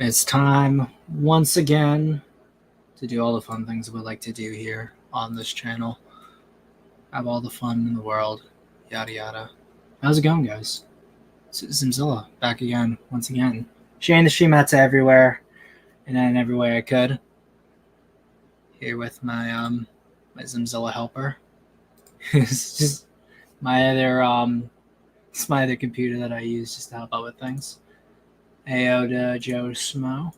It's time once again to do all the fun things we like to do here on this channel. Have all the fun in the world, yada yada. How's it going, guys? It's Zimzilla back again, once again. Sharing the stream out to everywhere and in every way I could. Here with my Zimzilla helper. It's just my other computer that I use just to help out with things. Ayo to Joe Smo,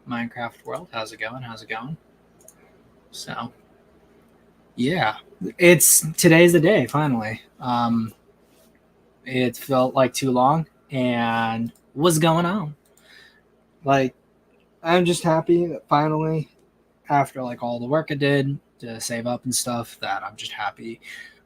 Minecraft World. How's it going? So, yeah, today's the day. Finally, it felt like too long, and what's going on? Like, I'm just happy that finally, after like all the work I did to save up and stuff, that I'm just happy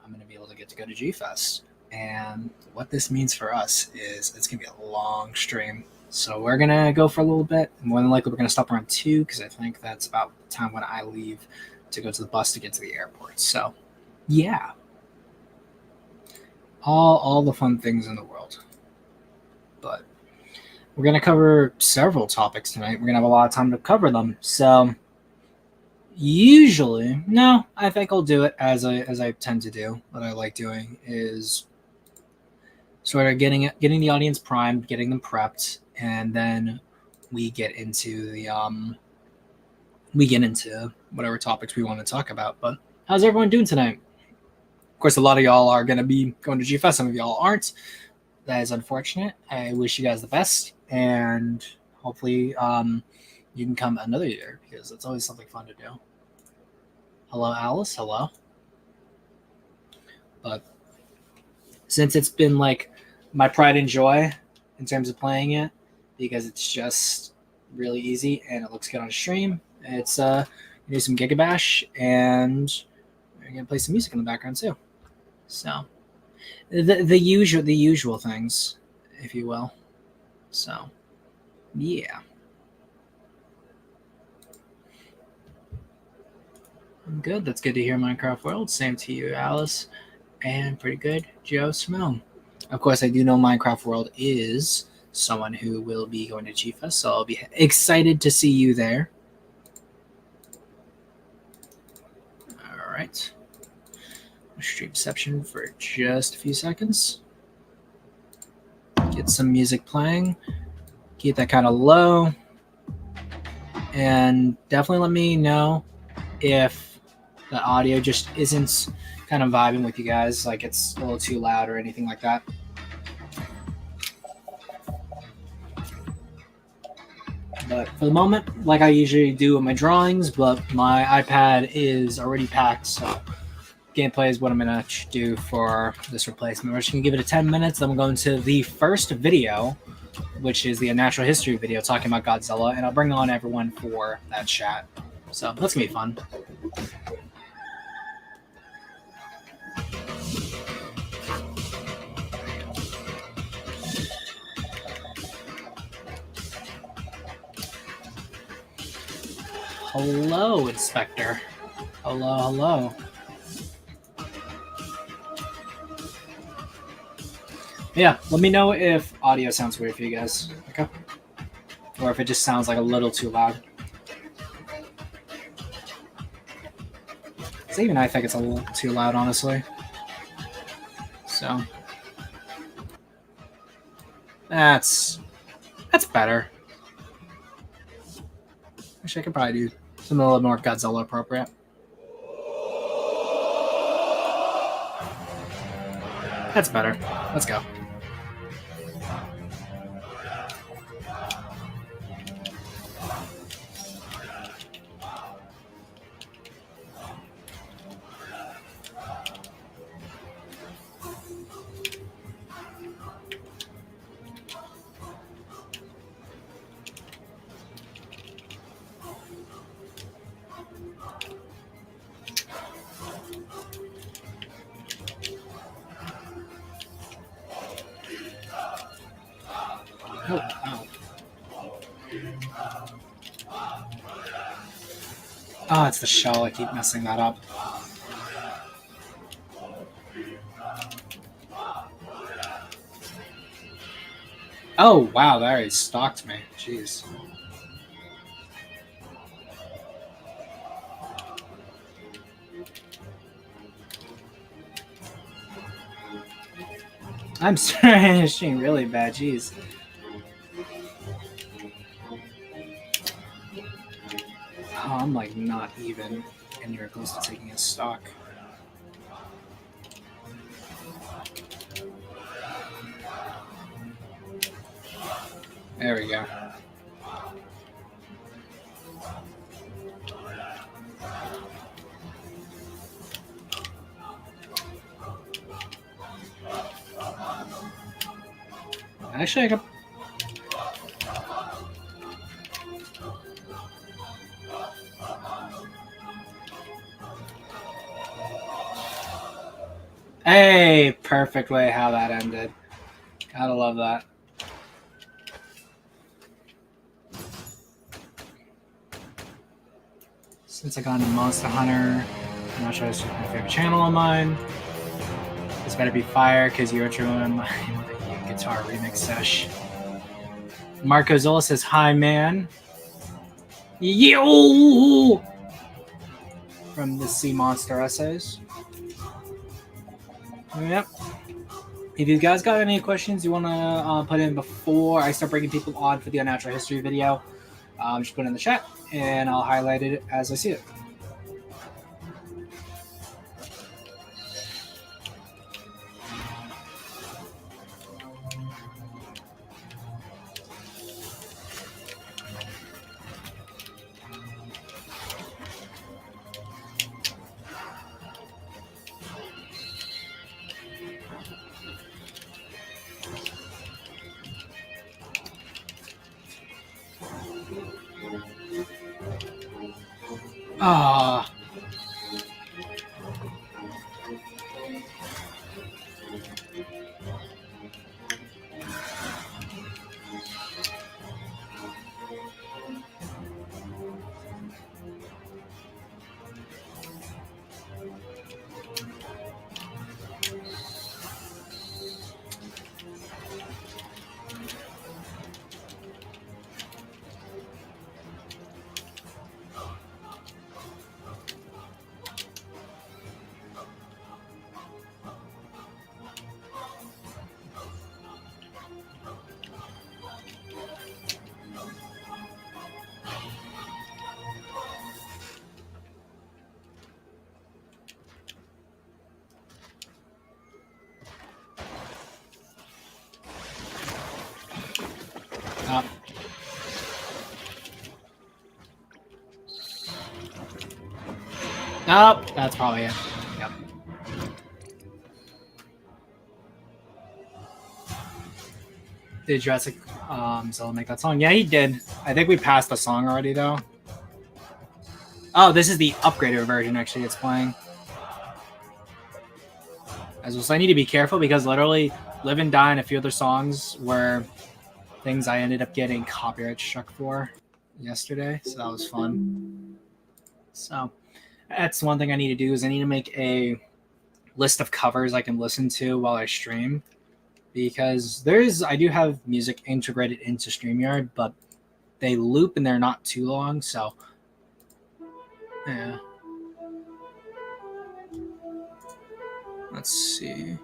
I'm gonna be able to get to go to G Fest. And what this means for us is it's gonna be a long stream. So we're gonna go for a little bit. More than likely, we're gonna stop around 2 because I think that's about the time when I leave to go to the bus to get to the airport. So, yeah, all the fun things in the world. But we're gonna cover several topics tonight. We're gonna have a lot of time to cover them. So, usually, no, I think I'll do it as I tend to do. What I like doing is sort of getting the audience primed, getting them prepped, and then we get into whatever topics we want to talk about. But how's everyone doing tonight? Of course, a lot of y'all are going to be going to GFest. Some of y'all aren't. That is unfortunate. I wish you guys the best, and hopefully you can come another year because it's always something fun to do. Hello, Alice. Hello. But since it's been like my pride and joy in terms of playing it, because it's just really easy and it looks good on stream, it's do some Gigabash, and we're gonna play some music in the background too. So the usual things, if you will. So yeah, I'm good. That's good to hear, Minecraft World. Same to you, Alice, and pretty good, Joe Simone. Of course, I do know Minecraft World is someone who will be going to GFest, so I'll be excited to see you there. All right. Streamception for just a few seconds. Get some music playing. Keep that kind of low. And definitely let me know if the audio just isn't kind of vibing with you guys, like it's a little too loud or anything like that. But for the moment, like I usually do with my drawings, but my iPad is already packed, so gameplay is what I'm going to do for this replacement. We're just going to give it 10 minutes, then we'll go into the first video, which is the natural history video talking about Godzilla, and I'll bring on everyone for that chat. So that's going to be fun. Hello, Inspector. Hello. Yeah, let me know if audio sounds weird for you guys, okay? Or if it just sounds like a little too loud. So even I think it's a little too loud, honestly. So that's better. Actually, I could probably do something a little more Godzilla appropriate. That's better. Let's go. Oh, it's the shell. I keep messing that up. Oh, wow. That already stalked me. Jeez. I'm stretching really bad. Jeez. Oh, I'm like not even anywhere close to taking a stock. There we go. Actually, I could. Hey, perfect way how that ended. Gotta love that. Since I got into Monster Hunter, I'm not sure it's my favorite channel of mine. This better be fire because you're doing my guitar remix sesh. Mark Godzilla says, "Hi, man." Yo! From the Sea Monster essays. Yep. If you guys got any questions you want to put in before I start bringing people on for the Unnatural History video, just put it in the chat and I'll highlight it as I see it. Ah. Nope, that's probably it. Yep. Did Jurassic Zilla make that song? Yeah, he did. I think we passed the song already, though. Oh, this is the upgraded version, actually, it's playing. As well, so I need to be careful because literally Live and Die and a few other songs were things I ended up getting copyright struck for yesterday, so that was fun. So that's one thing I need to do is I need to make a list of covers I can listen to while I stream, because I do have music integrated into StreamYard, but they loop and they're not too long, so yeah. Let's see.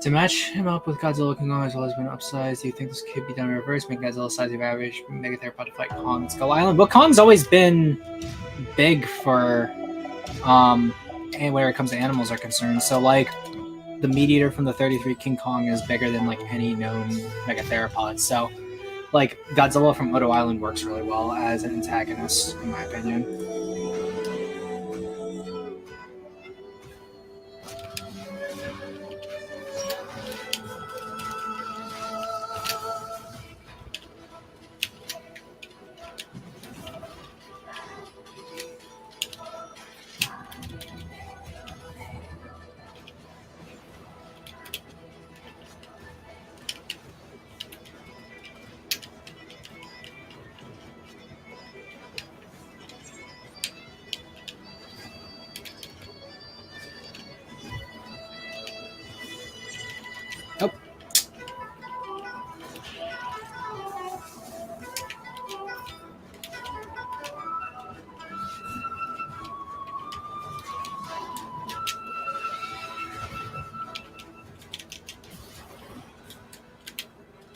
To match him up with Godzilla, King Kong has always been upsized. Do you think this could be done in reverse? Make Godzilla size of average Megatheropod to fight Kong and Skull Island? Well, Kong's always been big for and where it comes to animals are concerned. So like the meat eater from the 33 King Kong is bigger than like any known megatheropod. So like Godzilla from Odo Island works really well as an antagonist, in my opinion.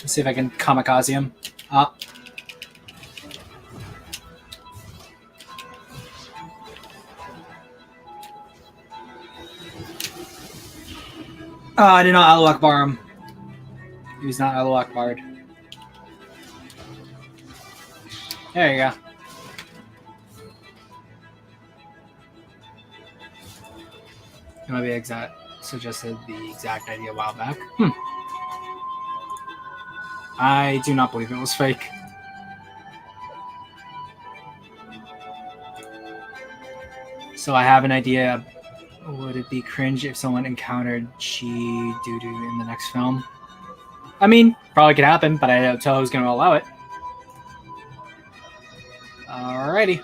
Let's see if I can kamikaze him. Oh, I did not Allahu Akbar him. He was not Allahu Akbar'd. There you go. It might be exact. Suggested the exact idea a while back. I do not believe it was fake. So I have an idea. Would it be cringe if someone encountered Chi Doo-doo in the next film? I mean, probably could happen, but I don't tell who's going to allow it. Alrighty.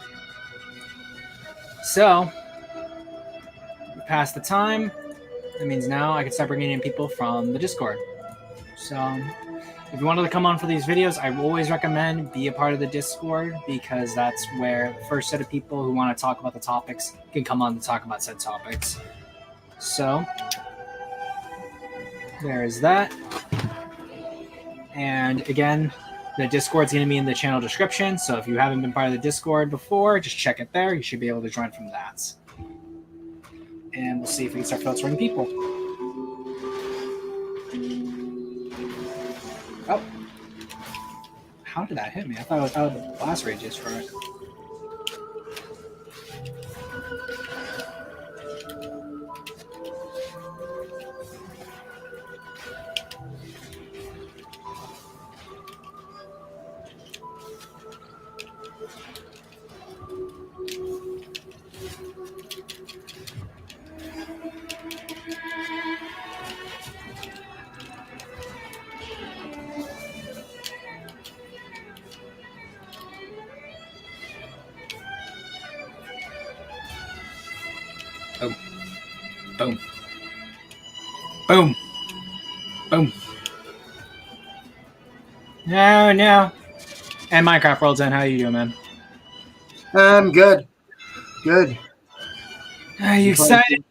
So, we passed the time. That means now I can start bringing in people from the Discord. So, if you wanted to come on for these videos, I always recommend be a part of the Discord because that's where the first set of people who want to talk about the topics can come on to talk about said topics. So, there's that. And again, the Discord's going to be in the channel description. So if you haven't been part of the Discord before, just check it there. You should be able to join from that. And we'll see if we can start filtering people. Oh. How did that hit me? I thought I was out of the blast radius for it. Boom. Boom. Boom. Boom. No, no. And Minecraft World's in. How you doing, man? I'm good. Good. Are you excited?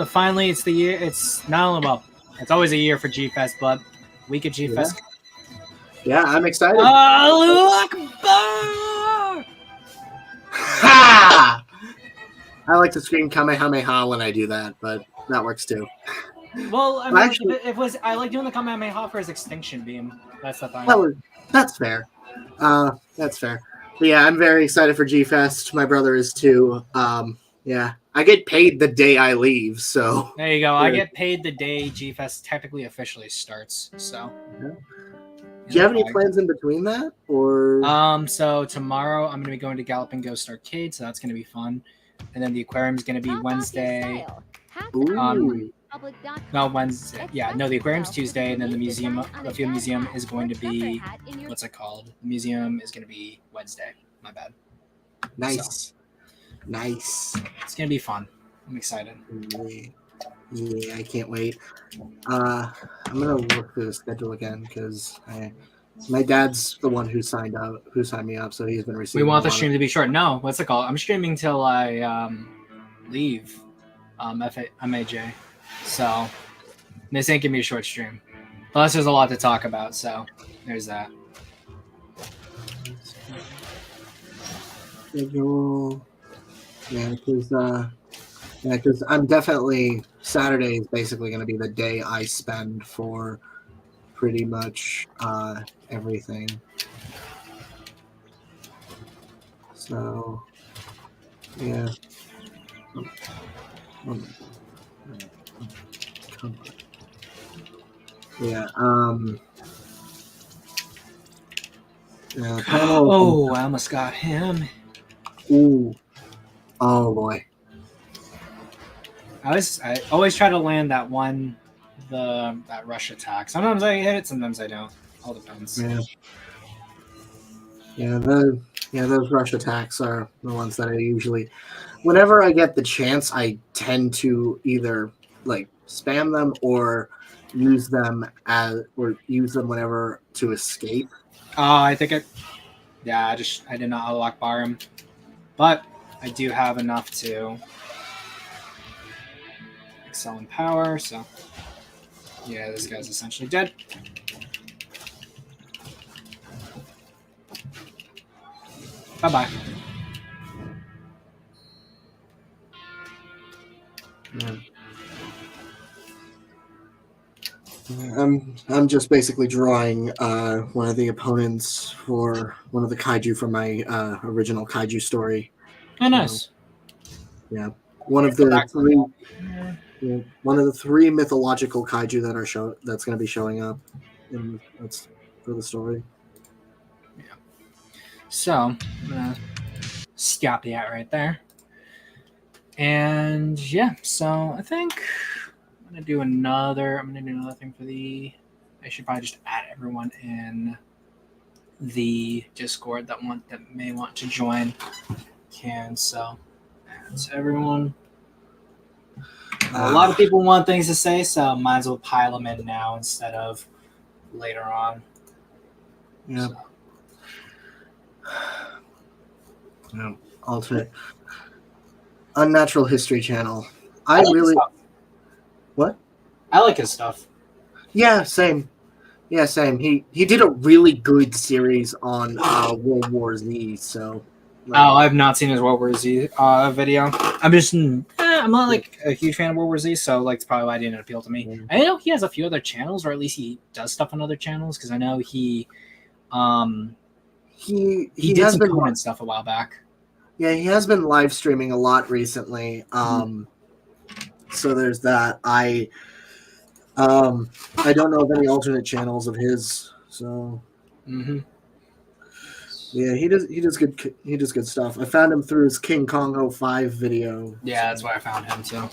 Finally, it's the year. It's not only, well, it's always a year for G-Fest, but week of G-Fest. Yeah, I'm excited. Allahu Akbar! Ha! I like to scream Kamehameha when I do that, but that works too. Well, I mean, actually, I like doing the Kamehameha for his extinction beam. That's the thing. That's fair. That's fair. But yeah, I'm very excited for G-Fest. My brother is too. Yeah, I get paid the day I leave, so. There you go. I get paid the day G-Fest technically officially starts, so. Yeah. Do you have any plans in between that, or? So tomorrow I'm going to be going to Galloping Ghost Arcade, so that's going to be fun. And then the aquarium is going to be Wednesday. No, Wednesday. Yeah, no, the aquarium's Tuesday, and then the field museum is going to be, what's it called? The museum is going to be Wednesday. My bad. Nice. So, nice. It's going to be fun. I'm excited. Yeah, I can't wait. I'm going to look through the schedule again because my dad's the one who signed me up, so he's been receiving. We want the stream to be short. No, what's it called? I'm streaming till I leave MAJ. So this ain't gonna be a short stream. Plus there's a lot to talk about, so there's that. Schedule. Yeah, because I'm definitely, Saturday is basically gonna be the day I spend for pretty much everything. So yeah. Yeah. Oh, I almost got him. Ooh. Oh boy. I always try to land that rush attack. Sometimes I hit it, sometimes I don't. All depends. Yeah. Those rush attacks are the ones that I usually, whenever I get the chance, I tend to either like spam them or use them whenever to escape. I think I did not Allahu Akbar him, but I do have enough to excel in power. So yeah, this guy's essentially dead. Bye-bye. Yeah. I'm just basically drawing one of the opponents for one of the kaiju from my original kaiju story. Oh, nice. Yeah, one of Go the back to three. the- Yeah, one of the three mythological kaiju that's going to be showing up that's for the story. So, I'm going to stop that right there. And yeah, so I think I'm going to do another thing for the... I should probably just add everyone in the Discord that may want to join. Can so add everyone. A lot of people want things to say, so might as well pile them in now instead of later on. Yeah. So. No, alternate Unnatural History Channel. I like really his stuff. What? I like his stuff. Yeah, same. Yeah, same. He did a really good series on World War Z. So. I've not seen his World War Z video. I'm not like a huge fan of World War Z, so like it's probably why it didn't appeal to me. Yeah. I know he has a few other channels, or at least he does stuff on other channels, because I know he did some Conan stuff a while back. Yeah, he has been live streaming a lot recently. So there's that. I don't know of any alternate channels of his. So. Mm-hmm. Yeah, he does good stuff. I found him through his King Kong 05 video. Yeah, that's where I found him too.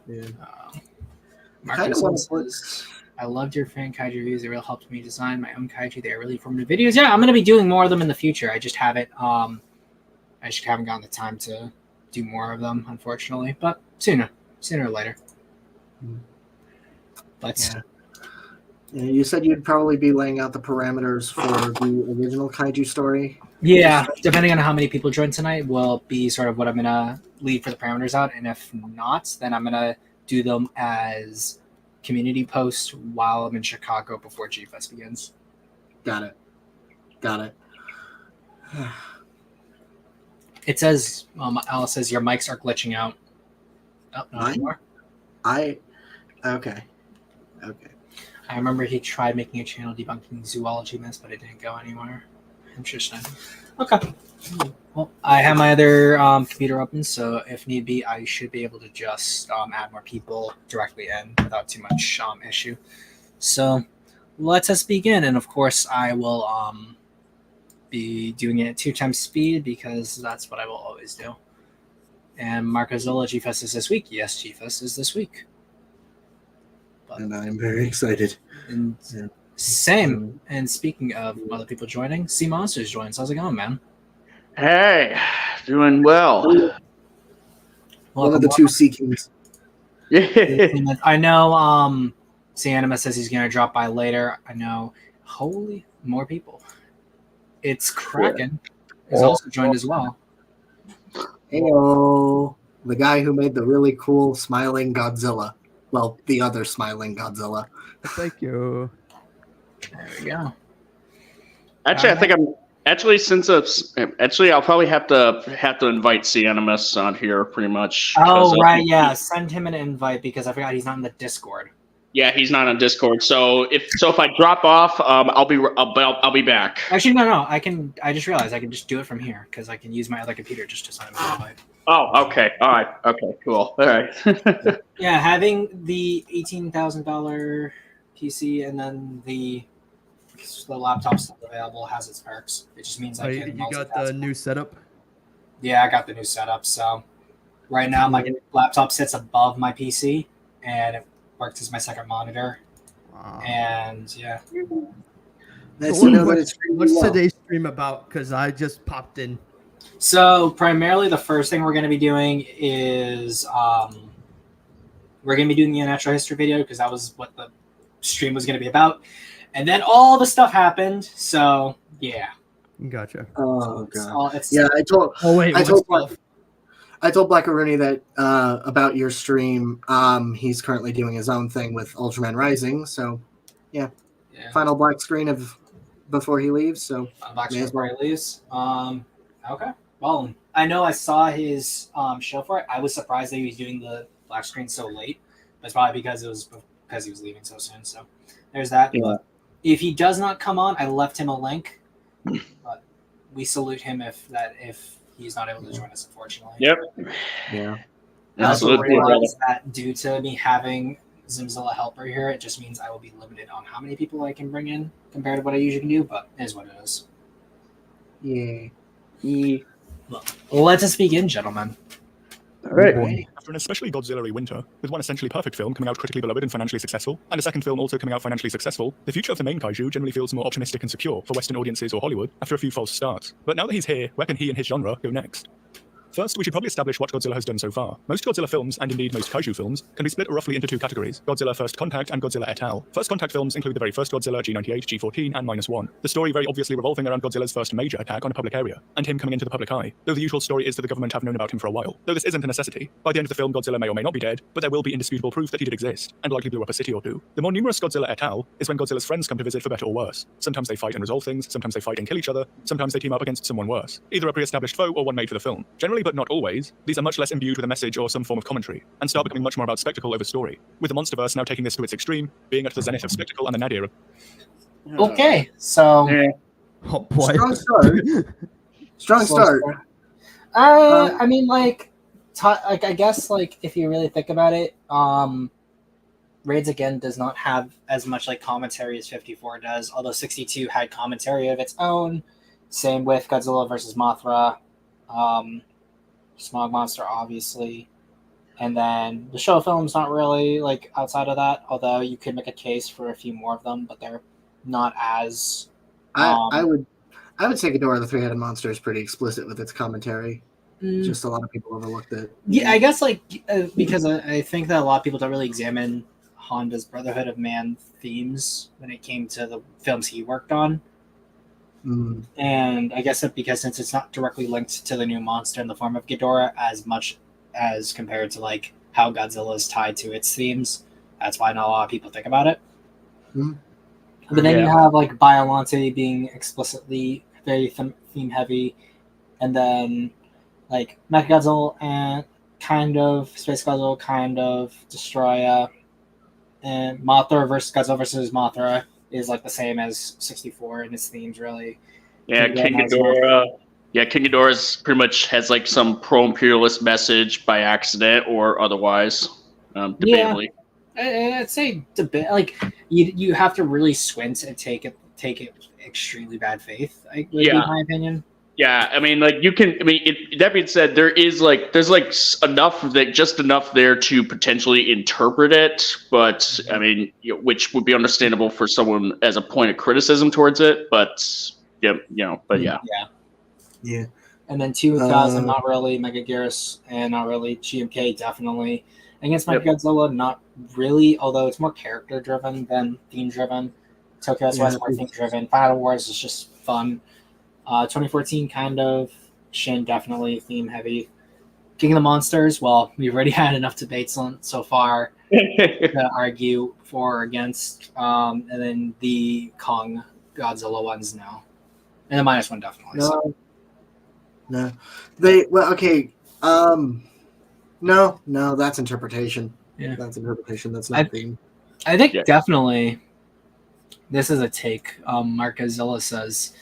Yeah. Marcus says, I loved your fan kaiju reviews. They really helped me design my own kaiju. They are really informative videos. Yeah, I'm gonna be doing more of them in the future. I just haven't gotten the time to do more of them, unfortunately. But sooner or later. Yeah, you said you'd probably be laying out the parameters for the original kaiju story. Yeah, depending on how many people join tonight will be sort of what I'm gonna leave for the parameters out, and if not, then I'm gonna do them as community posts while I'm in Chicago before G-Fest begins. Got it. It says, Alice says your mics are glitching out. Oh, not anymore. Okay. I remember he tried making a channel debunking zoology myths, but it didn't go anywhere. Interesting. Okay. Well, I have my other computer open, so if need be, I should be able to just add more people directly in without too much issue. So let us begin, and of course, I will be doing it at 2 times speed because that's what I will always do. And Marcozola G-Fest is this week. Yes, G-Fest is this week. And I'm very excited. And same. And speaking of other people joining, C Monsters joins. How's it going, man? Hey, doing well. One of the two Sea Kings. Yeah. I know C Anima says he's gonna drop by later. I know. Holy more people. It's Kraken is also joined as well. Heyo. The guy who made the really cool smiling Godzilla. Well, the other smiling Godzilla. Thank you. There we go. Actually, I think I'll probably have to invite C Animus on here pretty much. Oh right, yeah. Send him an invite because I forgot he's not in the Discord. Yeah, he's not on Discord. So if I drop off, I'll be back. Actually, no. I just realized I can just do it from here because I can use my other computer just to send him an invite. Oh, okay. All right. Okay, cool. All right. Yeah, having the $18,000 PC and then the laptop still available has its perks. It just means I can. You got the new setup? Yeah, I got the new setup. So right now my laptop sits above my PC and it works as my second monitor. Wow. And yeah. What's today's stream about? Because I just popped in. So primarily the first thing we're going to be doing is we're going to be doing the Unnatural History video because that was what the stream was going to be about. And then all the stuff happened. So yeah. Gotcha. Oh god. I told Blackaroonie that about your stream. He's currently doing his own thing with Ultraman Rising. So yeah. Final black screen of before he leaves. So black screen before he leaves. Okay. Well, I know I saw his show for it. I was surprised that he was doing the black screen so late. But it's probably because he was leaving so soon. So there's that. Yeah. But if he does not come on, I left him a link. But we salute him if he's not able to join us, unfortunately. Yep. Yeah. I also Absolutely, brother. realize that due to me having Zimzilla helper here, it just means I will be limited on how many people I can bring in compared to what I usually can do. But it is what it is. Yeah. Let us begin, gentlemen. All right. After an especially Godzilla-y winter, with one essentially perfect film coming out critically beloved and financially successful, and a second film also coming out financially successful, the future of the main kaiju generally feels more optimistic and secure for Western audiences or Hollywood after a few false starts. But now that he's here, where can he and his genre go next? First, we should probably establish what Godzilla has done so far. Most Godzilla films, and indeed most kaiju films, can be split roughly into two categories, Godzilla First Contact and Godzilla et al. First Contact films include the very first Godzilla, G98, G14, and -1. The story very obviously revolving around Godzilla's first major attack on a public area, and him coming into the public eye, though the usual story is that the government have known about him for a while. Though this isn't a necessity. By the end of the film, Godzilla may or may not be dead, but there will be indisputable proof that he did exist, and likely blew up a city or two. The more numerous Godzilla et al. Is when Godzilla's friends come to visit for better or worse. Sometimes they fight and resolve things, sometimes they fight and kill each other, sometimes they team up against someone worse. Either a pre-established foe or one made for the film. Generally, but not always, these are much less imbued with a message or some form of commentary, and start becoming much more about spectacle over story, with the monsterverse now taking this to its extreme, being at the zenith of spectacle and the nadir of... Okay, so Oh boy. Strong start. Strong start. I mean, like I guess, like if you really think about it, Raids again does not have as much like commentary as 54 does, although 62 had commentary of its own. Same with Godzilla versus Mothra, Smog Monster, obviously. And then the show film's not really like outside of that, although you could make a case for a few more of them, but they're not as. I would say Ghidorah the Three-Headed Monster is pretty explicit with its commentary. Just a lot of people overlooked it. Yeah, I guess like because I think that a lot of people don't really examine Honda's Brotherhood of Man themes when it came to the films he worked on. And I guess that because since it's not directly linked to the new monster in the form of Ghidorah as much as compared to like how Godzilla is tied to its themes, that's why not a lot of people think about it. But then you have like Biollante being explicitly very theme heavy, and then like Mechagodzilla and kind of Space Godzilla, kind of Destroya, and Mothra versus Godzilla versus Mothra is like the same as 64 in its themes, really. Yeah, King Ghidorah. Yeah, King Ghidorah pretty much has like some pro-imperialist message by accident or otherwise, debatably. I'd say like you have to really squint and take it extremely bad faith. Would be my opinion. Yeah, I mean, like you can. I mean, that being said, there's enough there to potentially interpret it, but I mean, which would be understandable for someone as a point of criticism towards it. But yeah. And then 2000, not really. Megaguirus and not really. GMK definitely. Against Mechagodzilla, not really. Although it's more character driven than theme driven. Tokyo SY is more theme driven. Final Wars is just fun. 2014 kind of. Shin definitely theme heavy. King of the Monsters, well, we've already had enough debates on so far to argue for or against. And then the Kong Godzilla ones now. And the -1 definitely. No. No, that's interpretation. Yeah. That's interpretation. That's not theme. I think definitely this is a take. Mark Godzilla says,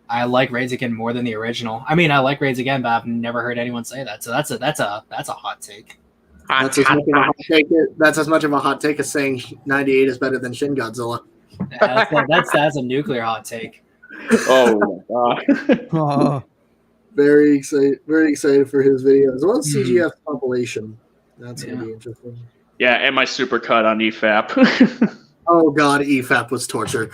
I like Raids Again more than the original. I mean, I like Raids Again, but I've never heard anyone say that. So that's a hot take. That's as much of a hot take as saying 98 is better than Shin Godzilla. That's a nuclear hot take. Oh my god. Very excited for his video as well as CGF compilation. That's gonna be interesting. Yeah, and my supercut on EFAP. Oh god, EFAP was torture.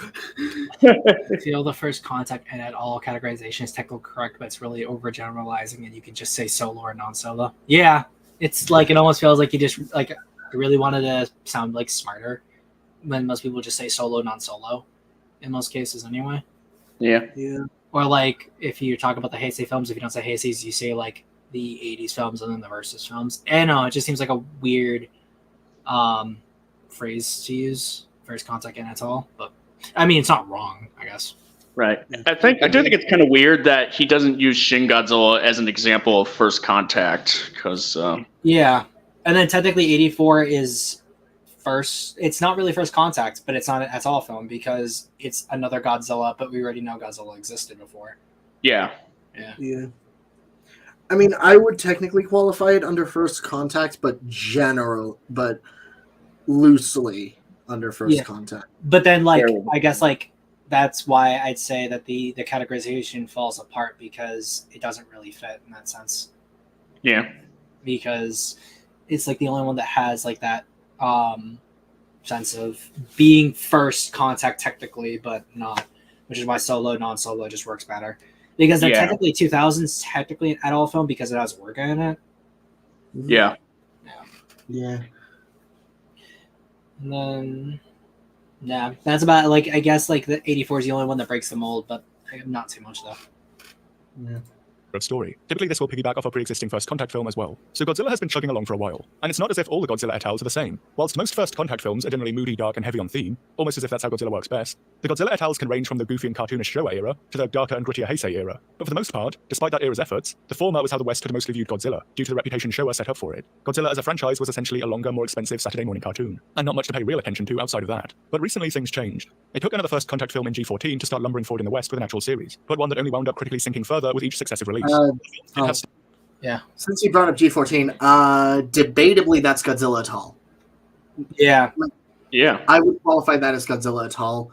Feel the first contact and at all categorization is technically correct, but it's really overgeneralizing, and you can just say solo or non-solo. Yeah, it's like it almost feels like you just like really wanted to sound like smarter when most people just say solo, non-solo in most cases anyway. Yeah. Or like if you talk about the Heisei films, if you don't say Heisei, you say like the 80s films and then the versus films. And it just seems like a weird phrase to use, first contact and at all. But I mean, it's not wrong, I guess. Right. I do think it's kind of weird that he doesn't use Shin Godzilla as an example of first contact because Yeah, and then technically 84 is first. It's not really first contact, but it's not at all film because it's another Godzilla, but we already know Godzilla existed before. yeah. Yeah. I mean, I would technically qualify it under first contact, but loosely under first contact. But then, like, Yeah. I guess, like, that's why I'd say that the categorization falls apart because it doesn't really fit in that sense. Yeah. Because it's like the only one that has like that sense of being first contact technically, but not, which is why solo, non-solo just works better. Because they're technically 2000s, technically an adult film because it has Orga in it. Yeah. Yeah. And then, yeah, that's about, like, I guess, like, the 84 is the only one that breaks the mold, but not too much, though. Yeah. Story. Typically, this will piggyback off a pre-existing first contact film as well. So Godzilla has been chugging along for a while, and it's not as if all the Godzilla et al.s are the same. Whilst most first contact films are generally moody, dark, and heavy on theme, almost as if that's how Godzilla works best, the Godzilla et al.s can range from the goofy and cartoonish Showa era to the darker and grittier Heisei era. But for the most part, despite that era's efforts, the former was how the West had mostly viewed Godzilla, due to the reputation Showa set up for it. Godzilla as a franchise was essentially a longer, more expensive Saturday morning cartoon, and not much to pay real attention to outside of that. But recently things changed. It took another first contact film in G14 to start lumbering forward in the West with an actual series, but one that only wound up critically sinking further with each successive release. Since you brought up G14, debatably that's Godzilla et al. Yeah. Yeah. I would qualify that as Godzilla et al.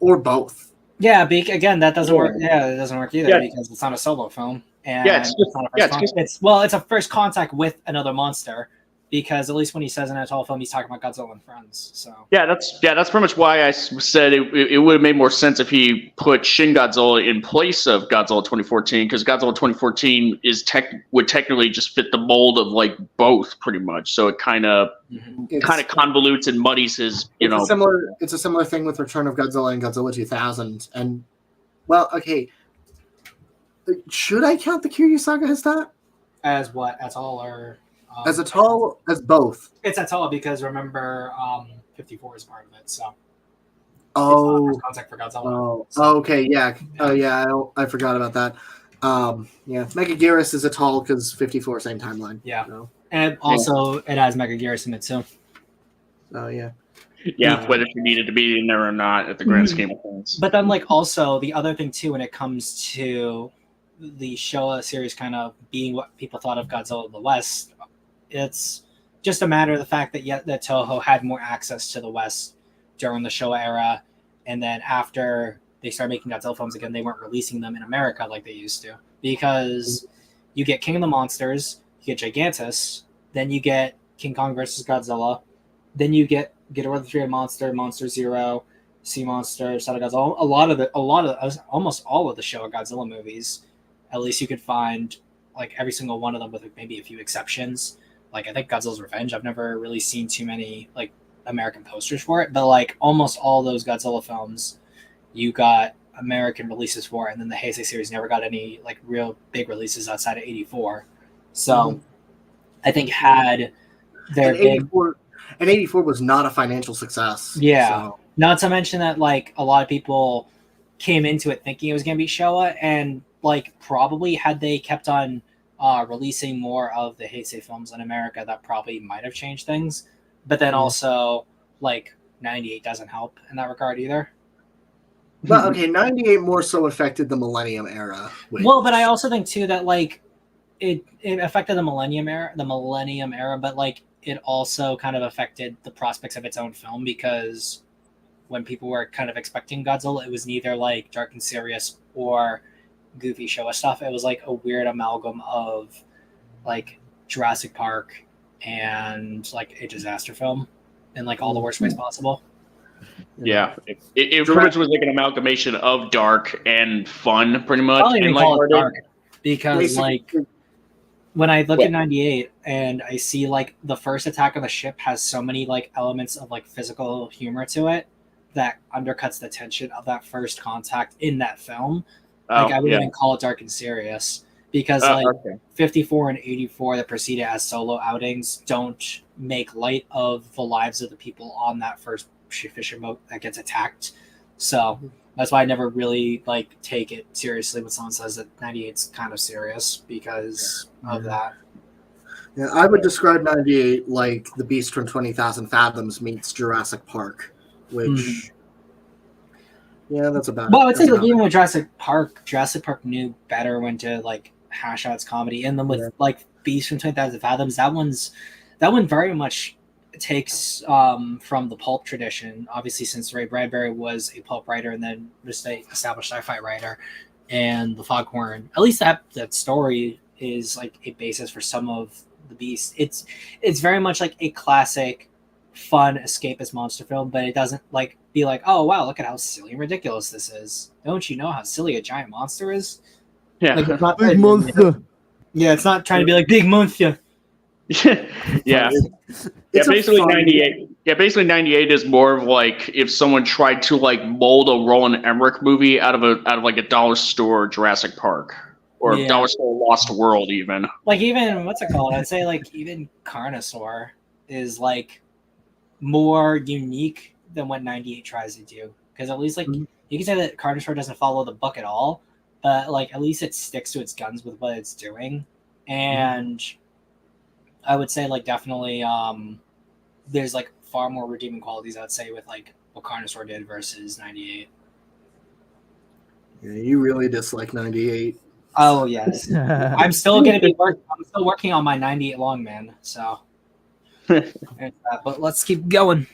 Or both. Yeah, again, that doesn't work. Yeah, it doesn't work either because it's not a solo film. And it's not a first contact. It's a first contact with another monster. Because at least when he says in a tall film, he's talking about Godzilla and friends. So that's pretty much why I said it would have made more sense if he put Shin Godzilla in place of Godzilla 2014, because Godzilla 2014 would technically just fit the mold of like both pretty much. So it kind of convolutes and muddies his It's a similar thing with Return of Godzilla and Godzilla 2000. And well, okay, should I count the Kiryu Saga as that? As what? As all or? As a tall as both. It's a tall because remember, 54 is part of it. So. Oh. It's not contact for Godzilla. Oh. Okay. Yeah. Oh yeah. I forgot about that. Yeah. Megaguirus is a tall because 54 same timeline. Yeah. So. And also it has Megaguirus in it too. Oh yeah. Yeah, whether she needed to be in there or not at the grand scheme of things. But then, like, also the other thing too, when it comes to the Showa series kind of being what people thought of Godzilla of the West. It's just a matter of the fact that that Toho had more access to the West during the Showa era, and then after they started making Godzilla films again, they weren't releasing them in America like they used to, because you get King of the Monsters, you get Gigantus, then you get King Kong versus Godzilla, then you get Ghidorah the Three-Eyed Monster, Monster Zero, Sea Monster, Son of Godzilla. Almost all of the Showa Godzilla movies, at least you could find like every single one of them with maybe a few exceptions. Like, I think Godzilla's Revenge, I've never really seen too many, like, American posters for it, but, like, almost all those Godzilla films, you got American releases for it, and then the Heisei series never got any, like, real big releases outside of 84. So, I think had their and 84 was not a financial success. Yeah. So. Not to mention that, like, a lot of people came into it thinking it was going to be Showa, and, like, probably had they kept on releasing more of the Heisei films in America, that probably might have changed things. But then also, like, 98 doesn't help in that regard either. Well, okay, 98 more so affected the Millennium era. Well, but I also think too that, like, it affected the Millennium era, but, like, it also kind of affected the prospects of its own film, because when people were kind of expecting Godzilla, it was neither like dark and serious or goofy Showa stuff. It was like a weird amalgam of like Jurassic Park and like a disaster film in like all the worst ways possible. Yeah, it pretty much was like an amalgamation of dark and fun, pretty much. I don't even and call like, it dark because basically, like when I look at 98 and I see like the first attack of the ship has so many like elements of like physical humor to it that undercuts the tension of that first contact in that film. Like, I wouldn't even call it dark and serious, because 54 and 84 that precede it as solo outings don't make light of the lives of the people on that first fisher boat that gets attacked. So That's why I never really like take it seriously when someone says that 98's kind of serious because of that. Yeah, I would describe 98 like The Beast from 20,000 Fathoms meets Jurassic Park, which, yeah, that's about Well, I would say that's like about even with Jurassic Park knew better when to like hash out its comedy, and then with like Beast from 20,000 Fathoms, that one very much takes from the pulp tradition. Obviously, since Ray Bradbury was a pulp writer and then just a established sci-fi writer, and the Foghorn, at least that story is like a basis for some of the Beast. It's very much like a classic, fun escapist monster film, but it doesn't like be like, oh wow, look at how silly and ridiculous this is. Don't you know how silly a giant monster is? Yeah. Like, it's not, Big monster. yeah, it's not trying to be like big monster. Yeah. It's a basically fun- 98. Yeah, basically 98 is more of like if someone tried to like mold a Roland Emmerich movie out of like a dollar store Jurassic Park or Yeah. dollar store Lost World even. Like even what's it called? I'd say like even Carnosaur is like more unique than what 98 tries to do. Because at least like you can say that Carnosaur doesn't follow the book at all, but like at least it sticks to its guns with what it's doing. And I would say like definitely there's like far more redeeming qualities, I'd say, with like what Carnosaur did versus 98. Yeah, you really dislike 98. Oh yes. I'm still working on my 98 long man, so but let's keep going.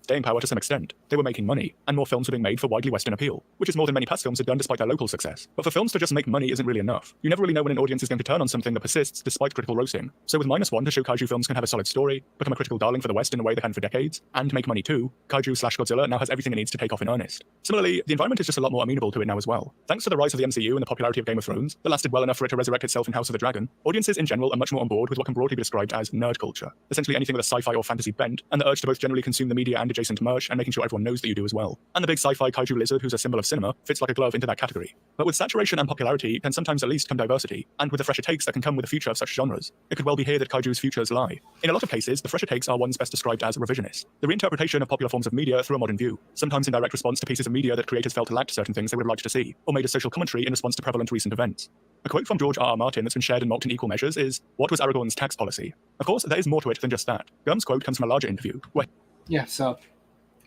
Staying power to some extent. They were making money, and more films were being made for widely Western appeal, which is more than many past films had done despite their local success. But for films to just make money isn't really enough. You never really know when an audience is going to turn on something that persists despite critical roasting. So with -1 to show kaiju films can have a solid story, become a critical darling for the West in a way they hadn't for decades, and make money too, Kaiju/Godzilla now has everything it needs to take off in earnest. Similarly, the environment is just a lot more amenable to it now as well. Thanks to the rise of the MCU and the popularity of Game of Thrones, that lasted well enough for it to resurrect itself in House of the Dragon, audiences in general are much more on board with what can broadly be described as nerd culture, essentially anything with a sci-fi or fantasy bent, and the urge to both generally consume the media and adjacent merch and making sure everyone knows that you do as well. And the big sci-fi kaiju lizard, who's a symbol of cinema, fits like a glove into that category. But with saturation and popularity can sometimes at least come diversity, and with the fresher takes that can come with the future of such genres, it could well be here that kaiju's futures lie. In a lot of cases, the fresher takes are ones best described as revisionist, the reinterpretation of popular forms of media through a modern view, sometimes in direct response to pieces of media that creators felt lacked certain things they would have liked to see, or made a social commentary in response to prevalent recent events. A quote from George R.R. Martin that's been shared and mocked in equal measures is, "What was Aragorn's tax policy?" Of course, there is more to it than just that. Gurm's quote comes from a larger interview, where Yeah, so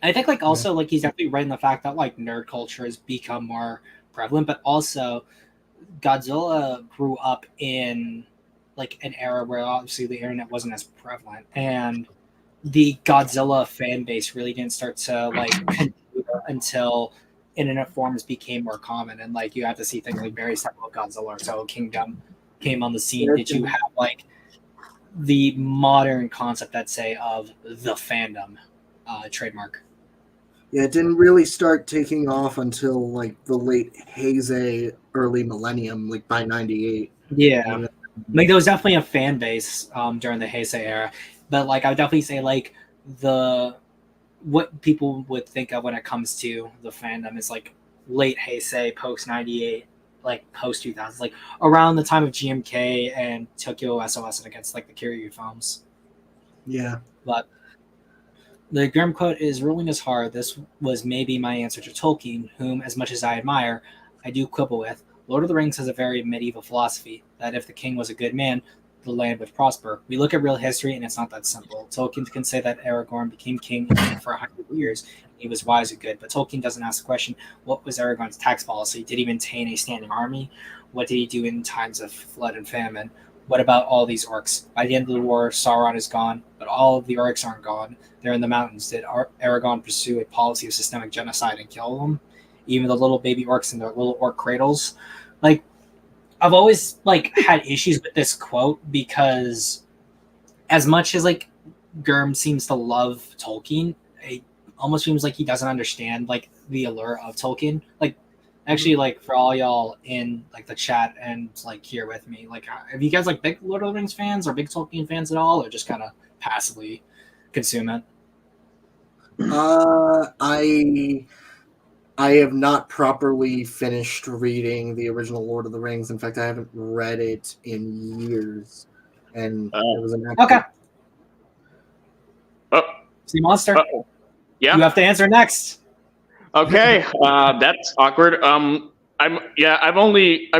I think like also like he's definitely right in the fact that like nerd culture has become more prevalent, but also Godzilla grew up in like an era where obviously the internet wasn't as prevalent, and the Godzilla fan base really didn't start to like continue until internet forms became more common, and like you have to see things like Barry's talking about Godzilla or Turtle Kingdom came on the scene. Did you have like the modern concept, I'd say, of the fandom trademark? Yeah, it didn't really start taking off until like the late Heisei, early millennium, like by 98. Yeah. Like there was definitely a fan base during the Heisei era, but like I would definitely say like what people would think of when it comes to the fandom is like late Heisei, post 98, like post 2000s, like around the time of GMK and Tokyo SOS and against like the Kiryu films. Yeah. But the Grimm quote is, "Ruling is hard. This was maybe my answer to Tolkien, whom, as much as I admire, I do quibble with. Lord of the Rings has a very medieval philosophy, that if the king was a good man, the land would prosper. We look at real history, and it's not that simple. Tolkien can say that Aragorn became king for 100 years, and he was wise and good, but Tolkien doesn't ask the question, what was Aragorn's tax policy? Did he maintain a standing army? What did he do in times of flood and famine? What about all these orcs? By the end of the war, Sauron is gone, but all of the orcs aren't gone. They're in the mountains. Did Aragorn pursue a policy of systemic genocide and kill them? Even the little baby orcs in their little orc cradles?" Like, I've always like had issues with this quote because as much as like Gurm seems to love Tolkien, it almost seems like he doesn't understand like the allure of Tolkien. Like, actually, like for all y'all in like the chat and like here with me, like, have you guys like big Lord of the Rings fans or big Tolkien fans at all, or just kind of passively consume it? I have not properly finished reading the original Lord of the Rings. In fact, I haven't read it in years. And it was an Okay. Oh, See, Monster. yeah. You have to answer next. Okay, that's awkward. I'm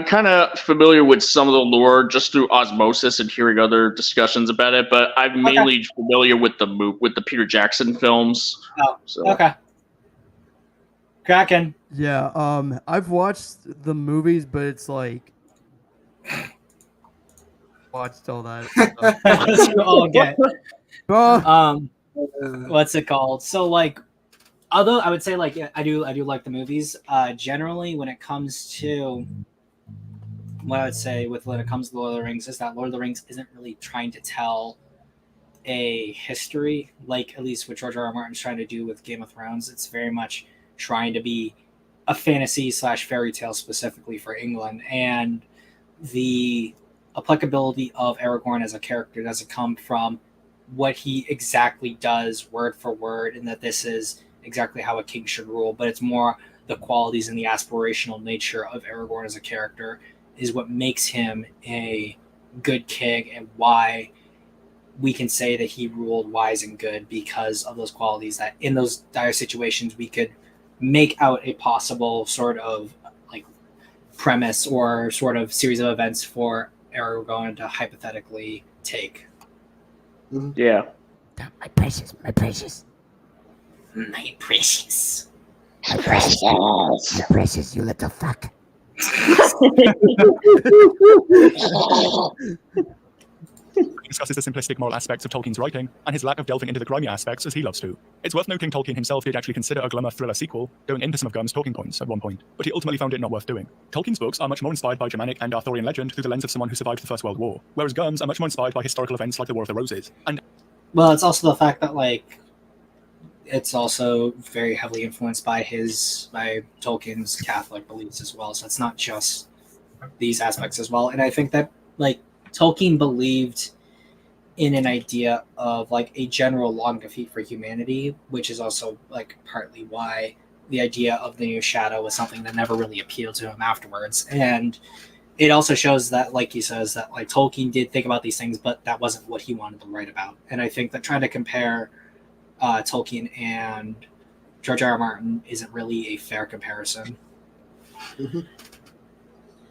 kind of familiar with some of the lore just through osmosis and hearing other discussions about it, but I'm mainly familiar with the Peter Jackson films. Oh, So. okay. Kraken. Yeah, I've watched the movies, but it's like watched all that stuff. That's all get. Oh, What's it called? So like, although I would say like I do like the movies. Generally, when it comes to what I would say when it comes to Lord of the Rings is that Lord of the Rings isn't really trying to tell a history like at least what George R. R. Martin's trying to do with Game of Thrones. It's very much trying to be a fantasy / fairy tale specifically for England, and the applicability of Aragorn as a character doesn't come from what he exactly does word for word and that this is exactly how a king should rule, but it's more the qualities and the aspirational nature of Aragorn as a character is what makes him a good king and why we can say that he ruled wise and good because of those qualities that in those dire situations we could make out a possible sort of like premise or sort of series of events for Aragorn to hypothetically take. Yeah. My precious. My precious. My precious, you little fuck. He discusses the simplistic moral aspects of Tolkien's writing and his lack of delving into the grimy aspects as he loves to. It's worth noting Tolkien himself did actually consider a glummer thriller sequel, going into some of Gum's talking points at one point, but he ultimately found it not worth doing. Tolkien's books are much more inspired by Germanic and Arthurian legend through the lens of someone who survived the First World War, whereas Gum's are much more inspired by historical events like the War of the Roses. And well, it's also the fact that like it's also very heavily influenced by Tolkien's Catholic beliefs as well. So it's not just these aspects as well. And I think that like Tolkien believed in an idea of like a general long defeat for humanity, which is also like partly why the idea of the new shadow was something that never really appealed to him afterwards. And it also shows that, like he says, that like Tolkien did think about these things, but that wasn't what he wanted to write about. And I think that trying to compare Tolkien and George R. R. Martin isn't really a fair comparison. Mm-hmm.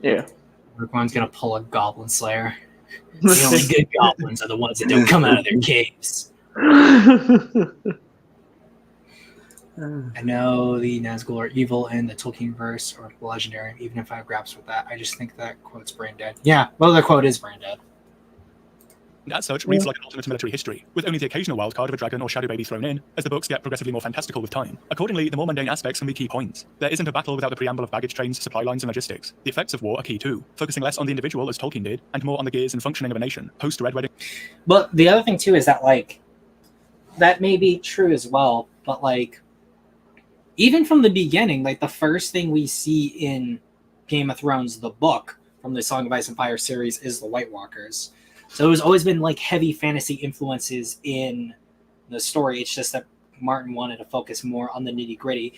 Yeah. Everyone's gonna pull a Goblin Slayer. The only good goblins are the ones that don't come out of their caves. I know the Nazgul are evil in the Tolkien verse or legendary, even if I have grasps with that. I just think that quote's brain dead. Yeah, well, the quote is brain dead. And as such, reads like an alternate military history, with only the occasional wildcard of a dragon or shadow baby thrown in, as the books get progressively more fantastical with time. Accordingly, the more mundane aspects can be key points. There isn't a battle without the preamble of baggage trains, supply lines, and logistics. The effects of war are key too, focusing less on the individual as Tolkien did, and more on the gears and functioning of a nation, post-Red Wedding. But the other thing too is that like, that may be true as well, but like, even from the beginning, like the first thing we see in Game of Thrones, the book from the Song of Ice and Fire series is the White Walkers. So there's always been like heavy fantasy influences in the story. It's just that Martin wanted to focus more on the nitty gritty.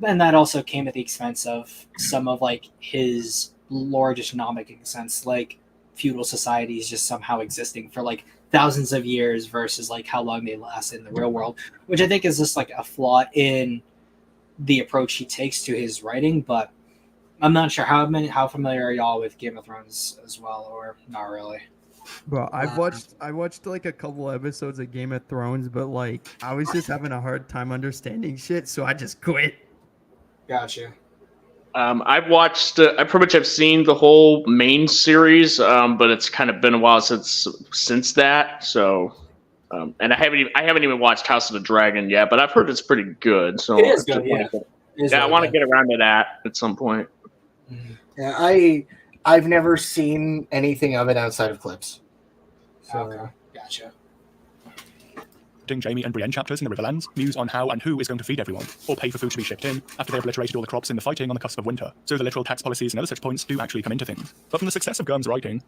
And that also came at the expense of some of like his lore just not making sense, like feudal societies just somehow existing for like thousands of years versus like how long they last in the real world, which I think is just like a flaw in the approach he takes to his writing. But I'm not sure how familiar are y'all with Game of Thrones as well, or not really. Bro, I watched like a couple episodes of Game of Thrones, but like I was just having a hard time understanding shit, so I just quit. Gotcha. I've watched. I pretty much have seen the whole main series, but it's kind of been a while since that. So, and I haven't even watched House of the Dragon yet, but I've heard it's pretty good. So It is good, yeah. I want to get around to that at some point. Yeah, I've never seen anything of it outside of clips. So, Okay, gotcha. Jaime and Brienne chapters in the Riverlands muse on how and who is going to feed everyone, or pay for food to be shipped in, after they obliterated all the crops in the fighting on the cusp of winter. So the literal tax policies and other such points do actually come into things. But from the success of Gurm's writing...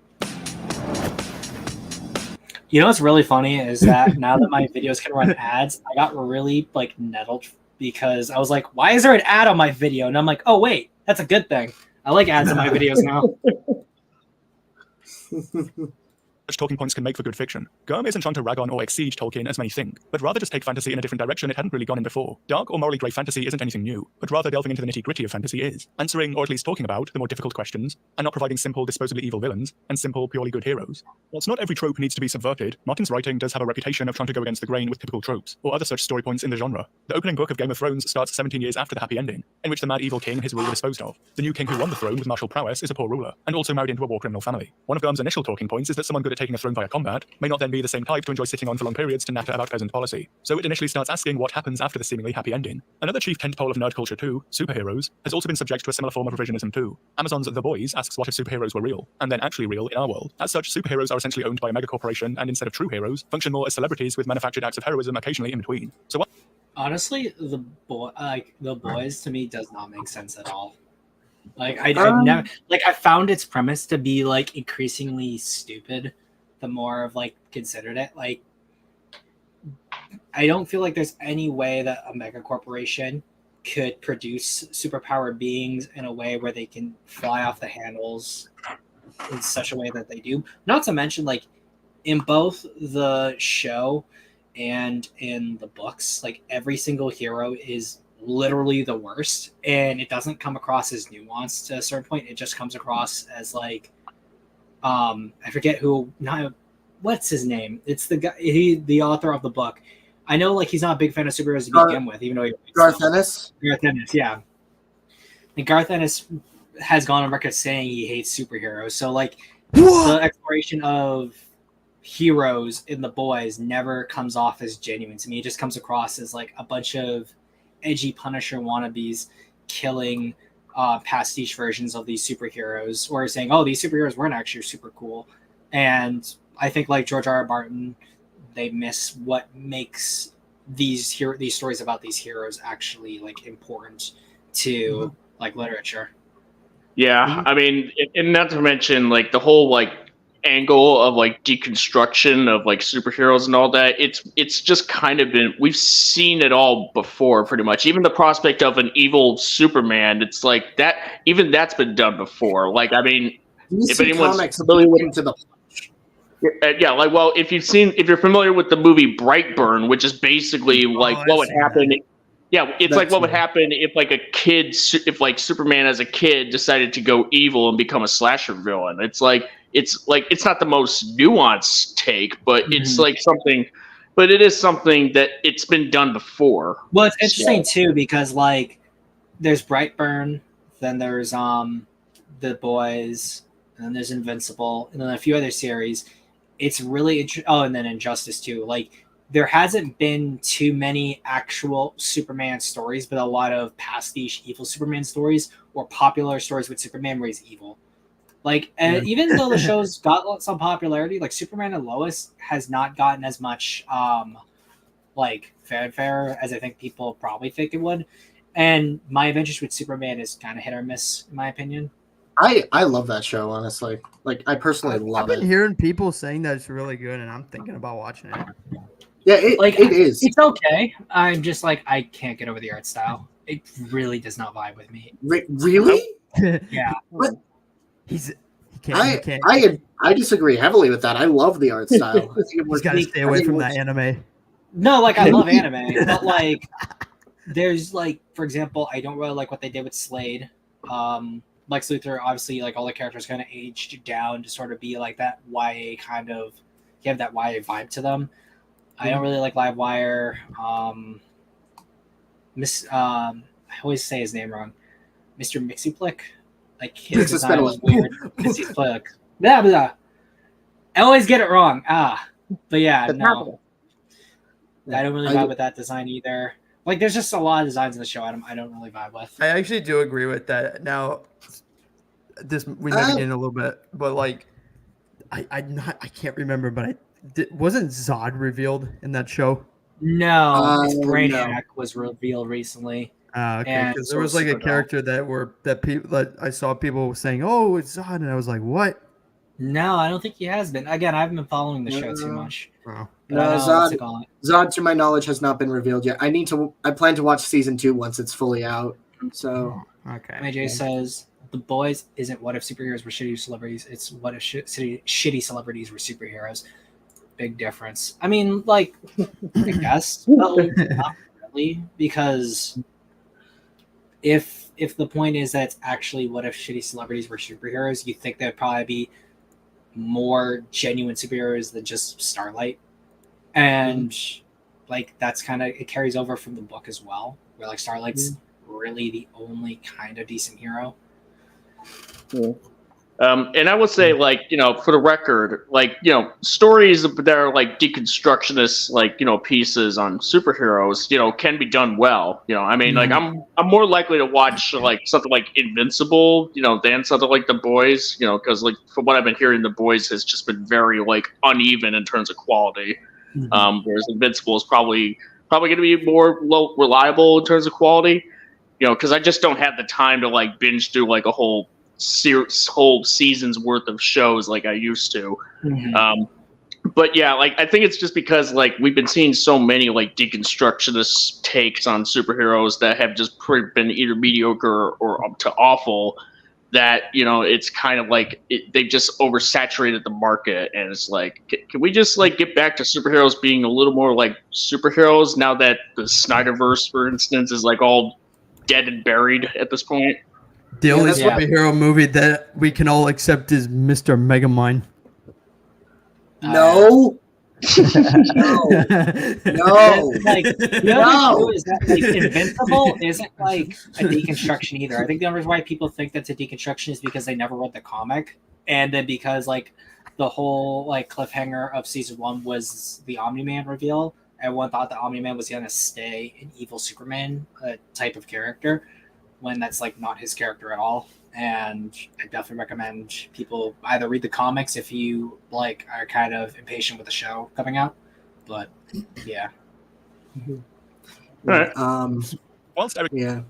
You know what's really funny is that now that my videos can run ads, I got really like nettled because I was like, why is there an ad on my video? And I'm like, oh wait, that's a good thing. I like ads in my videos now. such talking points can make for good fiction. Gurm isn't trying to rag on or exceed Tolkien as many think, but rather just take fantasy in a different direction it hadn't really gone in before. Dark or morally grey fantasy isn't anything new, but rather delving into the nitty-gritty of fantasy is, answering or at least talking about the more difficult questions, and not providing simple, disposably evil villains, and simple, purely good heroes. Whilst not every trope needs to be subverted, Martin's writing does have a reputation of trying to go against the grain with typical tropes, or other such story points in the genre. The opening book of Game of Thrones starts 17 years after the happy ending, in which the mad evil king and his rule were disposed of. The new king who won the throne with martial prowess is a poor ruler, and also married into a war criminal family. One of Gurm's initial talking points is that someone good at taking a throne via combat may not then be the same type to enjoy sitting on for long periods to natter about peasant policy. So it initially starts asking what happens after the seemingly happy ending. Another chief tentpole of nerd culture too, superheroes, has also been subject to a similar form of revisionism too. Amazon's The Boys asks what if superheroes were real, and then actually real in our world. As such, superheroes are essentially owned by a megacorporation, and instead of true heroes, function more as celebrities with manufactured acts of heroism occasionally in between. So what? Honestly, the boys to me does not make sense at all. Like I've never I found its premise to be like increasingly stupid the more I've like considered it. Like I don't feel like there's any way that a mega corporation could produce superpowered beings in a way where they can fly off the handles in such a way that they do. Not to mention, like in both the show and in the books, like every single hero is literally the worst, and it doesn't come across as nuanced to a certain point. It just comes across as like I forget what's his name. It's the guy, the author of the book. I know, like, he's not a big fan of superheroes to begin with, even though Garth Ennis. Garth Ennis, yeah. And Garth Ennis has gone on record saying he hates superheroes. So, like, the exploration of heroes in The Boys never comes off as genuine to me. It just comes across as like a bunch of edgy Punisher wannabes killing pastiche versions of these superheroes, or saying, "Oh, these superheroes weren't actually super cool." And I think, like George R. R. Martin, they miss what makes these stories about these heroes actually like important to like literature. Yeah, I mean, and not to mention like the whole like angle of like deconstruction of like superheroes and all that. It's just kind of been, we've seen it all before pretty much. Even the prospect of an evil Superman, it's like that. Even that's been done before. Like, I mean, if anyone's familiar with into the yeah, like, well, if you're familiar with the movie Brightburn, which is basically like what would happen. Yeah, it's like what would happen if like if like Superman as a kid decided to go evil and become a slasher villain. It's not the most nuanced take, but it's like something, but it is something that it's been done before. Well, it's interesting too, because like there's Brightburn, then there's The Boys, and then there's Invincible, and then a few other series. It's really interesting. Oh, and then Injustice too. Like, there hasn't been too many actual Superman stories, but a lot of pastiche evil Superman stories, or popular stories with Superman where he's evil. Like, even though the show's got some popularity, like Superman and Lois has not gotten as much like fanfare as I think people probably think it would. And My Adventures with Superman is kind of hit or miss, in my opinion. I love that show, honestly. Like, I personally love it. I've been hearing people saying that it's really good, and I'm thinking about watching it. Yeah, it is. It's okay. I'm just like, I can't get over the art style. It really does not vibe with me. Really? Yeah. But He can't. I disagree heavily with that. I love the art style. He's got to stay away from that anime. No, like, I love anime, but like, there's like, for example, I don't really like what they did with Slade. Lex Luthor, obviously, like all the characters kind of aged down to sort of be like that YA kind of, you have that YA vibe to them. I don't really like Livewire. I always say his name wrong. Mr. Mixie-Plick. Like, his design was weird. Mixie-Plick. Blah, blah. I always get it wrong. But yeah, no. I don't really vibe with that design either. Like, there's just a lot of designs in the show I don't really vibe with. I actually do agree with that. Now, we may get in a little bit, but like, I can't remember, but wasn't Zod revealed in that show? No, Brainiac was revealed recently. Okay, because there was like a character that I saw people saying, "Oh, it's Zod," and I was like, "What?" No, I don't think he has been. Again, I haven't been following the show too much. Oh. No, Zod, to my knowledge, has not been revealed yet. I plan to watch season 2 once it's fully out. So, okay. MJ says The Boys isn't what if superheroes were shitty celebrities. It's what if shitty celebrities were superheroes. Big difference. I mean, like, I guess, but like, not really, because if the point is that it's actually what if shitty celebrities were superheroes, you think there'd probably be more genuine superheroes than just Starlight, and like that's kind of, it carries over from the book as well, where like Starlight's really the only kind of decent hero. And I would say, like, for the record, like, stories that are like deconstructionist, like, pieces on superheroes, can be done well. I mean, like, I'm more likely to watch like something like Invincible, than something like The Boys, because like from what I've been hearing, The Boys has just been very like uneven in terms of quality. Whereas Invincible is probably going to be more reliable in terms of quality. Because I just don't have the time to like binge through like a whole season's worth of shows like I used to. But yeah, like I think it's just because like we've been seeing so many like deconstructionist takes on superheroes that have just been either mediocre or up to awful, that it's kind of like they've just oversaturated the market, and it's like, can we just like get back to superheroes being a little more like superheroes now that the Snyderverse, for instance, is like all dead and buried at this point? The only that's what- superhero movie that we can all accept is Mr. Megamind. No. No. Like, is that like Invincible isn't like a deconstruction either. I think the only reason why people think that's a deconstruction is because they never read the comic, and then because like the whole like cliffhanger of season 1 was the Omni-Man reveal. Everyone thought the Omni-Man was going to stay an evil Superman type of character, when that's like not his character at all. And I definitely recommend people either read the comics if you like are kind of impatient with the show coming out. But yeah. All right. Whilst Eric Yeah.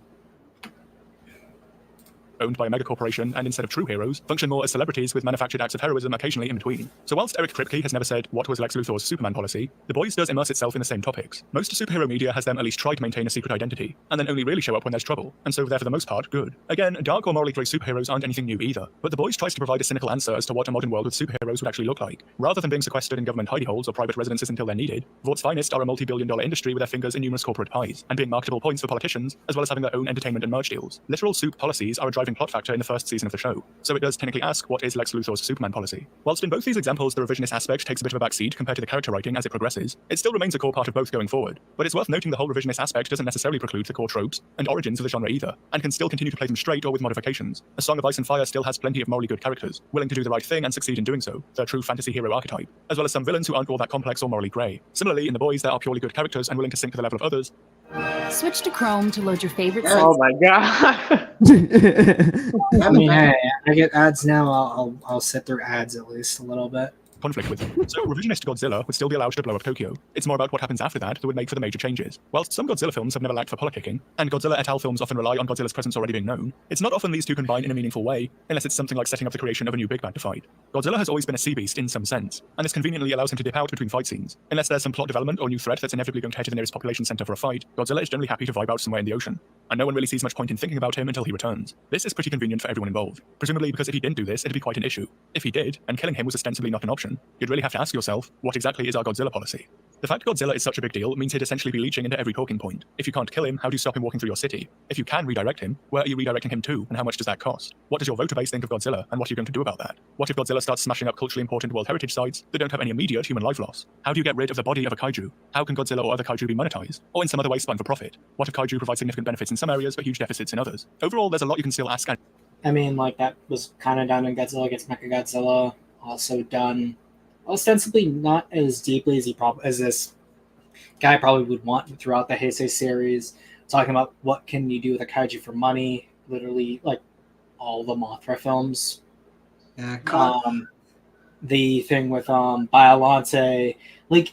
owned by a megacorporation and instead of true heroes, function more as celebrities with manufactured acts of heroism occasionally in between. So whilst Eric Kripke has never said what was Lex Luthor's Superman policy, The Boys does immerse itself in the same topics. Most superhero media has them at least try to maintain a secret identity, and then only really show up when there's trouble, and so they're for the most part good. Again, dark or morally grey superheroes aren't anything new either, but The Boys tries to provide a cynical answer as to what a modern world with superheroes would actually look like. Rather than being sequestered in government hidey holes or private residences until they're needed, Vort's finest are a multi-billion-dollar industry with their fingers in numerous corporate pies, and being marketable points for politicians, as well as having their own entertainment and merch deals. Literal soup policies are a driving plot factor in the first season of the show, so it does technically ask what is Lex Luthor's Superman policy. Whilst in both these examples the revisionist aspect takes a bit of a backseat compared to the character writing as it progresses, it still remains a core part of both going forward. But it's worth noting the whole revisionist aspect doesn't necessarily preclude the core tropes and origins of the genre either, and can still continue to play them straight or with modifications. A Song of Ice and Fire still has plenty of morally good characters, willing to do the right thing and succeed in doing so, their true fantasy hero archetype, as well as some villains who aren't all that complex or morally grey. Similarly, in The Boys there are purely good characters and willing to sink to the level of others. Switch to Chrome to load your favorite Yeah. sites. Oh my god. I mean, hey, I get ads now. I'll sit through ads at least a little bit. Conflict with. So revisionist Godzilla would still be allowed to blow up Tokyo. It's more about what happens after that would make for the major changes. Whilst some Godzilla films have never lacked for politicking, and Godzilla et al. Films often rely on Godzilla's presence already being known, it's not often these two combine in a meaningful way, unless it's something like setting up the creation of a new big bad to fight. Godzilla has always been a sea beast in some sense, and this conveniently allows him to dip out between fight scenes. Unless there's some plot development or new threat that's inevitably going to head to the nearest population center for a fight, Godzilla is generally happy to vibe out somewhere in the ocean, and no one really sees much point in thinking about him until he returns. This is pretty convenient for everyone involved, presumably because if he didn't do this, it'd be quite an issue. If he did, and killing him was ostensibly not an option, you'd really have to ask yourself, what exactly is our Godzilla policy? The fact Godzilla is such a big deal means he'd essentially be leeching into every talking point. If you can't kill him, how do you stop him walking through your city? If you can redirect him, where are you redirecting him to, and how much does that cost? What does your voter base think of Godzilla, and what are you going to do about that? What if Godzilla starts smashing up culturally important World Heritage sites that don't have any immediate human life loss? How do you get rid of the body of a kaiju? How can Godzilla or other kaiju be monetized, or in some other way spun for profit? What if kaiju provide significant benefits in some areas but huge deficits in others? Overall, there's a lot you can still ask. I mean, like that was kind of done in Godzilla against Mechagodzilla. Also done ostensibly not as deeply as this guy probably would want throughout the Heisei series. Talking about what can you do with a kaiju for money, literally like all the Mothra films. Yeah, The thing with Biollante, like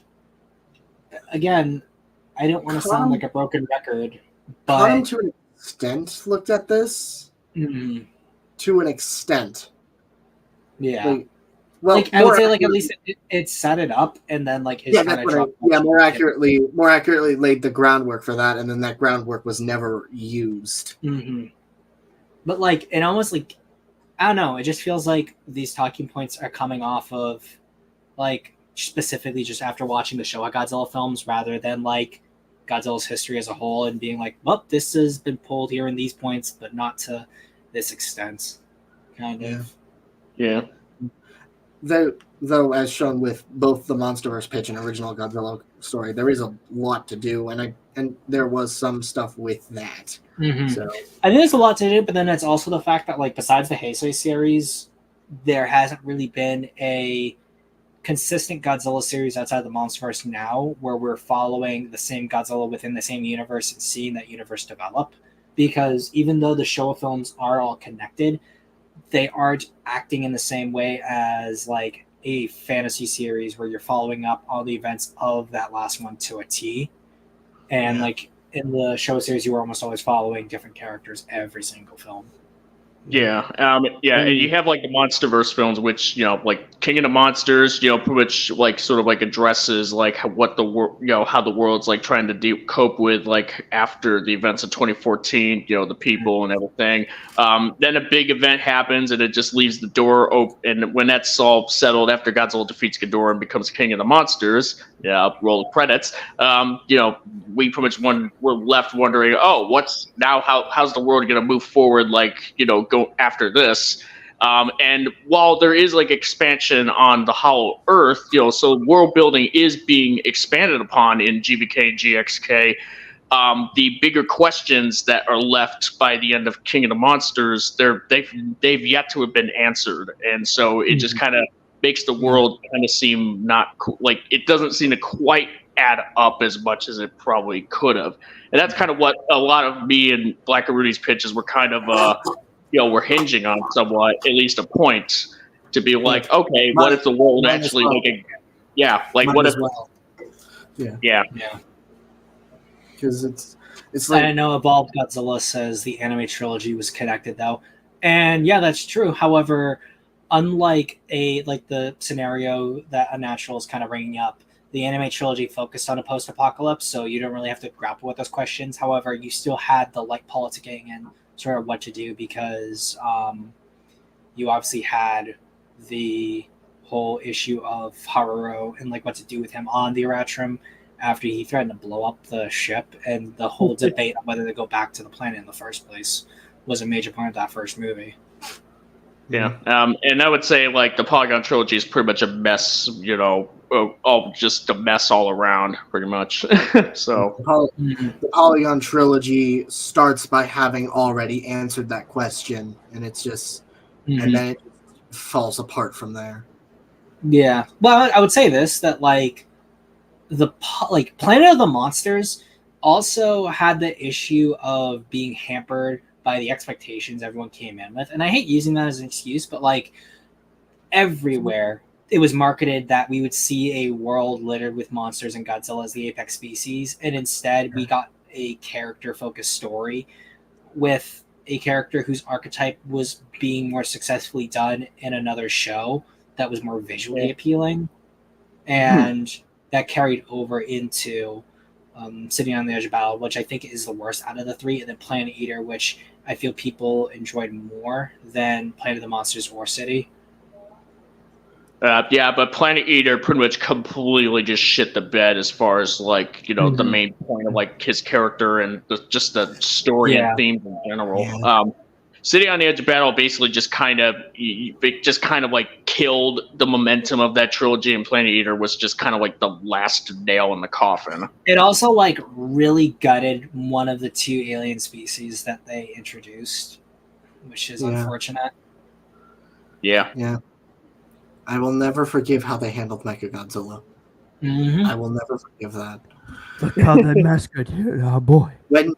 again, I don't want to sound like a broken record, Con but to an extent looked at this. To an extent. yeah. Like, well, Like I would more say, like at accurately- least it set it up, and then like yeah, that's what more accurately laid the groundwork for that, and then that groundwork was never used. Mm-hmm. but like it almost like I don't know. It just feels like these talking points are coming off of like specifically just after watching the Showa Godzilla films, rather than like Godzilla's history as a whole and being like, well, this has been pulled here in these points, but not to this extent, kind of. Yeah. Though, as shown with both the MonsterVerse pitch and original Godzilla story, there is a lot to do, and there was some stuff with that. Mm-hmm. So I think there's a lot to do, but then it's also the fact that like besides the Heisei series, there hasn't really been a consistent Godzilla series outside the MonsterVerse now, where we're following the same Godzilla within the same universe and seeing that universe develop. Because even though the Showa films are all connected, they aren't acting in the same way as like a fantasy series where you're following up all the events of that last one to a T. And like in the Showa series, you were almost always following different characters every single film. Yeah, and you have like the MonsterVerse films, which like King of the Monsters, which like sort of like addresses like what the world, how the world's like trying to cope with like after the events of 2014, the people and everything. Then a big event happens, and it just leaves the door open. And when that's all settled, after Godzilla defeats Ghidorah and becomes King of the Monsters, roll the credits. We pretty much we're left wondering, oh, what's now? How's the world going to move forward? Like go after this, and while there is like expansion on the Hollow Earth, so world building is being expanded upon in GVK and GXK. The bigger questions that are left by the end of King of the Monsters, they've yet to have been answered, and so it just kind of makes the world kind of seem not like it doesn't seem to quite add up as much as it probably could have, and that's kind of what a lot of me and Black and Rudy's pitches were kind of. We're hinging on somewhat, at least a point, to be like, okay, what if the world actually, what if, yeah, because it's like I know Evolved Godzilla says the anime trilogy was connected though, and yeah, that's true. However, unlike the scenario that Unnatural is kind of bringing up, the anime trilogy focused on a post-apocalypse, so you don't really have to grapple with those questions. However, you still had the like politicking and sort of what to do, because you obviously had the whole issue of Haruo and like what to do with him on the Eratrum after he threatened to blow up the ship, and the whole debate on whether to go back to the planet in the first place was a major part of that first movie. Yeah, and I would say like the Polygon trilogy is pretty much a mess, just a mess all around, pretty much. So the Polygon trilogy starts by having already answered that question, and it's just, and then it falls apart from there. Yeah, well, I would say this, that like Planet of the Monsters also had the issue of being hampered by the expectations everyone came in with, and I hate using that as an excuse, but like everywhere it was marketed that we would see a world littered with monsters and Godzilla as the apex species, and instead we got a character-focused story with a character whose archetype was being more successfully done in another show that was more visually appealing, and that carried over into Sitting on the Edge of Battle, which I think is the worst out of the three, and then Planet Eater, which I feel people enjoyed more than Planet of the Monsters or City. But Planet Eater pretty much completely just shit the bed as far as like the main point of like his character and just the story and themes in general. City on the Edge of Battle basically just kind of like killed the momentum of that trilogy, and Planet Eater was just kind of like the last nail in the coffin. It also like really gutted one of the two alien species that they introduced, which is unfortunate. Yeah. I will never forgive how they handled Mechagodzilla. I will never forgive that. Look how they massacred you, oh boy. When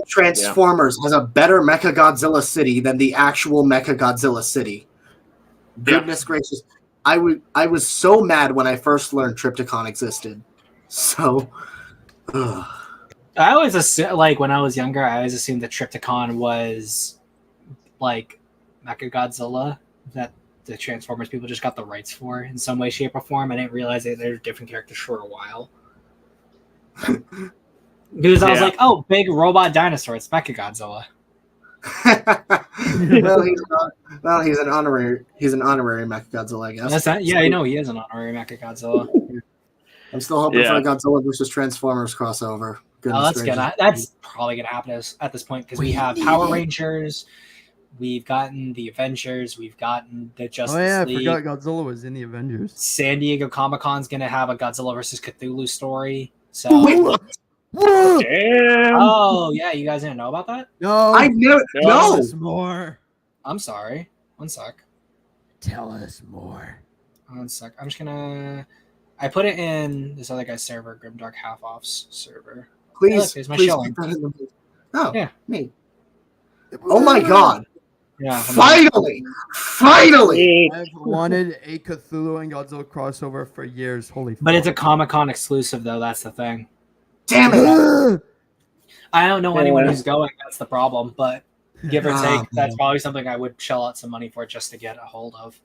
Transformers has a better Mechagodzilla city than the actual Mechagodzilla city. Goodness gracious. I was so mad when I first learned Trypticon existed. So I always assumed, like when I was younger, I always assumed that Trypticon was like Mechagodzilla, that the Transformers people just got the rights for in some way, shape, or form. I didn't realize that they're different characters for a while. Because I was Yeah. like, oh, big robot dinosaur. It's Mechagodzilla. He's an honorary Mechagodzilla, I guess. That's not, yeah, I know he is an honorary Mechagodzilla. I'm still hoping Yeah. for a Godzilla versus Transformers crossover. Oh, that's probably gonna happen at this point because we have Power Rangers, we've gotten the Avengers, we've gotten the Justice I League. forgot Godzilla was in the Avengers. San Diego Comic-Con's gonna have a Godzilla versus Cthulhu story. So, Damn. oh yeah, you guys didn't know about that? No, I never. tell No. us more. I'm sorry. One sec. Tell us more. One sec. I'm just gonna. I put it in this other guy's server, Grimdark Half Off's server. Please, Look, there's my please showing. put that in the. Oh, Yeah. me. Oh my God! Yeah. Finally! I've wanted a Cthulhu and Godzilla crossover for years. Holy But it's a fuck. Comic-Con exclusive, though. That's the thing. Damn it! I don't know anyone who's going. That's the problem. But give or Ah, take, man. that's probably something I would shell out some money for just to get a hold of.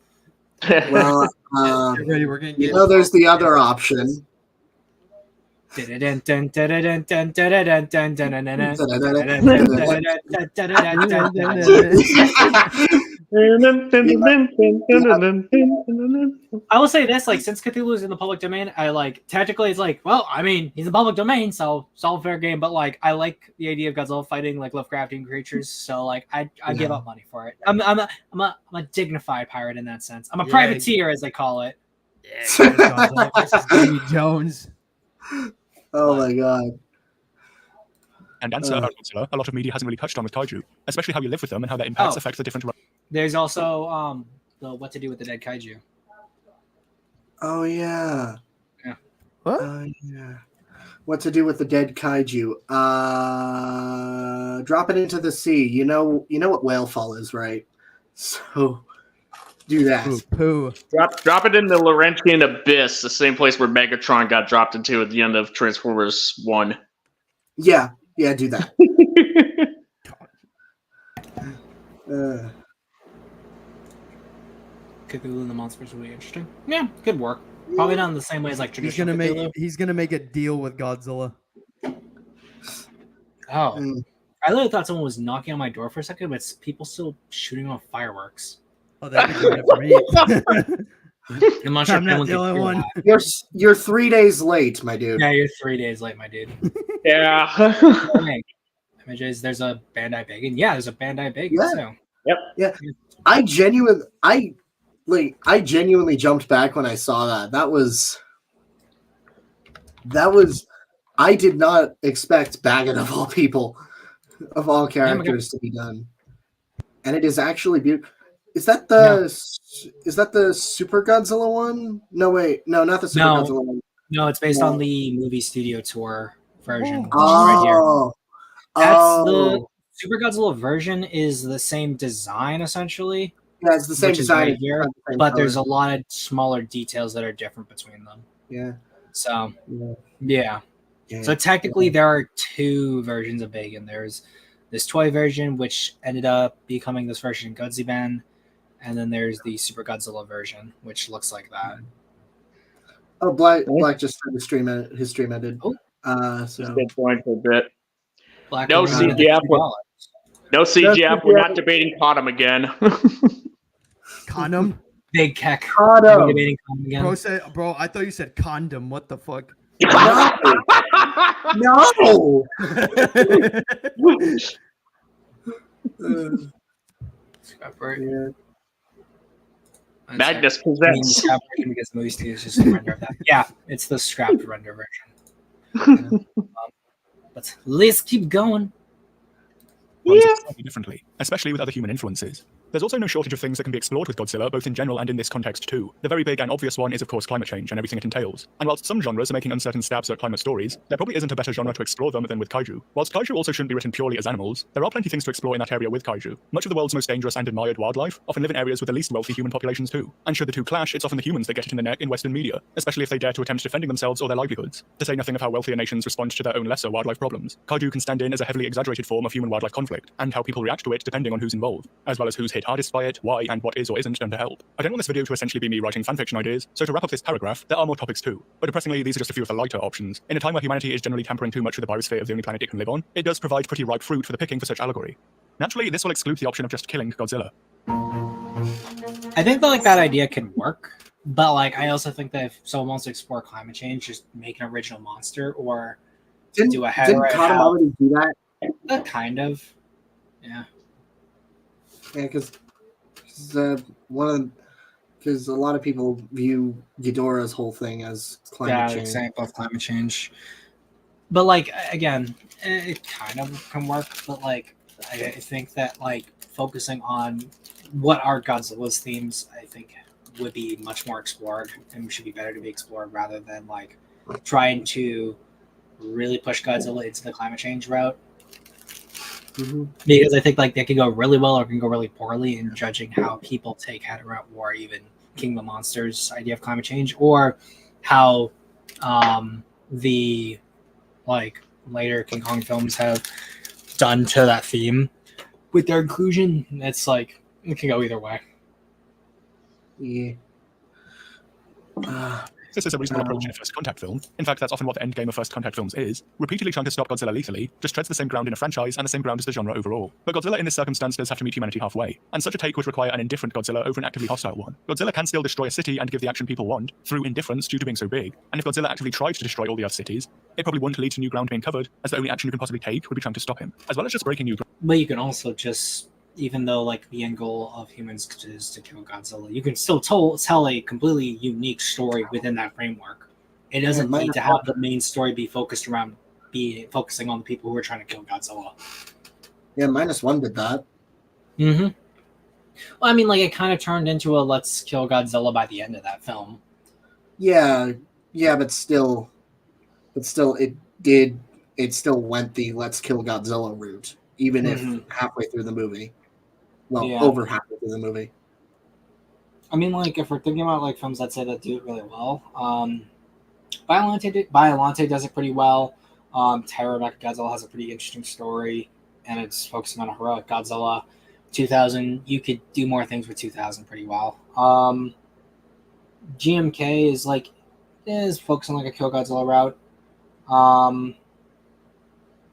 Well, Get ready, we're gonna you get know, there's the other option. I will say this, like, since Cthulhu is in the public domain, I like technically it's like, well, I mean, he's in public domain, so it's all fair game. But like, I like the idea of Godzilla fighting like Lovecraftian creatures, so like, I give up money for it. I'm a dignified pirate in that sense. I'm a Yeah. privateer, as they call it. Godzilla versus Davy Jones. Oh my God! And answer about Godzilla, a lot of media hasn't really touched on with Kaiju, especially how you live with them and how their impacts Oh. affect the different. There's also the What to Do with the Dead Kaiju. Oh yeah. What? Yeah. What to do with the dead kaiju? Drop it into the sea. You know what whale fall is, right? So do that. Ooh, poo. Drop it in the Laurentian Abyss, the same place where Megatron got dropped into at the end of Transformers 1. Yeah, do that. Cthulhu and the Monsters will be interesting. Yeah, good work. Probably not in the same way as like He's traditional Cthulhu. he's gonna make a deal with Godzilla. Oh, Mm. I literally thought someone was knocking on my door for a second, but it's people still shooting off fireworks. Oh, that'd be good for me. I'm not sure I'm if not anyone the can only hear one. that. You're 3 days late, my dude. Yeah, you're 3 days late, my dude. Yeah. Hey, Images, there's a Bandai Bacon. Yeah, there's a Bandai Bacon too. I genuinely jumped back when I saw that. That was I did not expect Baggett of all people, of all characters, to be done. And it is actually beautiful. Is that the Super Godzilla one? No, wait. No, not the Super Godzilla one. No, it's based on the movie studio tour version. Which is Oh, right here. That's oh. the Super Godzilla version is the same design essentially, Yeah, it's the same which is design, right here, it's not the same but there's a color. lot of smaller details that are different between them. Yeah. So Yeah. yeah. So technically, there are two versions of Bacon. There's this toy version, which ended up becoming this version in Godziban, and then there's the Super Godzilla version, which looks like that. Oh, Black just said his stream ended. Oh. So Good point for a bit. Black No Widow ended CGF. at $2. No CGF. We're not debating Quantum again. Condom? Big Keck. Condom. Are we debating Condom again? Bro, I thought you said condom. What the fuck? No. Scrap right. Yeah. Magnus I mean, presents. scrap version because movie studio is just a render of that. Yeah, it's the scrapped render version. But let's keep going. runs it slightly differently, especially with other human influences. There's also no shortage of things that can be explored with Godzilla, both in general and in this context too. The very big and obvious one is, of course, climate change and everything it entails. And whilst some genres are making uncertain stabs at climate stories, there probably isn't a better genre to explore them than with Kaiju. Whilst Kaiju also shouldn't be written purely as animals, there are plenty things to explore in that area with Kaiju. Much of the world's most dangerous and admired wildlife often live in areas with the least wealthy human populations too. And should the two clash, it's often the humans that get it in the neck in Western media, especially if they dare to attempt defending themselves or their livelihoods. To say nothing of how wealthier nations respond to their own lesser wildlife problems. Kaiju can stand in as a heavily exaggerated form of human-wildlife conflict. conflict, and how people react to it depending on who's involved, as well as who's hit hardest by it, why, and what is or isn't done to help. I don't want this video to essentially be me writing fanfiction ideas, so to wrap up this paragraph, there are more topics too. But depressingly, these are just a few of the lighter options. In a time where humanity is generally tampering too much with the biosphere of the only planet it can live on, it does provide pretty ripe fruit for the picking for such allegory. Naturally, this will exclude the option of just killing Godzilla. I think that like that idea could work, but like I also think that if someone wants to explore climate change, just make an original monster or do a Didn't Katam already do that? Kind of, yeah. Yeah, because because a lot of people view Ghidorah's whole thing as climate change. Example of climate change. But like again, it kind of can work, but like I think that like focusing on what are Godzilla's themes, I think would be much more explored and should be better to be explored rather than like trying to really push Godzilla into the climate change route. Mm-hmm. Because I think like they can go really well or it can go really poorly in judging how people take Haterot War, even King of the Monsters idea of climate change, or how the like later King Kong films have done to that theme with their inclusion. It's like it can go either way. Yeah. This is a reasonable approach in a First Contact film. In fact, that's often what the endgame of First Contact films is. Repeatedly trying to stop Godzilla lethally just treads the same ground in a franchise and the same ground as the genre overall. But Godzilla in this circumstance does have to meet humanity halfway, and such a take would require an indifferent Godzilla over an actively hostile one. Godzilla can still destroy a city and give the action people want through indifference due to being so big, and if Godzilla actively tried to destroy all the Earth cities, it probably wouldn't lead to new ground being covered, as the only action you can possibly take would be trying to stop him, as well as just breaking new ground. But you can also just, even though like the end goal of humans is to kill Godzilla, you can still tell a completely unique story within that framework. It doesn't need to have the main story be focused around focusing on the people who are trying to kill Godzilla. Yeah, -1 did that. Mm-hmm. Well, I mean, like it kind of turned into a let's kill Godzilla by the end of that film. Yeah, but still, it still went the let's kill Godzilla route, even if halfway through the movie. Well, over halfway through the movie. I mean, like if we're thinking about like films that say that do it really well, Biollante does it pretty well. Terror of Godzilla has a pretty interesting story, and it's focusing on a heroic Godzilla. 2000, you could do more things with 2000 pretty well. GMK is focusing like a kill Godzilla route.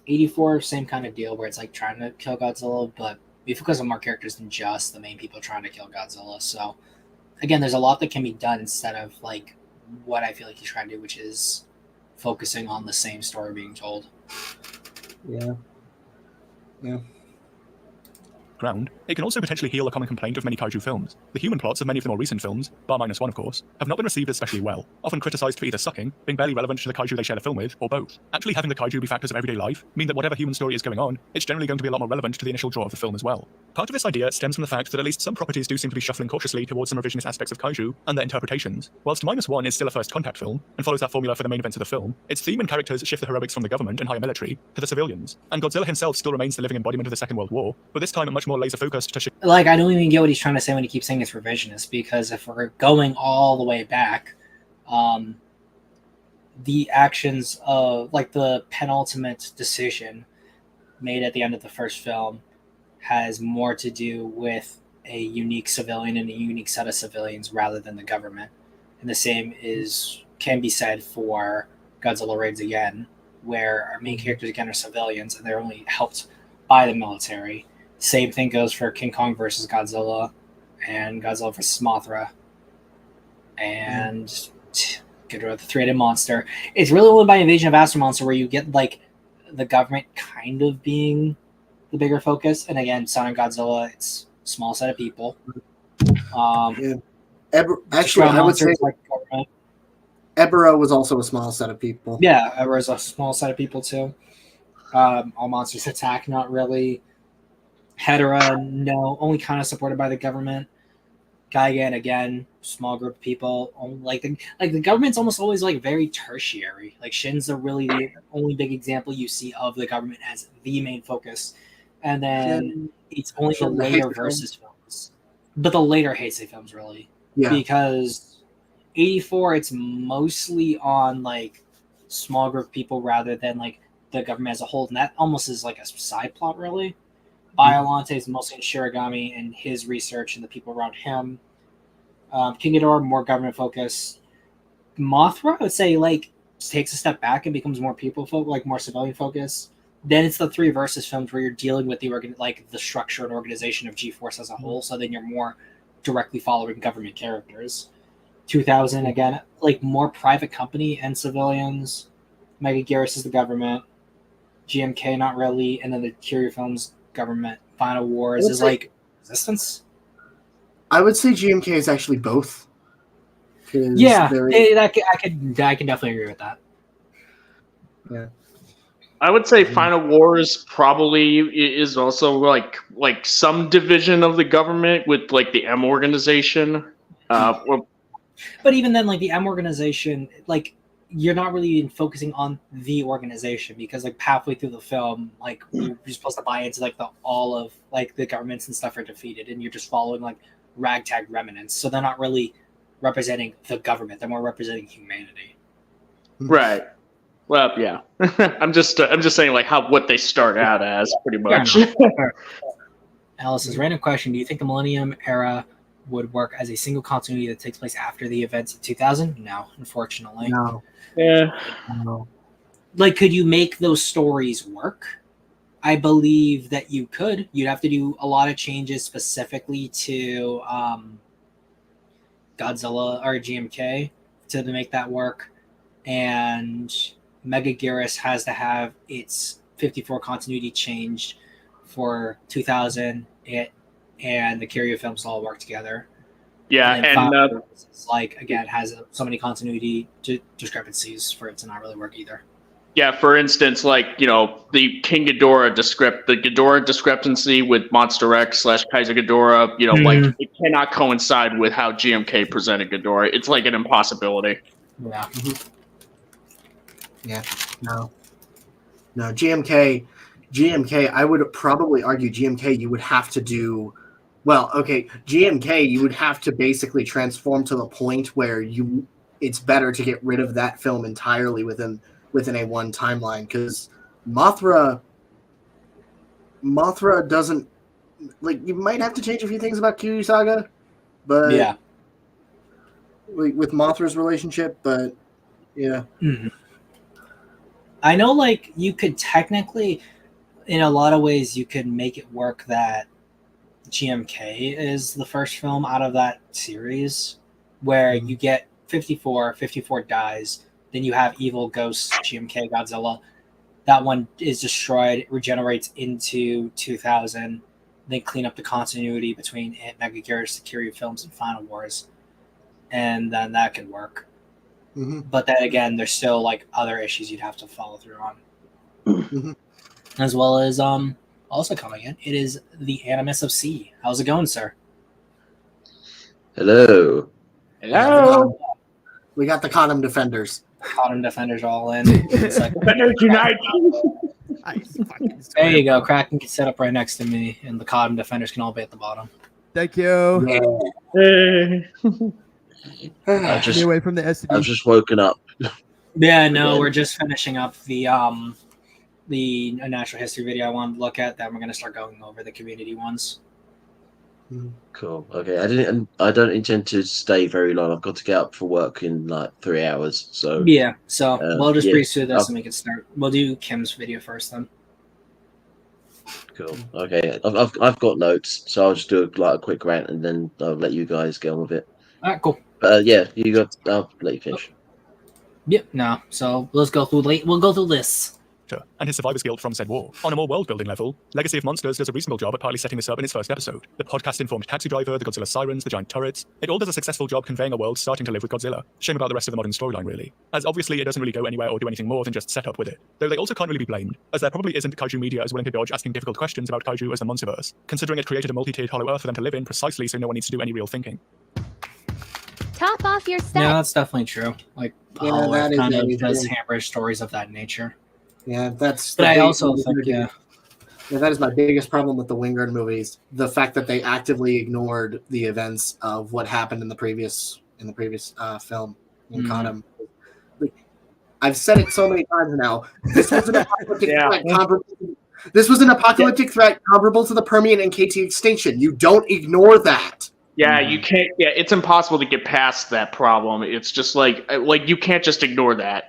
84, same kind of deal where it's like trying to kill Godzilla, but we focus on more characters than just the main people trying to kill Godzilla. So again, there's a lot that can be done instead of like what I feel like he's trying to do, which is focusing on the same story being told. Yeah. Ground, it can also potentially heal a common complaint of many kaiju films. The human plots of many of the more recent films, bar -1 of course, have not been received especially well, often criticized for either sucking, being barely relevant to the kaiju they share the film with, or both. Actually having the kaiju be factors of everyday life mean that whatever human story is going on, it's generally going to be a lot more relevant to the initial draw of the film as well. Part of this idea stems from the fact that at least some properties do seem to be shuffling cautiously towards some revisionist aspects of kaiju and their interpretations. Whilst -1 is still a First Contact film, and follows that formula for the main events of the film, its theme and characters shift the heroics from the government and higher military to the civilians, and Godzilla himself still remains the living embodiment of the Second World War, but this time a much more laser-focused to like I don't even get what he's trying to say when he keeps saying it's revisionist, because if we're going all the way back, the actions of like the penultimate decision made at the end of the first film has more to do with a unique civilian and a unique set of civilians rather than the government. And the same can be said for Godzilla Raids Again, where our main characters again are civilians and they're only helped by the military. Same thing goes for King Kong versus Godzilla and Godzilla versus Mothra and Ghidorah, the three-headed monster. It's really only by Invasion of Astro Monster where you get like the government kind of being the bigger focus. And again, Son of Godzilla, it's a small set of people. Actually, I would say like Ebera was also a small set of people. Yeah, Ebera's a small set of people too. All Monsters Attack, not really. Hedera, no, only kind of supported by the government. Gigan, again, small group of people. Like the government's almost always like very tertiary. Like Shin's really the only big example you see of the government as the main focus, and then it's only the later versus films, but the later Heisei films really, because 84 it's mostly on like small group of people rather than like the government as a whole, and that almost is like a side plot really. Biolante is mostly in Shirogami and his research and the people around him. King Ghidorah, more government focus. Mothra, I would say, like, takes a step back and becomes more more civilian focus. Then it's the 3 versus films where you're dealing with the structure and organization of G-Force as a whole. So then you're more directly following government characters. 2000 again, like more private company and civilians. Mega Garrus is the government. GMK not really, and then the Curio Films government. Final Wars is like resistance. I would say GMK is actually both. Yeah, I can definitely agree with that. Yeah, I would say Final Wars probably is also like some division of the government with like the M organization. Well, but even then, like the M organization, like you're not really even focusing on the organization because like halfway through the film, like you're supposed to buy into like all of like the governments and stuff are defeated, and you're just following like ragtag remnants. So they're not really representing the government; they're more representing humanity. Right. Well, yeah. I'm just saying like what they start out as pretty much. Alice's random question: do you think the Millennium Era would work as a single continuity that takes place after the events of 2000? No, unfortunately. No. Yeah. No. Like, could you make those stories work? I believe that you could. You'd have to do a lot of changes specifically to Godzilla or GMK to make that work. And Mega Garrus has to have its 54 continuity changed for 2000. And the Curio films all work together. Yeah, and like again has so many continuity discrepancies for it to not really work either. Yeah, for instance, like the King Ghidorah Ghidorah discrepancy with Monster X / Kaiju Ghidorah, like it cannot coincide with how GMK presented Ghidorah. It's like an impossibility. Yeah. Yeah. No. GMK. I would probably argue GMK. You would have to do. Well, okay, GMK, you would have to basically transform to the point where it's better to get rid of that film entirely within a one timeline because Mothra doesn't like you might have to change a few things about Kiryu Saga, but yeah, with Mothra's relationship, but yeah. Mm-hmm. I know, like you could technically, in a lot of ways, you could make it work that GMK is the first film out of that series where you get 54 dies, then you have evil ghosts, GMK, Godzilla. That one is destroyed, regenerates into 2000, then clean up the continuity between it, Mega Garrus, the Curio films, and Final Wars. And then that could work. Mm-hmm. But then again, there's still like other issues you'd have to follow through on. Mm-hmm. As well as also coming in, it is the Animus of C. How's it going, sir? Hello. We got the Condom Defenders. Condom Defenders all in. Defenders unite! There you go. Kraken can sit up right next to me, and the Condom Defenders can all be at the bottom. Thank you. Stay away from the STD. I've just woken up. Yeah, no, we're just finishing up the natural history video I wanted to look at. Then we're going to start going over the community ones. Cool. Okay. I don't intend to stay very long. I've got to get up for work in like 3 hours. So yeah. So we'll just breeze through this and we can start. We'll do Kim's video first then. Cool. Okay. I've got notes, so I'll just do a quick rant and then I'll let you guys get on with it. All right. Cool. Yeah. I'll let you finish. Yep. No. So let's go through. We'll go through this. And his survivor's guilt from said war. On a more world-building level, Legacy of Monsters does a reasonable job at partly setting this up in its first episode. The podcast-informed taxi driver, the Godzilla sirens, the giant turrets. It all does a successful job conveying a world starting to live with Godzilla. Shame about the rest of the modern storyline, really. As obviously it doesn't really go anywhere or do anything more than just set up with it. Though they also can't really be blamed, as there probably isn't kaiju media as willing to dodge asking difficult questions about kaiju as the monsterverse, considering it created a multi-tiered hollow earth for them to live in precisely so no one needs to do any real thinking. Top off your set. Yeah, that's definitely true. Like, that kind is of does hammer stories of that nature. Yeah, that's. But I also think, that is my biggest problem with the Wingard movies. The fact that they actively ignored the events of what happened in the previous film in Condom. Like, I've said it so many times now. This was an apocalyptic threat. This was an apocalyptic threat comparable to the Permian and KT extinction. You don't ignore that. Yeah, you can't. Yeah, it's impossible to get past that problem. It's just like you can't just ignore that.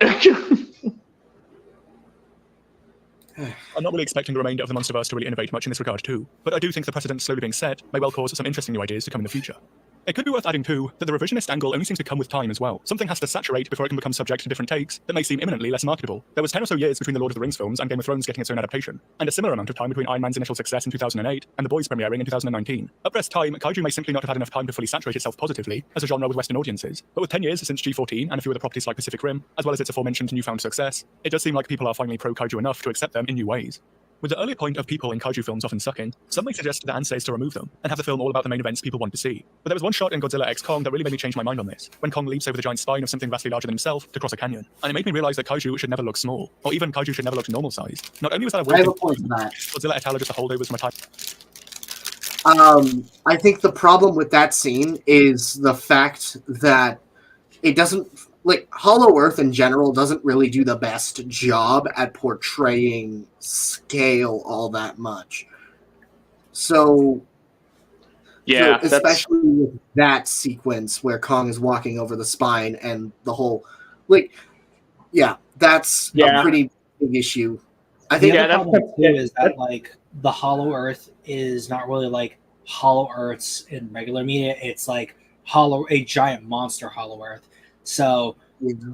I'm not really expecting the remainder of the monsterverse to really innovate much in this regard too, but I do think the precedent slowly being set may well cause some interesting new ideas to come in the future. It could be worth adding too that the revisionist angle only seems to come with time as well. Something has to saturate before it can become subject to different takes that may seem imminently less marketable. There was 10 or so years between the Lord of the Rings films and Game of Thrones getting its own adaptation, and a similar amount of time between Iron Man's initial success in 2008 and The Boys premiering in 2019. At best time, Kaiju may simply not have had enough time to fully saturate itself positively as a genre with Western audiences, but with 10 years since G14 and a few other properties like Pacific Rim, as well as its aforementioned newfound success, it does seem like people are finally pro-Kaiju enough to accept them in new ways. With the earlier point of people in Kaiju films often sucking, some may suggest that Ansei is to remove them and have the film all about the main events people want to see. But there was one shot in Godzilla x Kong that really made me change my mind on this, when Kong leaps over the giant spine of something vastly larger than himself to cross a canyon. And it made me realize that Kaiju should never look small, or even Kaiju should never look normal sized. Not only was that a I have a weird point to that. Godzilla et al. Are just a holdovers from a time. I think the problem with that scene is the fact that it doesn't, like, Hollow Earth in general doesn't really do the best job at portraying scale all that much. So, Yeah, especially with that sequence where Kong is walking over the spine and the whole, like, yeah, that's a pretty big issue. I think the other problem too is that like the Hollow Earth is not really like Hollow Earths in regular media. It's like a giant monster Hollow Earth. So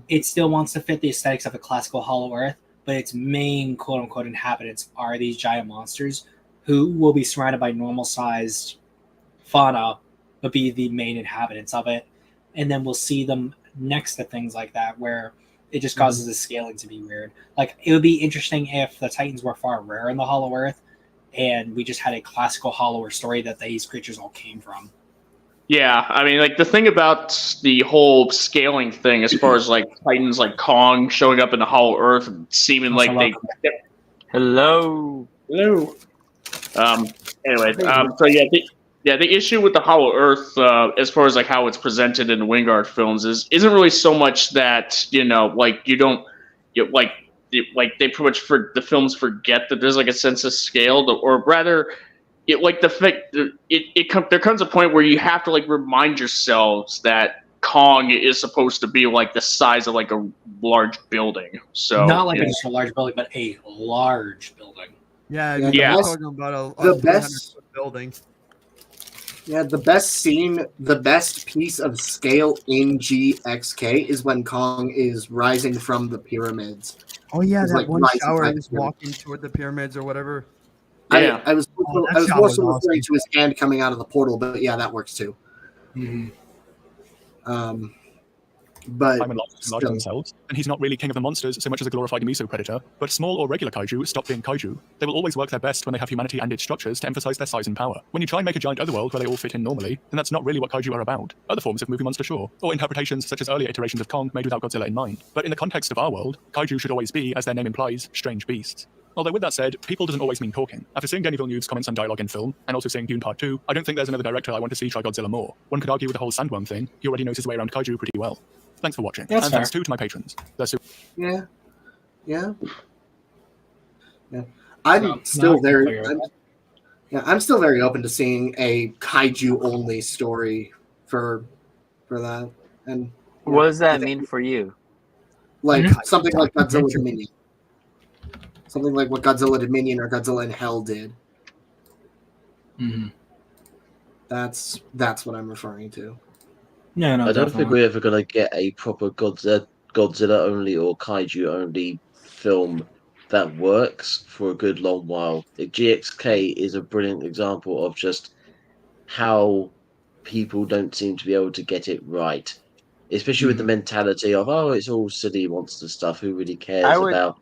it still wants to fit the aesthetics of a classical Hollow Earth, but its main quote unquote inhabitants are these giant monsters who will be surrounded by normal sized fauna, but be the main inhabitants of it. And then we'll see them next to things like that where it just causes the scaling to be weird. Like, it would be interesting if the Titans were far rare in the Hollow Earth and we just had a classical Hollow Earth story that these creatures all came from. Yeah, I mean, like, the thing about the whole scaling thing, as far as like Titans like Kong showing up in the Hollow Earth and seeming like they. Hello. Anyway, so the issue with the Hollow Earth, as far as like how it's presented in the Wingard films, isn't really so much that like they pretty much the films forget that there's like a sense of scale, or rather. There comes a point where you have to like remind yourselves that Kong is supposed to be like the size of like a large building. So not like just a large building, but a large building. Yeah. You're talking about the best building. Yeah, the best scene, the best piece of scale in GXK is when Kong is rising from the pyramids. Oh yeah, He's, that like, one rising shower by is the walking toward the pyramids or whatever. Yeah. I was that shot more was so awesome. referring to his hand coming out of the portal, but yeah, that works too. But Time and larger than themselves, and he's not really king of the monsters so much as a glorified meso predator. But small or regular kaiju stop being kaiju. They will always work their best when they have humanity and its structures to emphasize their size and power. When you try and make a giant otherworld where they all fit in normally, then that's not really what kaiju are about. Other forms of movie monster, sure, or interpretations such as earlier iterations of Kong made without Godzilla in mind. But in the context of our world, kaiju should always be, as their name implies, strange beasts. Although with that said, people doesn't always mean talking. After seeing Denis Villeneuve's comments on dialogue in film, and also seeing Dune Part 2, I don't think there's another director I want to see try Godzilla more. One could argue with the whole sandworm thing, he already knows his way around kaiju pretty well. Thanks for watching. That's and fair. thanks too to my patrons. They're super. Yeah. I'm still very open to seeing a kaiju only story for that. And What does that mean for you? like something like Godzilla Dominion. Something like what Godzilla Dominion or Godzilla in Hell did. That's what I'm referring to. I don't think we're ever going to get a proper Godzilla only or Kaiju only film that works for a good long while. GXK is a brilliant example of just how people don't seem to be able to get it right, especially with the mentality of, oh, it's all silly monster stuff. Who really cares about,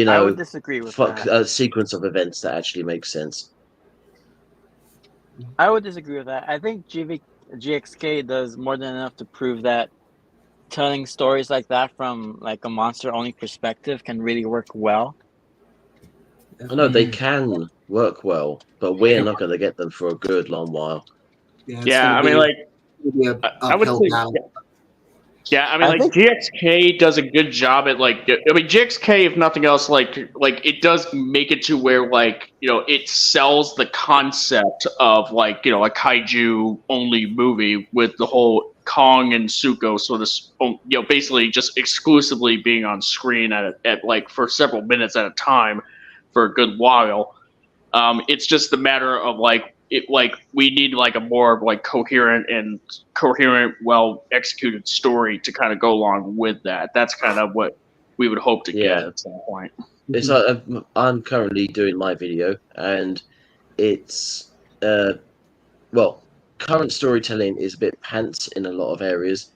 I would disagree with that. a sequence of events that actually makes sense. I would disagree with that. I think GXK does more than enough to prove that telling stories like that from like a monster only perspective can really work well. I know they can work well, but we're not going to get them for a good long while. Yeah, I mean, like, I would say, Yeah, I mean, GXK does a good job at GXK, if nothing else, like it does make it to where it sells the concept of a kaiju only movie with the whole Kong and Suko sort of basically just exclusively being on screen at for several minutes at a time for a good while. It's just a matter of we need a more coherent, well executed story to kind of go along with that. That's kind of what we would hope to get at some point. It's like I'm currently doing my video, and it's current storytelling is a bit pants in a lot of areas.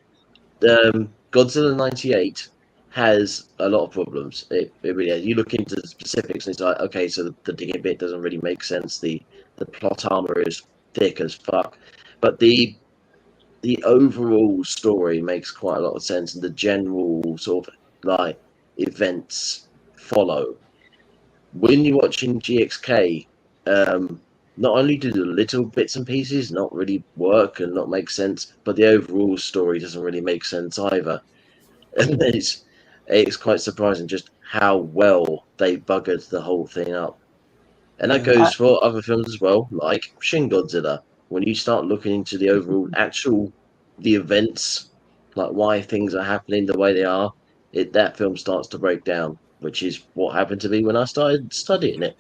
Godzilla 98 has a lot of problems. It really has. You look into the specifics, and it's like, okay, so the digging bit doesn't really make sense. The plot armor is thick as fuck, but the overall story makes quite a lot of sense, and the general sort of events follow. When you're watching GXK, not only do the little bits and pieces not really work and not make sense, but the overall story doesn't really make sense either. And it's quite surprising just how well they buggered the whole thing up. And that goes for other films as well, like Shin Godzilla. When you start looking into the overall the events, like why things are happening the way they are, that film starts to break down, which is what happened to me when I started studying it.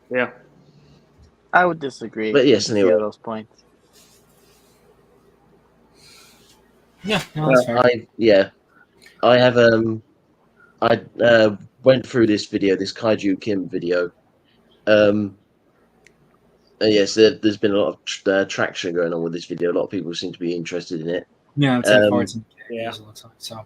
Yeah. I would disagree. But yes, with anyway. a few of those points. Yeah, no, that's fair. I have I went through this video, this Kaiju Kim video. Yes, there's been a lot of traction going on with this video. A lot of people seem to be interested in it. Yeah, it's like 14 videos, it looks like. So.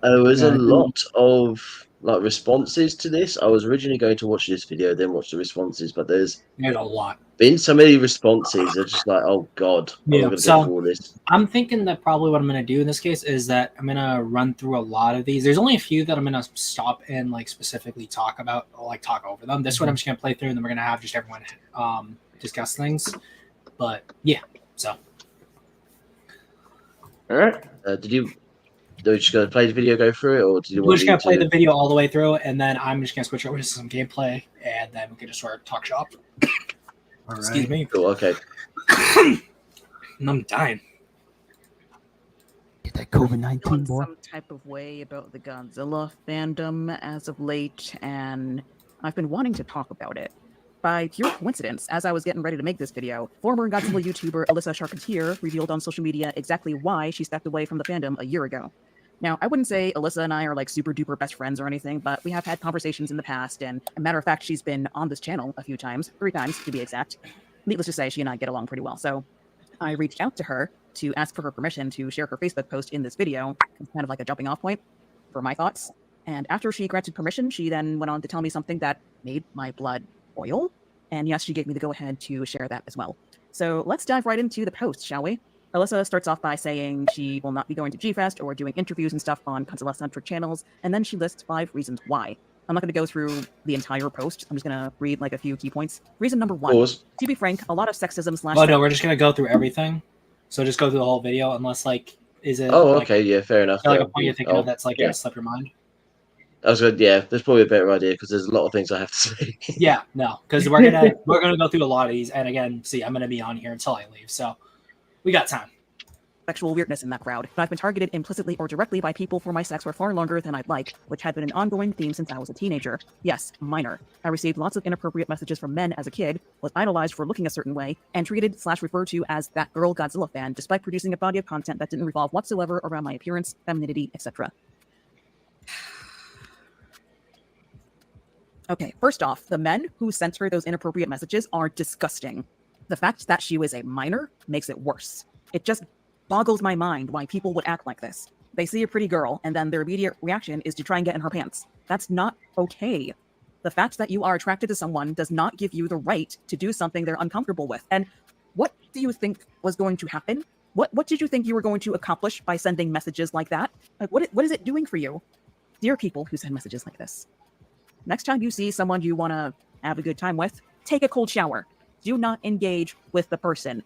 There was a lot of responses to this. I was originally going to watch this video, then watch the responses, but there's a lot. Been so many responses. They're just like, oh god, I'm gonna go through all this. I'm thinking that probably what I'm gonna do in this case is that I'm gonna run through a lot of these. There's only a few that I'm gonna stop and specifically talk about, or talk over them. This one I'm just gonna play through, and then we're gonna have just everyone discuss things. But yeah, so. All right. Did you just gonna play the video, go through it, or did you? We're just gonna play the video all the way through, and then I'm just gonna switch over to some gameplay, and then we can just sort of talk shop. All right. Excuse me. Cool. Okay. I'm dying. Get that COVID-19, boy. Some type of way about the Godzilla fandom as of late, and I've been wanting to talk about it. By pure coincidence, as I was getting ready to make this video, former Godzilla YouTuber Alyssa Charpentier revealed on social media exactly why she stepped away from the fandom a year ago. Now, I wouldn't say Alyssa and I are super duper best friends or anything, but we have had conversations in the past, and a matter of fact, she's been on this channel a few times, 3 times to be exact. Needless to say, she and I get along pretty well. So I reached out to her to ask for her permission to share her Facebook post in this video, kind of like a jumping off point for my thoughts. And after she granted permission, she then went on to tell me something that made my blood boil. And yes, she gave me the go-ahead to share that as well. So let's dive right into the post, shall we? Alyssa starts off by saying she will not be going to G-Fest or doing interviews and stuff on Godzilla-centric channels, and then she lists 5 reasons why. I'm not going to go through the entire post. I'm just going to read a few key points. Reason number 1. Pause. To be frank, a lot of sexism / Oh no, we're just going to go through everything. So just go through the whole video, unless is it? Oh, okay, yeah, fair enough. A point you're thinking of that's yeah. gonna slip your mind. I was good. Yeah, there's probably a better idea because there's a lot of things I have to say. Yeah, no, because we're gonna go through a lot of these, and again, see, I'm gonna be on here until I leave, so we got time. Sexual weirdness in that crowd, but I've been targeted implicitly or directly by people for my sex for far longer than I'd like, which had been an ongoing theme since I was a teenager. Yes, minor. I received lots of inappropriate messages from men as a kid, was idolized for looking a certain way, and treated / referred to as that girl Godzilla fan, despite producing a body of content that didn't revolve whatsoever around my appearance, femininity, etc. Okay, first off, the men who sent her those inappropriate messages are disgusting. The fact that she was a minor makes it worse. It just boggles my mind why people would act like this. They see a pretty girl, and then their immediate reaction is to try and get in her pants. That's not okay. The fact that you are attracted to someone does not give you the right to do something they're uncomfortable with. And what do you think was going to happen? What did you think you were going to accomplish by sending messages like that? What is it doing for you? Dear people who send messages like this, next time you see someone you want to have a good time with, take a cold shower. Do not engage with the person.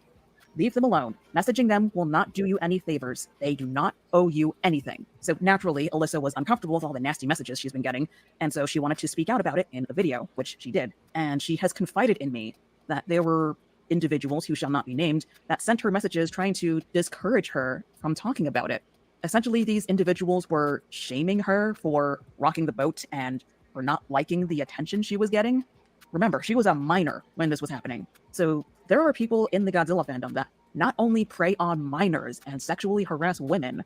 Leave them alone. Messaging them will not do you any favors. They do not owe you anything. So naturally, Alyssa was uncomfortable with all the nasty messages she's been getting, and so she wanted to speak out about it in a video, which she did. And she has confided in me that there were individuals who shall not be named that sent her messages trying to discourage her from talking about it. Essentially, these individuals were shaming her for rocking the boat and for not liking the attention she was getting. Remember, she was a minor when this was happening. So there are people in the Godzilla fandom that not only prey on minors and sexually harass women,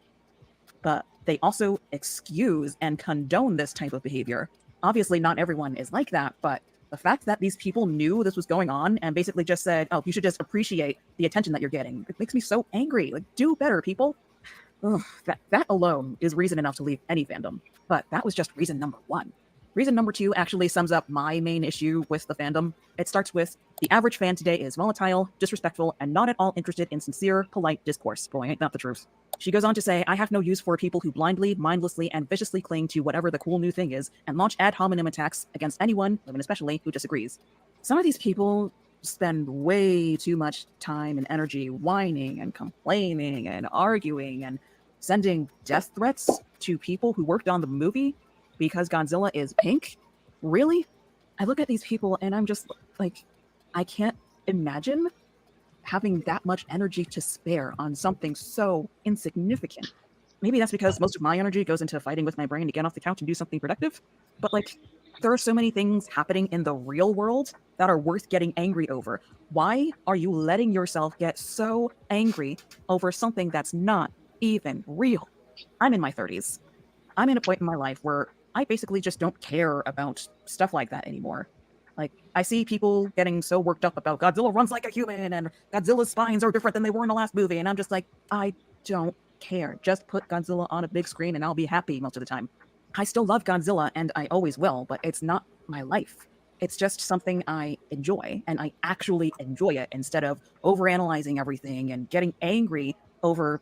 but they also excuse and condone this type of behavior. Obviously, not everyone is like that, but the fact that these people knew this was going on and basically just said, oh, you should just appreciate the attention that you're getting, it makes me so angry. Like, do better, people. Ugh, that alone is reason enough to leave any fandom. But that was just reason number one. Reason number two actually sums up my main issue with the fandom. It starts with, the average fan today is volatile, disrespectful, and not at all interested in sincere, polite discourse. Boy, ain't that the truth. She goes on to say, I have no use for people who blindly, mindlessly, and viciously cling to whatever the cool new thing is and launch ad hominem attacks against anyone, women especially, who disagrees. Some of these people spend way too much time and energy whining and complaining and arguing and sending death threats to people who worked on the movie because Godzilla is pink? Really? I look at these people and I'm just like, I can't imagine having that much energy to spare on something so insignificant. Maybe that's because most of my energy goes into fighting with my brain to get off the couch and do something productive. But like, there are so many things happening in the real world that are worth getting angry over. Why are you letting yourself get so angry over something that's not even real? I'm in my 30s. I'm in a point in my life where I basically just don't care about stuff like that anymore. Like, I see people getting so worked up about Godzilla runs like a human and Godzilla's spines are different than they were in the last movie. And I'm just like, I don't care. Just put Godzilla on a big screen and I'll be happy most of the time. I still love Godzilla and I always will, but it's not my life. It's just something I enjoy, and I actually enjoy it instead of overanalyzing everything and getting angry over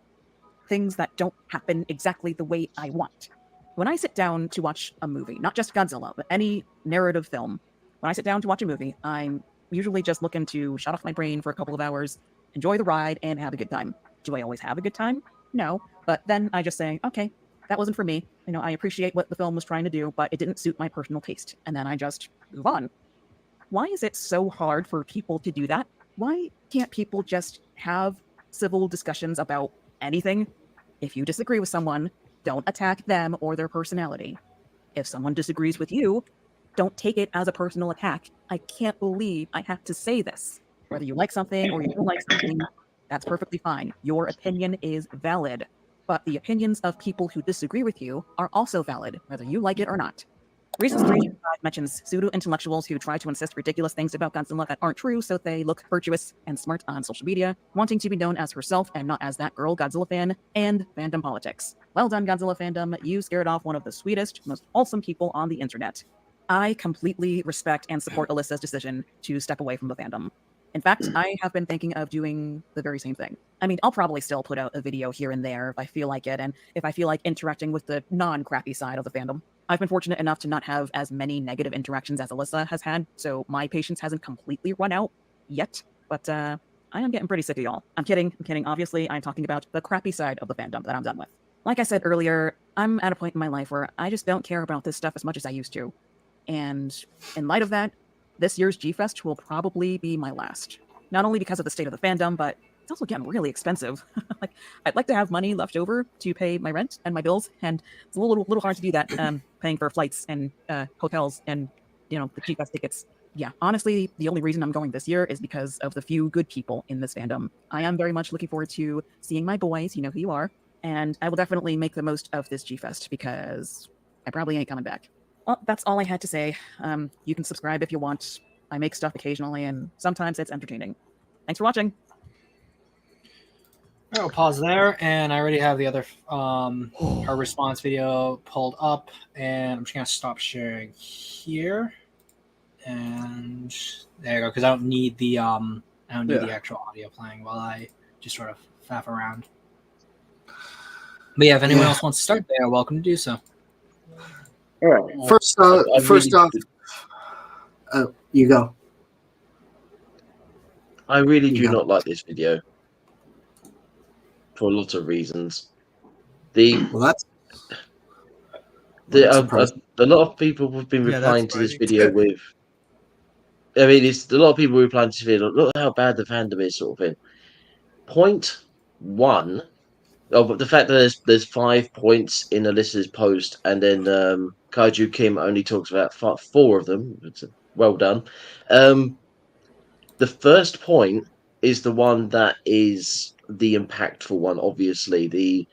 things that don't happen exactly the way I want. When I sit down to watch a movie, not just Godzilla, but any narrative film, when I sit down to watch a movie, I'm usually just looking to shut off my brain for a couple of hours, enjoy the ride, and have a good time. Do I always have a good time? No. But then I just say, okay, that wasn't for me. You know, I appreciate what the film was trying to do, but it didn't suit my personal taste. And then I just move on. Why is it so hard for people to do that? Why can't people just have civil discussions about anything? If you disagree with someone, don't attack them or their personality. If someone disagrees with you, don't take it as a personal attack. I can't believe I have to say this. Whether you like something or you don't like something, that's perfectly fine. Your opinion is valid. But the opinions of people who disagree with you are also valid, whether you like it or not. Reasons 3 mentions pseudo-intellectuals who try to insist ridiculous things about Godzilla that aren't true so they look virtuous and smart on social media, wanting to be known as herself and not as that girl Godzilla fan, and fandom politics. Well done, Godzilla fandom. You scared off one of the sweetest, most wholesome people on the internet. I completely respect and support Alyssa's decision to step away from the fandom. In fact, I have been thinking of doing the very same thing. I mean, I'll probably still put out a video here and there if I feel like it, and if I feel like interacting with the non-crappy side of the fandom. I've been fortunate enough to not have as many negative interactions as Alyssa has had, so my patience hasn't completely run out yet, but I am getting pretty sick of y'all. I'm kidding. Obviously, I'm talking about the crappy side of the fandom that I'm done with. Like I said earlier, I'm at a point in my life where I just don't care about this stuff as much as I used to. And in light of that, this year's G-Fest will probably be my last. Not only because of the state of the fandom, but it's also getting really expensive. Like, I'd like to have money left over to pay my rent and my bills, and it's a little hard to do that, paying for flights and hotels and, the G-Fest tickets. Yeah, honestly, the only reason I'm going this year is because of the few good people in this fandom. I am very much looking forward to seeing my boys, you know who you are, and I will definitely make the most of this G-Fest because I probably ain't coming back. Well, that's all I had to say. You can subscribe if you want. I make stuff occasionally, and sometimes it's entertaining. Thanks for watching. I'll pause there, and I already have the other her response video pulled up, and I'm just gonna stop sharing here, and there you go. Because I don't need the the actual audio playing while I just sort of faff around. But yeah, if anyone else wants to start, they are welcome to do so. All right. First off, you go. I really do not like this video. for a lot of reasons. Well, that's a surprising. lot of people have been replying to this video with. I mean, it's a lot of people replying to this video. Look how bad the fandom is, sort of thing. Point one. Oh, but the fact that there's 5 points in Alyssa's post, and then Kaiju Kim only talks about 4 of them. It's well done. The first point is the one that is the impactful one. Obviously, the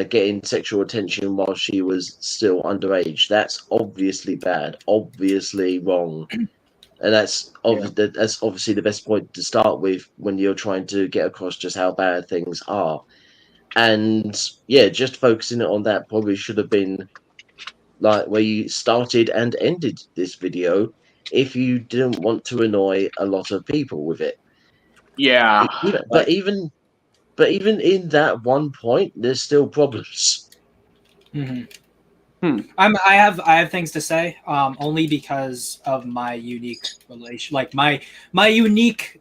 getting sexual attention while she was still underage. That's obviously bad. Obviously wrong. And that's obviously the best point to start with when you're trying to get across just how bad things are. And yeah, just focusing on that probably should have been like where you started and ended this video if you didn't want to annoy a lot of people with it. Yeah. But even in that one point, there's still problems. I have things to say, only because of my unique relation, like my unique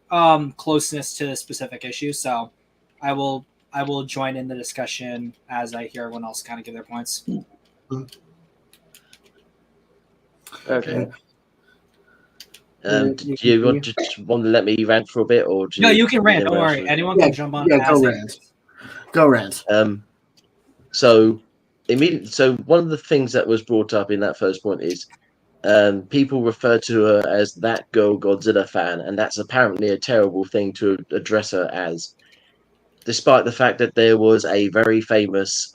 closeness to specific issues. So I will join in the discussion as I hear everyone else kind of give their points. Okay. Do you want to let me rant for a bit, or no? You can rant. Don't worry. Anyone can jump on. Yeah, go rant. Go rant. So one of the things that was brought up in that first point is people refer to her as that girl Godzilla fan, and that's apparently a terrible thing to address her as, despite the fact that there was a very famous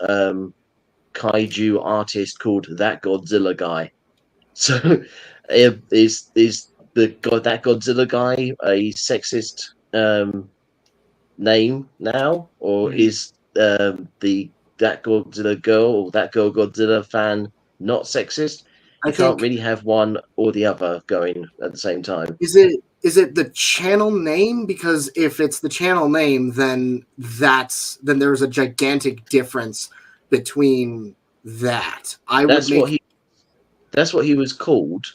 kaiju artist called that Godzilla guy. So is that Godzilla guy a sexist name now, or is that Godzilla girl or that girl Godzilla fan not sexist? You can't really have one or the other going at the same time. Is it the channel name? Because if it's the channel name, then there's a gigantic difference between that. That's what he was called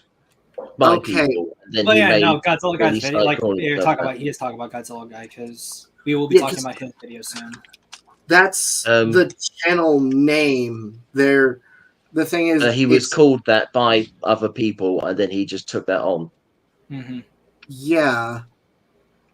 by people. Then Godzilla guy's video. Like he is talking about Godzilla guy because we will be talking about his video soon. That's the channel name. The thing is, he was called that by other people, and then he just took that on. Mm-hmm. Yeah,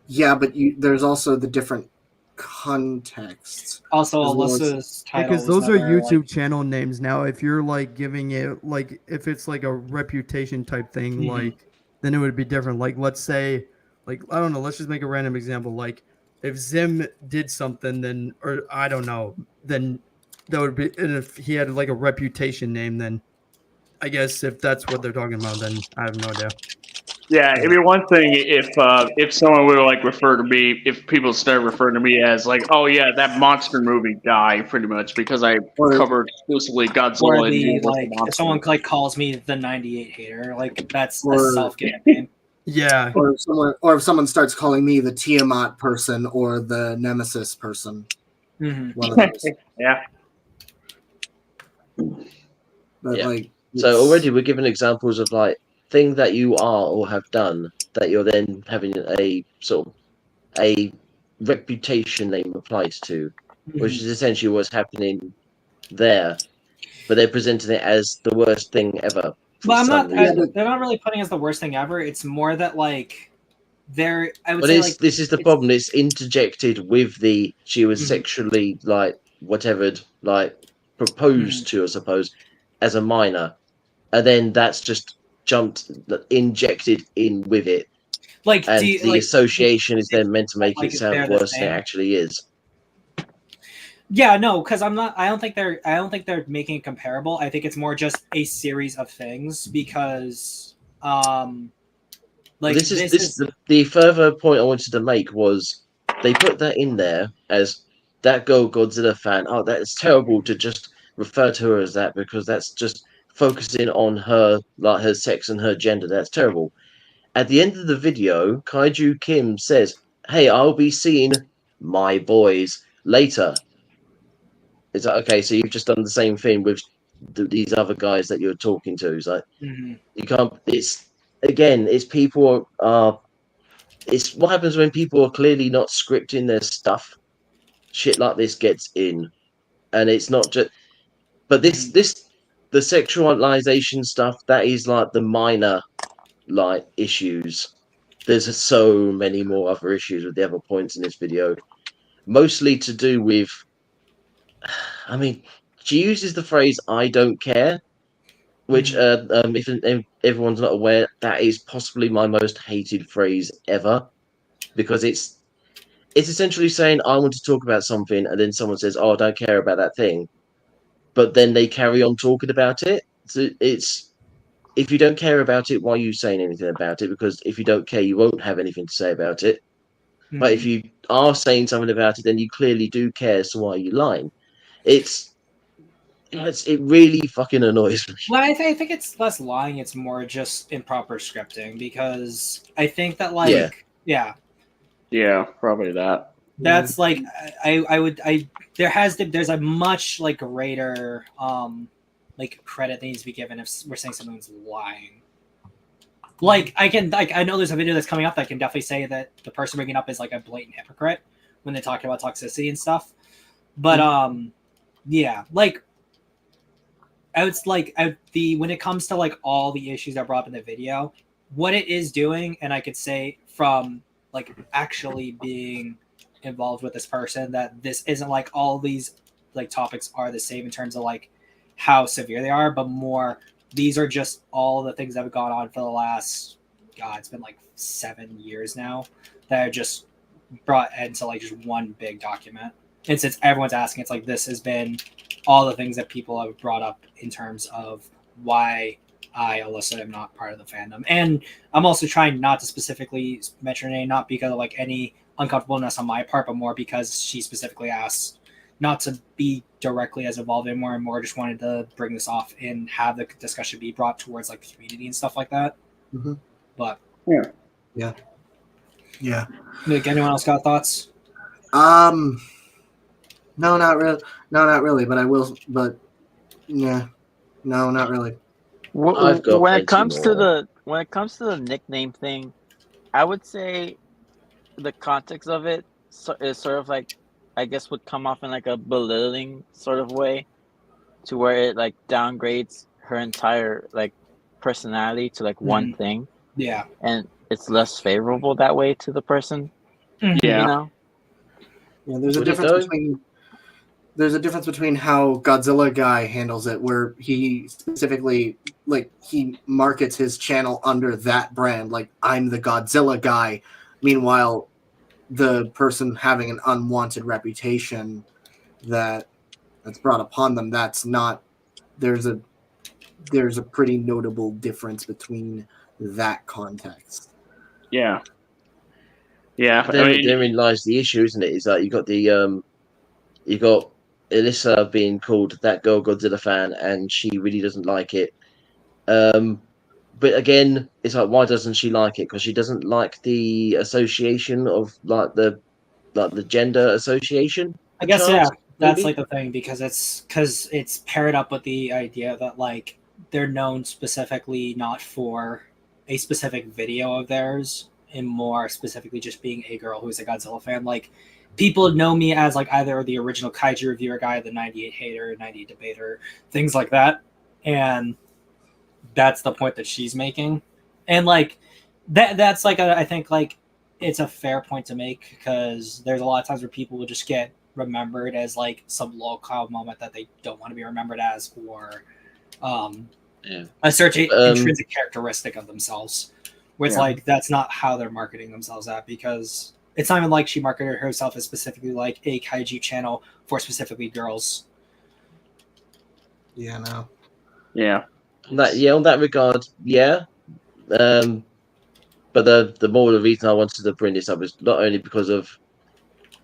but there's also the different contexts. Also, Alyssa's title because those are YouTube channel names now. If you're like giving it like if it's like a reputation type thing, like then it would be different. Like let's say, like I don't know, let's just make a random example. Like if Zim did something, then or I don't know, then that would be. And if he had like a reputation name, then I guess if that's what they're talking about, then I have no idea. Yeah, it'd be one thing if someone would like refer to me, if people start referring to me as like, oh yeah, that monster movie guy, pretty much because I covered exclusively Godzilla. If someone like calls me the 98 hater, like that's a self-giving name. Yeah. Or if someone starts calling me the Tiamat person or the Nemesis person. Mm-hmm. One of those. Yeah. But like, so already we're given examples of like thing that you are or have done that you're then having a sort of a reputation name applies to, which is essentially what's happening there. But they're presenting it as the worst thing ever. But they're not really putting it as the worst thing ever. It's more that like this is the problem. It's interjected with the she was sexually like whatever like proposed to, I suppose, as a minor, and then that's just injected in with it. Like and the association is then meant to make it sound worse than it actually is. Yeah, no, because I don't think they're making it comparable. I think it's more just a series of things because the further point I wanted to make was they put that in there as that girl Godzilla fan. Oh, that's terrible to just refer to her as that because that's just focusing on her, like her sex and her gender. That's terrible. At the end of the video, Kaiju Kim says, "Hey, I'll be seeing my boys later." It's like, okay, so you've just done the same thing with these other guys that you're talking to. It's like you can't. It's people are. It's what happens when people are clearly not scripting their stuff. shit like this gets in, and it's not just. But the sexualization stuff, that is like the minor like issues. There's so many more other issues with the other points in this video, mostly to do with. I mean, she uses the phrase "I don't care," which, if everyone's not aware, that is possibly my most hated phrase ever, because it's essentially saying I want to talk about something, and then someone says, "Oh, I don't care about that thing," but then they carry on talking about it. So it's if you don't care about it, why are you saying anything about it? Because if you don't care, you won't have anything to say about it. But if you are saying something about it, then you clearly do care. So why are you lying? It really fucking annoys me. Well, I think it's less lying; it's more just improper scripting, because I think that Yeah, probably that. that's like there's a much like greater like credit that needs to be given if we're saying someone's lying. Like I know there's a video that's coming up that can definitely say that the person bringing up is like a blatant hypocrite when they talk about toxicity and stuff. But yeah, like when it comes to like all the issues that are brought up in the video, what it is doing, and I could say from like actually being involved with this person, that this isn't like all these like topics are the same in terms of like how severe they are, but more these are just all the things that have gone on for the last it's been like 7 years now that are just brought into like just one big document. And since everyone's asking, it's like this has been all the things that people have brought up in terms of why I, Alyssa, am not part of the fandom. And I'm also trying not to specifically mention her name, not because of like any uncomfortableness on my part, but more because she specifically asked not to be directly as involved anymore, and more just wanted to bring this off and have the discussion be brought towards like the community and stuff like that. Mm-hmm. But yeah. Nick, anyone else got thoughts? No, not really. No, not really. But I will. But yeah, no, not really. I've got when it comes more. to the nickname thing, I would say the context of it is sort of like, I guess, would come off in like a belittling sort of way, to where it like downgrades her entire like personality to like one thing. Yeah, and it's less favorable that way to the person. Yeah, you know. Yeah, there's a difference between how Godzilla guy handles it, where he specifically he markets his channel under that brand, like I'm the Godzilla guy. Meanwhile, the person having an unwanted reputation that's brought upon them, that's not. There's a pretty notable difference between that context. Yeah. Therein lies the issue, isn't it? Is that you got Alyssa being called that girl Godzilla fan, and she really doesn't like it. But again, it's like, why doesn't she like it? Because she doesn't like the association of like the gender association. I guess that's like the thing, because it's paired up with the idea that like they're known specifically not for a specific video of theirs, and more specifically just being a girl who's a Godzilla fan. Like people know me as like either the original Kaiju reviewer guy, the 98 hater, 98 debater, things like that. And that's the point that she's making. And like that's like I think like it's a fair point to make, because there's a lot of times where people will just get remembered as like some low-cow moment that they don't want to be remembered as, or a certain intrinsic characteristic of themselves, where it's like that's not how they're marketing themselves at, because it's not even like she marketed herself as specifically like a Kaiju channel for specifically girls. Yeah, no. Yeah. On that regard, yeah. But the more the reason I wanted to bring this up is not only because of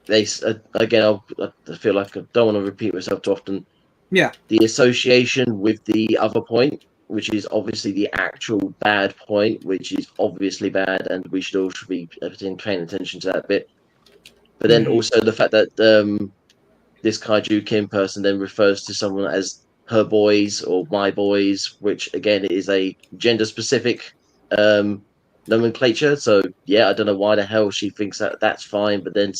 again, I feel like I don't want to repeat myself too often. Yeah. The association with the other point, which is obviously the actual bad point, which is obviously bad, and we should all be paying attention to that bit. But then also the fact that this Kaiju Kim person then refers to someone as her boys or my boys, which again is a gender specific nomenclature. So yeah, I don't know why the hell she thinks that that's fine, but then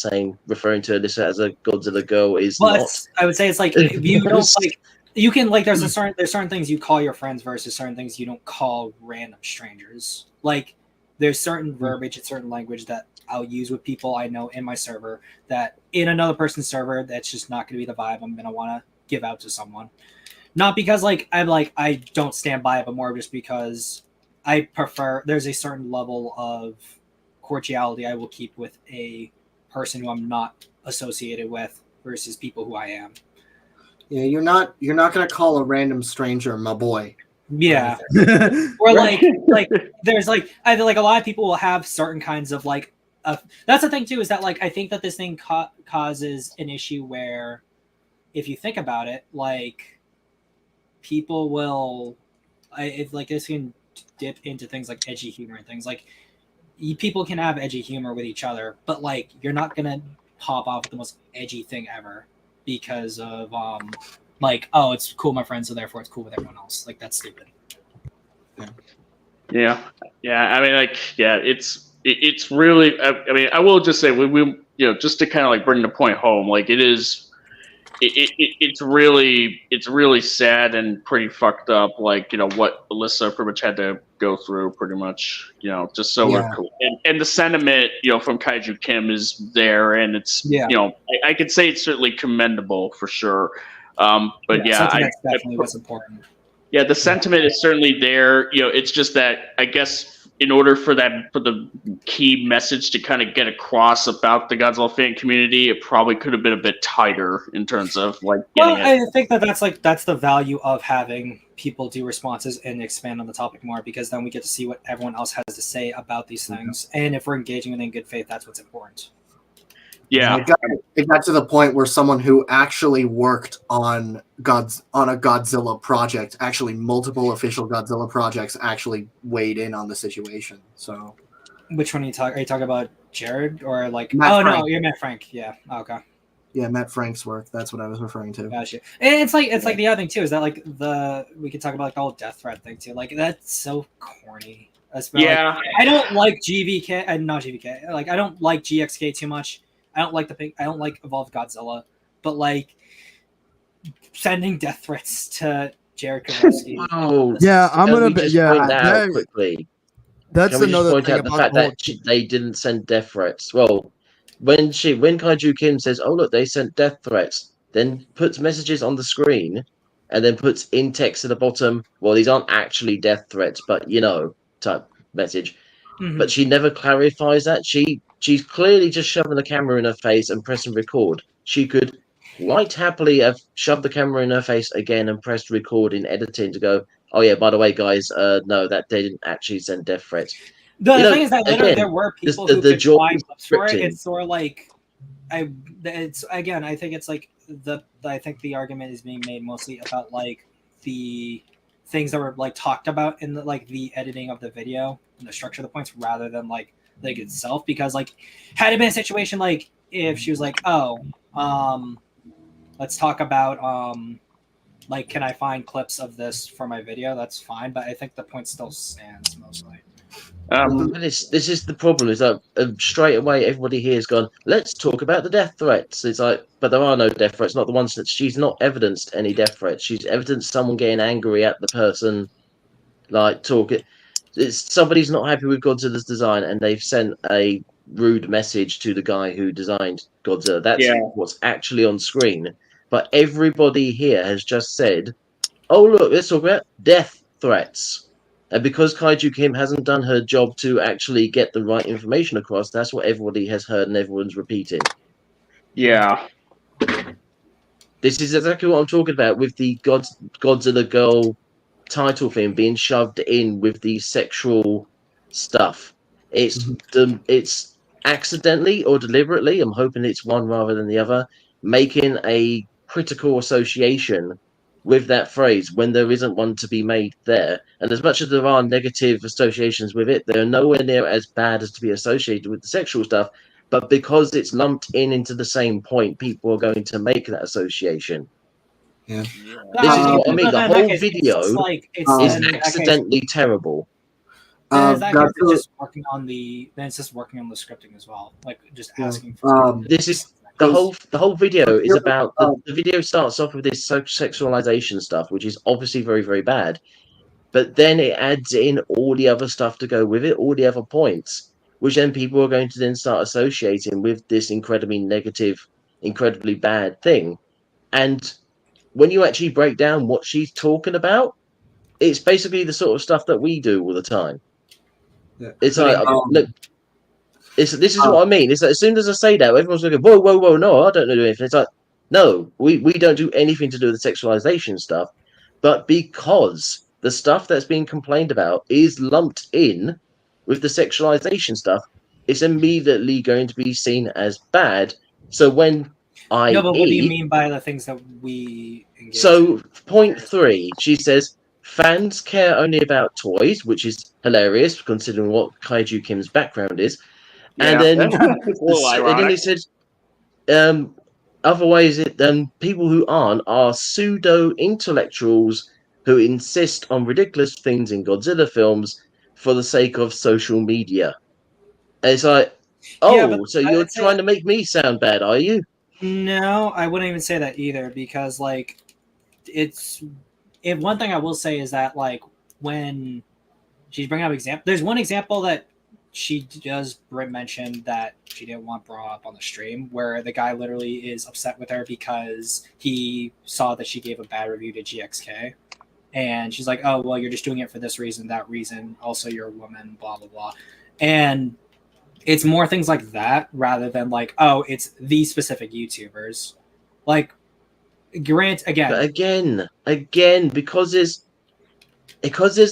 referring to Alyssa as a Godzilla girl is not. I would say it's like you don't like. You can like there's certain things you call your friends versus certain things you don't call random strangers. Like there's certain verbiage and certain language that I'll use with people I know in my server that in another person's server that's just not going to be the vibe I'm going to want to give out to someone. Not because I don't stand by it, but more just because I prefer there's a certain level of cordiality I will keep with a person who I'm not associated with versus people who I am. Yeah, you're not gonna call a random stranger my boy. Yeah. Or like there's like either like a lot of people will have certain kinds of like that's the thing too is that like I think that this thing causes an issue where if you think about it, like people will if like this can dip into things like edgy humor and things like people can have edgy humor with each other, but like you're not gonna pop off with the most edgy thing ever because of like, oh, it's cool with my friends, so therefore it's cool with everyone else. Like that's stupid. Yeah. I mean, like, yeah, it's really. I mean, I will just say we just to kind of like bring the point home, like it is. It's really sad and pretty fucked up. Like what Alyssa pretty much had to go through, pretty much. Just so we're cool. And the sentiment from Kaiju Kim is there, and it's I could say it's certainly commendable for sure. But that's definitely what's important. Yeah, the sentiment is certainly there. It's just that I guess in order for the key message to kind of get across about the Godzilla fan community, it probably could have been a bit tighter in terms of like getting I think that's the value of having people do responses and expand on the topic more, because then we get to see what everyone else has to say about these things. And if we're engaging with it in good faith, that's what's important. Yeah, it got to the point where someone who actually worked on a Godzilla project, actually multiple official Godzilla projects, actually weighed in on the situation. So, which one are you talking about, Jared or like? Matt Frank. No, you're Matt Frank. Yeah, okay. Yeah, Matt Frank's work. That's what I was referring to. Gotcha. And it's like the other thing too is that like we could talk about like the whole death threat thing too. Like that's so corny. Yeah, like, I don't like GVK. Not GVK. Like I don't like GXK too much. I don't like Evolved Godzilla, but like sending death threats to Jared Kowalski. Yeah, I'm gonna point out quickly. That's another point thing out the about fact that they didn't send death threats. Well, when Kaiju Kim says, "Oh look, they sent death threats," then puts messages on the screen, and then puts in text at the bottom. Well, these aren't actually death threats, but type message. Mm-hmm. But she never clarifies that. She's clearly just shoving the camera in her face and pressing record. She could quite happily have shoved the camera in her face again and pressed record in editing to go, oh yeah, by the way, guys, no, that they didn't actually send death threats. The thing is that literally there were people who could find clips for it. It's sort of like, I think it's like I think the argument is being made mostly about like the things that were like talked about in the editing of the video and the structure of the points rather than like itself, because like had it been a situation like if she was like, let's talk about like can I find clips of this for my video, that's fine, but I think the point still stands mostly. This is the problem, is that straight away everybody here has gone, let's talk about the death threats. It's like, but there are no death threats, not the ones that she's not evidenced any death threats. She's evidenced someone getting angry at the person, like talking. It's somebody's not happy with Godzilla's design and they've sent a rude message to the guy who designed Godzilla. That's what's actually on screen. But everybody here has just said, oh look, let's talk about death threats. And because Kaiju Kim hasn't done her job to actually get the right information across, that's what everybody has heard and everyone's repeating. Yeah. This is exactly what I'm talking about with the Godzilla girl title thing being shoved in with the sexual stuff. It's accidentally or deliberately, I'm hoping it's one rather than the other, making a critical association with that phrase when there isn't one to be made there. And as much as there are negative associations with it, they're nowhere near as bad as to be associated with the sexual stuff. But because it's lumped into the same point, people are going to make that association. Yeah. This is what I mean. The whole video is accidentally terrible. Then that case, it's Godzilla- just working on the scripting as well, like just asking for. This is the whole video is about the video starts off with this sexualization stuff, which is obviously very, very bad. But then it adds in all the other stuff to go with it, all the other points, which then people are going to then start associating with this incredibly negative, incredibly bad thing. And when you actually break down what she's talking about, it's basically the sort of stuff that we do all the time. Yeah. It's like, look, this is what I mean. It's like, as soon as I say that, everyone's looking, whoa, whoa, whoa, no, I don't do anything. It's like, no, we don't do anything to do with the sexualization stuff. But because the stuff that's being complained about is lumped in with the sexualization stuff, it's immediately going to be seen as bad. So when No, but what do you mean by the things that we engage So, in? point 3, she says, fans care only about toys, which is hilarious considering what Kaiju Kim's background is. And then, It's a little and then ironic. it says, otherwise, people who aren't are pseudo-intellectuals who insist on ridiculous things in Godzilla films for the sake of social media. And it's like, so you're trying to make me sound bad, are you? No, I wouldn't even say that either, because like one thing I will say is that like when she's bringing up example, there's one example that she does mention that she didn't want brought up on the stream, where the guy literally is upset with her because he saw that she gave a bad review to GXK, and she's like, oh well, you're just doing it for this reason, that reason, also you're a woman, blah blah blah. And it's more things like that rather than like, oh, it's these specific YouTubers. Like, Grant again. But again, because there's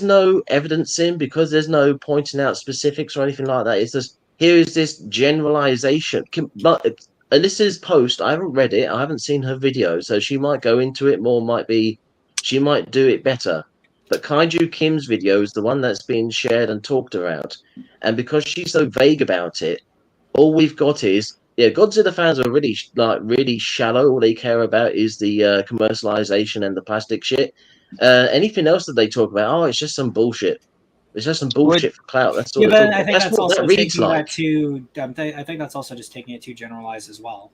no evidence because there's no pointing out specifics or anything like that. It's just here is this generalization. But Alyssa's post, I haven't read it. I haven't seen her video, so she might go into it more. She might do it better. But Kaiju Kim's video is the one that's being shared and talked about, and because she's so vague about it, all we've got is Godzilla fans are really shallow. All they care about is the commercialization and the plastic shit. Anything else that they talk about, it's just some bullshit. It's just some bullshit for clout. That's all. Yeah, but I think that's what also that reads taking like. that too. I think that's also just taking it too generalized as well.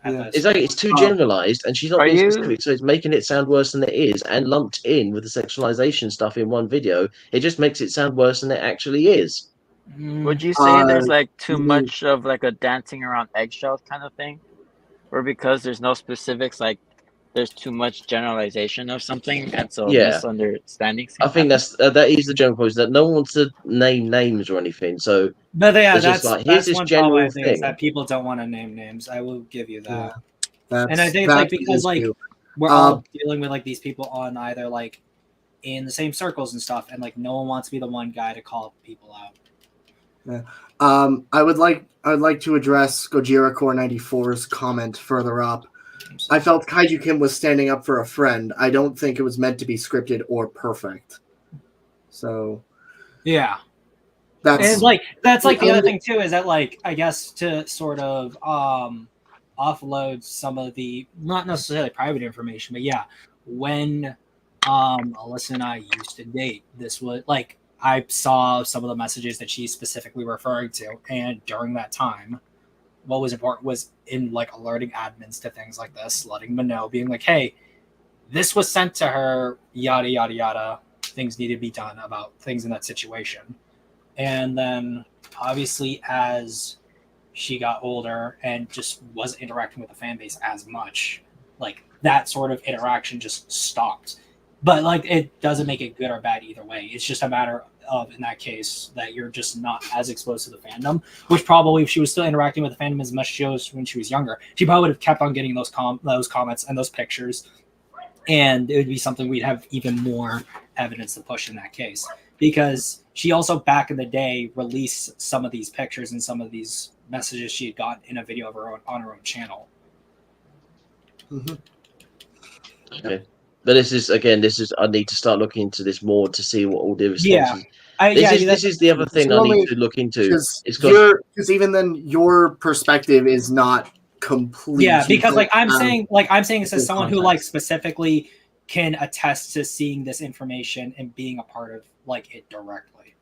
Exactly, it's too generalized, and she's not being specific, so it's making it sound worse than it is, and lumped in with the sexualization stuff in one video. It just makes it sound worse than it actually is. Would you say there's like too much of like a dancing around eggshells kind of thing, or because there's no specifics, like there's too much generalization of something, and so misunderstandings? I think that is the general point, is that no one wants to name names or anything. So, but yeah, it's just like, here's this one general problem I think is thing. that people don't want to name names. I will give you that. Yeah, and I think it's like because like we're all dealing with like these people on either like in the same circles and stuff, and like no one wants to be the one guy to call people out. Yeah. I would like to address Gojira Core 94's comment further up. I felt Kaiju Kim was standing up for a friend. I don't think it was meant to be scripted or perfect. So yeah, that's the other thing too, is that like I guess to sort of offload some of the not necessarily private information, but yeah, when Alyssa and I used to date, this was like I saw some of the messages that she's specifically referring to, and during that time, what was important was in like alerting admins to things like this, letting them know, being like, hey, this was sent to her, yada yada yada, things need to be done about things in that situation. And then obviously as she got older and just wasn't interacting with the fan base as much, like that sort of interaction just stopped. But like it doesn't make it good or bad either way. It's just a matter of, in that case, that you're just not as exposed to the fandom, which probably if she was still interacting with the fandom as much as she was when she was younger, she probably would have kept on getting those comments and those pictures, and it would be something we'd have even more evidence to push in that case, because she also back in the day released some of these pictures and some of these messages she had gotten in a video of her own on her own channel. Mm-hmm. Okay. But this is I need to start looking into this more to see what all the responses. This is the other thing I need to look into. Because even then, your perspective is not complete. Yeah, because I'm saying this as someone who like specifically can attest to seeing this information and being a part of like it directly.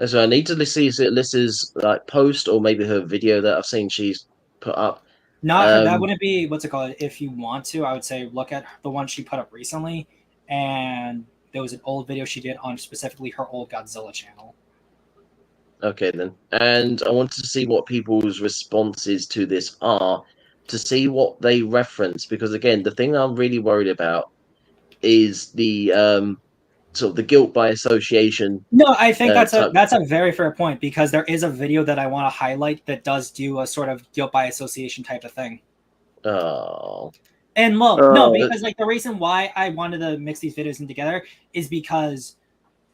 So I need to see Alyssa's like post or maybe her video that I've seen she's put up. Not her, that wouldn't be what's it called. If you want to, I would say look at the one she put up recently, and there was an old video she did on specifically her old Godzilla channel. Okay then, and I wanted to see what people's responses to this are, to see what they reference, because again, the thing I'm really worried about is the sort of the guilt by association. No, I think that's a very fair point, because there is a video that I want to highlight that does do a sort of guilt by association type of thing. Oh. And look, no, because like the reason why I wanted to mix these videos in together is because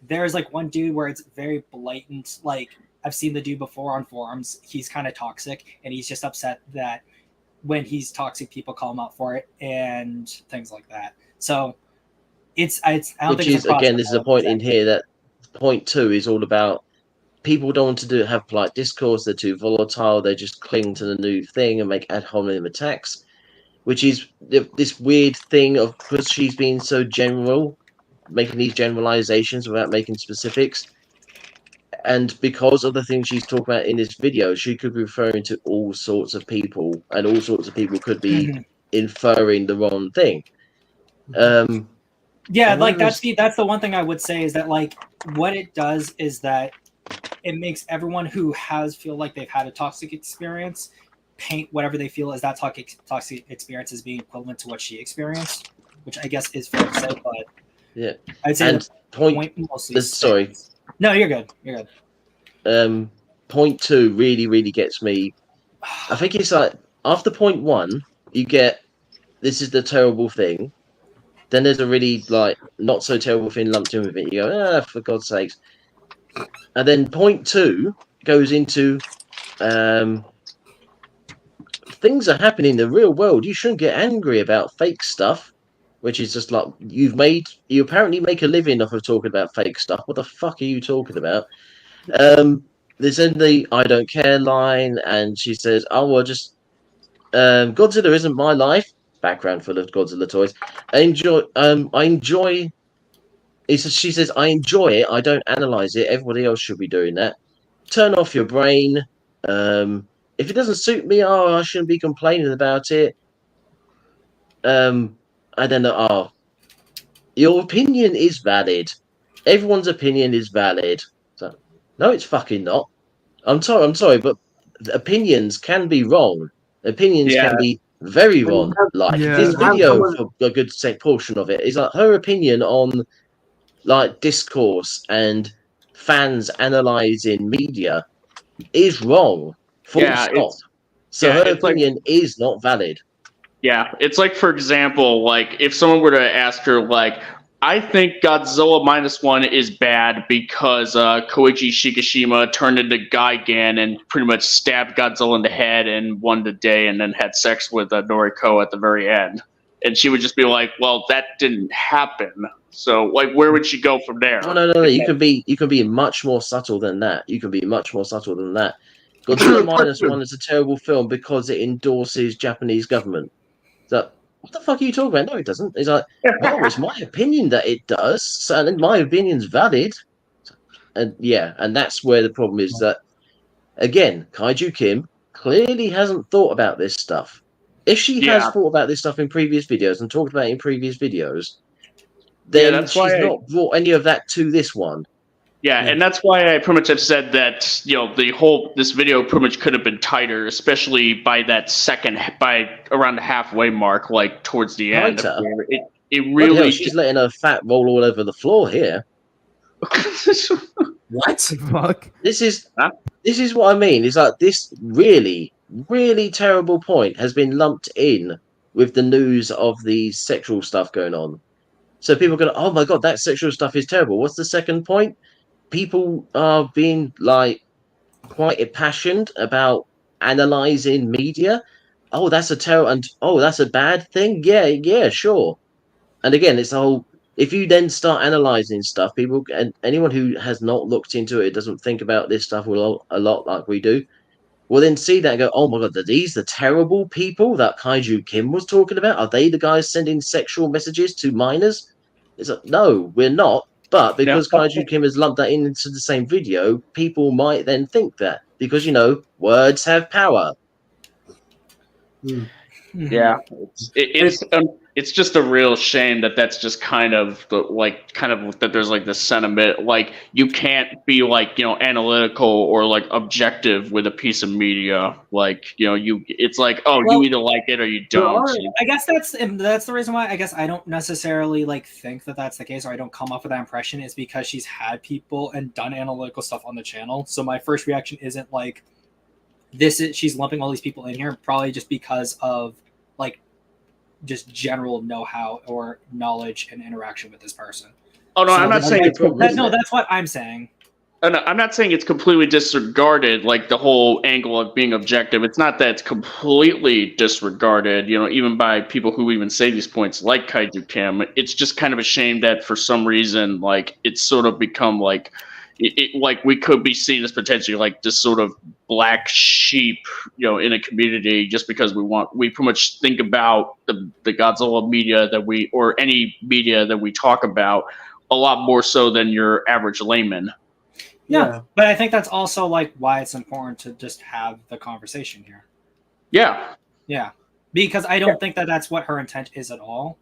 there's like one dude where it's very blatant. Like I've seen the dude before on forums. He's kind of toxic, and he's just upset that when he's toxic, people call him out for it and things like that. So it's I don't Which think is again, this is a point in here that point 2 is all about. People don't want to have polite discourse. They're too volatile. They just cling to the new thing and make ad hominem attacks, which is this weird thing of, because she's been so general, making these generalizations without making specifics. And because of the things she's talking about in this video, she could be referring to all sorts of people, and all sorts of people could be inferring the wrong thing. Yeah, like that's the one thing I would say, is that like what it does is that it makes everyone who feel like they've had a toxic experience paint whatever they feel as that toxic experience as being equivalent to what she experienced, which I guess is fair to say. But yeah, I'd say and point mostly. Sorry. No, you're good. You're good. Point 2 really gets me. I think it's like after point 1, you get this is the terrible thing. Then there's a really like not so terrible thing lumped in with it. You go, for God's sakes. And then point 2 goes into things are happening in the real world. You shouldn't get angry about fake stuff, which is just like you apparently make a living off of talking about fake stuff. What the fuck are you talking about? There's in the I don't care line, and she says, oh well, just Godzilla isn't my life. Background full of Godzilla toys. I enjoy. She says, I enjoy it. I don't analyze it. Everybody else should be doing that. Turn off your brain. If it doesn't suit me, I shouldn't be complaining about it. I don't know. Your opinion is valid. Everyone's opinion is valid. So, no, it's fucking not. I'm sorry, but opinions can be wrong. Opinions can be very wrong. Like this video, for a good portion of it, is like her opinion on like discourse and fans analyzing media is wrong. Full stop. So her opinion is not valid. Yeah, it's like, for example, like if someone were to ask her, like, I think Godzilla -1 is bad because Koichi Shikishima turned into Gigan and pretty much stabbed Godzilla in the head and won the day, and then had sex with Noriko at the very end. And she would just be like, well, that didn't happen. So, like, where would she go from there? No. You can be much more subtle than that. Godzilla -1 is a terrible film because it endorses Japanese government. So, what the fuck are you talking about? No, it doesn't. It's like, well, it's my opinion that it does, so my opinion's valid. And yeah, and that's where the problem is, that again, Kaiju Kim clearly hasn't thought about this stuff. If she has thought about this stuff in previous videos and talked about it in previous videos, then she's not brought any of that to this one. Yeah, and that's why I pretty much have said that, you know, this video pretty much could have been tighter, especially by around the halfway mark, like towards the end. It really. Hell, she's letting her fat roll all over the floor here. What? Fuck. This is what I mean. It's like this really terrible point has been lumped in with the news of the sexual stuff going on. So people go, oh my god, that sexual stuff is terrible. What's the second point? People are being like quite impassioned about analyzing media. Oh, that's a that's a bad thing. Yeah, sure. And again, it's the whole. If you then start analyzing stuff, people and anyone who has not looked into it, doesn't think about this stuff a lot like we do, will then see that and go, oh my god, are these the terrible people that Kaiju Kim was talking about? Are they the guys sending sexual messages to minors? It's like, no, we're not. But because Kaiju Kim has lumped that into the same video, people might then think that because words have power. Yeah, it's just a real shame that that's just kind of that there's like this sentiment like you can't be like analytical or like objective with a piece of media, like it's like you either like it or you don't. I guess that's the reason why I guess I don't necessarily like think that that's the case, or I don't come off with that impression, is because she's had people and done analytical stuff on the channel. So my first reaction isn't like she's lumping all these people in here, probably just because of like just general know-how or knowledge and interaction with this person. Oh no, I'm not saying it's no. That's what I'm saying. No, I'm not saying it's completely disregarded, like the whole angle of being objective. It's not that it's completely disregarded, even by people who even say these points, like Kaiju Kim. It's just kind of a shame that for some reason, like it's sort of become like. Like we could be seen as potentially like this sort of black sheep, in a community, just because we pretty much think about the Godzilla media or any media that we talk about a lot more so than your average layman. Yeah, but I think that's also like why it's important to just have the conversation here. Yeah, because I don't think that that's what her intent is at all,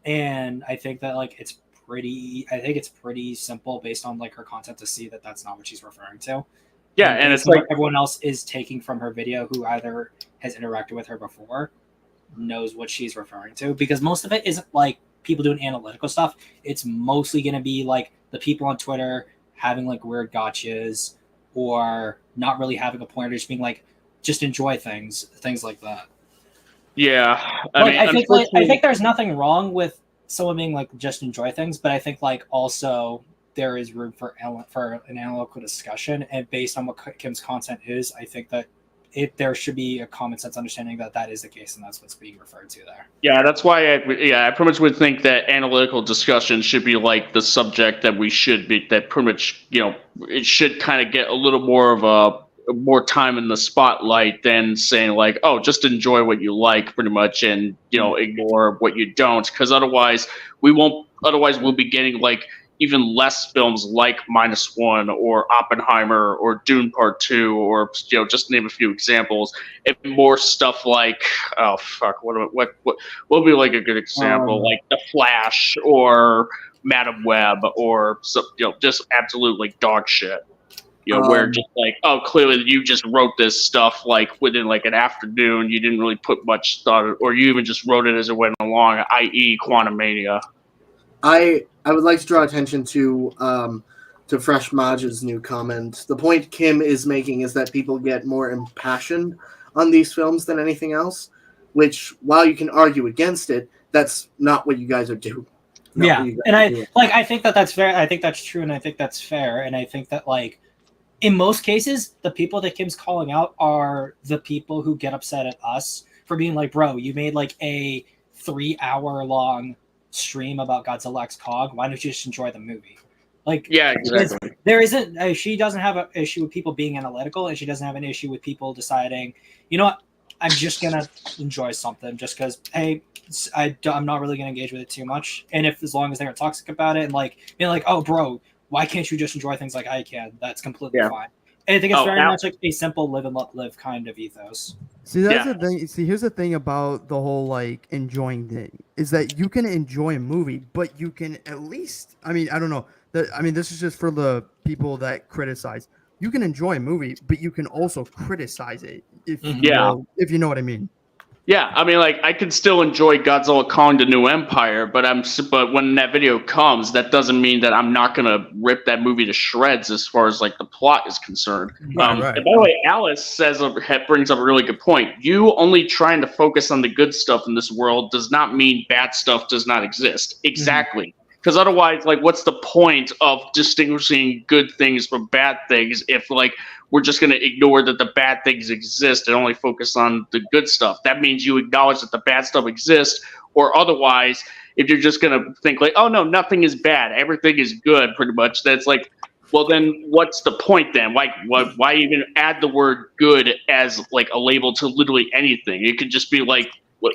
and I think that like it's pretty simple based on like her content to see that that's not what she's referring to. Yeah, and it's like everyone else is taking from her video who either has interacted with her before knows what she's referring to, because most of it isn't like people doing analytical stuff. It's mostly going to be like the people on Twitter having like weird gotchas or not really having a point, or just being like just enjoy things like that. Yeah, I think there's nothing wrong with someone being like just enjoy things, but I think like also there is room for an analytical discussion, and based on what Kim's content is, I think that there should be a common sense understanding that is the case, and that's what's being referred to there. Yeah, that's why I pretty much would think that analytical discussion should be like the subject that we should be, that pretty much it should kind of get a little more of more time in the spotlight than saying like, oh, just enjoy what you like pretty much, and ignore what you don't, because otherwise we'll be getting like even less films like -1 or Oppenheimer or Dune Part 2 or just name a few examples, and more stuff like what would be like a good example, like The Flash or Madam Web, or just absolute like dog shit. Where just like, oh, clearly you just wrote this stuff like within like an afternoon. You didn't really put much thought, or you even just wrote it as it went along, i.e. Quantum Mania. I would like to draw attention to Fresh Maj's new comment. The point Kim is making is that people get more impassioned on these films than anything else, which, while you can argue against it, that's not what you guys are doing. And I think that's fair. I think that's true, and I think that's fair, and I think that like in most cases, the people that Kim's calling out are the people who get upset at us for being like, bro, you made like a 3-hour-long stream about Godzilla X Kong. Why don't you just enjoy the movie? Like, yeah, exactly. There isn't. She doesn't have an issue with people being analytical, and she doesn't have an issue with people deciding, you know what, I'm just gonna enjoy something just because, hey, I'm not really gonna engage with it too much. And if as long as they're toxic about it and like being like, oh, bro, why can't you just enjoy things like I can? That's completely fine. And I think it's very much like a simple live and let live kind of ethos. See, that's the thing. See, here's the thing about the whole like enjoying thing is that you can enjoy a movie, but you can at least, I mean, I don't know. This is just for the people that criticize. You can enjoy a movie, but you can also criticize it if you know what I mean. Yeah, I mean, like I can still enjoy Godzilla Kong: The New Empire, but when that video comes, that doesn't mean that I'm not gonna rip that movie to shreds as far as like the plot is concerned. Right. And by the way, Alice brings up a really good point. You only trying to focus on the good stuff in this world does not mean bad stuff does not exist. Exactly. Because otherwise, like, what's the point of distinguishing good things from bad things if, like, we're just going to ignore that the bad things exist and only focus on the good stuff? That means you acknowledge that the bad stuff exists, or otherwise, if you're just going to think, like, oh, no, nothing is bad, everything is good, pretty much, that's like, well, then what's the point then? Why even add the word good as, like, a label to literally anything? It could just be, like,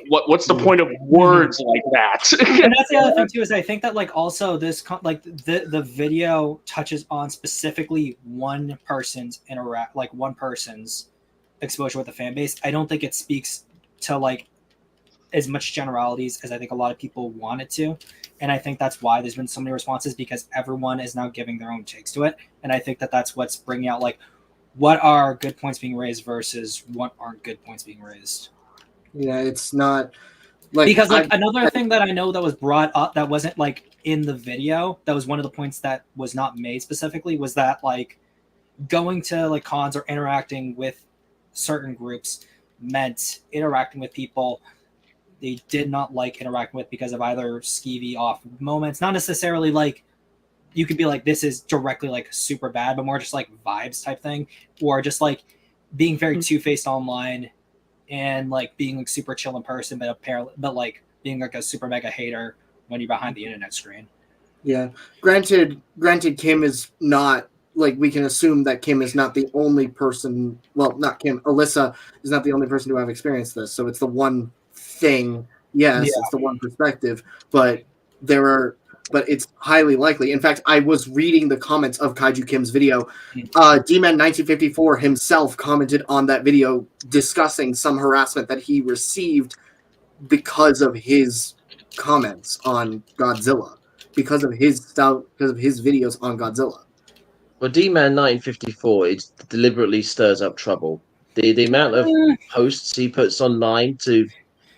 what's the point of words like that? And that's the other thing too, is I think that like also this like the video touches on specifically one person's exposure with the fan base. I don't think it speaks to like as much generalities as I think a lot of people want it to. And I think that's why there's been so many responses, because everyone is now giving their own takes to it. And I think that that's what's bringing out like what are good points being raised versus what aren't good points being raised. Yeah, it's not like, because like another thing that I know that was brought up that wasn't like in the video, that was one of the points that was not made specifically, was that like going to like cons or interacting with certain groups meant interacting with people they did not like interacting with because of either skeevy off moments, not necessarily like you could be like this is directly like super bad, but more just like vibes type thing, or just like being very two-faced online and like being like super chill in person, but apparently like being like a super mega hater when you're behind the internet screen. Yeah, granted Kim is not, like, we can assume that Kim is not the only person, well, not Kim, Alyssa is not the only person to have experienced this, so it's the one thing, yes, it's the one perspective, but it's highly likely. In fact, I was reading the comments of Kaiju Kim's video. D-Man 1954 himself commented on that video discussing some harassment that he received because of his comments on Godzilla, because of his videos on Godzilla. Well, D-Man 1954, it deliberately stirs up trouble. The amount of posts he puts online to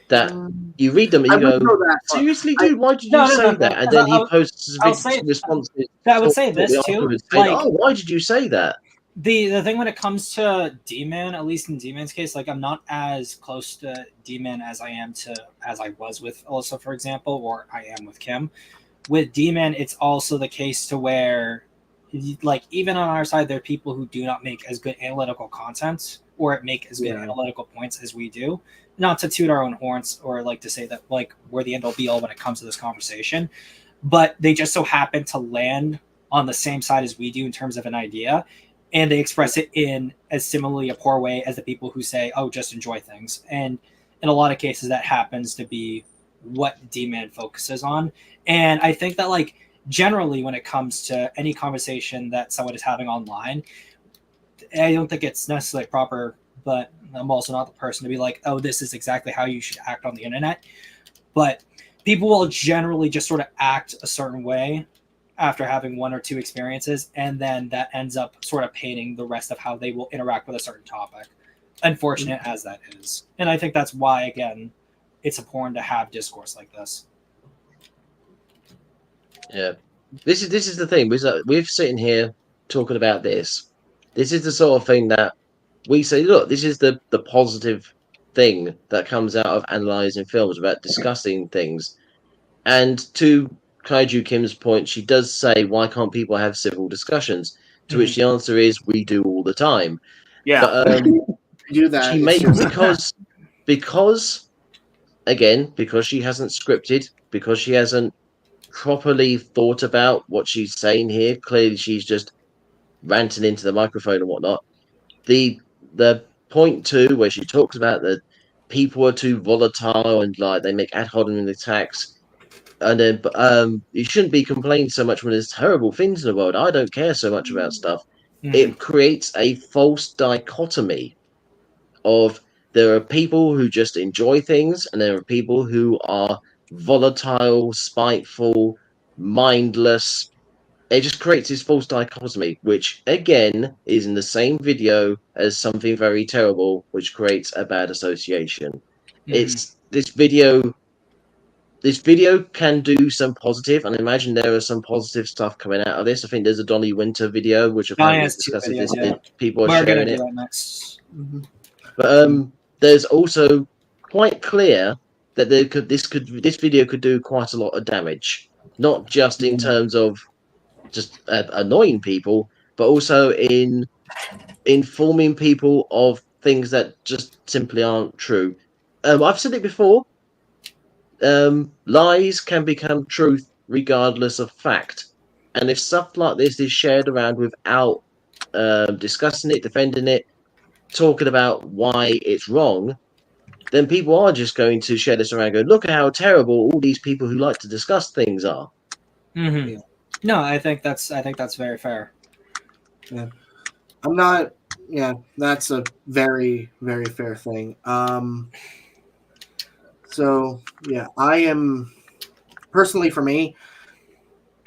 that you read them and you go, seriously, dude, why did you say that? And then he posts responses. I would say this too. Saying, oh, why did you say that? The thing when it comes to D-Man, at least in D-Man's case, like I'm not as close to D-Man as I was with Alyssa, for example, or I am with Kim. With D-Man, it's also the case to where, like, even on our side, there are people who do not make as good analytical content or make as good analytical points as we do. Not to toot our own horns or like to say that like we're the end all be all when it comes to this conversation, but they just so happen to land on the same side as we do in terms of an idea, and they express it in as similarly a poor way as the people who say, "Oh, just enjoy things." And in a lot of cases, that happens to be what D-Man focuses on. And I think that like generally when it comes to any conversation that someone is having online, I don't think it's necessarily proper, but I'm also not the person to be like, oh, this is exactly how you should act on the internet. But people will generally just sort of act a certain way after having one or two experiences, and then that ends up sort of painting the rest of how they will interact with a certain topic, unfortunate as that is. And I think that's why, again, it's important to have discourse like this. Yeah, this is the thing. We're sitting here talking about this. This is the sort of thing that we say, look, this is the positive thing that comes out of analysing films, about discussing things. And to Kaiju Kim's point, she does say, why can't people have civil discussions? To which the answer is, we do all the time. Yeah. But do that. She makes because she hasn't scripted, because she hasn't properly thought about what she's saying here. Clearly, she's just ranting into the microphone and whatnot. The point two, where she talks about that people are too volatile and like they make ad hominem attacks, and then you shouldn't be complaining so much when there's terrible things in the world. I don't care so much about stuff. It creates a false dichotomy of there are people who just enjoy things, and there are people who are volatile, spiteful, mindless. It just creates this false dichotomy, which again is in the same video as something very terrible, which creates a bad association. It's this video can do some positive, and I imagine there are some positive stuff coming out of this. I think there's a Donnie Winter video, which apparently discusses this. People are sharing it. Next. But there's also quite clear that this video could do quite a lot of damage, not just in terms of just annoying people, but also in informing people of things that just simply aren't true. I've said it before. Lies can become truth regardless of fact, and if stuff like this is shared around without discussing it, defending it, talking about why it's wrong, then people are just going to share this around and go, look at how terrible all these people who like to discuss things are. Mm-hmm. Yeah. No, I think that's very fair. Yeah. I'm not. Yeah, that's a very, very fair thing. So yeah, I am personally, for me,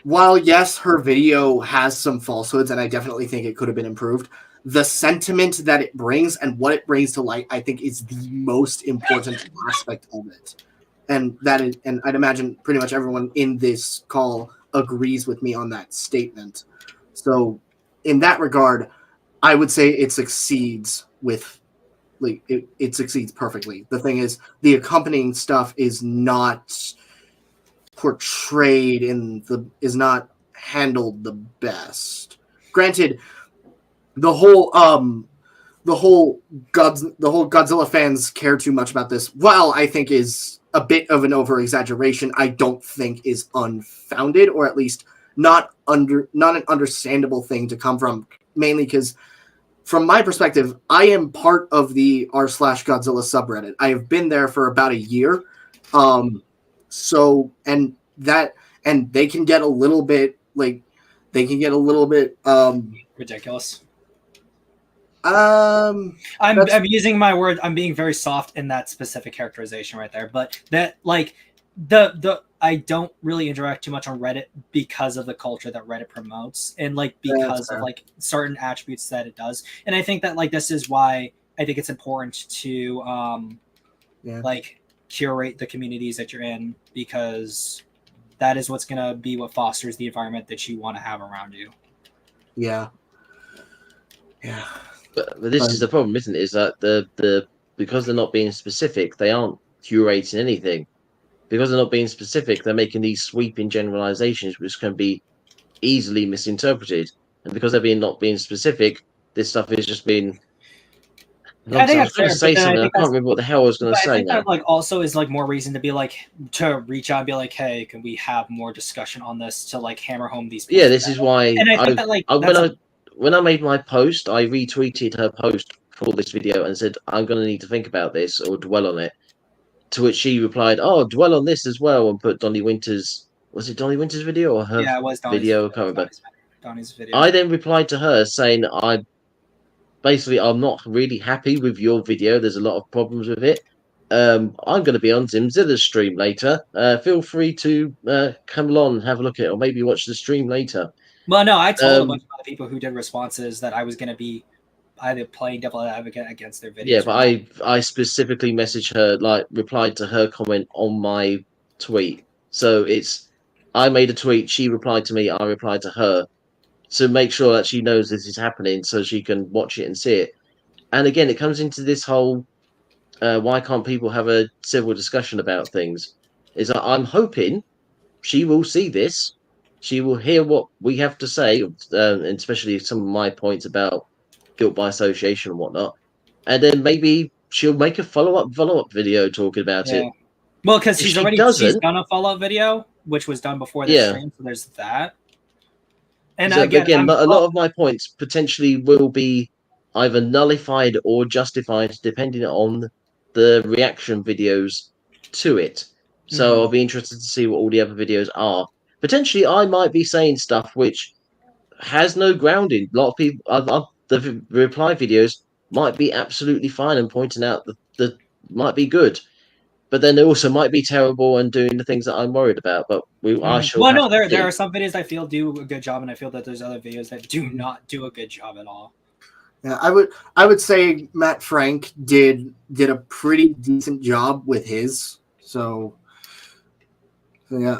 while yes, her video has some falsehoods, and I definitely think it could have been improved, the sentiment that it brings and what it brings to light, I think, is the most important aspect of it. And I'd imagine pretty much everyone in this call agrees with me on that statement. So, in that regard, I would say it succeeds with, like, it succeeds perfectly. The thing is, the accompanying stuff is not portrayed is not handled the best. Granted, the whole Godzilla fans care too much about this, while I think is a bit of an over exaggeration, I don't think is unfounded, or at least not an understandable thing to come from, mainly because from my perspective, I am part of the r/Godzilla subreddit. I have been there for about a year. So and they can get a little bit ridiculous. I'm using my word. I'm being very soft in that specific characterization right there. But that, like, the I don't really interact too much on Reddit because of the culture that Reddit promotes, and like because of like certain attributes that it does. And I think that, like, this is why I think it's important to like curate the communities that you're in, because that is what's gonna be what fosters the environment that you want to have around you. Yeah. But this is the problem, isn't it? Is that the because they're not being specific, they aren't curating anything. Because they're not being specific, they're making these sweeping generalizations which can be easily misinterpreted. And because they're not being specific, this stuff is just being. Yeah, I think I was going to say something. I can't remember what the hell I was going to say now. That, like, also is like more reason to be like, to reach out and be like, hey, can we have more discussion on this, to like hammer home these points? Yeah, this is why. And I think that, like, when I made my post, I retweeted her post for this video and said, I'm going to need to think about this or dwell on it. To which she replied, "Oh, dwell on this as well," and put Donnie Winter's. Was it Donnie Winter's video or her it was Donnie's video? I can't remember. Donnie's video. I then replied to her saying, I'm not really happy with your video. There's a lot of problems with it. I'm going to be on Zimzilla's stream later. Feel free to come along and have a look at it, or maybe watch the stream later." Well, no, I told a bunch of other people who did responses that I was going to be either playing devil advocate against their videos. Yeah, but I specifically messaged her, like, replied to her comment on my tweet. So I made a tweet, she replied to me, I replied to her, to make sure that she knows this is happening, so she can watch it and see it. And again, it comes into this whole, why can't people have a civil discussion about things? Is that I'm hoping she will see this, she will hear what we have to say, and especially some of my points about guilt by association and whatnot, and then maybe she'll make a follow-up video talking about it. Well, because she's done a follow-up video, which was done before the stream, so there's that. And so, again, a lot of my points potentially will be either nullified or justified depending on the reaction videos to it. So I'll be interested to see what all the other videos are. Potentially, I might be saying stuff which has no grounding. A lot of people, the reply videos might be absolutely fine and pointing out that might be good, but then they also might be terrible and doing the things that I'm worried about. But I shall. Well, no, there are some videos I feel do a good job, and I feel that there's other videos that do not do a good job at all. Yeah, I would say Matt Frank did a pretty decent job with his. So yeah,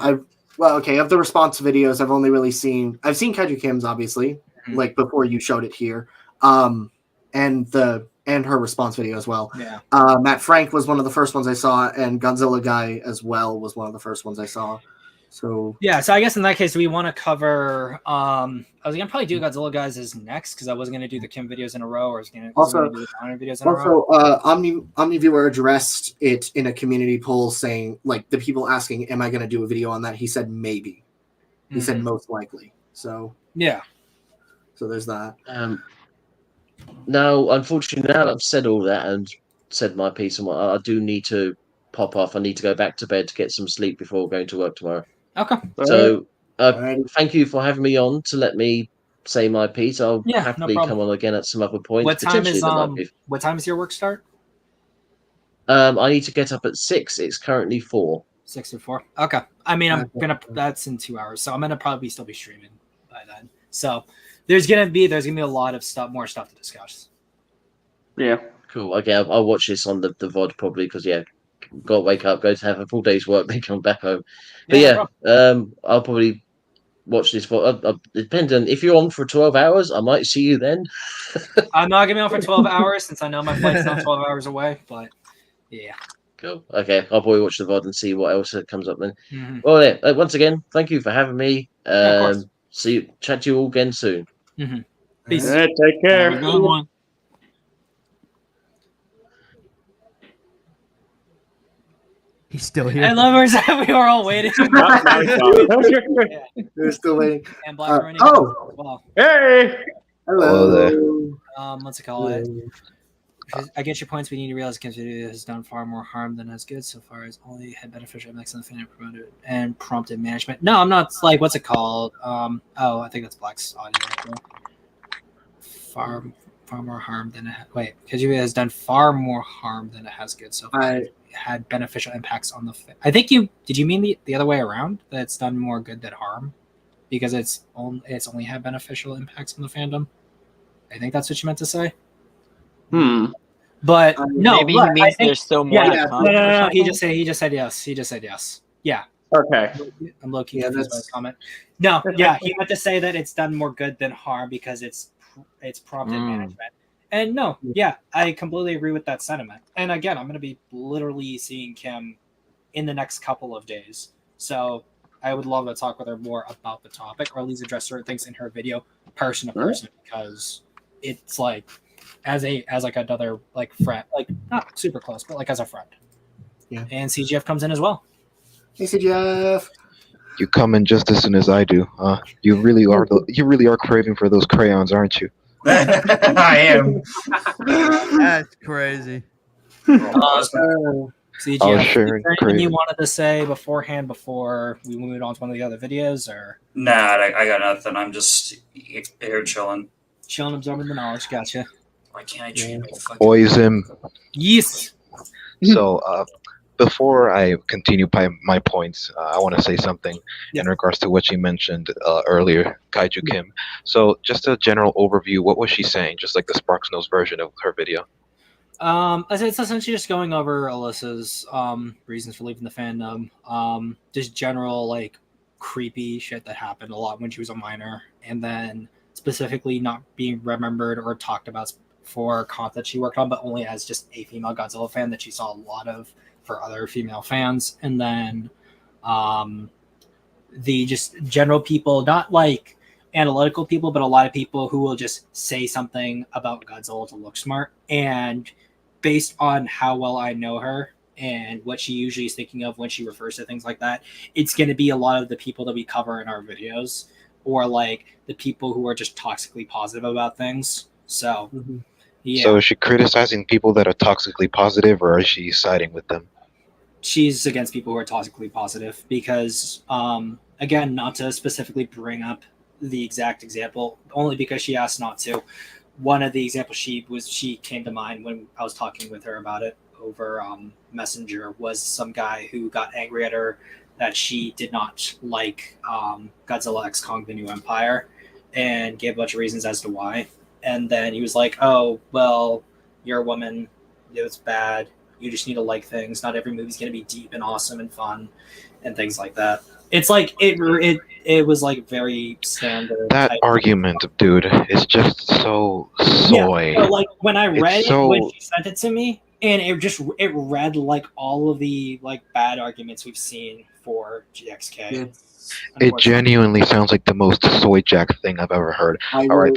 of the response videos, I've only really seen Kaiju Kim's, obviously, like before you showed it here, and her response video as well. Yeah. Matt Frank was one of the first ones I saw, and Godzilla Guy as well was one of the first ones I saw. So yeah, so I guess in that case we want to cover. I was gonna probably do Godzilla Guys as next because I wasn't gonna do the Kim videos in a row, or I was gonna do the Connor videos in a row. OmniViewer addressed it in a community poll, saying, like, the people asking, "Am I gonna do a video on that?" He said maybe. He said most likely. So yeah. So there's that. Now, unfortunately, now that I've said all that, and said my piece, and I do need to pop off. I need to go back to bed to get some sleep before going to work tomorrow. Okay. So, Alrighty. thank you for having me on to let me say my piece. I'll Yeah, no happily problem. come on again at some other point. What time is Potentially, there might be. what time is your work start? I need to get up at 6. It's currently 4. 6 or 4. Okay. I mean, that's in 2 hours, so I'm gonna probably still be streaming by then. So there's gonna be a lot of more stuff to discuss. Yeah. Cool. Okay, I'll watch this on the VOD probably because got to wake up, go to have a full day's work, then come back home. But I'll probably watch this for. Depending if you're on for 12 hours, I might see you then. I'm not gonna be on for 12 hours since I know my flight's not 12 hours away, but yeah. Cool. Okay, I'll probably watch the VOD and see what else comes up then. Mm-hmm. Well, yeah, once again, thank you for having me. Of course. Chat to you all again soon. Mm-hmm. Peace. All right, take care. Have a good one. He's still here. I love we were all waiting. We're still waiting. And Black Brony oh, as well. Hey. Hello there. What's it called? I get your points. We need to realize the video has done far more harm than has good so far. It's only had beneficial impacts on the fan promoted and prompted management. No, I'm not like what's it called? I think that's Black's audio. Far more harm than because it has done far more harm than it has good so far. It had beneficial impacts on the. I think did you mean the other way around? That it's done more good than harm, because it's only had beneficial impacts on the fandom. I think that's what you meant to say. But no, maybe he means there's still more to come. No. He just said yes. Yeah. Okay. I'm low key confused by his comment. No, he meant to say that it's done more good than harm because it's prompted management. And no, I completely agree with that sentiment. And again, I'm going to be literally seeing Kim in the next couple of days, so I would love to talk with her more about the topic, or at least address certain things in her video, person to person, because it's like. As another friend, not super close, but as a friend. Yeah. And CGF comes in as well. Hey CGF. You come in just as soon as I do. You really are craving for those crayons, aren't you? I am. That's crazy. CGF, I was is sharing there anything craving. you wanted to say beforehand before we moved on to one of the other videos, or? Nah, I got nothing. I'm just here chilling. Chilling, absorbing the knowledge. Gotcha. Why can't I treat my fucking... Poison. Yes. So, before I continue my points, I want to say something in regards to what she mentioned earlier, Kaiju Kim. So, just a general overview. What was she saying? Just like the Sparks Nose version of her video. It's essentially just going over Alyssa's reasons for leaving the fandom. Just general creepy shit that happened a lot when she was a minor, and then specifically not being remembered or talked about for content she worked on, but only as just a female Godzilla fan that she saw a lot of for other female fans. And then the just general people, not analytical people, but a lot of people who will just say something about Godzilla to look smart. And based on how well I know her and what she usually is thinking of when she refers to things like that, it's going to be a lot of the people that we cover in our videos, or the people who are just toxically positive about things. So, yeah. So is she criticizing people that are toxically positive, or is she siding with them? She's against people who are toxically positive because, again, not to specifically bring up the exact example, only because she asked not to. One of the examples she came to mind when I was talking with her about it over Messenger was some guy who got angry at her that she did not like Godzilla X Kong: The New Empire, and gave a bunch of reasons as to why. And then he was like, "Oh, well, you're a woman. It was bad. You just need to like things. Not every movie's going to be deep and awesome and fun, and things like that." It's it was very standard. That argument, dude, is just so soy. Yeah, so, when I read when she sent it to me, and it read all of the bad arguments we've seen for GXK. Yeah. It genuinely sounds like the most soy jack thing I've ever heard. All right.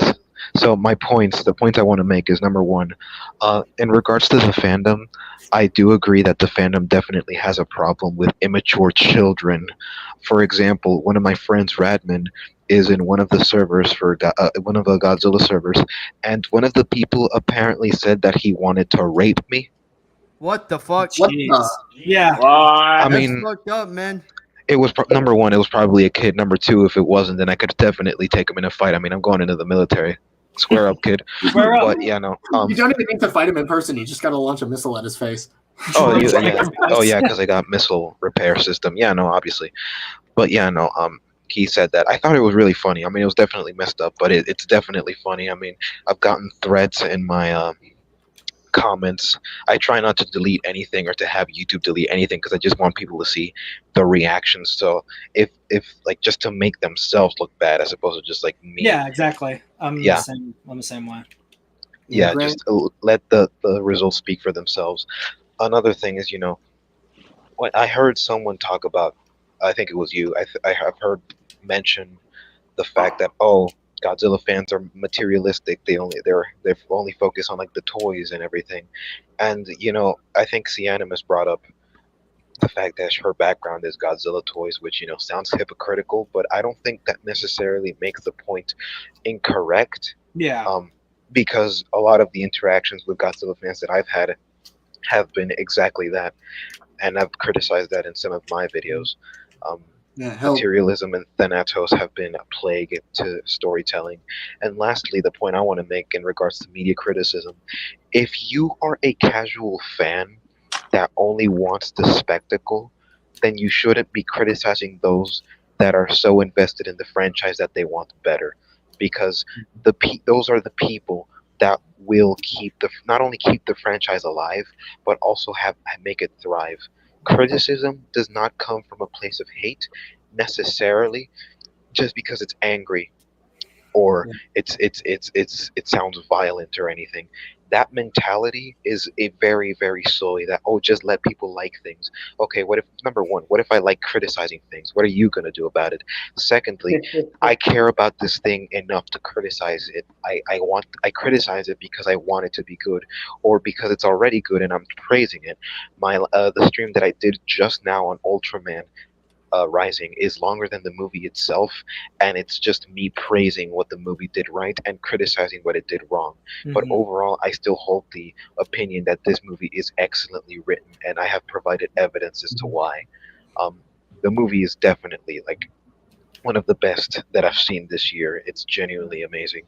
So the points I want to make is, number one, in regards to the fandom, I do agree that the fandom definitely has a problem with immature children. For example, one of my friends, Radman, is in one of the servers for one of the Godzilla servers, and one of the people apparently said that he wanted to rape me. What the fuck? What Jeez. the? Yeah. I That's mean, fucked up, man. it was number one. It was probably a kid. Number two, if it wasn't, then I could definitely take him in a fight. I mean, I'm going into the military. Square up, kid. Square up. But yeah, no. You don't even need to fight him in person. You just got to launch a missile at his face. Yeah, because I got missile repair system. Yeah, no, obviously. But yeah, no. He said that. I thought it was really funny. I mean, it was definitely messed up, but it's definitely funny. I mean, I've gotten threads in my comments. I try not to delete anything or to have YouTube delete anything because I just want people to see the reactions. So if like just to make themselves look bad as opposed to just like me. Yeah, exactly. I'm the same way. Yeah, just let the results speak for themselves. Another thing is, when I heard someone talk about, I think it was you. I have heard mention the fact that Godzilla fans are materialistic. They're only focused on like the toys and everything. And I think Cianimus brought up the fact that her background is Godzilla toys, which sounds hypocritical, but I don't think that necessarily makes the point incorrect. Yeah. Because a lot of the interactions with Godzilla fans that I've had have been exactly that, and I've criticized that in some of my videos. Materialism and Thanatos have been a plague to storytelling. And lastly, the point I want to make in regards to media criticism, if you are a casual fan that only wants the spectacle, then you shouldn't be criticizing those that are so invested in the franchise that they want better, because those are the people that will not only keep the franchise alive, but also make it thrive. Criticism does not come from a place of hate necessarily, just because it's angry or it sounds violent or anything. That mentality is a very, very silly. That just let people like things. Okay, what if number one? What if I like criticizing things? What are you gonna do about it? Secondly, I care about this thing enough to criticize it. I criticize it because I want it to be good, or because it's already good and I'm praising it. The stream that I did just now on Ultraman Rising is longer than the movie itself, and it's just me praising what the movie did right and criticizing what it did wrong. But overall, I still hold the opinion that this movie is excellently written, and I have provided evidence as to why. The movie is definitely like one of the best that I've seen this year. It's genuinely amazing,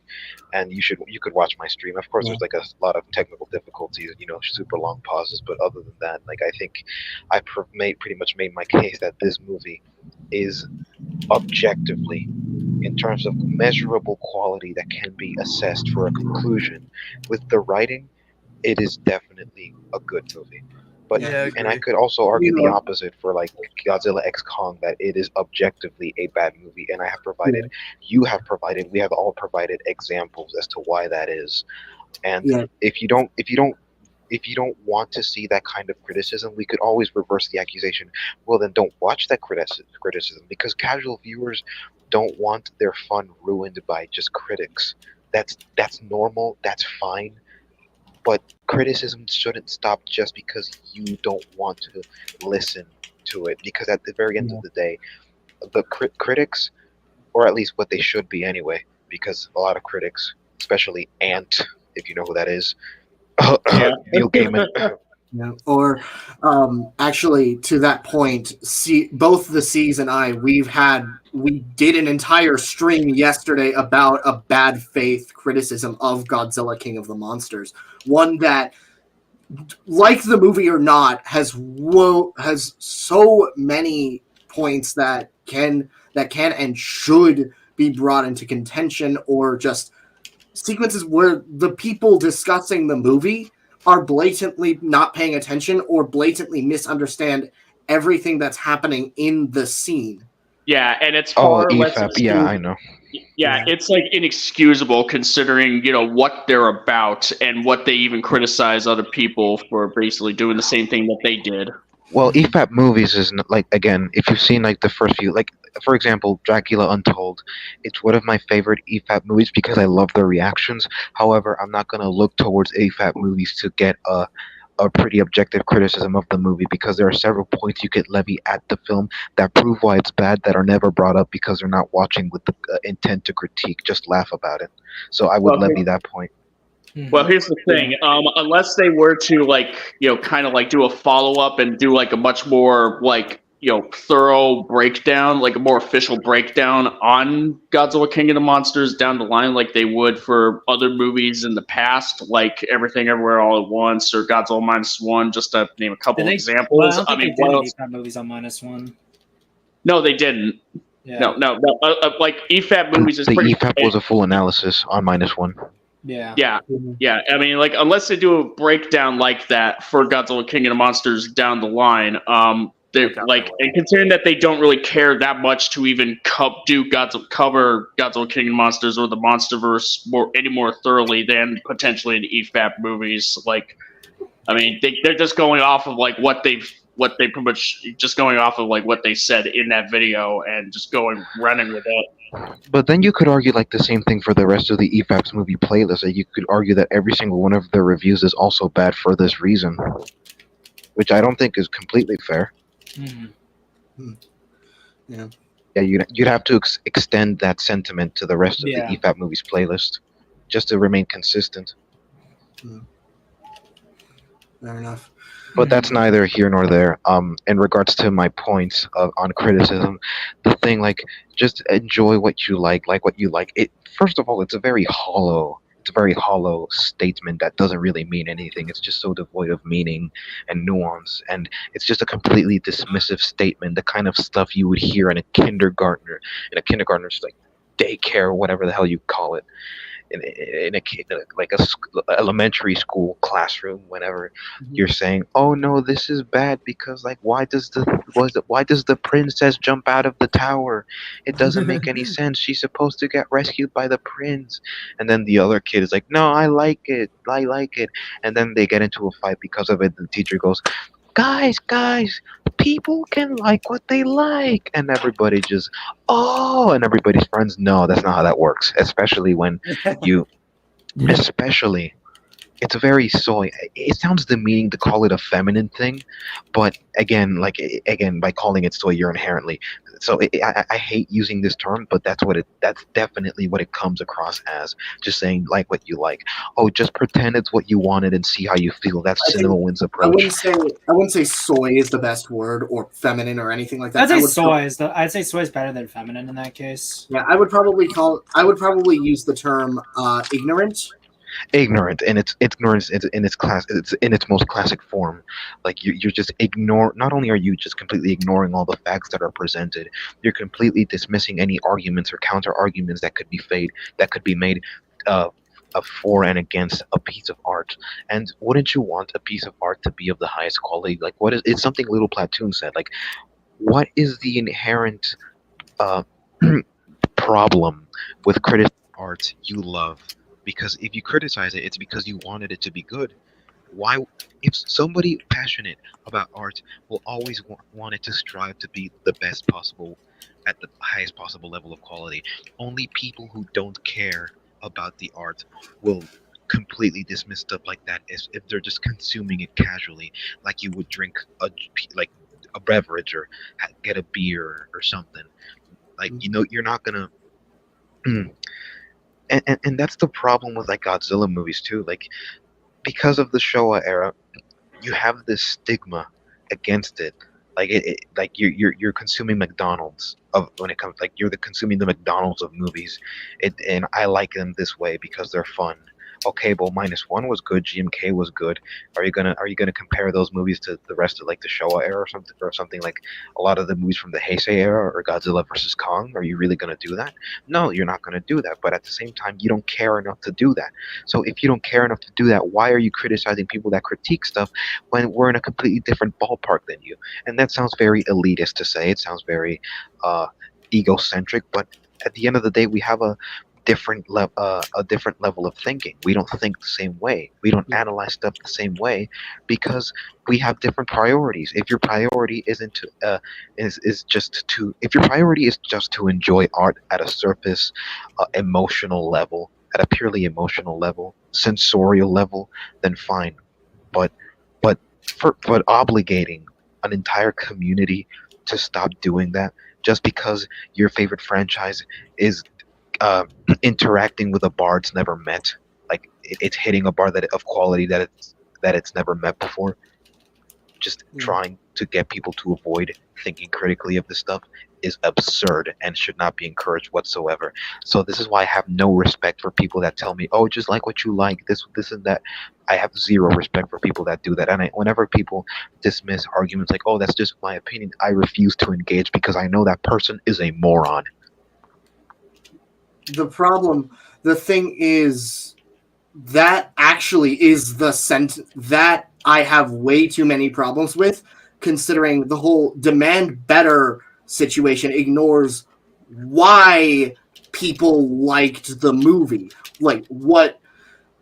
and you could watch my stream. Of course, there's like a lot of technical difficulties, super long pauses, but other than that, like I think I pretty much made my case that this movie is objectively, in terms of measurable quality that can be assessed for a conclusion, with the writing, it is definitely a good movie. But and I could also argue the opposite for like Godzilla X Kong, that it is objectively a bad movie, and I have provided, we have all provided examples as to why that is. And if you don't want to see that kind of criticism, we could always reverse the accusation. Well, then don't watch that criticism, because casual viewers don't want their fun ruined by just critics. That's normal. That's fine. But criticism shouldn't stop just because you don't want to listen to it. Because at the very end of the day, the critics, or at least what they should be anyway, because a lot of critics, especially Ant, if you know who that is, Neil Gaiman. Yeah. Or actually, to that point, both the C's and I, we did an entire stream yesterday about a bad faith criticism of Godzilla King of the Monsters. One that, like the movie or not, has so many points that can and should be brought into contention, or just sequences where the people discussing the movie are blatantly not paying attention or blatantly misunderstand everything that's happening in the scene. Yeah, and it's far less. Yeah, I know. Yeah, it's like inexcusable considering what they're about and what they even criticize other people for basically doing the same thing that they did. Well, EFAP movies is like, again, if you've seen like the first few, like for example, Dracula Untold, it's one of my favorite EFAP movies because I love the reactions. However, I'm not gonna look towards EFAP movies to get a pretty objective criticism of the movie, because there are several points you could levy at the film that prove why it's bad that are never brought up because they're not watching with the intent to critique, just laugh about it. So I would levy that point. Well, here's the thing. Unless they were to kind of do a follow up and do a much more thorough breakdown, a more official breakdown on Godzilla King of the Monsters down the line, like they would for other movies in the past, like Everything Everywhere All at Once or Godzilla -1, just to name a couple examples. Well, I don't think they did any movies on -1. No, they didn't. Yeah. No. Like EFAP movies is The pretty. EFAP was a full analysis on -1. Yeah. Yeah. I mean, unless they do a breakdown like that for Godzilla King of the Monsters down the line, they're and considering that they don't really care that much to even cover Godzilla King of the Monsters or the MonsterVerse any more thoroughly than potentially in EFAP movies. I mean, they're just going off of what they pretty much just going off of what they said in that video and just running with it. But then you could argue the same thing for the rest of the EFAP's movie playlist. You could argue that every single one of their reviews is also bad for this reason, which I don't think is completely fair. Mm-hmm. Yeah. Yeah, you'd have to extend that sentiment to the rest of the EFAP movies playlist, just to remain consistent. Fair enough. But that's neither here nor there. In regards to my points on criticism, the thing just enjoy what you like what you like. It first of all, it's a very hollow statement that doesn't really mean anything. It's just so devoid of meaning and nuance, and it's just a completely dismissive statement, the kind of stuff you would hear in a kindergartner's daycare, whatever the hell you call it. In a elementary school classroom, whenever you're saying, "Oh no, this is bad because why does the princess jump out of the tower? It doesn't make any sense. She's supposed to get rescued by the prince." And then the other kid is like, "No, I like it. And then they get into a fight because of it. The teacher goes, guys, people can like what they like," and everybody just, and everybody's friends. No, that's not how that works. Especially when it's very soy. It sounds demeaning to call it a feminine thing, but again, by calling it soy, you're inherently. So I hate using this term, but that's definitely what it comes across as. Just saying like what you like. Oh, just pretend it's what you wanted and see how you feel. That's Cinema Win's approach. I wouldn't say soy is the best word or feminine or anything like that. I'd say soy is better than feminine in that case. Yeah, I would probably use the term ignorant. Ignorant, and it's ignorance in its most classic form. You're just not only are you just completely ignoring all the facts that are presented, you're completely dismissing any arguments or counter arguments that could be made for and against a piece of art. And wouldn't you want a piece of art to be of the highest quality? It's something Little Platoon said, what is the inherent problem with critical art you love? Because if you criticize it, it's because you wanted it to be good. Why, if somebody passionate about art will always want it to strive to be the best possible, at the highest possible level of quality, only people who don't care about the art will completely dismiss stuff like that as if they're just consuming it casually, like you would drink a beverage or get a beer or something. You're not gonna. And that's the problem with Godzilla movies too. Because of the Showa era, you have this stigma against it. You're consuming McDonald's when it comes you're consuming the McDonald's of movies. And I like them this way because they're fun. Okay, well, -1 was good. GMK was good. Are you gonna compare those movies to the rest of the Showa era or something like a lot of the movies from the Heisei era or Godzilla versus Kong? Are you really gonna do that? No, you're not gonna do that. But at the same time, you don't care enough to do that. So if you don't care enough to do that, why are you criticizing people that critique stuff when we're in a completely different ballpark than you? And that sounds very elitist to say. It sounds very egocentric. But at the end of the day, we have a different level of thinking. We don't think the same way. We don't analyze stuff the same way because we have different priorities. If your priority is just to enjoy art at a surface emotional level, at a purely emotional level, sensorial level, then fine. But obligating an entire community to stop doing that just because your favorite franchise is interacting with a bar it's never met, it's hitting a bar of quality that it's never met before. Just trying to get people to avoid thinking critically of this stuff is absurd and should not be encouraged whatsoever. So this is why I have no respect for people that tell me, "Oh, just like what you like, this and that." I have zero respect for people that do that. And whenever people dismiss arguments like, "Oh, that's just my opinion," I refuse to engage because I know that person is a moron. The thing is, that actually is the that I have way too many problems with, considering the whole demand better situation ignores why people liked the movie. Like, what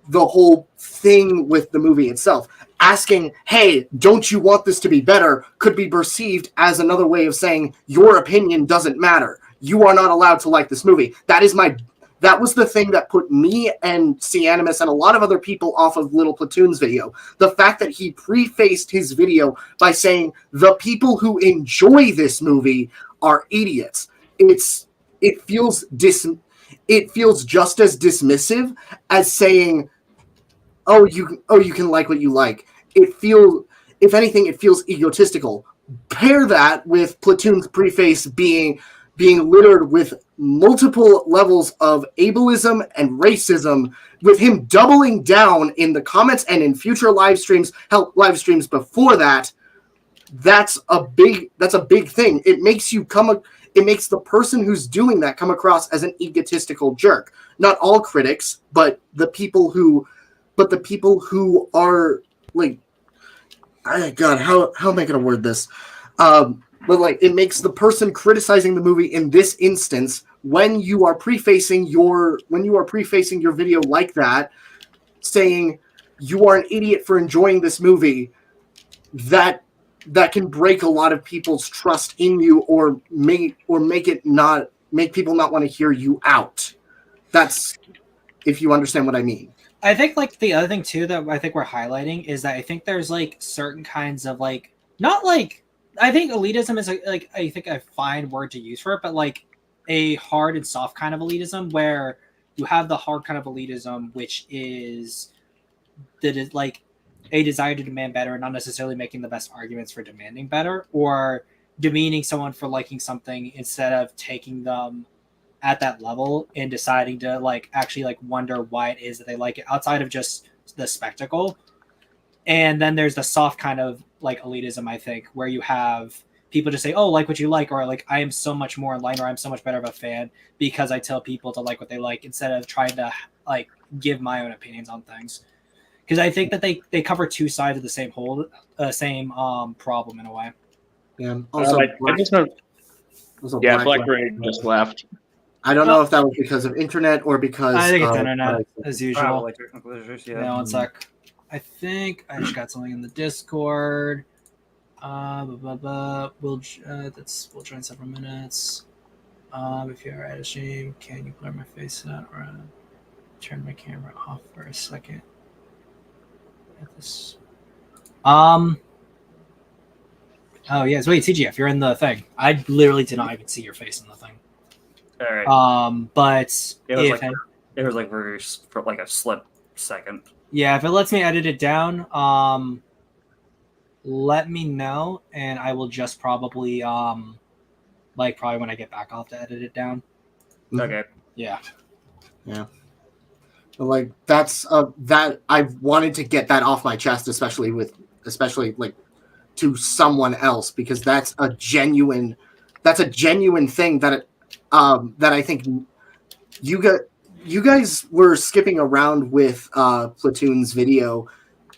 the whole thing with the movie itself. Asking, hey, don't you want this to be better, could be perceived as another way of saying your opinion doesn't matter. You are not allowed to like this movie. That was the thing that put me and Cianimus and a lot of other people off of Little Platoon's video. The fact that he prefaced his video by saying the people who enjoy this movie are idiots. It feels just as dismissive as saying, you can like what you like. If anything, it feels egotistical. Pair that with Platoon's preface being littered with multiple levels of ableism and racism, with him doubling down in the comments and in future live streams before that. That's a big thing. It makes the person who's doing that come across as an egotistical jerk. Not all critics, but the people who are like, God, how am I going to word this? But like, it makes the person criticizing the movie in this instance, when you are prefacing your video like that, saying you are an idiot for enjoying this movie, that can break a lot of people's trust in you, or make people not want to hear you out. That's, if you understand what I mean. I think like the other thing too that I think we're highlighting is that I think there's like certain kinds of like, not like, I think elitism is like I think a fine word to use for it, but like a hard and soft kind of elitism, where you have the hard kind of elitism, which is like a desire to demand better and not necessarily making the best arguments for demanding better, or demeaning someone for liking something instead of taking them at that level and deciding to like actually like wonder why it is that they like it outside of just the spectacle. And then there's the soft kind of like elitism, I think, where you have people just say, "Oh, like what you like," or like, "I am so much more in line," or "I'm so much better of a fan because I tell people to like what they like," instead of trying to like give my own opinions on things. Because I think that they cover two sides of the same problem in a way. Yeah. Also, Blackberry just left. I don't know if that was because of internet or because I think it's internet as usual. Probably technical issues, yeah. Yeah, one sec. I think I just got something in the Discord. We'll try in several minutes. If you're at a stream, can you blur my face out or turn my camera off for a second? At this. Oh yes, wait, TGF, you're in the thing. I literally did not even see your face in the thing. All right. But it was like very for like a split second. Yeah, if it lets me edit it down, let me know, and I will just probably probably when I get back, I'll have to edit it down. Okay. Yeah. Yeah. Like that's that I've wanted to get that off my chest, especially like to someone else, because that's a genuine thing that I think you guys were skipping around with Platoon's video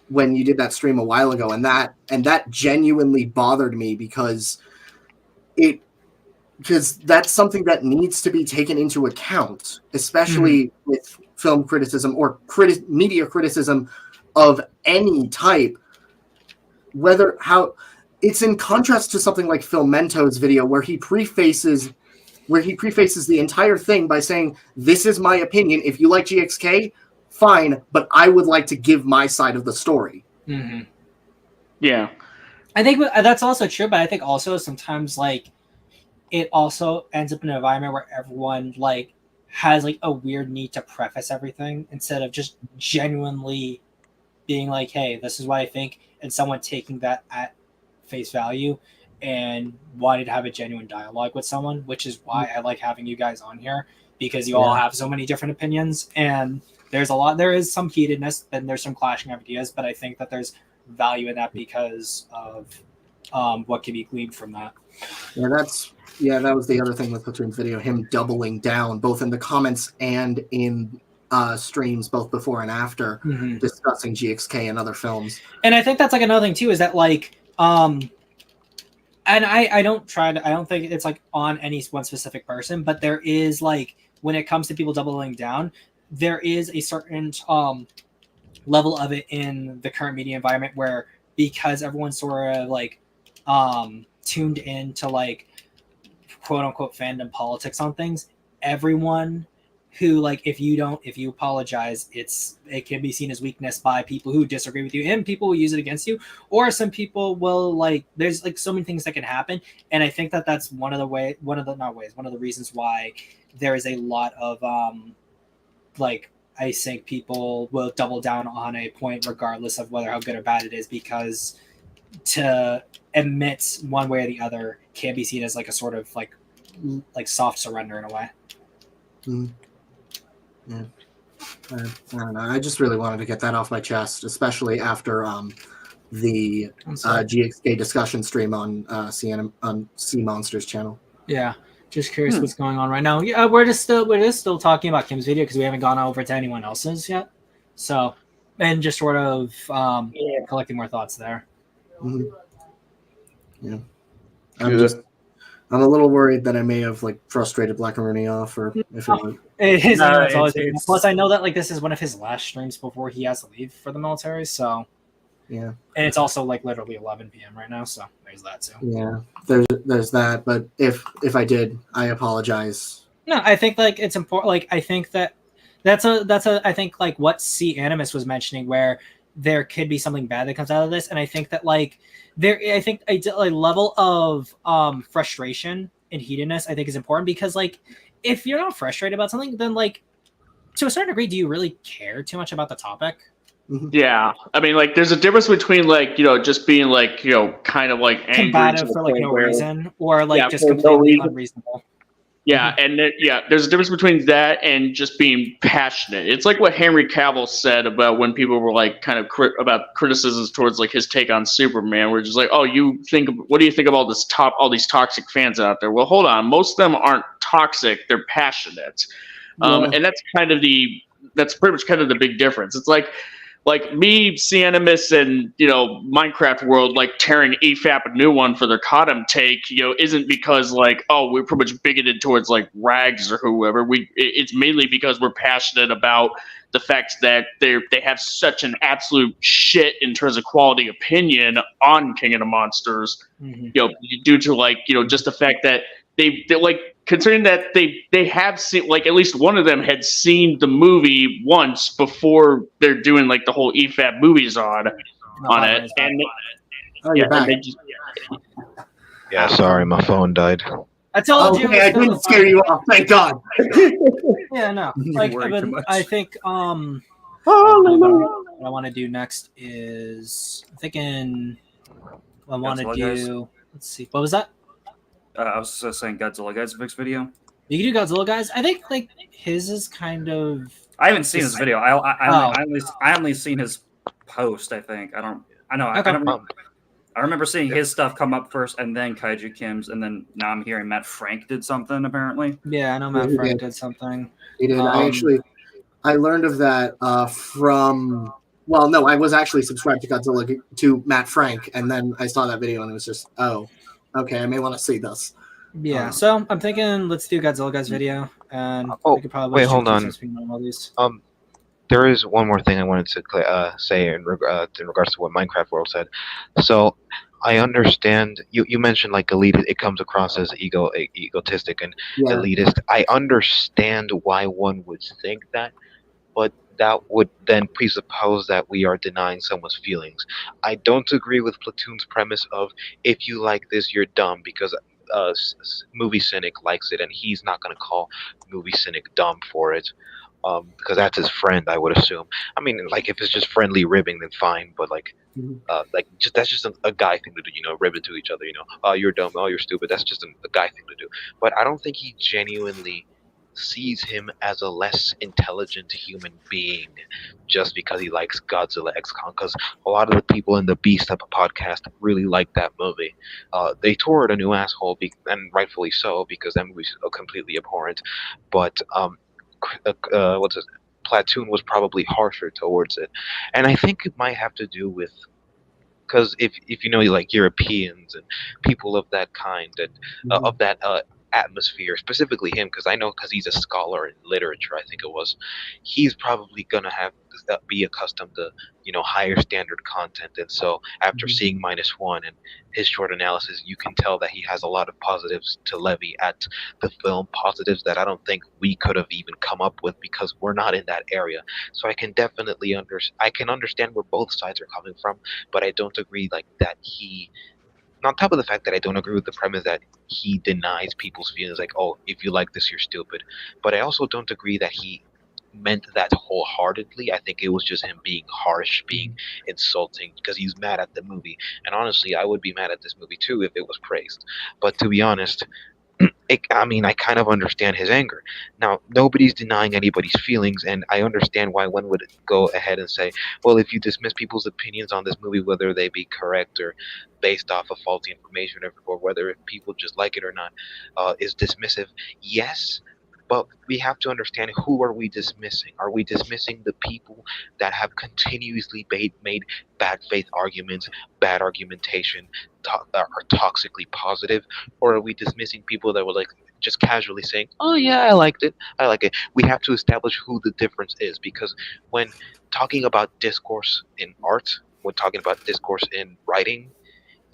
when you did that stream a while ago, and that genuinely bothered me because that's something that needs to be taken into account, especially with film criticism or media criticism of any type. It's in contrast to something like Phil Mento's video where he prefaces the entire thing by saying, "This is my opinion. If you like GXK, fine, but I would like to give my side of the story." Mm-hmm. Yeah. I think that's also true, but I think also sometimes like it also ends up in an environment where everyone like has like a weird need to preface everything instead of just genuinely being like, hey, this is what I think, and someone taking that at face value and wanting to have a genuine dialogue with someone, which is why I like having you guys on here, because you all have so many different opinions, and there is some heatedness and there's some clashing ideas, but I think that there's value in that because of what can be gleaned from that. That was the other thing with Platoon's video, him doubling down both in the comments and in streams both before and after discussing GXK and other films. And I think that's like another thing too, is that like and I don't think it's like on any one specific person, but there is like, when it comes to people doubling down, there is a certain level of it in the current media environment where, because everyone's sort of like tuned in to like quote unquote fandom politics on things, everyone who like, if you apologize, it can be seen as weakness by people who disagree with you, and people will use it against you, or some people will like, there's like so many things that can happen. And I think that that's one of the reasons why there is a lot of like, I think people will double down on a point regardless of whether how good or bad it is, because to admit one way or the other can be seen as like a sort of like soft surrender in a way. Yeah. I don't know. I just really wanted to get that off my chest, especially after the GXK discussion stream on Sea Monsters channel. Yeah, just curious what's going on right now. Yeah, we're just still talking about Kim's video because we haven't gone over to anyone else's yet. So, and just sort of collecting more thoughts there. Yeah, I'm a little worried that I may have like frustrated Black and Rooney off, or if it Plus, I know that like this is one of his last streams before he has to leave for the military. So yeah, and it's also like literally 11 p.m. right now, so there's that too. Yeah, there's that. But if I did, I apologize. No, I think like it's important. Like I think that's I think like what C Animus was mentioning, where there could be something bad that comes out of this, and I think that like I think a level of frustration and heatedness I think is important, because like if you're not frustrated about something, then like to a certain degree, do you really care too much about the topic? Yeah, I mean, like, there's a difference between like, just being like, kind of like angry combative for like no reason, or like just completely unreasonable. Yeah, and there's a difference between that and just being passionate. It's like what Henry Cavill said about when people were like kind of about criticisms towards like his take on Superman. We're just like, oh, what do you think of all these toxic fans out there? Well, hold on, most of them aren't toxic; they're passionate, and that's pretty much kind of the big difference. It's like me, Cianimus, and Minecraft World like tearing EFAP a new one for their Cottom take, isn't because like, oh, we're pretty much bigoted towards like Rags or whoever. It's mainly because we're passionate about the fact that they have such an absolute shit in terms of quality opinion on King of the Monsters, due to like just the fact that they like, considering that they have seen, like, at least one of them had seen the movie once before they're doing like the whole EFAP movies on it, and sorry, my phone died. I told you. I didn't scare you off. Thank God. Yeah, no. Like, I think what I want to do next is I'm thinking I want to do. Let's see. What was that? I was saying Godzilla Guys Fix video. You can do Godzilla Guys. I think like his is kind of. I haven't seen his video. I only seen his post. I think I don't. I remember seeing his stuff come up first, and then Kaiju Kim's, and then now I'm hearing Matt Frank did something apparently. Yeah, I know Matt Frank did something. He did. I learned of that from. Well, no, I was actually subscribed to Godzilla to Matt Frank, and then I saw that video, and it was just, oh, okay, I may want to see this. Yeah, so I'm thinking let's do Godzilla Guys video, and we could probably wait, hold on. There is one more thing I wanted to say in regards to what Minecraft World said. So I understand you mentioned like elitist. It comes across as egotistic and elitist. I understand why one would think that, but that would then presuppose that we are denying someone's feelings. I don't agree with Platoon's premise of if you like this, you're dumb, because Movie Cynic likes it, and he's not gonna call Movie Cynic dumb for it. Because that's his friend, I would assume. I mean, like if it's just friendly ribbing, then fine. But like just that's just a guy thing to do, ribbing to each other. Oh, you're dumb. Oh, you're stupid. That's just a guy thing to do. But I don't think he genuinely sees him as a less intelligent human being just because he likes Godzilla X Kong. Because a lot of the people in the Beast type of podcast really like that movie. They tore it a new asshole, and rightfully so, because that movie's completely abhorrent. But what's it? Platoon was probably harsher towards it, and I think it might have to do with because if like Europeans and people of that kind and of that atmosphere, specifically him, because I know because he's a scholar in literature, I think it was, he's probably gonna have to be accustomed to higher standard content, and so after seeing -1 and his short analysis, you can tell that he has a lot of positives to levy at the film, positives that I don't think we could have even come up with because we're not in that area. So I can definitely understand where both sides are coming from, but I don't agree like that he. On top of the fact that I don't agree with the premise that he denies people's feelings, like, oh, if you like this, you're stupid. But I also don't agree that he meant that wholeheartedly. I think it was just him being harsh, being insulting, because he's mad at the movie. And honestly, I would be mad at this movie too if it was praised. But to be honest, I kind of understand his anger. Now, nobody's denying anybody's feelings, and I understand why one would go ahead and say, well, if you dismiss people's opinions on this movie, whether they be correct or based off of faulty information, or whether people just like it or not, is dismissive. Yes, but we have to understand, who are we dismissing? Are we dismissing the people that have continuously made bad faith arguments, bad argumentation, are toxically positive? Or are we dismissing people that were like just casually saying, oh yeah, I liked it, I like it? We have to establish who the difference is, because when talking about discourse in art, when talking about discourse in writing,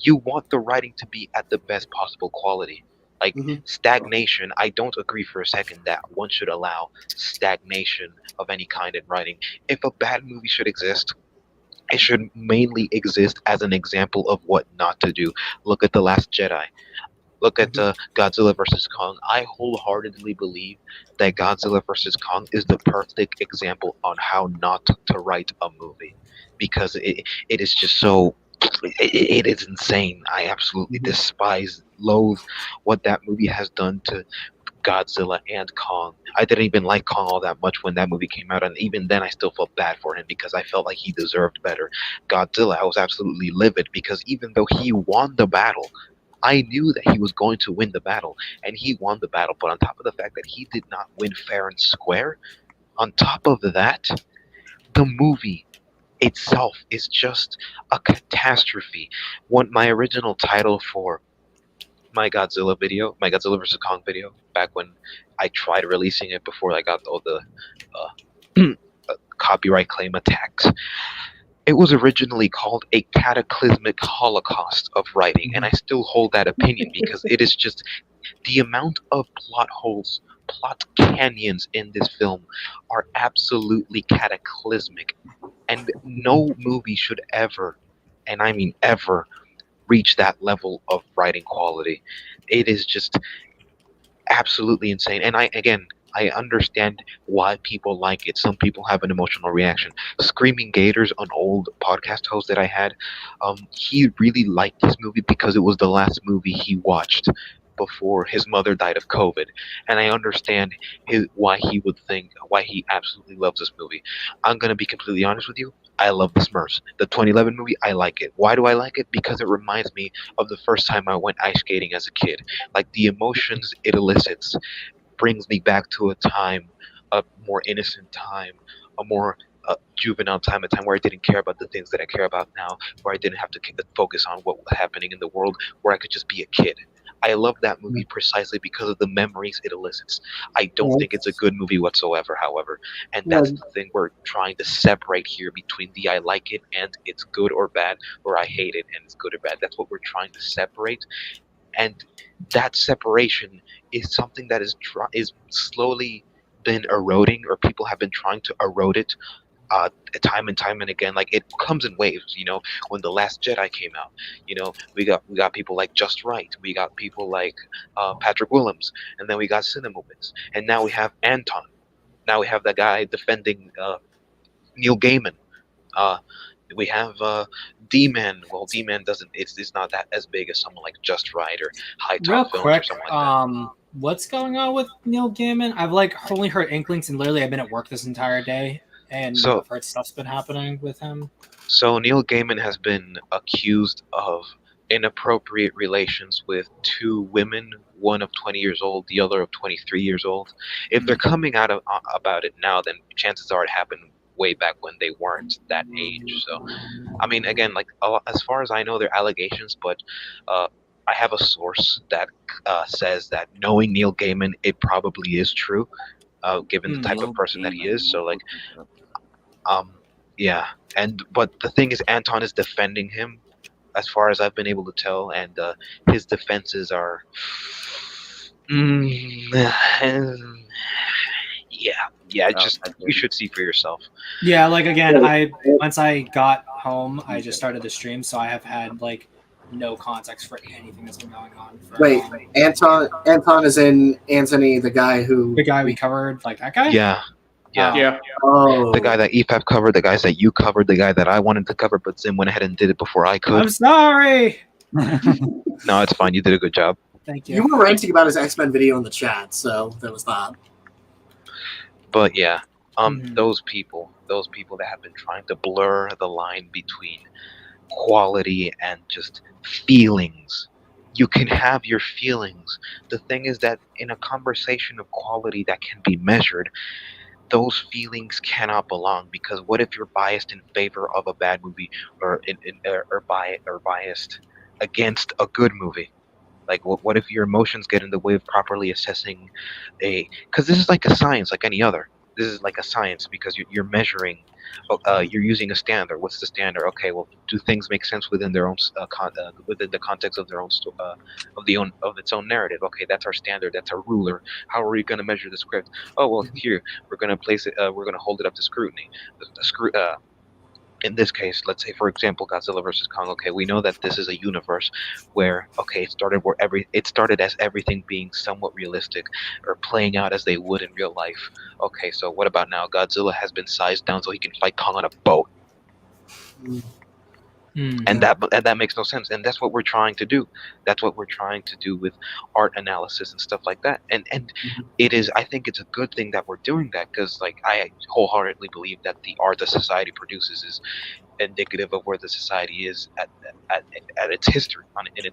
you want the writing to be at the best possible quality. Like stagnation, I don't agree for a second that one should allow stagnation of any kind in writing. If a bad movie should exist, it should mainly exist as an example of what not to do. Look at The Last Jedi. Look at Godzilla vs. Kong. I wholeheartedly believe that Godzilla vs. Kong is the perfect example on how not to write a movie, because it is just so. It is insane. I absolutely despise, loathe what that movie has done to Godzilla and Kong. I didn't even like Kong all that much when that movie came out, and even then I still felt bad for him because I felt like he deserved better. Godzilla, I was absolutely livid because even though he won the battle, I knew that he was going to win the battle, and he won the battle. But on top of the fact that he did not win fair and square, on top of that, the movie itself is just a catastrophe. My original title for my Godzilla video, my Godzilla vs. Kong video, back when I tried releasing it before I got all the copyright claim attacks, it was originally called A Cataclysmic Holocaust of Writing, and I still hold that opinion because it is just the amount of plot holes, plot canyons in this film are absolutely cataclysmic, and no movie should ever, and I mean ever, reach that level of writing quality. It is just absolutely insane. And I understand why people like it. Some people have an emotional reaction. Screaming Gators, an old podcast host that I had, he really liked this movie because it was the last movie he watched before his mother died of COVID, and I understand why he absolutely loves this movie. I'm gonna be completely honest with you. I love the Smurfs. The 2011 movie, I like it. Why do I like it? Because it reminds me of the first time I went ice skating as a kid. Like, the emotions it elicits brings me back to a more innocent time, a more juvenile time, a time where I didn't care about the things that I care about now, where I didn't have to focus on what was happening in the world, where I could just be a kid. I love that movie precisely because of the memories it elicits. I don't think it's a good movie whatsoever, however, and that's the thing we're trying to separate here between the I like it and it's good or bad, or I hate it and it's good or bad. That's what we're trying to separate, and that separation is something that is slowly been eroding, or people have been trying to erode it time and time and again. Like it comes in waves. When The Last Jedi came out, we got people like Just Right. We got people like Patrick Willems, and then we got Cinemobits, and now we have Anton. Now we have the guy defending Neil Gaiman. We have D-Man. Well, D-Man doesn't. It's not that as big as someone like Just Right or High Real Top Films quick, or something like that. what's going on with Neil Gaiman? I've only heard inklings, and literally I've been at work this entire day, and So- I've heard stuff's been happening with him. So Neil Gaiman has been accused of inappropriate relations with two women, one of 20 years old, the other of 23 years old. If they're coming out about it now, then chances are it happened way back when they weren't that age. So, I mean, again, as far as I know, they're allegations, but I have a source that says that knowing Neil Gaiman, it probably is true, given the type of person that he is. So, yeah. But the thing is, Anton is defending him, as far as I've been able to tell, and his defenses are, just you should see for yourself. Yeah, again, once I got home, I just started the stream, so I have had no context for anything that's been going on. Wait, Anton is in Anthony, the guy we covered, that guy. Yeah. Oh, the guy that EFAP covered, the guys that you covered, the guy that I wanted to cover, but Zim went ahead and did it before I could. I'm sorry. No, it's fine. You did a good job. Thank you. You were ranting about his X-Men video in the chat, so there was that. But yeah, those people that have been trying to blur the line between quality and just feelings. You can have your feelings. The thing is that in a conversation of quality that can be measured, those feelings cannot belong, because what if you're biased in favor of a bad movie or biased against a good movie? What if your emotions get in the way of properly assessing because this is like a science, like any other. This is like a science because you're measuring, you're using a standard. What's the standard? Okay, well, do things make sense within their own within the context of their own of its own narrative? Okay, that's our standard. That's our ruler. How are we going to measure the script? Oh, well, here we're going to place it. We're going to hold it up to scrutiny. In this case, let's say, for example, Godzilla versus Kong. Okay, we know that this is a universe where, it started as everything being somewhat realistic or playing out as they would in real life. Okay, so what about now? Godzilla has been sized down so he can fight Kong on a boat. And that makes no sense, and that's what we're trying to do. That's what we're trying to do with art analysis and stuff like that. And it is, I think it's a good thing that we're doing that, because I wholeheartedly believe that the art that society produces is indicative of where the society is at its history, in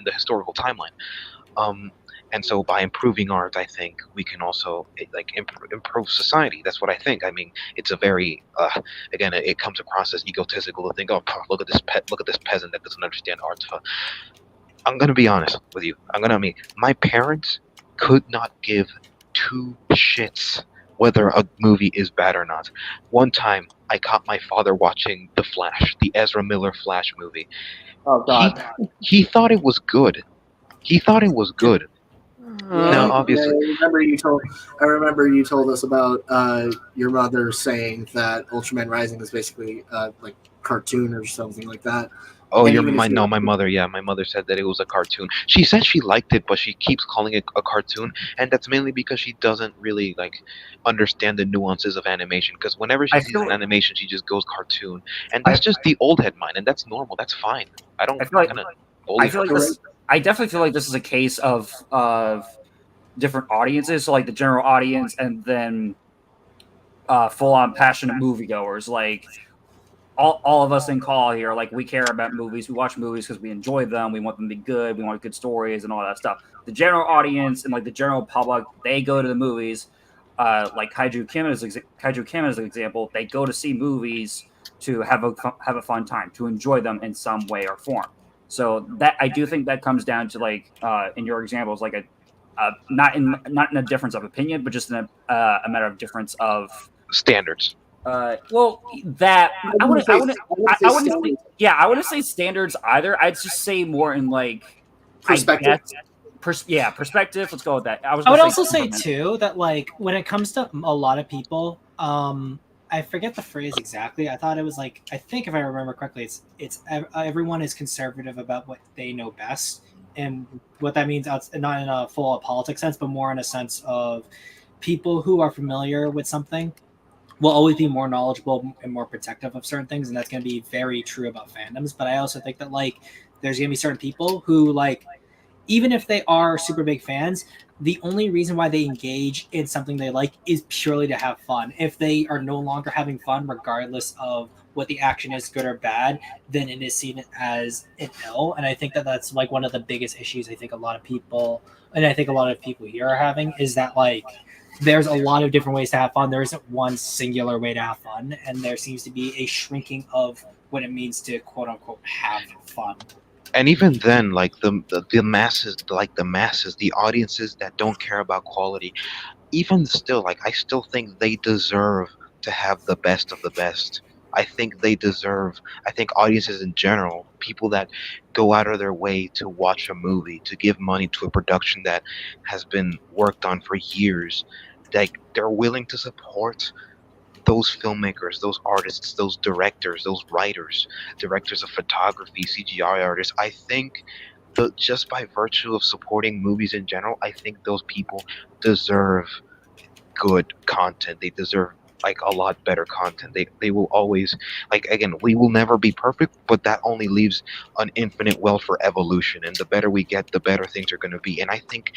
the historical timeline. And so by improving art, I think we can also improve society. That's what I think. I mean, it's a very again, it comes across as egotistical to think, oh, look at this peasant that doesn't understand art. I'm gonna be honest with you. My parents could not give two shits whether a movie is bad or not. One time, I caught my father watching The Flash, the Ezra Miller Flash movie. Oh God. He thought it was good. Now, obviously, I remember you told us about your mother saying that Ultraman Rising is basically like cartoon or something like that. Oh, my mother. Yeah, my mother said that it was a cartoon. She said she liked it, but she keeps calling it a cartoon, and that's mainly because she doesn't really understand the nuances of animation. Because whenever she sees an animation, she just goes cartoon, and that's just the old head mind, and that's normal. That's fine. I definitely feel like this is a case of different audiences, so the general audience, and then full-on passionate moviegoers. All of us in call here, we care about movies. We watch movies because we enjoy them. We want them to be good. We want good stories and all that stuff. The general audience and the general public, they go to the movies. Kaiju Kim is an example. They go to see movies to have a fun time, to enjoy them in some way or form. So that I do think that comes down to in your examples, not in a difference of opinion, but just in a matter of difference of standards. I wouldn't say standards either. I'd just say more in perspective. Perspective. Let's go with that. I would also say too that when it comes to a lot of people, I forget the phrase exactly. I thought it was like, I think if I remember correctly, it's everyone is conservative about what they know best, and what that means, not in a full politics sense, but more in a sense of people who are familiar with something will always be more knowledgeable and more protective of certain things, and that's going to be very true about fandoms. But I also think that like there's going to be certain people who like, even if they are super big fans, the only reason why they engage in something they like is purely to have fun. If they are no longer having fun, regardless of what the action is, good or bad, then it is seen as an ill. And I think that that's like one of the biggest issues I think a lot of people, and I think a lot of people here are having, is that like there's a lot of different ways to have fun. There isn't one singular way to have fun, and there seems to be a shrinking of what it means to quote unquote have fun. And even then, like the masses, the audiences that don't care about quality, even still, like I still think they deserve to have the best of the best. I think they deserve. I think audiences in general, people that go out of their way to watch a movie, to give money to a production that has been worked on for years, like they're willing to support those filmmakers, those artists, those directors, those writers, directors of photography, CGI artists. I think just by virtue of supporting movies in general, I think those people deserve good content. They deserve like a lot better content. They will always, like, again, we will never be perfect, but that only leaves an infinite well for evolution. And the better we get, the better things are going to be. And I think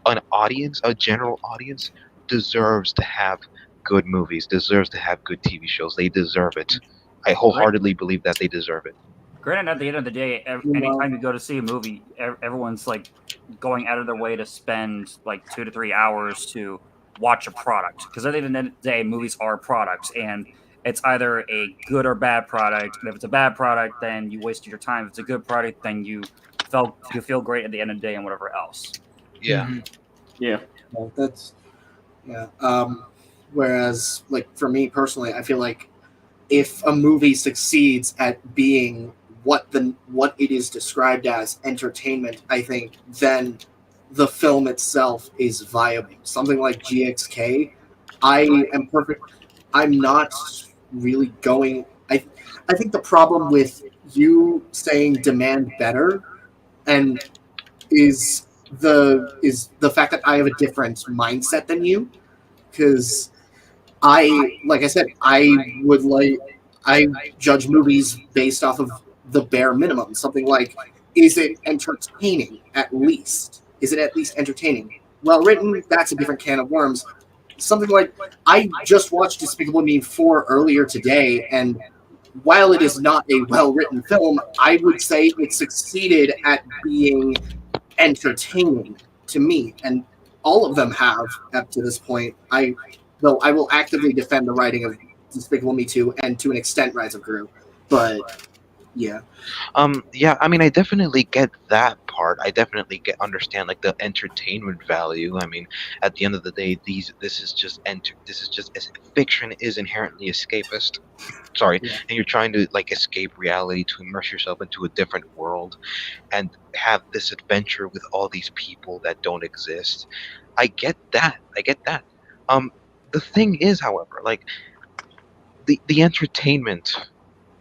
an audience, a general audience, deserves to have good movies, deserves to have good TV shows. They deserve it. I wholeheartedly believe that they deserve it. Granted, at the end of the day, anytime you go to see a movie, everyone's like going out of their way to spend like 2 to 3 hours to watch a product. Because at the end of the day, movies are products, and it's either a good or bad product. And if it's a bad product, then you wasted your time. If it's a good product, then you feel great at the end of the day and whatever else. Yeah. Mm-hmm. Yeah. Well, that's yeah. Whereas, like for me personally, I feel like if a movie succeeds at being what it is described as entertainment, I think then the film itself is viable. Something like GXK, I'm not really going. I think the problem with you saying demand better and is the fact that I have a different mindset than you, because like I said, I judge movies based off of the bare minimum. Something like, is it entertaining at least? Is it at least entertaining? Well written, that's a different can of worms. Something like, I just watched Despicable Me 4 earlier today, and while it is not a well-written film, I would say it succeeded at being entertaining to me, and all of them have up to this point. Though I will actively defend the writing of Despicable Me 2 and to an extent Rise of Gru, but yeah. Yeah, I mean, I definitely get that part. I definitely understand like the entertainment value. I mean, at the end of the day, this is just fiction is inherently escapist. Sorry, Yeah. and you're trying to like escape reality to immerse yourself into a different world and have this adventure with all these people that don't exist. I get that. The thing is, however, like the entertainment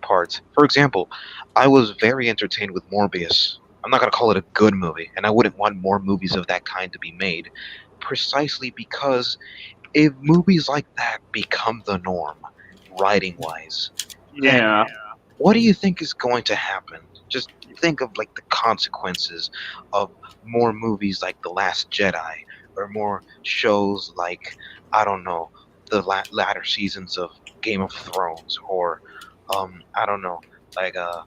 part. For example, I was very entertained with Morbius. I'm not gonna call it a good movie, and I wouldn't want more movies of that kind to be made, precisely because if movies like that become the norm, writing-wise, Yeah. what do you think is going to happen? Just think of like the consequences of more movies like The Last Jedi, or more shows like, I don't know, the latter seasons of Game of Thrones, or I don't know, like a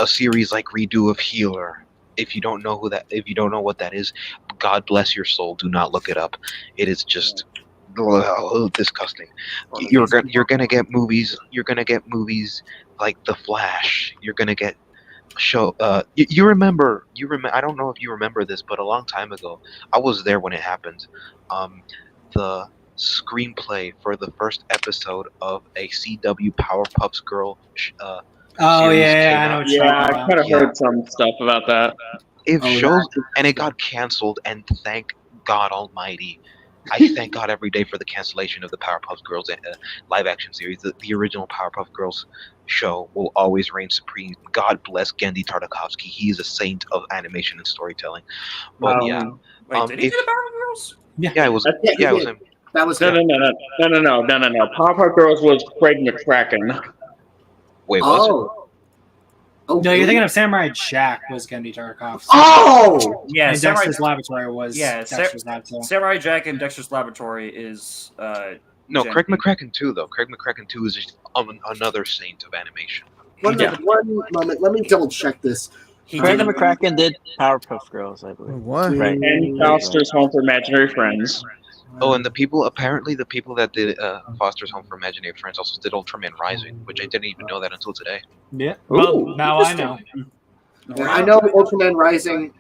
series like Redo of Healer. If you don't know what that is, God bless your soul. Do not look it up. It is just disgusting. You're gonna get movies. You're gonna get movies like The Flash. You're gonna get show. You remember? I don't know if you remember this, but a long time ago, I was there when it happened. The screenplay for the first episode of a CW Powerpuff Girl series came I know out. what you're talking I about. kind of heard some stuff about that. It shows, and it got canceled. And thank God Almighty, I thank God every day for the cancellation of the Powerpuff Girls live action series. The original Powerpuff Girls show will always reign supreme. God bless Genndy Tartakovsky. He is a saint of animation and storytelling. But Wait, did he do the Powerpuff Girls? Yeah, it was. Yeah, it was him. That was No. Powerpuff Girls was Craig McCracken. Wait, was it? No, you're thinking of Samurai Jack was Genndy Tartakovsky. Oh! Yeah, and Dexter's Laboratory was Dexter's Laboratory. Samurai Jack and Dexter's Laboratory is No, Craig McCracken too, though. Craig McCracken too is just another saint of animation. One moment, let me double check this. Brandon McCracken did Powerpuff Girls, I believe. What? Right. And Foster's Home for Imaginary Friends. Oh, and the people that did Foster's Home for Imaginary Friends also did Ultraman Rising, which I didn't even know that until today. Yeah. Well, now I know. Yeah, I know Ultraman Rising.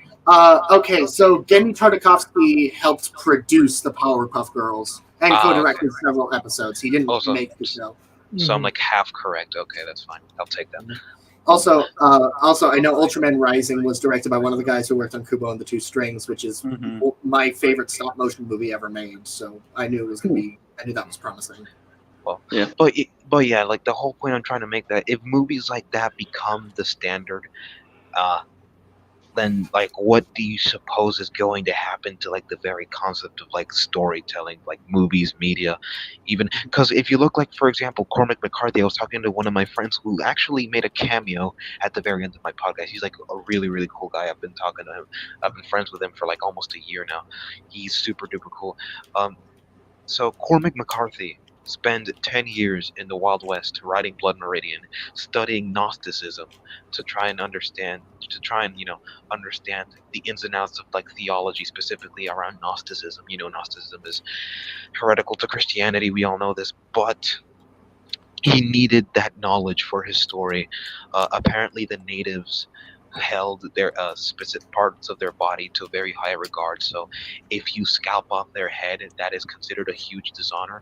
Okay, so Genndy Tartakovsky helped produce the Powerpuff Girls and co-directed several episodes. He didn't make the show. So I'm like half correct. Okay, that's fine. I'll take that. Also, I know Ultraman Rising was directed by one of the guys who worked on Kubo and the Two Strings, which is my favorite stop motion movie ever made. So I knew it was gonna be. I knew that was promising. Well, yeah. But yeah, like the whole point I'm trying to make that if movies like that become the standard, then like what do you suppose is going to happen to like the very concept of like storytelling, like movies, media, even because if you look like, for example, Cormac McCarthy, I was talking to one of my friends who actually made a cameo at the very end of my podcast. He's like a really, really cool guy. I've been talking to him. I've been friends with him for like almost a year now. He's super duper cool. So Cormac McCarthy spent 10 years in the Wild West writing Blood Meridian, studying Gnosticism to try and understand the ins and outs of like theology, specifically around Gnosticism. You know, Gnosticism is heretical to Christianity. We all know this, but he needed that knowledge for his story. Apparently, the natives held their specific parts of their body to very high regard. So if you scalp off their head, that is considered a huge dishonor.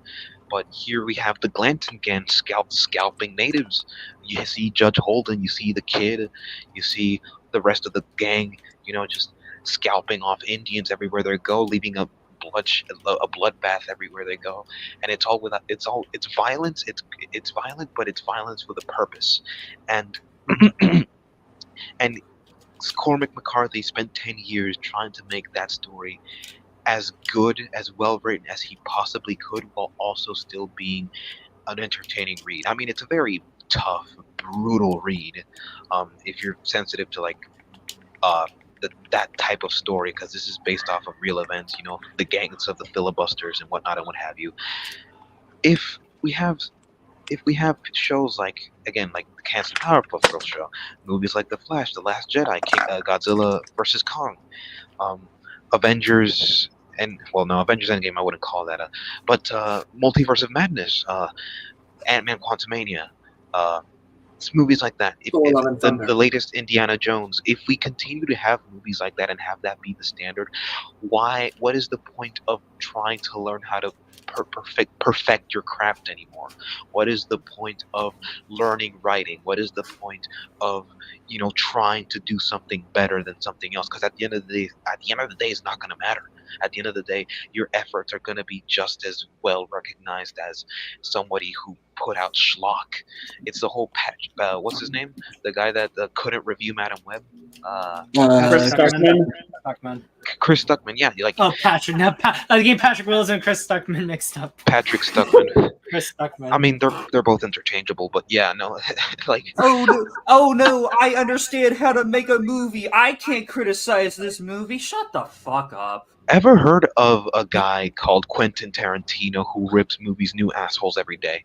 But here we have the Glanton gang scalping natives. You see Judge Holden, you see the kid, you see the rest of the gang, just scalping off Indians everywhere they go, leaving a bloodbath everywhere they go. And it's violence. It's violent, but it's violence with a purpose. And and Cormac McCarthy spent 10 years trying to make that story as good, as well written as he possibly could, while also still being an entertaining read. I mean, it's a very tough, brutal read if you're sensitive to like that type of story, because this is based off of real events, the gangs of the filibusters and whatnot and what have you. If we have shows like, again, like the canceled Powerpuff Girls show, movies like The Flash, The Last Jedi, Godzilla vs. Kong, Avengers, Avengers Endgame I wouldn't call that, but Multiverse of Madness, Ant-Man Quantumania, movies like that. The latest Indiana Jones. If we continue to have movies like that and have that be the standard, what is the point of trying to learn how to perfect your craft anymore? What is the point of learning writing? What is the point of trying to do something better than something else? Because at the end of the day, it's not going to matter. At the end of the day, your efforts are going to be just as well recognized as somebody who put out schlock. It's the whole what's his name? The guy that couldn't review Madam Web. Chris Stuckman. Chris Stuckman, yeah. Patrick. Now, I get Patrick Willis and Chris Stuckman mixed up. Patrick Stuckman. Chris Stuckman. I mean, they're both interchangeable, but yeah, no, like. Oh no! I understand how to make a movie. I can't criticize this movie. Shut the fuck up. Ever heard of a guy called Quentin Tarantino who rips movies new assholes every day?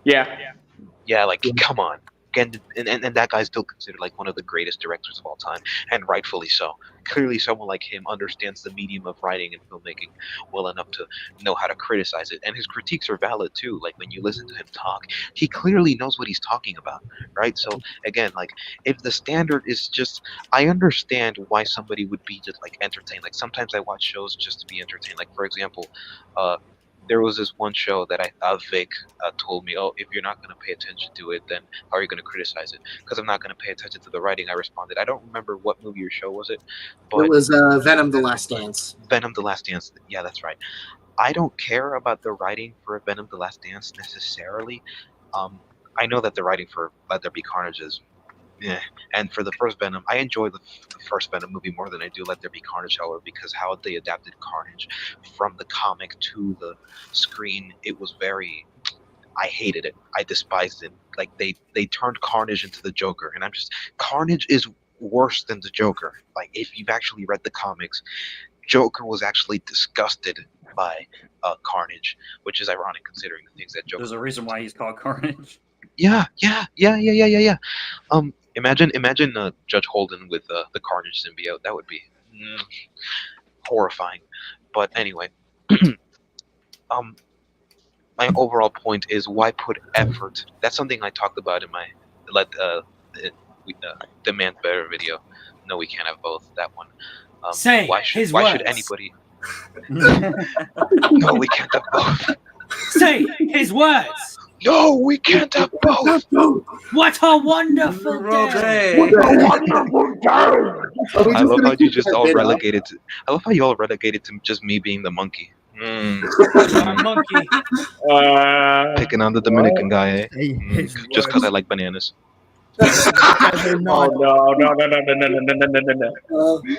Yeah, like, come on. And that guy's still considered like one of the greatest directors of all time, and rightfully so. Clearly someone like him understands the medium of writing and filmmaking well enough to know how to criticize it, and his critiques are valid too. Like, when you listen to him talk, he clearly knows what he's talking about, right? So again, like, if the standard is just, I understand why somebody would be just like entertained. Like, sometimes I watch shows just to be entertained. Like, for example, there was this one show that Vic told me, if you're not going to pay attention to it, then how are you going to criticize it? Because I'm not going to pay attention to the writing. I responded. I don't remember what movie or show was it. But it was Venom: The Last Dance. Venom: The Last Dance. Yeah, that's right. I don't care about the writing for Venom: The Last Dance necessarily. I know that the writing for Let There Be Carnage is, and for the first Venom, I enjoy the first Venom movie more than I do Let There Be Carnage, however, because how they adapted Carnage from the comic to the screen, it was very. I hated it. I despised it. Like they turned Carnage into the Joker, and Carnage is worse than the Joker. Like if you've actually read the comics, Joker was actually disgusted by Carnage, which is ironic considering the things that Joker. There's a reason why he's called Carnage. Yeah. Imagine Judge Holden with the Carnage symbiote. That would be horrifying. But anyway, my overall point is why put effort? That's something I talked about in my Demand Better video. No, we can't have both. That one. Say why should anybody? No, we can't have both. Say his words. No, we can't have both. What a wonderful day! What a wonderful day! I love how you just all relegated to. I love how you all relegated to just me being the monkey. Monkey. Picking on the Dominican guy, just because I like bananas. Oh no!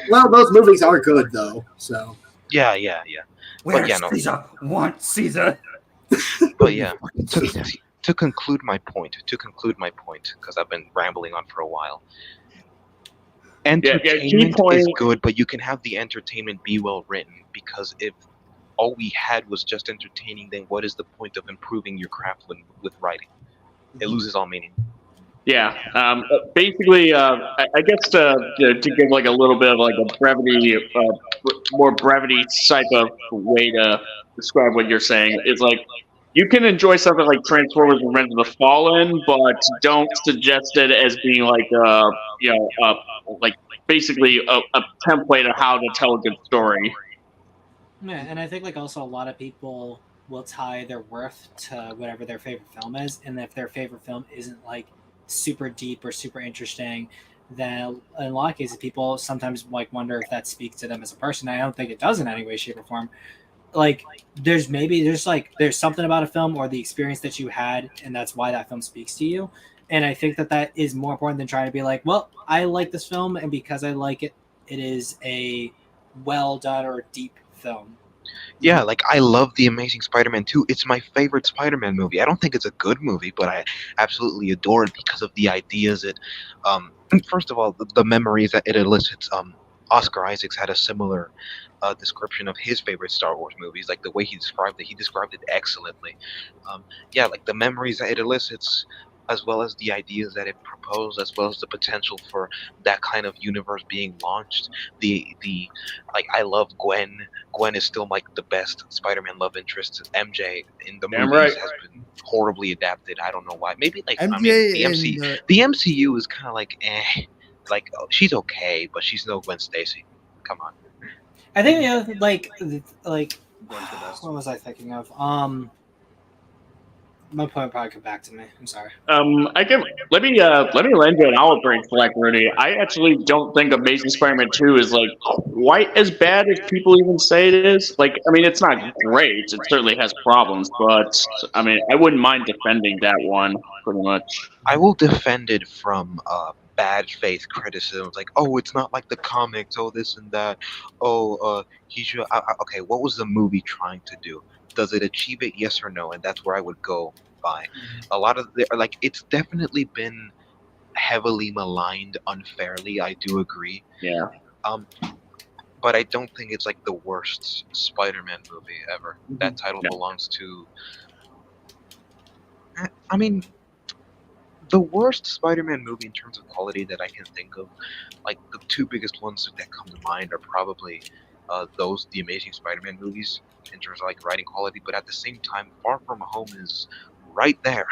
Well, those movies are good though. So. Yeah. Where's Caesar? Want Caesar? But yeah, to conclude my point, because I've been rambling on for a while. Entertainment is good, but you can have the entertainment be well written, because if all we had was just entertaining, then what is the point of improving your craft with writing? It loses all meaning. Yeah. Basically, I guess to give like a little bit of like a brevity, more brevity type of way to describe what you're saying is like you can enjoy something like Transformers: Revenge of the Fallen, but don't suggest it as being like like basically a template of how to tell a good story. Yeah, and I think like also a lot of people will tie their worth to whatever their favorite film is, and if their favorite film isn't like super deep or super interesting, then in a lot of cases people sometimes like wonder if that speaks to them as a person. I don't think it does in any way, shape, or form. Like there's something about a film or the experience that you had, and that's why that film speaks to you. And I think that is more important than trying to be like, well, I like this film, and because I like it, it is a well done or deep film. Yeah, like I love The Amazing Spider-Man 2. It's my favorite Spider-Man movie. I don't think it's a good movie, but I absolutely adore it because of the ideas it first of all, the memories that it elicits. Oscar Isaacs had a similar description of his favorite Star Wars movies, like the way he described it excellently. Yeah, like the memories that it elicits, as well as the ideas that it proposed, as well as the potential for that kind of universe being launched. Like I love Gwen. Gwen is still like the best Spider-Man love interest. MJ in the movies has been horribly adapted. I don't know why. Maybe like the MCU is kind of like like she's okay, but she's no Gwen Stacy. Come on. I think the other like what was I thinking of? My point probably come back to me. I'm sorry. Let me lend you an olive branch for like Rudy. I actually don't think Amazing Spider-Man 2 is like quite as bad as people even say it is. Like, I mean, it's not great. It certainly has problems, but I mean, I wouldn't mind defending that one pretty much. I will defend it from bad faith criticism, like, oh, it's not like the comics, oh, this and that, oh, he should. Okay, what was the movie trying to do? Does it achieve it? Yes or no? And that's where I would go by. A lot of it's definitely been heavily maligned unfairly. I do agree. Yeah. But I don't think it's like the worst Spider-Man movie ever. That title belongs to. I mean, the worst Spider-Man movie in terms of quality that I can think of, like the two biggest ones that come to mind are probably the Amazing Spider-Man movies in terms of like writing quality, but at the same time, Far From Home is right there.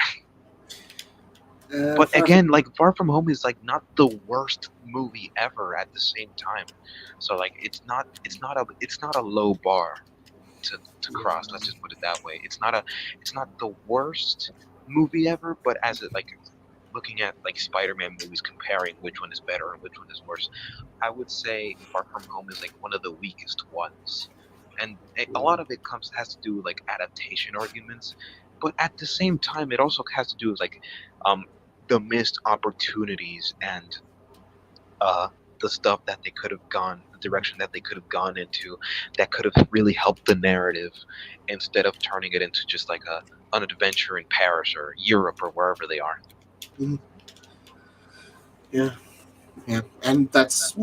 But again, like Far From Home is like not the worst movie ever at the same time. So like it's not a low bar to cross. Let's just put it that way. It's not the worst movie ever, but as it like looking at like Spider-Man movies, comparing which one is better and which one is worse, I would say Far From Home is like one of the weakest ones. and a lot of it has to do with like adaptation arguments, but at the same time, it also has to do with like the missed opportunities and uh, the stuff that they could have gone, the direction that they could have gone into, that could have really helped the narrative, instead of turning it into just like an adventure in Paris or Europe or wherever they are. Mhm. Yeah, and that's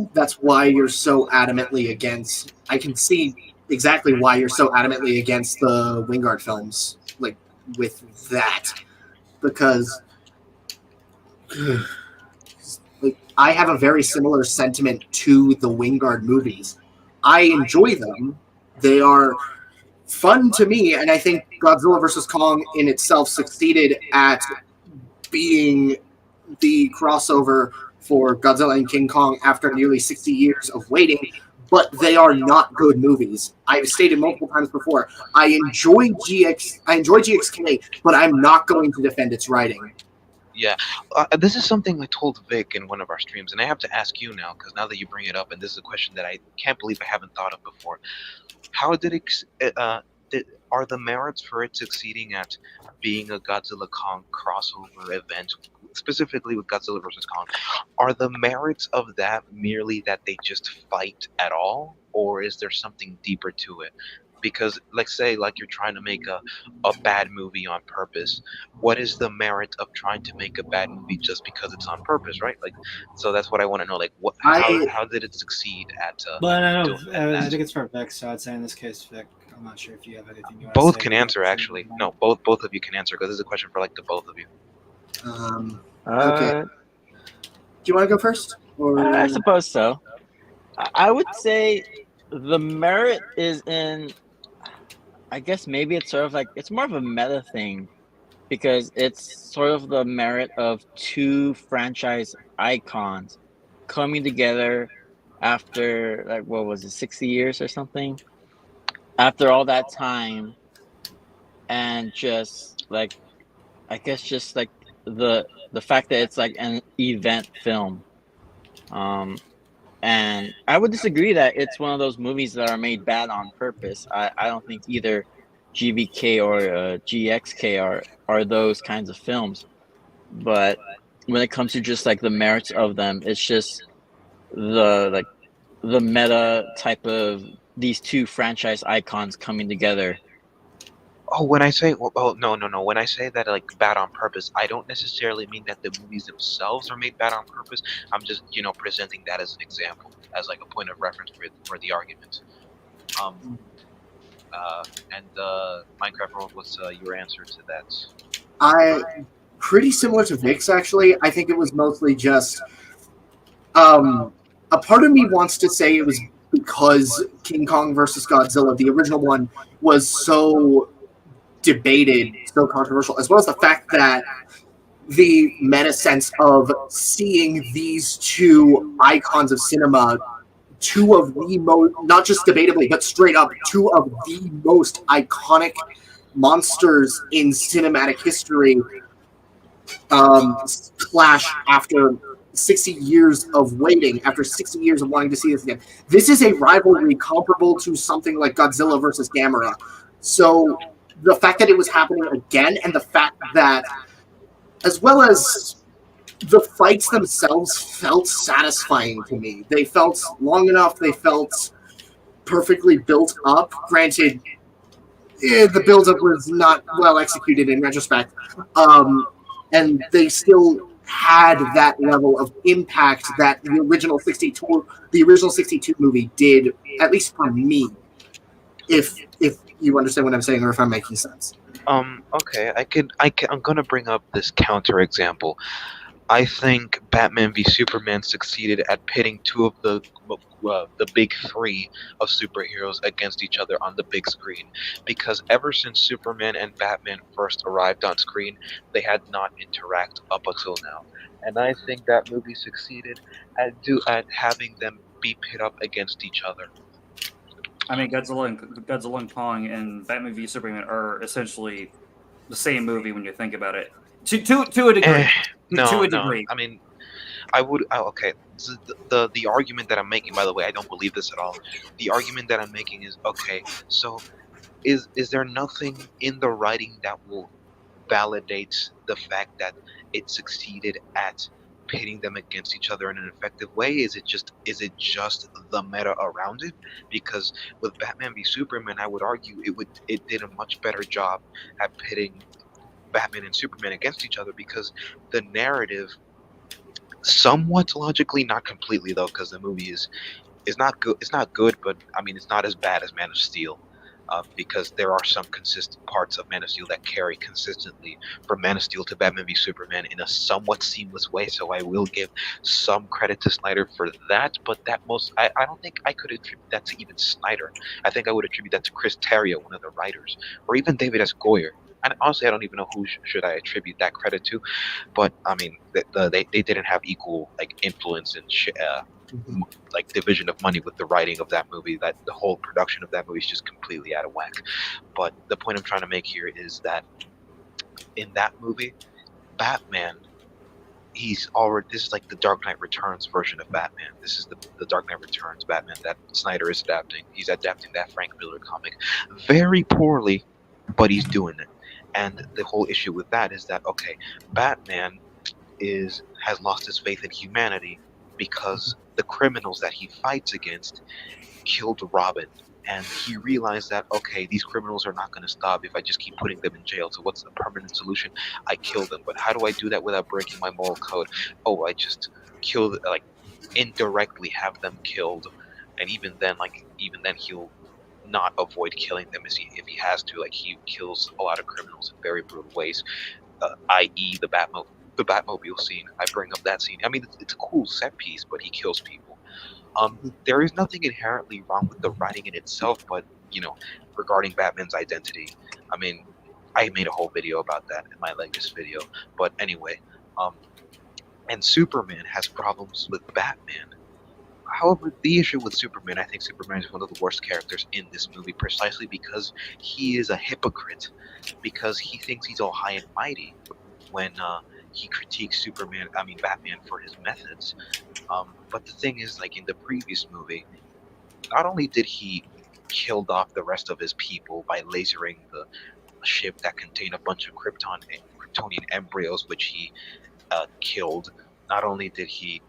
why you're so adamantly against. I can see exactly why you're so adamantly against the Wingard films, like with that, because like I have a very similar sentiment to the Wingard movies. I enjoy them; they are fun to me, and I think Godzilla vs. Kong in itself succeeded at being the crossover for Godzilla and King Kong after nearly 60 years of waiting, but they are not good movies. I've stated multiple times before, I enjoy GXK, but I'm not going to defend its writing. Yeah, this is something I told Vic in one of our streams, and I have to ask you now, because now that you bring it up, and this is a question that I can't believe I haven't thought of before. How did it, are the merits for it succeeding at being a Godzilla Kong crossover event, specifically with Godzilla vs. Kong, are the merits of that merely that they just fight at all, or is there something deeper to it? Because, let's say, like you're trying to make a bad movie on purpose. What is the merit of trying to make a bad movie just because it's on purpose, right? Like, so that's what I want to know. Like, how did it succeed at? But I know, doing that? I think it's for Vic, so I'd say in this case, Vic. I'm not sure if you have anything you want Both to say. can answer, actually. No, both of you can answer, because this is a question for like the both of you. Okay. Do you want to go first? Or... I suppose so. I would say the merit is in, I guess maybe it's sort of like, it's more of a meta thing, because it's sort of the merit of two franchise icons coming together after, like, what was it, 60 years or something? After all that time, and just like, I guess just like the fact that it's like an event film. And I would disagree that it's one of those movies that are made bad on purpose. I don't think either GVK or GXK are those kinds of films. But when it comes to just like the merits of them, it's just the meta type of these two franchise icons coming together. Oh, when I say, oh, no. When I say that like bad on purpose, I don't necessarily mean that the movies themselves are made bad on purpose. I'm just, presenting that as an example, as like a point of reference for the argument. And Minecraft World, what's your answer to that? Pretty similar to Vic's, actually. I think it was mostly just, a part of me wants to say it was because King Kong versus Godzilla, the original one, was so debated, so controversial, as well as the fact that the meta sense of seeing these two icons of cinema, two of the most, not just debatably, but straight up, two of the most iconic monsters in cinematic history, clash after 60 years of waiting, after 60 years of wanting to see this again. This is a rivalry comparable to something like Godzilla versus Gamera. So the fact that it was happening again, and the fact that, as well as the fights themselves, felt satisfying to me. They felt long enough, they felt perfectly built up. Granted, the build-up was not well executed in retrospect, and they still had that level of impact that the original 62 movie did, at least for me. If you understand what I'm saying, or if I'm making sense. Okay, I'm gonna bring up this counter example. I think Batman v Superman succeeded at pitting two of the big three of superheroes against each other on the big screen, because ever since Superman and Batman first arrived on screen, they had not interacted up until now, and I think that movie succeeded at having them be pit up against each other. I mean, Godzilla and Kong and Batman v Superman are essentially the same movie when you think about it. To a degree. No. To a degree. I mean, Okay. The argument that I'm making, by the way, I don't believe this at all. The argument that I'm making is okay. So is there nothing in the writing that will validate the fact that it succeeded at pitting them against each other in an effective way? Is it just the meta around it? Because with Batman v Superman, I would argue it did a much better job at pitting Batman and Superman against each other, because the narrative, somewhat logically, not completely though, because the movie is not good. It's not good, but I mean, it's not as bad as Man of Steel, because there are some consistent parts of Man of Steel that carry consistently from Man of Steel to Batman v Superman in a somewhat seamless way. So I will give some credit to Snyder for that, but I don't think I could attribute that to even Snyder. I think I would attribute that to Chris Terrio, one of the writers, or even David S. Goyer. And honestly, I don't even know who should I attribute that credit to, but I mean, they didn't have equal like influence and like division of money with the writing of that movie. That the whole production of that movie is just completely out of whack. But the point I'm trying to make here is that in that movie, Batman, this is like the Dark Knight Returns version of Batman. This is the Dark Knight Returns Batman that Snyder is adapting. He's adapting that Frank Miller comic very poorly, but he's doing it. And the whole issue with that is that, okay, Batman has lost his faith in humanity because the criminals that he fights against killed Robin. And he realized that, okay, these criminals are not going to stop if I just keep putting them in jail. So what's the permanent solution? I kill them. But how do I do that without breaking my moral code? Oh, I just indirectly have them killed. And even then he'll not avoid killing them if he has to. Like, he kills a lot of criminals in very brutal ways, i.e. the Batmobile scene. I bring up that scene. I mean, it's a cool set piece, but he kills people. There is nothing inherently wrong with the writing in itself, but regarding Batman's identity, I mean, I made a whole video about that in my latest video. But anyway, and Superman has problems with Batman. However, the issue with Superman, I think Superman is one of the worst characters in this movie, precisely because he is a hypocrite, because he thinks he's all high and mighty when he critiques Batman for his methods. But the thing is, like in the previous movie, not only did he killed off the rest of his people by lasering the ship that contained a bunch of Kryptonian embryos, which he killed, not only did he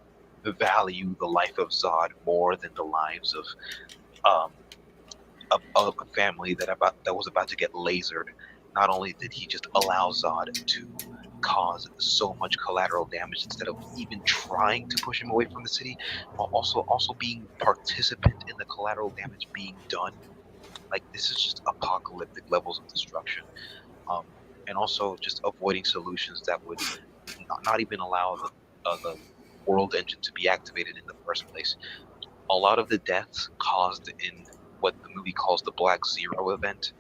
value the life of Zod more than the lives of a family that was about to get lasered. Not only did he just allow Zod to cause so much collateral damage instead of even trying to push him away from the city, while also being participant in the collateral damage being done. Like, this is just apocalyptic levels of destruction, and also just avoiding solutions that would not even allow the world engine to be activated in the first place. A lot of the deaths caused in what the movie calls the Black Zero event.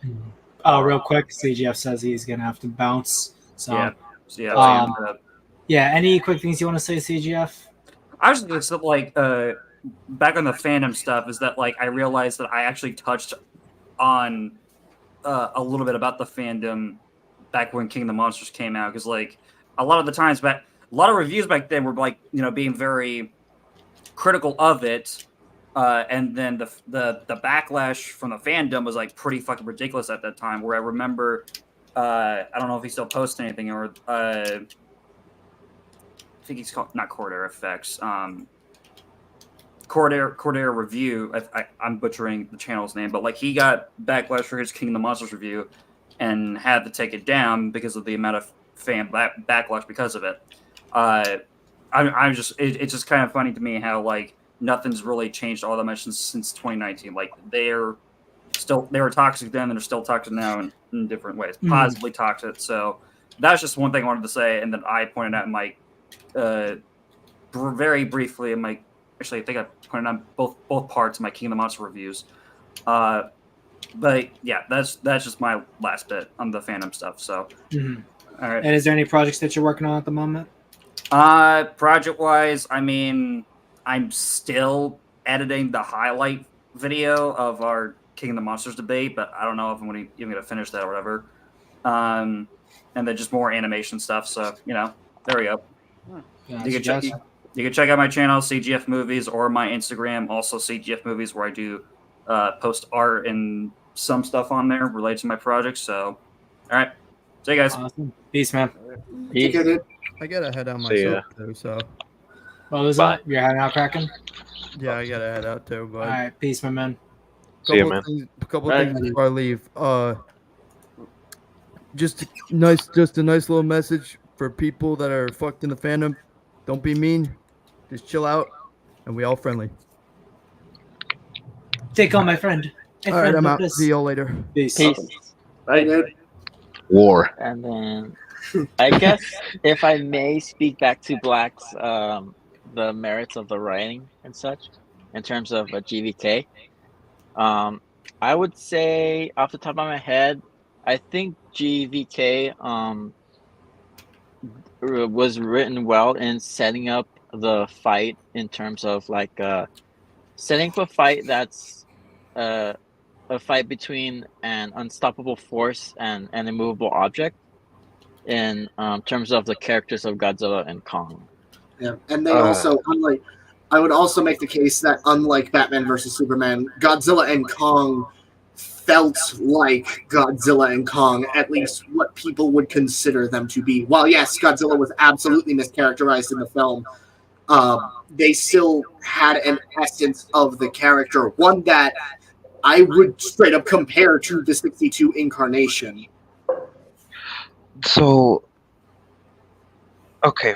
Real quick, CGF says he's gonna have to bounce. So yeah. Any quick things you want to say, CGF? I was just like back on the fandom stuff. Is that like I realized that I actually touched on a little bit about the fandom back when King of the Monsters came out, because like a lot of the times back, a lot of reviews back then were like being very critical of it, and then the backlash from the fandom was like pretty fucking ridiculous at that time. Where I remember, I don't know if he still posts anything, or I think he's called not Cordair Effects, Cordair Review. I'm butchering the channel's name, but like he got backlash for his King of the Monsters review and had to take it down because of the amount of fan backlash because of it. It's just kind of funny to me how like nothing's really changed all that much since 2019. Like they were toxic then and they're still toxic now in different ways, positively toxic. So that's just one thing I wanted to say, and then I pointed out in my very briefly in my actually I think I pointed out both parts of my King of the Monster reviews. But yeah, that's just my last bit on the fandom stuff. So, all right. And is there any projects that you're working on at the moment? Project-wise, I mean, I'm still editing the highlight video of our King of the Monsters debate, but I don't know if I'm even going to finish that or whatever. And then just more animation stuff. So, there we go. Yeah, you You can check out my channel, CGF Movies, or my Instagram, also CGF Movies, where I do post art and some stuff on there related to my projects. So, all right. See you guys. Awesome. Peace, man. Take care, dude. I gotta head out See ya. myself too, so What was that? You're heading out, Kraken? yeah, I gotta head out too. But All right. Peace, my man. See ya, man. Couple things before I leave. Just a nice little message for people that are fucked in the fandom. Don't be mean. Just chill out, and we all friendly. Take on my friend. All right, I'm out. See y'all later. Peace. Bye, dude. War. And then I guess if I may speak back to Black's the merits of the writing and such in terms of a GVK, I would say off the top of my head, I think GVK was written well in setting up the fight in terms of like setting up a fight that's a fight between an unstoppable force and an immovable object in terms of the characters of Godzilla and Kong. Yeah, and they also, unlike, I would also make the case that unlike Batman versus Superman, Godzilla and Kong felt like Godzilla and Kong, at least what people would consider them to be. While yes, Godzilla was absolutely mischaracterized in the film, they still had an essence of the character, one that I would straight up compare to the 62 incarnation. So, okay,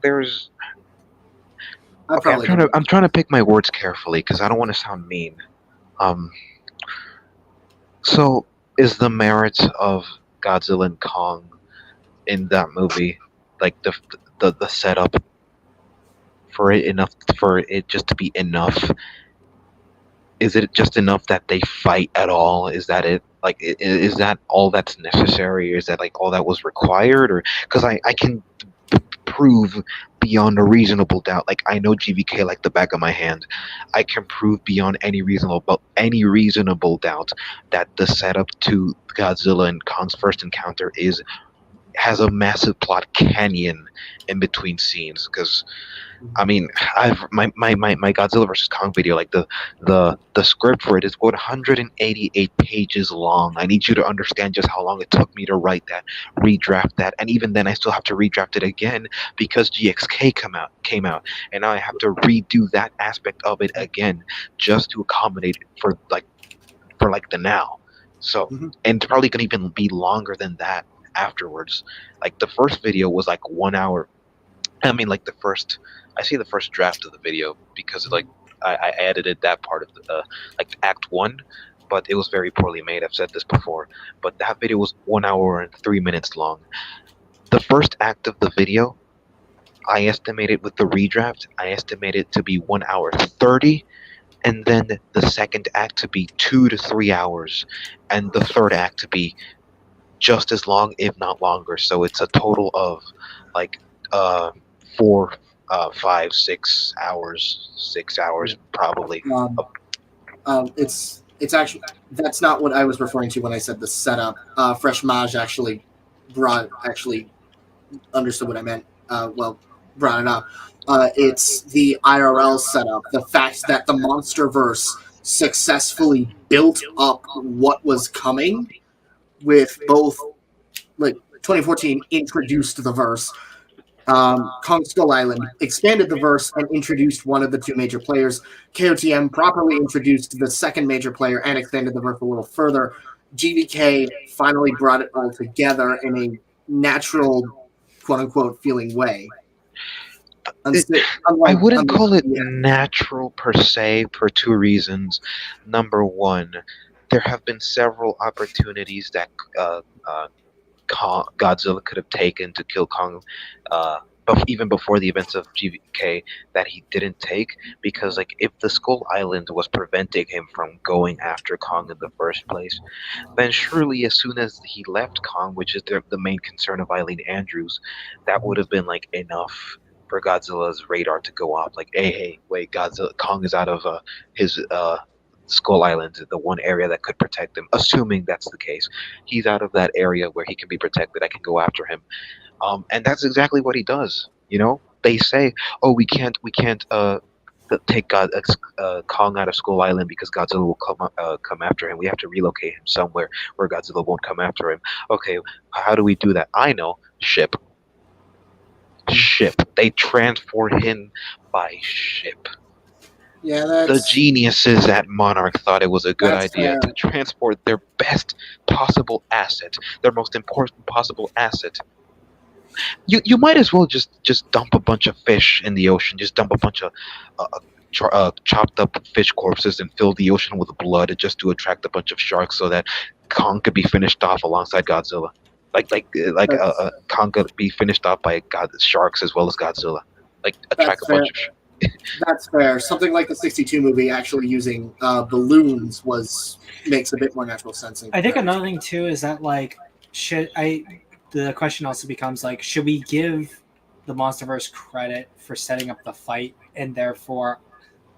there's. Okay, I'm trying to pick my words carefully because I don't want to sound mean. So, is the merits of Godzilla and Kong in that movie, like the setup for it enough for it just to be enough? Is it just enough that they fight at all? Is that it? Like, is that all that's necessary? Is that like all that was required? Or because I can prove beyond a reasonable doubt, like I know GVK like the back of my hand, I can prove beyond any reasonable doubt that the setup to Godzilla and Kong's first encounter has a massive plot canyon in between scenes. Because I mean, my Godzilla versus Kong video, like the script for it is 188 pages long. I need you to understand just how long it took me to write that, redraft that, and even then I still have to redraft it again because GXK came out, and now I have to redo that aspect of it again just to accommodate it for the now. So, and it's probably gonna even be longer than that afterwards. Like the first video was like 1 hour. I mean, like I see the first draft of the video because like I edited that part of the like Act 1, but it was very poorly made. I've said this before, but that video was 1 hour and 3 minutes long. The first act of the video, I estimated with the redraft, I estimated to be 1 hour 30, and then the second act to be 2 to 3 hours, and the third act to be just as long, if not longer. So it's a total of like 4, 5, 6 hours. 6 hours probably. It's actually, that's not what I was referring to when I said the setup. Fresh Maj actually understood what I meant. Brought it up. It's the IRL setup. The fact that the monsterverse successfully built up what was coming with both, like 2014 introduced the verse. Kong Skull Island expanded the verse and introduced one of the two major players. KOTM properly introduced the second major player and expanded the verse a little further. GVK finally brought it all together in a natural, quote-unquote, feeling way. I wouldn't call it natural per se for two reasons. Number one, there have been several opportunities that Godzilla could have taken to kill Kong, even before the events of GVK, that he didn't take, because like if the Skull Island was preventing him from going after Kong in the first place, then surely as soon as he left Kong, which is the main concern of Eileen Andrews, that would have been like enough for Godzilla's radar to go off. Like, hey, wait, Kong is out of his Skull Island, the one area that could protect him. Assuming that's the case, he's out of that area where he can be protected. I can go after him, and that's exactly what he does. You know, they say, oh, we can't take Kong out of Skull Island because Godzilla will come after him. We have to relocate him somewhere where Godzilla won't come after him. Okay, how do we do that? I know, ship. They transport him by ship. Yeah, The geniuses at Monarch thought it was a good idea fair. to transport their best possible asset, their most important possible asset. You might as well just dump a bunch of fish in the ocean. Just dump a bunch of chopped up fish corpses and fill the ocean with blood just to attract a bunch of sharks, so that Kong could be finished off alongside Godzilla. Kong could be finished off by sharks as well as Godzilla. Like attract a bunch of. That's fair. Something like the '62 movie actually using balloons makes a bit more natural sense. I think another thing too is that the question also becomes like, should we give the MonsterVerse credit for setting up the fight and therefore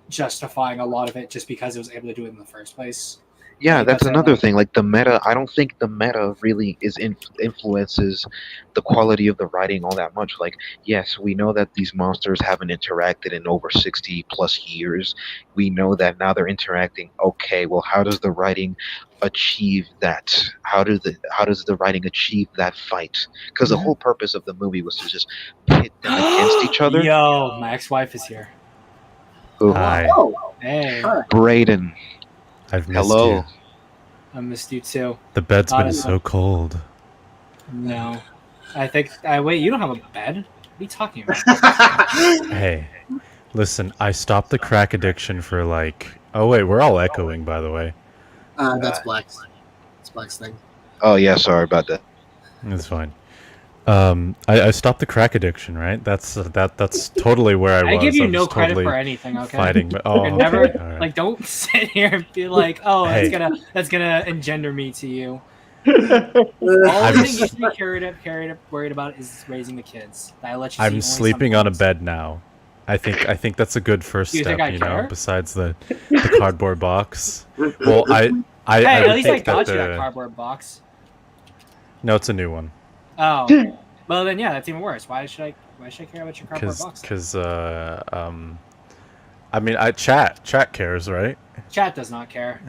justifying a lot of it just because it was able to do it in the first place? Yeah, that's another thing. Like the meta, I don't think the meta really influences the quality of the writing all that much. Like, yes, we know that these monsters haven't interacted in over 60 plus years. We know that now they're interacting. Okay, well, how does the writing achieve that? How does the writing achieve that fight? Because the whole purpose of the movie was to just pit them against each other. Yo, my ex-wife is here. Who? Hi. Hey. Braden. I've missed Hello. you. I missed you too. The bed's been so cold. No. Wait, you don't have a bed? What are you talking about? Hey, listen, I stopped the crack addiction for oh wait, we're all echoing, by the way. That's Black's. It's Black's thing. Oh yeah, sorry about that. It's fine. I stopped the crack addiction, right? That's totally where I was. I give you I'm no just credit totally for anything, okay? Fighting, but never okay, all right. don't sit here and be like, oh, Hey. that's gonna engender me to you. All the thing you should be worried about is raising the kids. I let you. I'm sleeping on a bed now. I think that's a good first Do you step. think I You know, care? besides the cardboard box. Well, I Hey, I at would least I think got that you that cardboard box. No, it's a new one. Oh, well then, yeah, that's even worse. Why should I care about your cardboard box? Because I mean, chat cares, right? Chat does not care.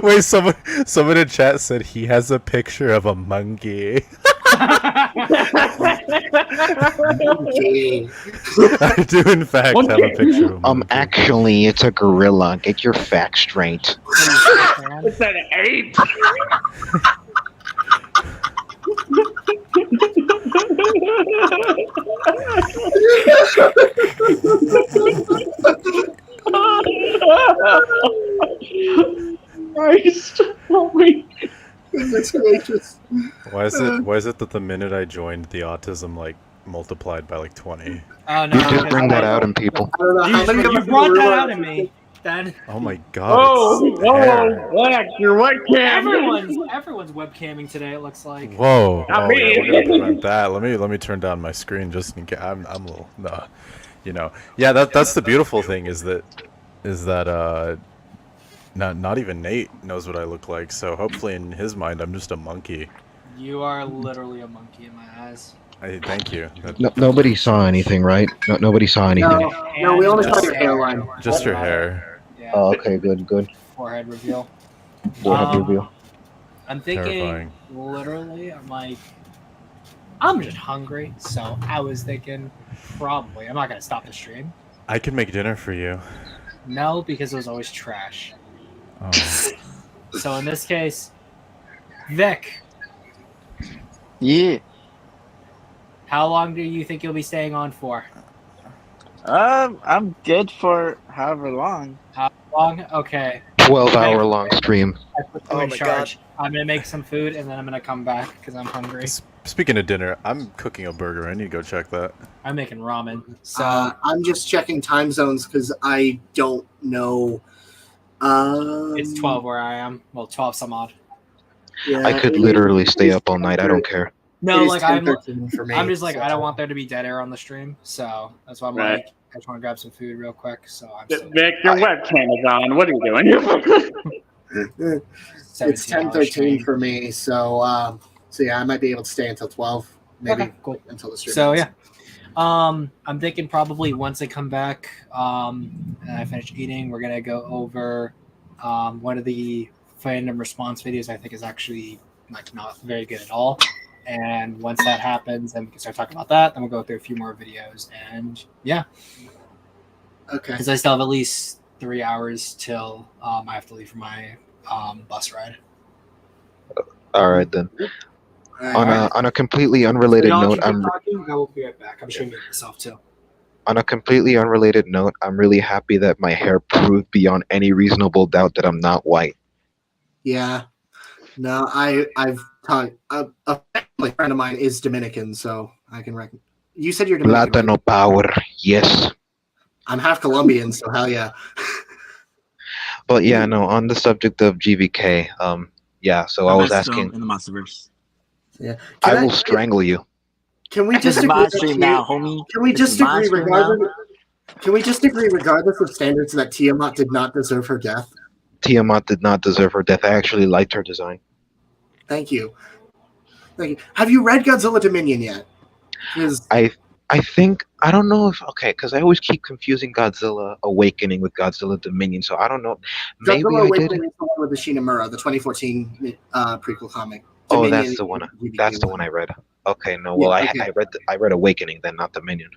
Wait, someone in chat said he has a picture of a monkey. I do in fact have a picture of a monkey. Actually, it's a gorilla. Get your facts straight. It's an ape. Christ. Goodness gracious. Why is it that the minute I joined, the autism multiplied by 20? Oh no! You just bring that out in people. I don't know how many of You us brought that realize- out in me. Then Oh my god. it's hair. Black, your webcam. everyone's webcamming today. It looks like. Whoa. Not Oh, me. yeah, we're gonna prevent that. Let me turn down my screen just in case. I'm a little Yeah, that's the beautiful thing is that not even Nate knows what I look like, so hopefully in his mind I'm just a monkey. You are literally a monkey in my eyes. Thank you. Nobody saw anything, right? Nobody saw anything. No, we only saw your hairline. Just your hair. Yeah. Oh, okay, good. Forehead reveal. Forehead reveal. I'm thinking, Terrifying. literally, I'm just hungry, so I was thinking, probably, I'm not gonna stop the stream. I can make dinner for you. No, because it was always trash. Oh. So in this case, Vic, Yeah. how long do you think you'll be staying on for? I'm good for however long. How long? Okay. 12-hour-long stream. I put you in charge. I'm gonna make some food and then I'm gonna come back because I'm hungry. Speaking of dinner, I'm cooking a burger. I need to go check that. I'm making ramen. So I'm just checking time zones because I don't know. it's 12 where I am. Well, 12 some odd. Yeah, I could literally stay up all night. I don't care. No, It is like I'm 10:13 for me, I'm just like so- I don't want there to be dead air on the stream, so that's why I'm Right. like I just want to grab some food real quick. So I'm still Vic, your webcam is on. What are you doing? It's 10:13 for me, so So yeah, I might be able to stay until 12, maybe Okay, cool. until the stream. So ends. yeah, I'm thinking probably once I come back and I finish eating, we're gonna go over one of the fandom response videos. I think is actually like not very good at all. And once that happens, then we can start talking about that. Then we'll go through a few more videos, and yeah, Okay. because I still have at least 3 hours till I have to leave for my bus ride. All right then. Alright. On a completely unrelated Y'all note, can keep talking. I will be right back. I'm just gonna mute myself too. on a completely unrelated note, I'm really happy that my hair proved beyond any reasonable doubt that I'm not white. Yeah. No, I've talked. A family friend of mine is Dominican, so I can reckon. You said you're Dominican. Latino power, yes. I'm half Colombian, so hell yeah. But yeah, no. On the subject of GVK, yeah. So I was asking. in the monsterverse. Yeah. I will strangle you. Can we just It's agree live stream now, homie. Can we It's just live agree stream regardless? Can we just agree regardless of standards that Tiamat did not deserve her death? Tiamat did not deserve her death. I actually liked her design. Thank you. Thank you. Have you read Godzilla Dominion yet? I think I don't know if because I always keep confusing Godzilla Awakening with Godzilla Dominion, so I don't know. Maybe Godzilla I did. Awakening is the one with the Shinamura, the 2014 prequel comic. Oh, Dominion that's the one. is the That's the one. one I read. Okay, no. Well, Yeah, okay. I read Awakening, then not Dominion.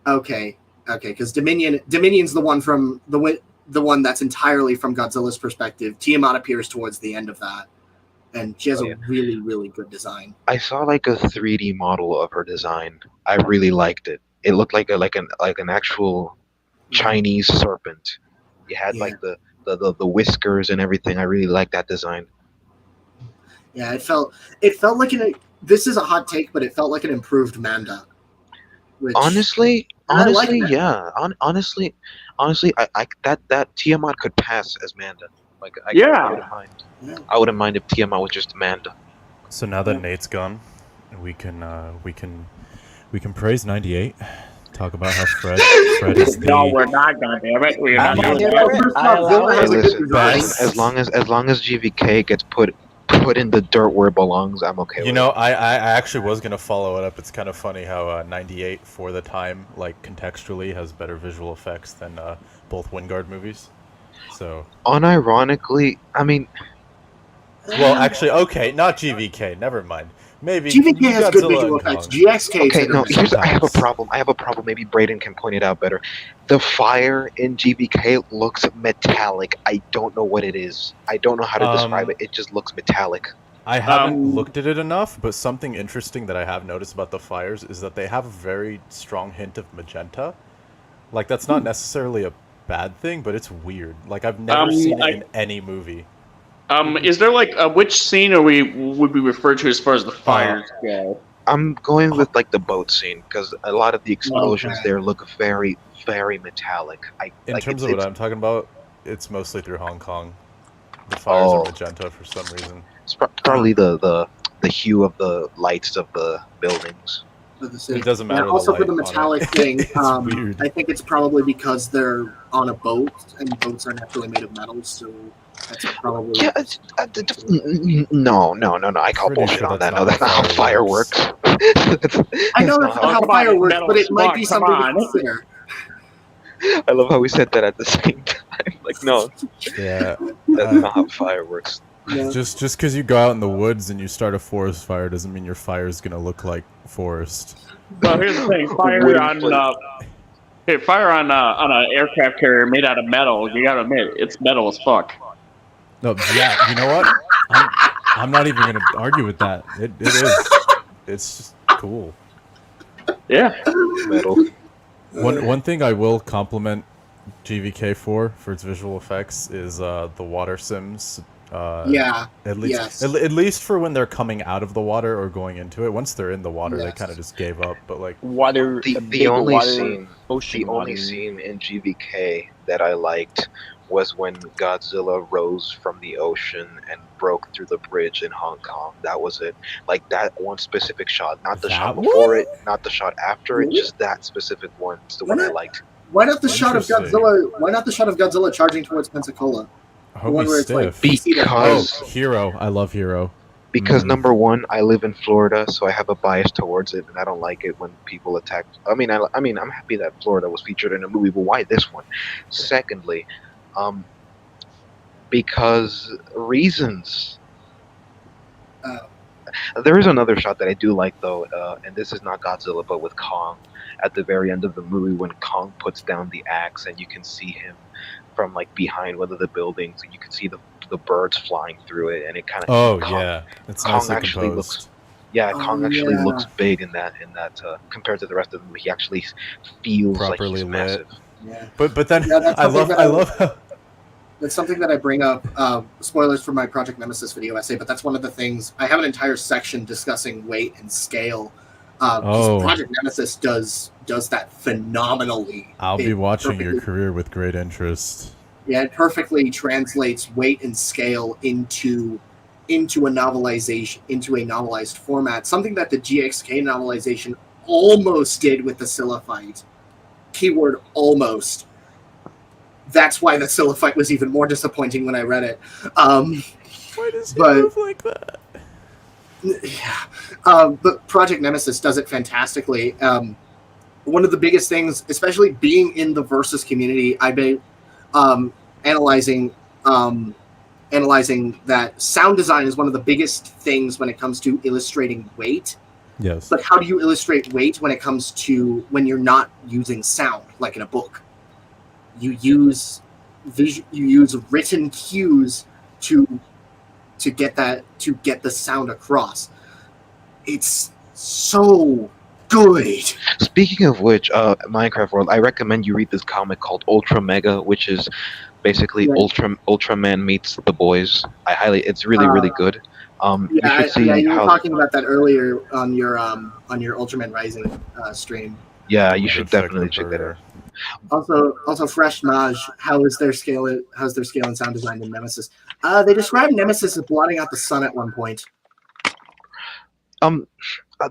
Okay, because Dominion's the one from the one that's entirely from Godzilla's perspective. Tiamat appears towards the end of that, and she has a really, really good design. I saw like a 3D model of her design. I really liked it. It looked like an actual Chinese serpent. It had like the whiskers and everything. I really liked that design. Yeah, it felt like this is a hot take, but it felt like an improved Manda. Honestly, that. yeah. Honestly, I that Tiamat could pass as Manda. Like, I wouldn't mind. Yeah. I wouldn't mind if Tiamat was just Manda. So now that Nate's gone, we can praise 98. Talk about how Fred is the. No, we're not gonna damn it. We're not doing Hey, listen, Best. as long as GVK gets put in the dirt where it belongs, I'm okay. You know, I actually was gonna follow it up. It's kind of funny how 98 for the time, like contextually, has better visual effects than both Wingard movies. So. Unironically, I mean. Well, actually, okay, not GVK. Never mind. Maybe GVK has good Godzilla visual and effects. Kong. GXK. Okay, no. I have a problem. Maybe Brayden can point it out better. The fire in GVK looks metallic. I don't know what it is. I don't know how to describe it. It just looks metallic. I haven't looked at it enough, but something interesting that I have noticed about the fires is that they have a very strong hint of magenta. Like, that's not necessarily a bad thing, but it's weird. Like, I've never seen it in any movie. Is there like which scene would be referred to as far as the fires go? I'm going with like the boat scene because a lot of the explosions there look very, very metallic. In terms of what I'm talking about, it's mostly through Hong Kong. The fires are magenta for some reason. It's probably the hue of the lights of the buildings. It doesn't matter. And also the for the light metallic on it. thing, It's weird. I think it's probably because they're on a boat and boats are naturally made of metal, so that's probably. Yeah, no. I call bullshit on that. No, that's not how fire works. I know that's not how fire works, but it might be something to consider. I love how we said that at the same time. Like, no, Yeah. that's not how fire works. Yeah. Just because you go out in the woods and you start a forest fire doesn't mean your fire is gonna look like forest. Well, here's the thing: fire on an aircraft carrier made out of metal. You gotta admit, it's metal as fuck. No, yeah, you know what? I'm not even gonna argue with that. It is. It's just cool. Yeah. Metal. One thing I will compliment GVK for its visual effects is the water sims. Yeah. At least, yes. at least for when they're coming out of the water or going into it. Once they're in the water, they Yes. kind of just gave up. But like Water. The only water, scene, ocean the only water. scene in GVK that I liked was when Godzilla rose from the ocean and broke through the bridge in Hong Kong. That was it. Like that one specific shot, not the shot before it, not the shot after it, just that specific one. It's the one I liked. Why not the shot of Interesting. Godzilla? Why not the shot of Godzilla charging towards Pensacola? Homie where it's like stiff. Because Hero, I love Hero. Because number one, I live in Florida, so I have a bias towards it, and I don't like it when people attack. I mean, I'm happy that Florida was featured in a movie, but why this one? Secondly, because reasons. There is another shot that I do like though, and this is not Godzilla, but with Kong at the very end of the movie when Kong puts down the axe, and you can see him from like behind one of the buildings, and you can see the birds flying through it, and it kind of it's Kong nicely actually composed. Kong actually looks big in that compared to the rest of the movie. He actually feels Properly like he's lit. massive. Yeah. But then that's I love how that's something that I bring up. Spoilers for my Project Nemesis video essay, but that's one of the things. I have an entire section discussing weight and scale. Project Nemesis does that phenomenally. I'll be watching your career with great interest. Yeah, it perfectly translates weight and scale into a novelized format. Something that the GXK novelization almost did with the Scylla fight. Keyword almost. That's why the Scylla fight was even more disappointing when I read it. Why does he move like that? Yeah. But Project Nemesis does it fantastically. One of the biggest things, especially being in the Versus community, I've been analyzing that sound design is one of the biggest things when it comes to illustrating weight. Yes. But how do you illustrate weight when it comes to when you're not using sound, like in a book? You use written cues to get the sound across. It's so good. Speaking of which, Minecraft World, I recommend you read this comic called Ultra Mega, which is basically Ultraman meets the boys. It's really good. You should see you were how. talking about that earlier on your Ultraman Rising stream. Yeah, you should definitely check that out. Also, Fresh Maj, how's their scale and sound design in Nemesis? They described Nemesis as blotting out the sun at one point.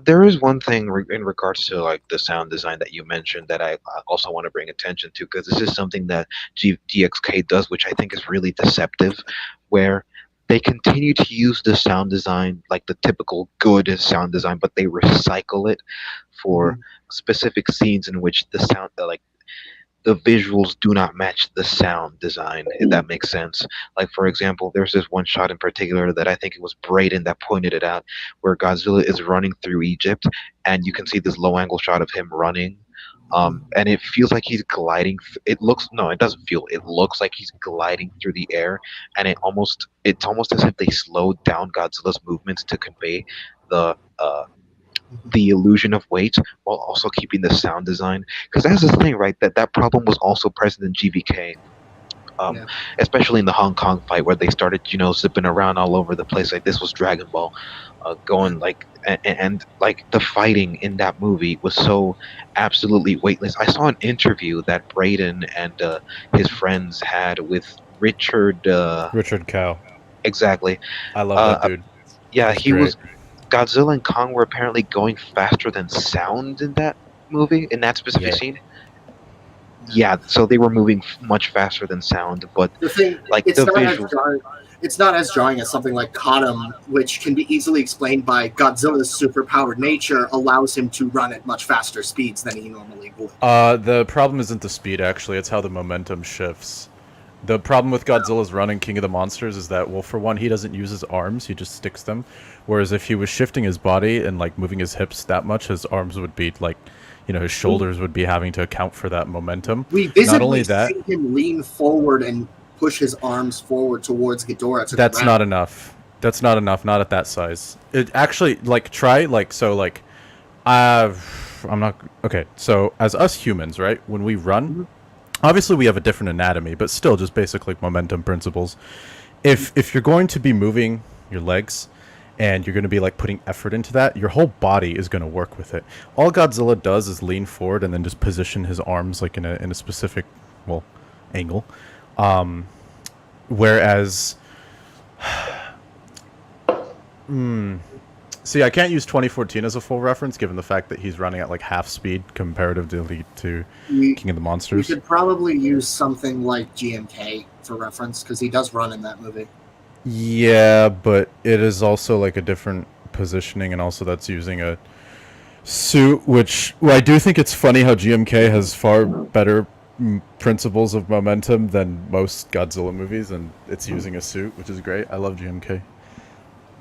There is one thing in regards to like the sound design that you mentioned that I also want to bring attention to, because this is something that DXK does, which I think is really deceptive, where they continue to use the sound design like the typical good sound design, but they recycle it for specific scenes in which the sound the visuals do not match the sound design, if that makes sense. Like, for example, there's this one shot in particular that I think it was Braden that pointed it out, where Godzilla is running through Egypt, and you can see this low-angle shot of him running, and it feels like he's gliding. It looks like he's gliding through the air, and it's almost as if they slowed down Godzilla's movements to convey the illusion of weight while also keeping the sound design, because that's the thing, right? That problem was also present in GVK, especially in the Hong Kong fight, where they started zipping around all over the place like this was Dragon Ball, going like and like the fighting in that movie was so absolutely weightless. I saw an interview that Braden and his friends had with Richard Cow. Exactly. I love that dude. Yeah, That's he great. was. Godzilla and Kong were apparently going faster than sound in that movie, in that specific scene. Yeah, so they were moving much faster than sound, but The thing, like it's the not as visuals. jarring. It's not as jarring as something like Katam, which can be easily explained by Godzilla's superpowered nature allows him to run at much faster speeds than he normally would. The problem isn't the speed, actually. It's how the momentum shifts. The problem with Godzilla's run in King of the Monsters is that, well, for one, he doesn't use his arms, he just sticks them. Whereas if he was shifting his body and, like, moving his hips that much, his arms would be, like, his shoulders would be having to account for that momentum. We visibly see him lean forward and push his arms forward towards Ghidorah. That's not enough. That's not enough, not at that size. It actually, like, I'm not... Okay, so as us humans, right, when we run... Obviously, we have a different anatomy, but still just basic like momentum principles. If you're going to be moving your legs and you're going to be like putting effort into that, your whole body is going to work with it. All Godzilla does is lean forward and then just position his arms like in a specific angle. Whereas see, I can't use 2014 as a full reference, given the fact that he's running at like half speed comparatively to King of the Monsters. We could probably use something like GMK for reference, because he does run in that movie. Yeah, but it is also like a different positioning, and also that's using a suit, which I do think it's funny how GMK has far better principles of momentum than most Godzilla movies, and it's using a suit, which is great. I love GMK.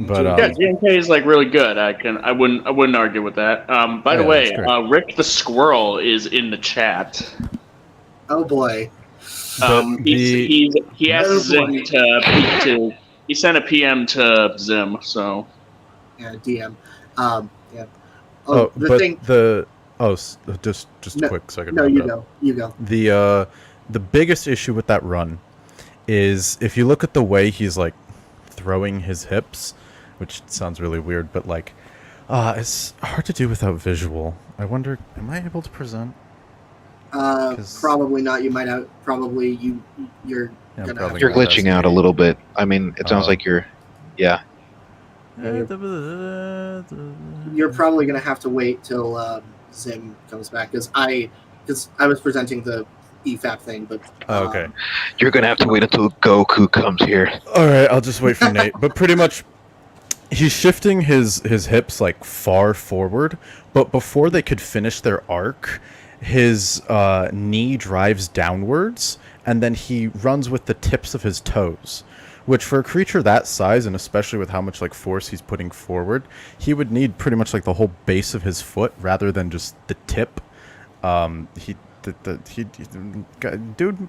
But yeah, GMK is like really good. I wouldn't argue with that. By the yeah, way, it's great. Rick the Squirrel is in the chat. Oh boy. He asked Zim to he sent a PM to Zim, so Yeah, DM. Yeah. Oh, the but thing. Just No, a quick second. No, you go. You go. The biggest issue with that run is if you look at the way he's like throwing his hips, which sounds really weird, but like it's hard to do without visual. I wonder, am I able to present? Probably not. You might have. Probably you're gonna. Have You're glitching out a little bit. I mean, it sounds like you're. Yeah. You're probably gonna have to wait till Zim comes back because I was presenting the EFAP thing, but okay. You're gonna have to wait until Goku comes here. All right, I'll just wait for Nate. But pretty much, he's shifting his hips like far forward, but before they could finish their arc, his knee drives downwards, and then he runs with the tips of his toes. Which for a creature that size, and especially with how much like force he's putting forward, he would need pretty much like the whole base of his foot rather than just the tip.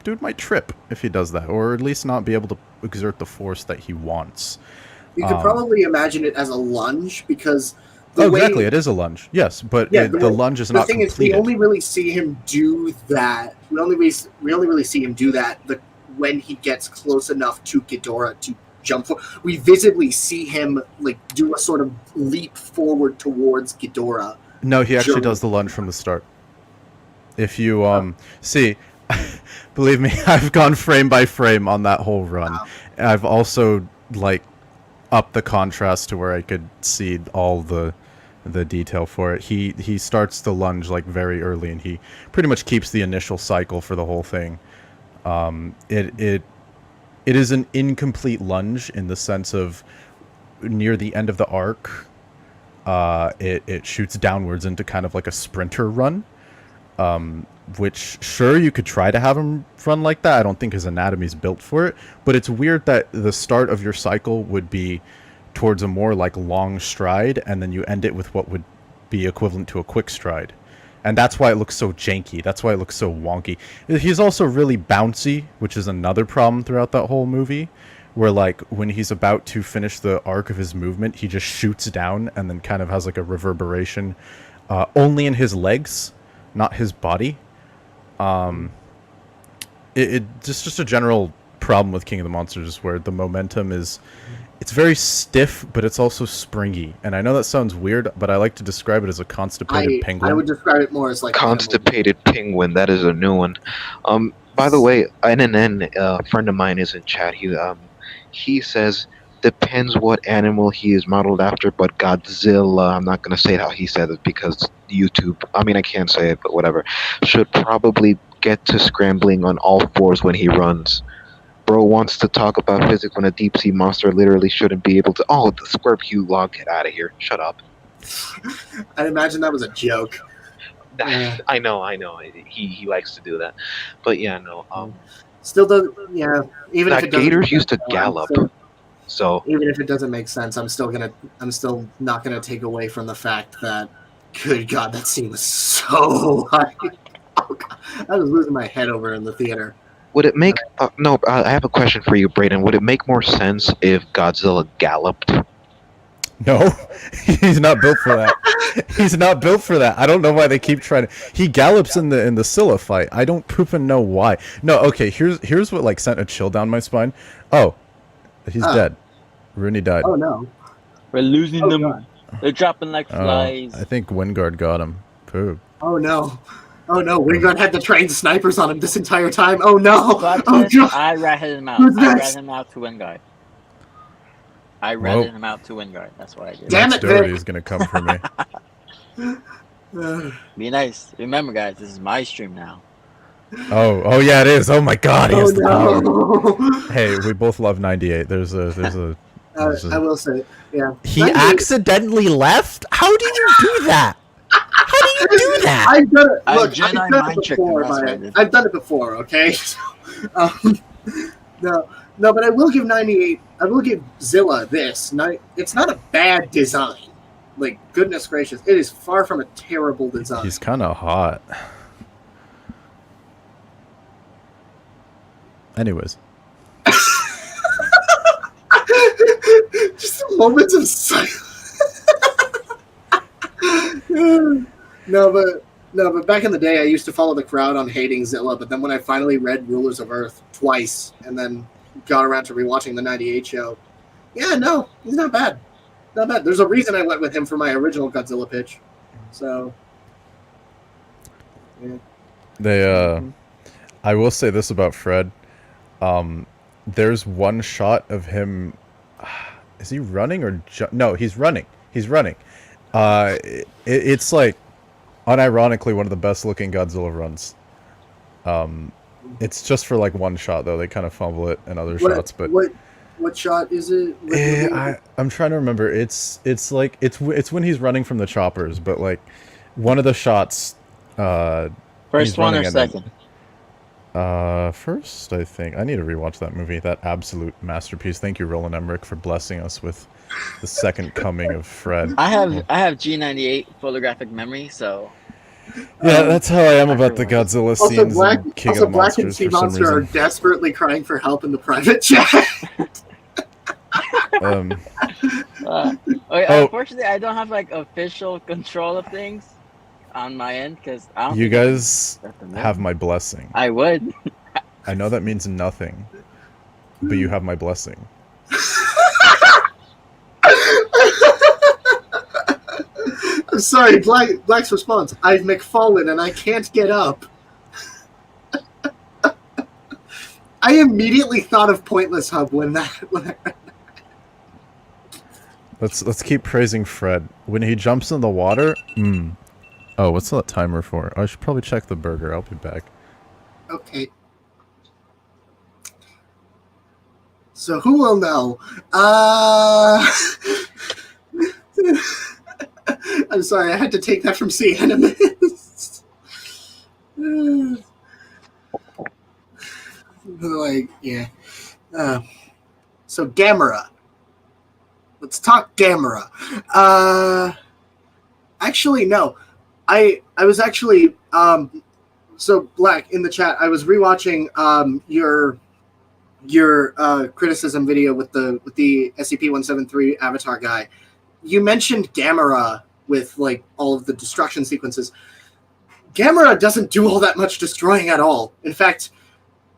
Dude might trip if he does that, or at least not be able to exert the force that he wants. You could probably imagine it as a lunge because. Exactly, it is a lunge. Yes, but the lunge is not completed. We only really see him do that. We only really see him do that when he gets close enough to Ghidorah to jump. We visibly see him like do a sort of leap forward towards Ghidorah. No, he actually does the lunge from the start. If you see, believe me, I've gone frame by frame on that whole run. Wow. I've also like upped the contrast to where I could see all the detail for it. He starts the lunge like very early, and he pretty much keeps the initial cycle for the whole thing. It is an incomplete lunge in the sense of near the end of the arc, it shoots downwards into kind of like a sprinter run, which sure you could try to have him run like that. I don't think his anatomy is built for it, but it's weird that the start of your cycle would be towards a more like long stride, and then you end it with what would be equivalent to a quick stride. And that's why it looks so janky. That's why it looks so wonky. He's also really bouncy, which is another problem throughout that whole movie, where like when he's about to finish the arc of his movement, he just shoots down and then kind of has like a reverberation only in his legs, not his body. Just a general problem with King of the Monsters where the momentum is, it's very stiff, but it's also springy. And I know that sounds weird, but I like to describe it as a constipated penguin. I would describe it more as like constipated penguin. That is a new one. By the way, NNN, a friend of mine is in chat. He says depends what animal he is modeled after, but Godzilla, I'm not gonna say how he said it because YouTube. I mean, I can't say it, but whatever. Should probably get to scrambling on all fours when he runs. Bro wants to talk about physics when a deep sea monster literally shouldn't be able to. Oh, the Scorpio log, get out of here! Shut up. I imagine that was a joke. I know. He likes to do that, but yeah, no. Still does. Yeah, even if it doesn't. Gators used to gallop, so even if it doesn't make sense, I'm still not gonna take away from the fact that, good God, that scene was so high. Oh God, I was losing my head over in the theater. Would it make no? I have a question for you, Brayden. Would it make more sense if Godzilla galloped? No, he's not built for that. He's not built for that. I don't know why they keep trying to. He gallops in the Scylla fight. I don't even know why. No, okay. Here's what like sent a chill down my spine. Oh, he's dead. Rooney died. Oh no, we're losing them. God. They're dropping like flies. I think Wingard got him. Poop. Oh no. Oh no, Wingard had the trained snipers on him this entire time. Oh no! Oh God! I ratted him out. I ratted him out to Wingard. I ratted him out to Wingard. That's what I did. Damn it, Doherty is gonna come for me. Be nice. Remember, guys, this is my stream now. Oh yeah, it is. Oh my God, he has the power. no. Hey, we both love 98. There's a. I will say, yeah. He 98 accidentally left? How did you do that? How do you do that? I've done it. I Look, Jedi I've done mind it tricked him, before. that's what I did. I've done it before. Okay. No, but I will give 98. I will give Zilla this. It's not a bad design. Like, goodness gracious, it is far from a terrible design. He's kind of hot. Anyways. Just moments of silence. No, but back in the day, I used to follow the crowd on hating Zilla. But then when I finally read Rulers of Earth twice, and then got around to rewatching the '98 show, yeah, no, he's not bad. Not bad. There's a reason I went with him for my original Godzilla pitch. So, yeah. I will say this about Fred. There's one shot of him. Is he running or no? He's running. He's running. It's like unironically one of the best looking Godzilla runs. It's just for like one shot though. They kind of fumble it in other shots, but what shot is it? I'm trying to remember. It's like it's when he's running from the choppers, but like one of the shots. First one or second? First, I think. I need to rewatch that movie. That absolute masterpiece. Thank you, Roland Emmerich, for blessing us with the second coming of Fred. I have G98 photographic memory, so. Yeah, that's how I am about the Godzilla scenes in King of the Black and Monsters Sea for some Monster are reason. desperately crying for help in the private chat. Unfortunately, I don't have like official control of things on my end because I don't. You guys have my blessing. I would. I know that means nothing, but you have my blessing. I'm sorry, Black's response. I've McFallen and I can't get up. I immediately thought of Pointless Hub when I read that. Let's keep praising Fred. When he jumps in the water, Oh, what's that timer for? I should probably check the burger. I'll be back. Okay. So who will know? I'm sorry, I had to take that from Sea Enemies. Like, yeah. So Gamera. Let's talk Gamera. Actually, no. I was actually so Black in the chat. I was rewatching your criticism video with the SCP-173 Avatar guy. You mentioned Gamera with like all of the destruction sequences. Gamera doesn't do all that much destroying at all. In fact,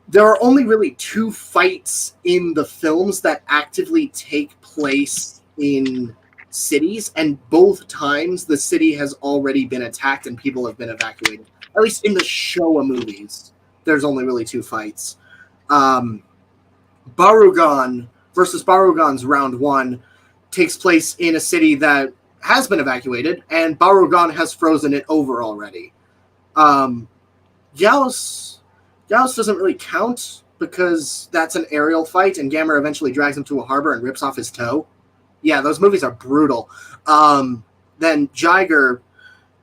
there are only really 2 fights in the films that actively take place in cities, and both times the city has already been attacked and people have been evacuated. At least in the Showa movies, there's only really 2 fights. Barugan versus Barugan's round 1 takes place in a city that has been evacuated, and Barugan has frozen it over already. Yaos doesn't really count because that's an aerial fight, and Gamera eventually drags him to a harbor and rips off his toe. Yeah, those movies are brutal. Then Jiger,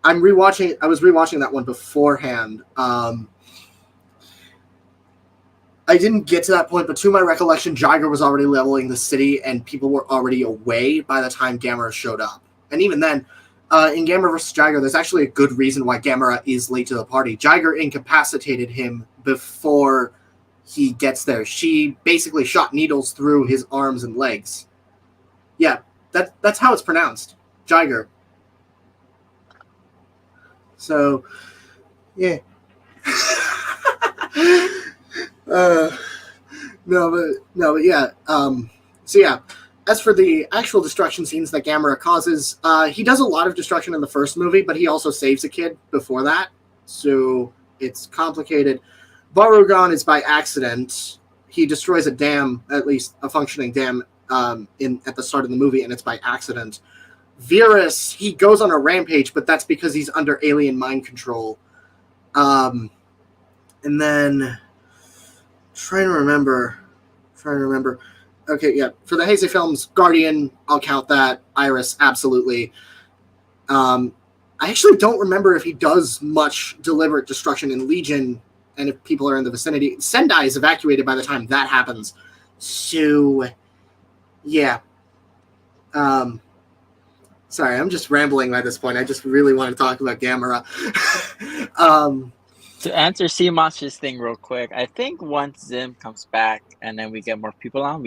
I was rewatching that one beforehand. I didn't get to that point, but to my recollection, Jiger was already leveling the city, and people were already away by the time Gamera showed up. And even then, in Gamera vs. Jiger, there's actually a good reason why Gamera is late to the party. Jiger incapacitated him before he gets there. She basically shot needles through his arms and legs. Yeah, that's how it's pronounced. Jiger. So, yeah. No, but yeah. So yeah, as for the actual destruction scenes that Gamera causes, he does a lot of destruction in the first movie, but he also saves a kid before that, so it's complicated. Barugan is by accident. He destroys a dam, at least a functioning dam, at the start of the movie, and it's by accident. Virus, he goes on a rampage, but that's because he's under alien mind control. And And then trying to remember. Okay, yeah. For the Heisei films, Guardian, I'll count that. Iris, absolutely. I actually don't remember if he does much deliberate destruction in Legion, and if people are in the vicinity. Sendai is evacuated by the time that happens. So, yeah. Sorry, I'm just rambling by this point. I just really want to talk about Gamera. To answer C Monster's thing real quick, I think once Zim comes back and then we get more people on,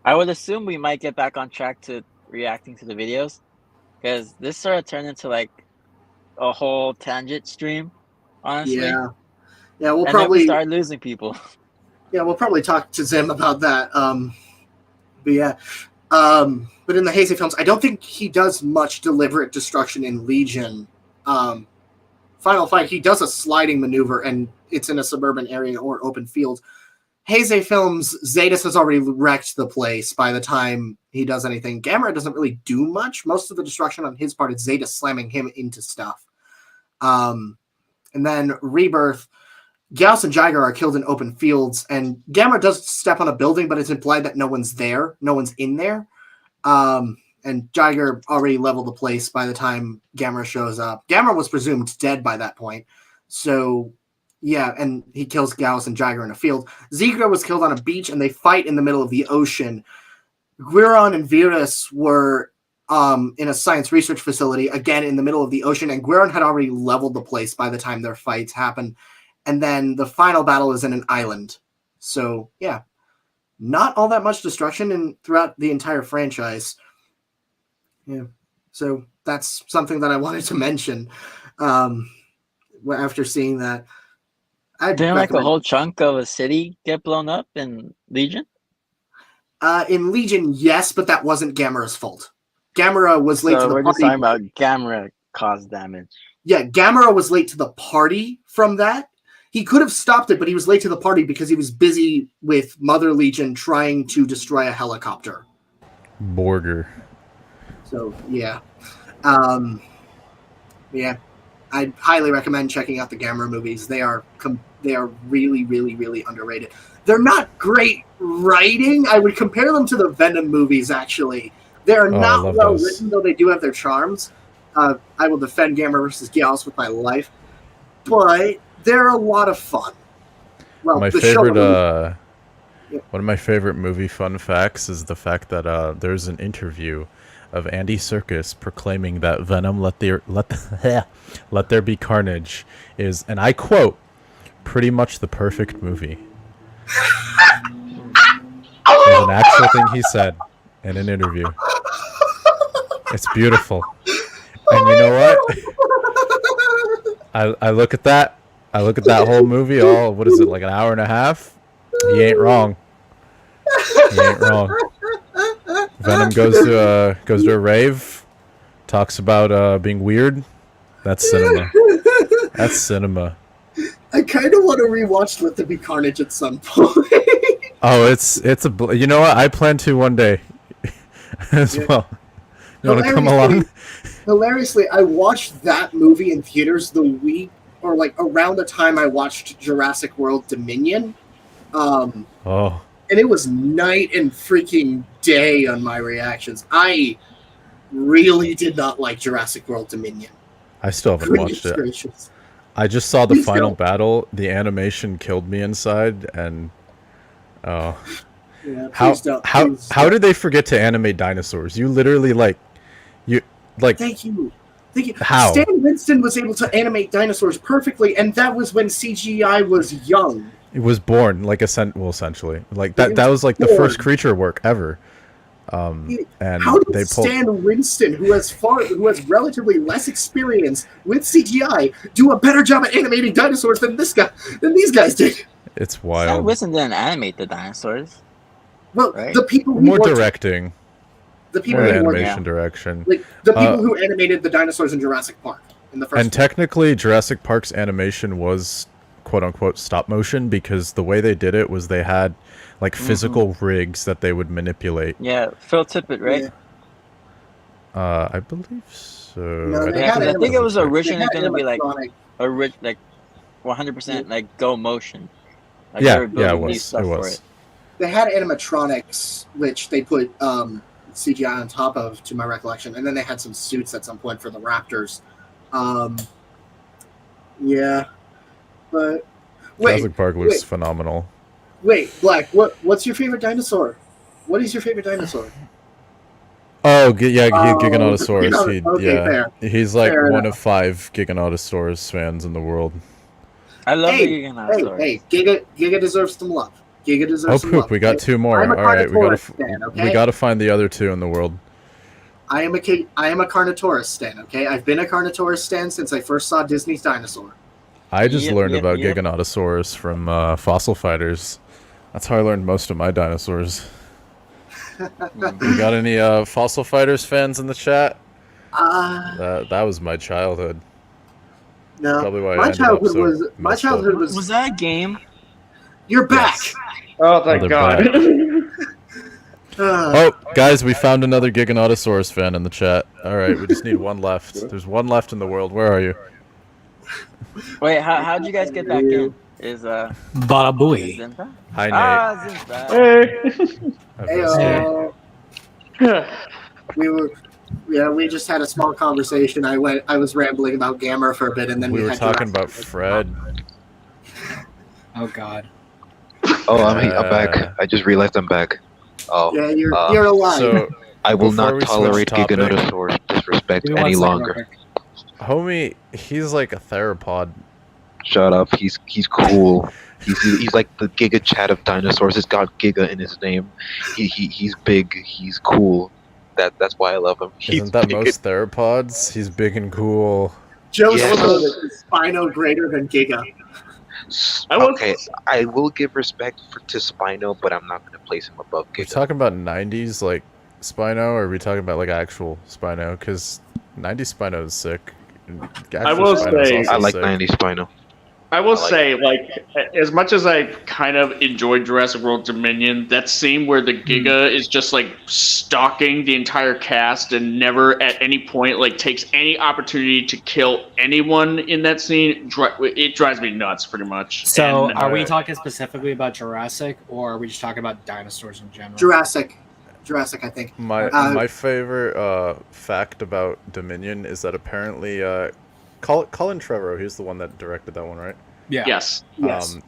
I would assume we might get back on track to reacting to the videos, because this sort of turned into like a whole tangent stream, honestly. Yeah, we'll and probably then we start losing people. Yeah, we'll probably talk to Zim about that. But yeah, but in the Heisei films, I don't think he does much deliberate destruction in Legion. Final Fight, he does a sliding maneuver, and it's in a suburban area or open field. Heisei films, Zetas has already wrecked the place by the time he does anything. Gamera doesn't really do much. Most of the destruction on his part is Zeta slamming him into stuff. And then Rebirth, Gauss and Jiger are killed in open fields, and Gamera does step on a building, but it's implied that no one's there. No one's in there. And Jiger already leveled the place by the time Gamera shows up. Gamera was presumed dead by that point. So, yeah, and he kills Gauss and Jiger in a field. Zigra was killed on a beach, and they fight in the middle of the ocean. Guiron and Virus were in a science research facility, again in the middle of the ocean, and Guiron had already leveled the place by the time their fights happened. And then the final battle is in an island. So, yeah, not all that much destruction throughout the entire franchise. Yeah, so that's something that I wanted to mention after seeing that. Didn't like a whole chunk of a city get blown up in Legion? In Legion, yes, but that wasn't Gamera's fault. Gamera was late to the party. We're just talking about Gamera caused damage. Yeah, Gamera was late to the party from that. He could have stopped it, but he was late to the party because he was busy with Mother Legion trying to destroy a helicopter. Borger. So, yeah. Yeah. I'd highly recommend checking out the Gamera movies. They are really, really, really underrated. They're not great writing. I would compare them to the Venom movies, actually. They're not well written, though they do have their charms. I will defend Gamera versus Gauss with my life. But they're a lot of fun. Well, one of my favorite movie fun facts is the fact that there's an interview of Andy Serkis proclaiming that Venom Let There Be Carnage is, and I quote, pretty much the perfect movie. There's an actual thing he said in an interview. It's beautiful. And you know what? I look at that. I look at that whole movie, what is it, like an hour and a half? He ain't wrong. He ain't wrong. Venom goes to a rave, talks about being weird. That's cinema. That's cinema. I kind of want to rewatch Let There Be Carnage at some point. Oh, you know what? I plan to one day as well. You want to come along? Hilariously, I watched that movie in theaters the week, or like around the time I watched Jurassic World Dominion. And it was night and freaking day on my reactions. I really did not like Jurassic World Dominion. I still haven't watched it. Gracious. I just saw the final battle. The animation killed me inside, and Yeah, how did they forget to animate dinosaurs? You literally Thank you. How? Stan Winston was able to animate dinosaurs perfectly, and that was when CGI was young. It was born essentially like that. That was like the first creature work ever. And how did Stan Winston, who has relatively less experience with CGI, do a better job at animating dinosaurs than these guys did? It's wild. Stan Winston didn't animate the dinosaurs. Well, right? The people who more directing. The people more who animation direction. Like the people who animated the dinosaurs in Jurassic Park in the first. And technically, Jurassic Park's animation was "quote unquote" stop motion because the way they did it was they had like physical rigs that they would manipulate. Yeah, Phil Tippett, right? Yeah. I believe so. No, I think it was originally going to be like 100% like go motion. Like Yeah, they were building it new was. stuff It for was. it. They had animatronics, which they put CGI on top of, to my recollection, and then they had some suits at some point for the Raptors. Yeah, but Jurassic Park looks phenomenal. Wait, Black. What's your favorite dinosaur? What is your favorite dinosaur? Oh, Giganotosaurus. Okay, fair. He's like Fair one enough. of 5 Giganotosaurus fans in the world. I love the Hey, Giganotosaurus. Giga deserves some love. Giga deserves Oh, some poop! love. We got 2 more. I'm a All right, Carnotaurus fan, okay? we gotta find the other 2 in the world. I am a Carnotaurus stan, okay? I've been a Carnotaurus stan since I first saw Disney's Dinosaur. I just learned about Giganotosaurus from Fossil Fighters. That's how I learned most of my dinosaurs. You got any Fossil Fighters fans in the chat? That was my childhood. No, Probably why I my ended childhood up so was my messed up. childhood was. Was that a game? You're back. Oh, thank they're God. Oh, guys, we found another Giganotosaurus fan in the chat. All right, we just need one left. There's one left in the world. Where are you? Wait, how'd you guys get back in? Is Bada booey. Zimcast? Hi, Nate. Ah, Zimcast. We just had a small conversation. I was rambling about Gamma for a bit, and then We were had talking Jurassic about Park. Fred. Oh God. Oh, I'm back. I just realized I'm back. Oh, Yeah, you're alive. So, I will before not we switch tolerate topic- Giganotosaurus disrespect Give me 1 any second, longer. real quick. Homie, he's like a theropod. Shut up. He's cool. He's like the Giga Chat of dinosaurs. It's got Giga in his name. He's big. He's cool. That's why I love him. Isn't that most theropods? He's big and cool. Joe Yes. Schmo is Spino greater than Giga. Okay, I will give respect to Spino, but I'm not going to place him above We're Giga. talking about 90s like Spino, or are we talking about like actual Spino? Because 90s Spino is sick. I will say- I like 90s Spino. I will say, like, as much as I kind of enjoyed Jurassic World Dominion, that scene where the Giga is just like stalking the entire cast and never at any point like takes any opportunity to kill anyone in that scene, it drives me nuts, pretty much. So, And, are we talking specifically about Jurassic, or are we just talking about dinosaurs in general? Jurassic, I think. My favorite fact about Dominion is that apparently Colin Trevorrow, he's the one that directed that one, right? Yeah. Yes.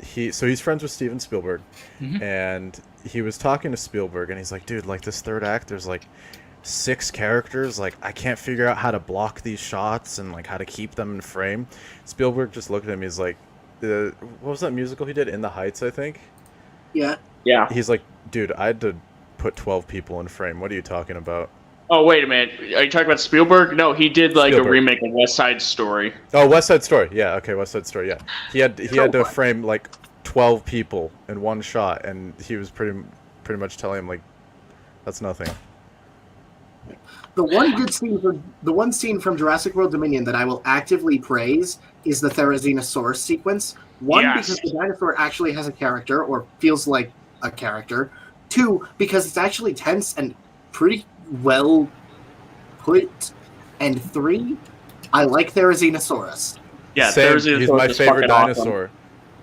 He's friends with Steven Spielberg, Mhm. and he was talking to Spielberg, and he's like, dude, like this third act, there's like 6 characters, like I can't figure out how to block these shots and like how to keep them in frame. Spielberg just looked at him, he's like, what was that musical he did, In the Heights, I think? Yeah. Yeah. He's like, dude, I had to put 12 people in frame. What are you talking about? Oh, wait a minute. Are you talking about Spielberg? No, he did like Spielberg. a remake of West Side Story. Oh, West Side Story. Yeah, okay, West Side Story. Yeah, he had to frame like 12 people in one shot, and he was pretty much telling him like, that's nothing. The one scene from Jurassic World Dominion that I will actively praise is the Therizinosaurus sequence. One, Yes. because the dinosaur actually has a character, or feels like a character. 2, because it's actually tense and pretty well put. And 3, I like Therizinosaurus. Yeah, Same. Therizinosaurus He's my is favorite fucking awesome. dinosaur.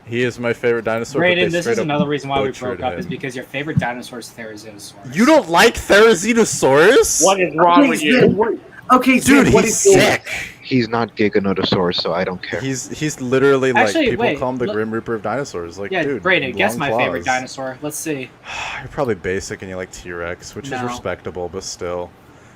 He is my favorite dinosaur. but Brayden, they this straight is up another reason why we butchered broke up, is him. because your favorite dinosaur is Therizinosaurus. You don't like Therizinosaurus? What is wrong with you? Okay, Dude, Zid, what he's is sick. He's not Giganotosaurus, so I don't care. He's literally like, Actually, people wait, call him the look- Grim Reaper of dinosaurs. Like, Yeah, dude, Brayden, guess long my favorite claws. dinosaur. Let's see. You're probably basic and you like T-Rex, which is No. respectable, but still.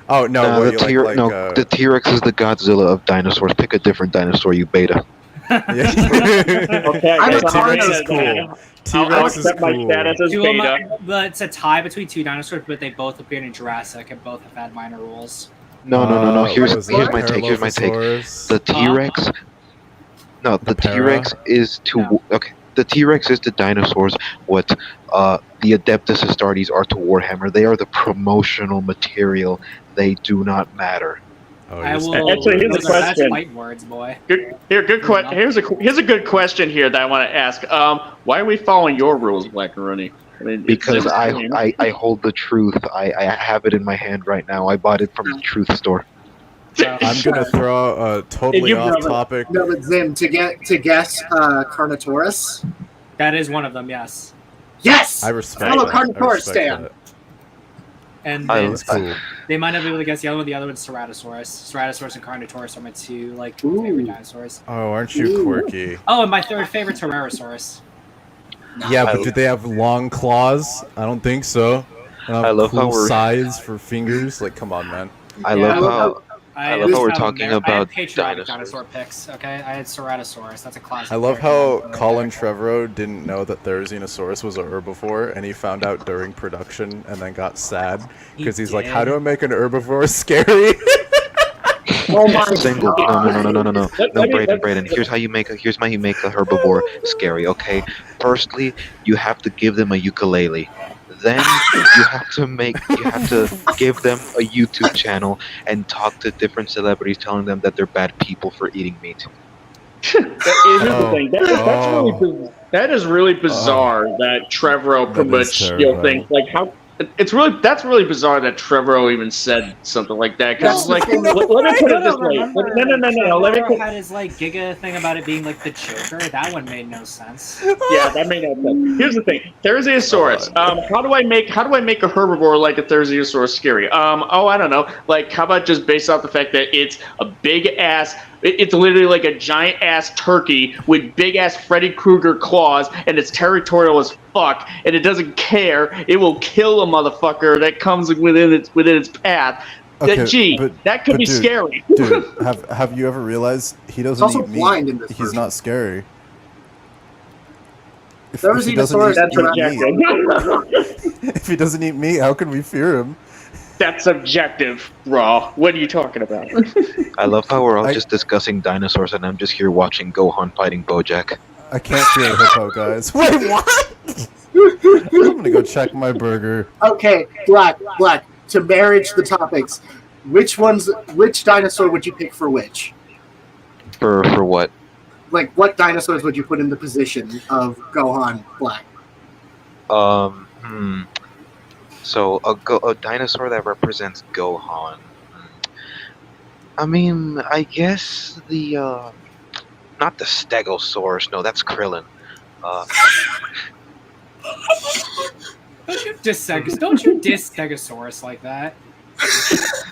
Oh no, Nah, what, the you T-Rex, like the T-Rex is the Godzilla of dinosaurs. Pick a different dinosaur, you beta. Okay, I'm guess a I'm T-Rex beta is then. cool. I'll T-Rex is accept my cool. status as Two of beta. but it's a tie between 2 dinosaurs, but they both appeared in Jurassic and both have had minor roles. No. Here's was my it take. Here's my take. Paralophosaurus? The T-Rex. No, the para? T-Rex is to No. okay. The T-Rex is to dinosaurs what the Adeptus Astartes are to Warhammer. They are the promotional material. They do not matter. Oh, I you're will. spot Actually, on. here's a Those are- that's question. fighting words, boy. Good, here's a good question here that I want to ask. Why are we following your rules, Black and Rooney? I mean, Because I hold the truth. I have it in my hand right now. I bought it from the truth store. I'm gonna throw a totally off topic. No, but Zim, to guess Carnotaurus. That is one of them. Yes. Yes. I respect Fellow that. Carnotaurus stand. And That's cool. they might not be able to guess the other one. The other one's Ceratosaurus. Ceratosaurus and Carnotaurus are my two favorite dinosaurs. Oh, aren't you quirky? Oh, and my third favorite Tyrannosaurus. Yeah, but do they have long claws? I don't think so. I love cool how we're size for fingers. Like, come on, man. I love how we're talking I about had patriotic dinosaurs. dinosaur picks. Okay, I had Ceratosaurus. That's a classic. I love how Colin Trevorrow didn't know that Therizinosaurus was a herbivore, and he found out during production and then got sad because he's like, "How do I make an herbivore scary?" Oh my No, Brayden. Here's how you make a herbivore scary. Okay, firstly, you have to give them a ukulele. Then you have to give them a YouTube channel and talk to different celebrities, telling them that they're bad people for eating meat. Here's the thing. That is really bizarre that Trevorrow promotes things like how. That's really bizarre that Trevorrow even said something like that because let me put it this way. No. Let me put had his Giga thing about it being the Joker. That one made no sense. Yeah, that made no sense. Here's the thing: Therizinosaurus. How do I make a herbivore like a Therizinosaurus scary? I don't know. How about just based off the fact that it's a big ass. It's literally like a giant ass turkey with big ass Freddy Krueger claws, and it's territorial as fuck, and it doesn't care. It will kill a motherfucker that comes within its path. Okay, that could be dude, scary. Dude, have you ever realized he doesn't also eat blind meat? in this He's version. not scary. If Therizinosaurus if he doesn't eat meat, how can we fear him? That's subjective, Raw. What are you talking about? I love how we're all just discussing dinosaurs, and I'm just here watching Gohan fighting Bojack. I can't fear a hippo, guys. Wait, what? I'm gonna go check my burger. Okay, Black. To marriage the topics, which dinosaur would you pick for which? For what? What dinosaurs would you put in the position of Gohan, Black? So a dinosaur that represents Gohan. I mean, I guess not the Stegosaurus. No, that's Krillin. Don't you diss Stegosaurus like that?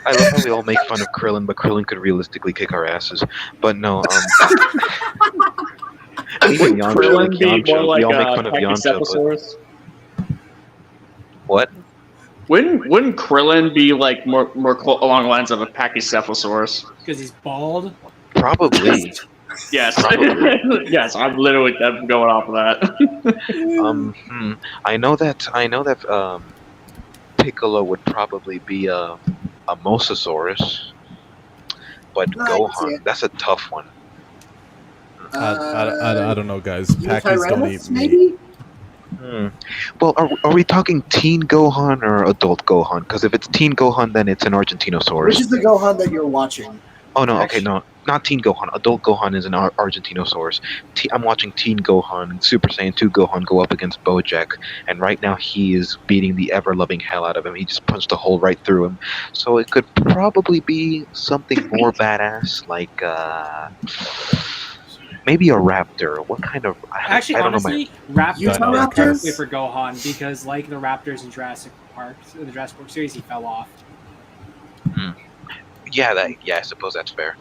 I love how we all make fun of Krillin, but Krillin could realistically kick our asses. But no, even Yamcha, Krillin be more like we all make fun of Yamcha. What? Wouldn't Krillin be more along the lines of a Pachycephalosaurus? Because he's bald? Probably. Yes. Yes, I'm literally going off of that. I know that Piccolo would probably be a Mosasaurus, but Gohan, that's a tough one. I don't know, guys. Packies don't eat meat. Maybe? Well, are we talking teen Gohan or adult Gohan? Because if it's teen Gohan, then it's an Argentinosaurus. Which is the Gohan that you're watching? Oh no, okay, no, not teen Gohan. Adult Gohan is an Argentinosaurus. I'm watching teen Gohan and Super Saiyan 2 Gohan go up against Bojack, and right now he is beating the ever-loving hell out of him. He just punched a hole right through him. So it could probably be something more badass, like maybe a raptor. What kind of? Actually, I don't honestly, know raptors for Gohan because, like the raptors in Jurassic Park, the Jurassic Park series, he fell off. Yeah, I suppose that's fair.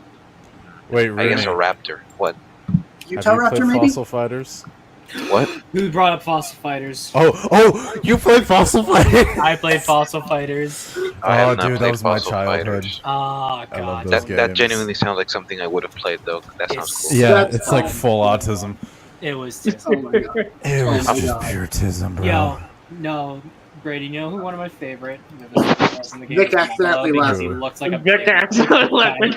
Wait, I guess a raptor. What? Utah Have you Raptor, played maybe? Fossil Fighters? What? Who brought up Fossil Fighters? Oh, you played Fossil Fighters? I played Fossil Fighters. I Dude, that was my childhood. Oh, God. I love those That games. genuinely sounds like something I would have played, though. That sounds cool. Yeah, it's like full autism. It was. Oh my god. It was Oh my just God. puritism, bro. Yo, no, Brady, you know who one of my favorite was in the game? Vic accidentally because left. he looks like a Vic accidentally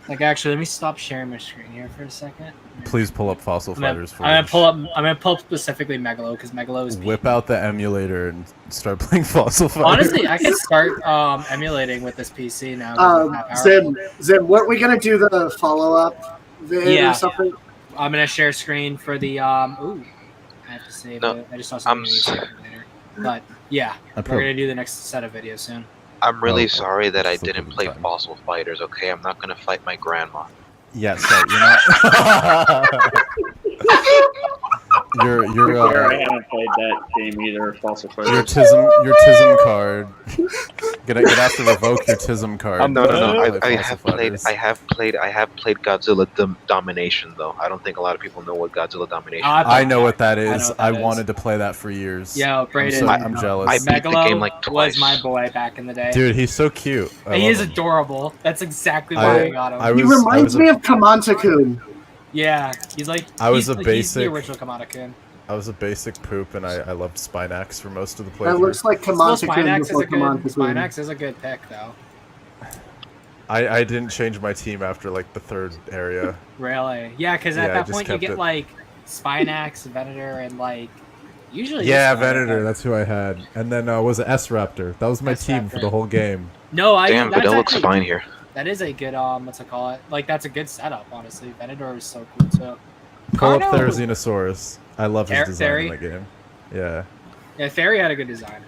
Like, actually, let me stop sharing my screen here for a second. Please pull up Fossil Fighters for I'm gonna pull up specifically Megalo because Megalo is. Whip out the emulator and start playing Fossil Fighters. Honestly, I can start emulating with this PC now. Zim, weren't we gonna do the follow-up vid or something? I'm gonna share screen for the Ooh, I have to save it. I just saw something later. But yeah, we're gonna do the next set of videos soon. I'm really Oh, sorry that I just look didn't at the play time. Fossil Fighters. Okay, I'm not gonna fight my grandma. Yeah, so you're not. You're Fair, I haven't played that game either. Fossil your Fighters. TISM card. Gonna have to revoke your TISM card. No. Play I Fossil have played. Fighters. I have played Godzilla Domination though. I don't think a lot of people know what Godzilla Domination. I know what that is. I know what I that is. wanted to play that for years. Yo, Brayden, I'm jealous. I beat the game like twice. was my boy back in the day. Dude, he's so cute. He is adorable. That's exactly why I got him. He reminds me of Kamanta-kun. Yeah, he's like. He's the original Kamata-kun. I was a basic poop, and I loved Spinax for most of the playthrough. That looks like Kamanta-kun before Kamanta-kun. Spinax is a good pick, though. I didn't change my team after like the third area. Really? Yeah, because at that point you get like Spinax, Venator, and like usually. Yeah, Venator. That's who I had, and then was it S-Raptor? That was my team for the whole game. No, Damn, Videl looks fine here. That is a good what's it call it? Like that's a good setup, honestly. Venator is so cool too. Call up Therizinosaurus. I love his design Theory? in that game. Yeah. Yeah, Theory had a good design.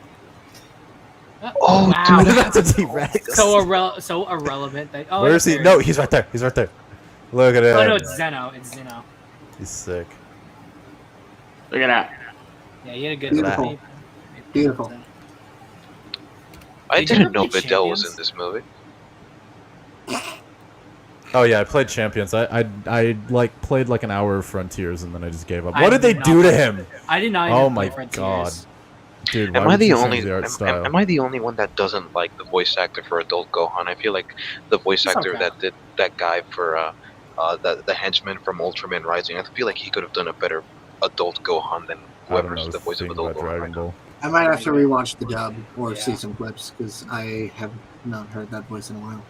Oh, wow. dude, that's a T-Rex. So irrelevant. That, Where is he? Theory. No, he's right there. He's right there. Look at him. Oh no, it's Zeno. It's Zeno. He's sick. Look at that. Yeah, he had a good Beautiful. design. Beautiful. I Did you didn't ever know play Videl was Champions? in this movie. Oh yeah, I played Champions. I like played like an hour of Frontiers and then I just gave up. I What did they did do not to play- him? I did not even Oh play my Frontiers. god. Dude, why Am I would the you only? change the art style? Am I the only one that doesn't like the voice actor for Adult Gohan? I feel like the voice It's actor okay. that did that guy for the henchman from Ultraman Rising. I feel like he could have done a better Adult Gohan than I don't whoever's know the voice of thing Adult about Gohan. Dragon Ball. I might have to rewatch the dub or Yeah. see some clips because I have not heard that voice in a while.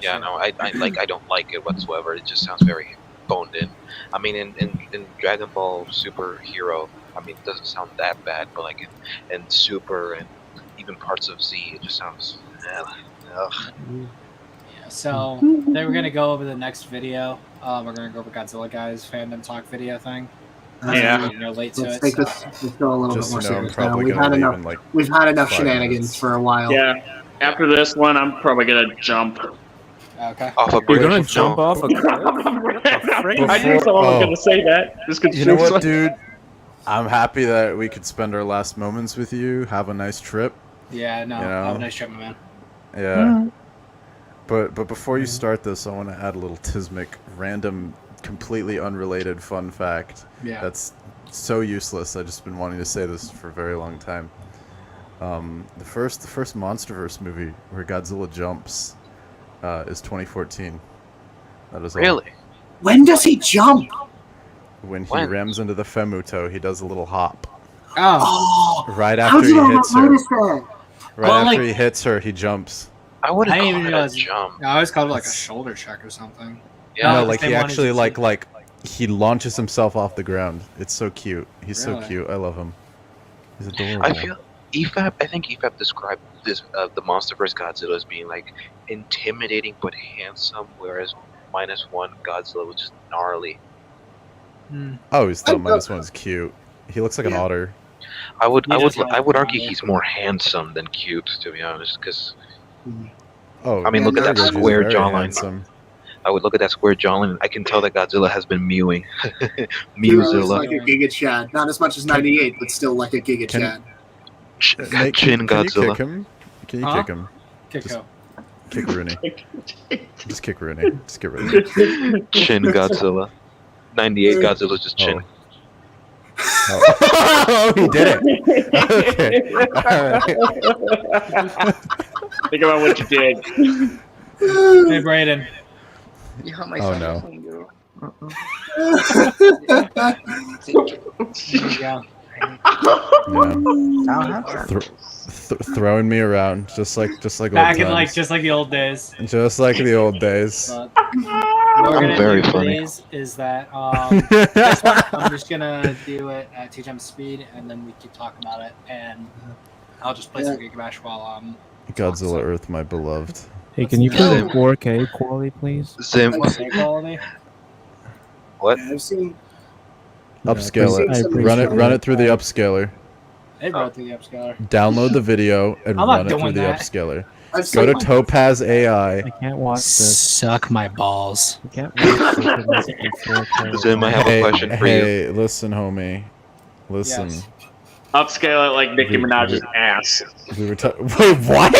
Yeah, no, I don't like it whatsoever. It just sounds very boned in. I mean, in Dragon Ball Super Hero, I mean, it doesn't sound that bad, but like in Super and even parts of Z, it just sounds. Ugh. Yeah, so then we're gonna go over the next video. We're gonna go over Godzilla guys fandom talk video thing. Yeah. You're late to Let's it. take So. this. Let's go a little Just bit more so you know, I'm serious now. probably We've gonna had leave enough. in like We've had enough 5 shenanigans minutes. for a while. Yeah. After this one, I'm probably gonna jump. Okay. Off a You're bridge. gonna jump No. off a cliff? I knew someone was gonna say that. Just You know what, dude? I'm happy that we could spend our last moments with you. Have a nice trip. Yeah, no. You know? Have a nice trip, my man. Yeah. But before you start this, I want to add a little Tismic, random, completely unrelated fun fact. Yeah. That's so useless. I've just been wanting to say this for a very long time. The first monsterverse movie where Godzilla jumps is 2014. That is all. Really? When does he jump? When he When? rams into the Femuto, he does a little hop. Oh. Oh, Right how after did he I not hits her. notice that? Right Well, after like- he hits her, he jumps. I wouldn't I call didn't even it a realize. jump. No, I always called it like a shoulder check or something. Yeah. No, the like same he one as actually you like he launches himself off the ground. It's so cute. He's so Really? cute. I love him. He's adorable. I feel I think EFAP described this the MonsterVerse Godzilla as being like intimidating but handsome, whereas -1 Godzilla was just gnarly. Oh, he's still -1 is cute. He looks like an Yeah. otter. I would like argue gnarly. he's more handsome than cute, to be honest. Because Oh, I mean, look at that Goji's square very jawline. handsome. I would look at that square jawline. I can tell that Godzilla has been mewing. He looks Mewzilla. like a Giga Chad. Not as much as 98, but still like a Giga Can- Chad. Nate, Chin can you Godzilla. kick him? Can you Huh? kick him? Kick Just- out. Kick Rooney. Just kick Rooney. Just get rid of it. Chin Godzilla. 98 Godzilla's just chin. Oh, he did it. Okay. All right. Think about what you did. Hey, Brayden. Oh no. There you go. Yeah. Throwing me around just like Back old in like times. just like the old days. Just like the old days. But what we're I'm gonna very do funny. is that this one, I'm just gonna do it at 2 times speed, and then we keep talking about it, and I'll just play some Giga Bash while Godzilla Earth, my beloved. Hey, can you put it in 4K quality, please? Zim. quality. What? I've seen. Upscale I it. appreciate Run it through the upscaler. They brought through the upscaler. Download the video and I'm not run it through doing the that. upscaler. Go to Topaz AI. I can't watch this. Suck my balls. I can't watch this in 4K. Zim, I have a question for you. Hey, listen, homie. Listen. Yes. Upscale it like Nicki Minaj's ass. We were Wait, what?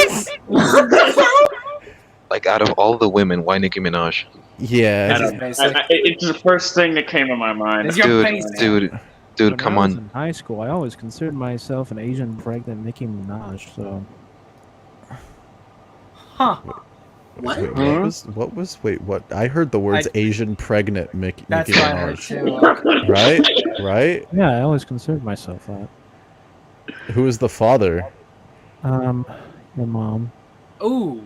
Like, out of all the women, why Nicki Minaj? Yeah. It's the first thing that came to my mind. Dude, come When I was on. in high school, I always considered myself an Asian pregnant Nicki Minaj. So. Huh. What? Wait, what? I heard the words Asian pregnant Nicki That's Minaj. what I heard too. Right? Yeah, I always considered myself that. Who is the father? Your mom. Ooh.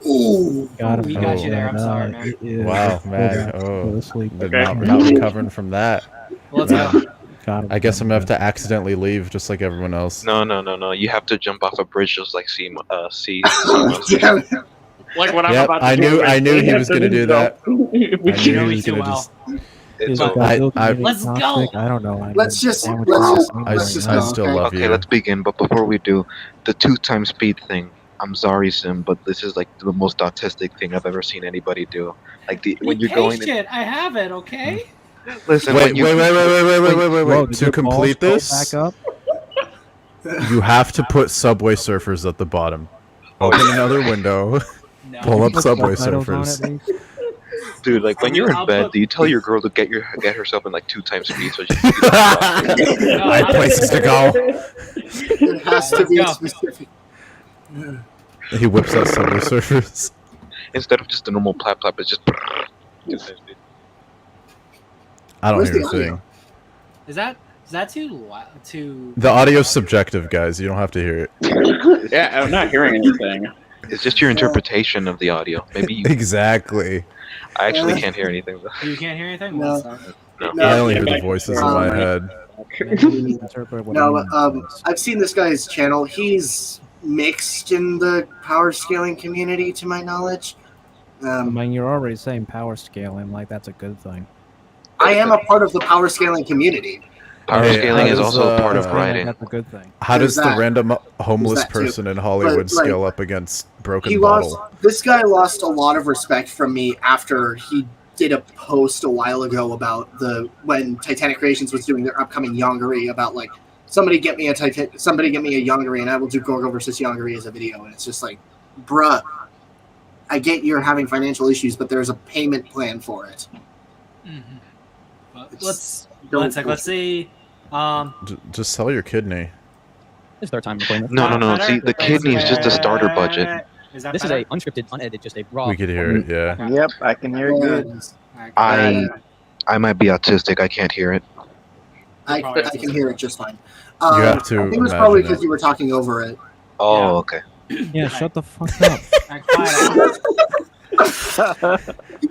Ooh. Got We got you there. I'm sorry, man. Wow, man. Not recovering from that. Let's go. I guess I'm gonna have to accidentally leave, just like everyone else. No. You have to jump off a bridge just like C. Like what I'm Yep, about to I do. knew he was gonna do that. I knew he me was too gonna well. just. Let's go. I don't know. I still love you. Okay, let's begin. But before we do, the 2x speed thing. I'm sorry, Sim, but this is like the most autistic thing I've ever seen anybody do. Like when you're going. I have it. Okay. Listen. Wait. Whoa, To complete this, back up? you have to put Subway Surfers at the bottom. Open another window. Pull up Subway Surfers. Dude, like when you're in bed, do you tell your girl to get herself in like 2x speed so she I have places to go. It has to be specific. He whips out Subway Surfers. Instead of just a normal plap, it's just 2x speed. I don't Where's hear the a thing. audio? Is that too? The audio's subjective, guys. You don't have to hear it. Yeah, I'm not hearing anything. It's just your interpretation of the audio. Maybe you. Exactly. I actually can't hear anything though. You can't hear anything. No. I only hear the voices in my head. No, I've seen this guy's channel. He's mixed in the power scaling community, to my knowledge. I mean, you're already saying power scaling, like that's a good thing. I am a part of the power scaling community. Power scaling is also a part of writing. That's a good thing. How does the that. random homeless There's that too. person in Hollywood But, like, scale up against Broken He Bottle? lost. This guy lost a lot of respect from me after he did a post a while ago about when Titanic Creations was doing their upcoming Yongery about like somebody get me a Yongery and I will do Gorgo versus Yongery as a video, and it's just like, bruh, I get you're having financial issues, but there's a payment plan for it. Mm-hmm. Let's see. Just sell your kidney. It's their time recording this. No. See, the kidney is just a starter budget. This is a unscripted, unedited, just a raw. We could hear it, yeah. Yep, I can hear it good. I might be autistic. I can't hear it. I can hear it just fine. You have to I think it was probably imagine because you were talking over it. Oh, okay. Yeah, shut the fuck up.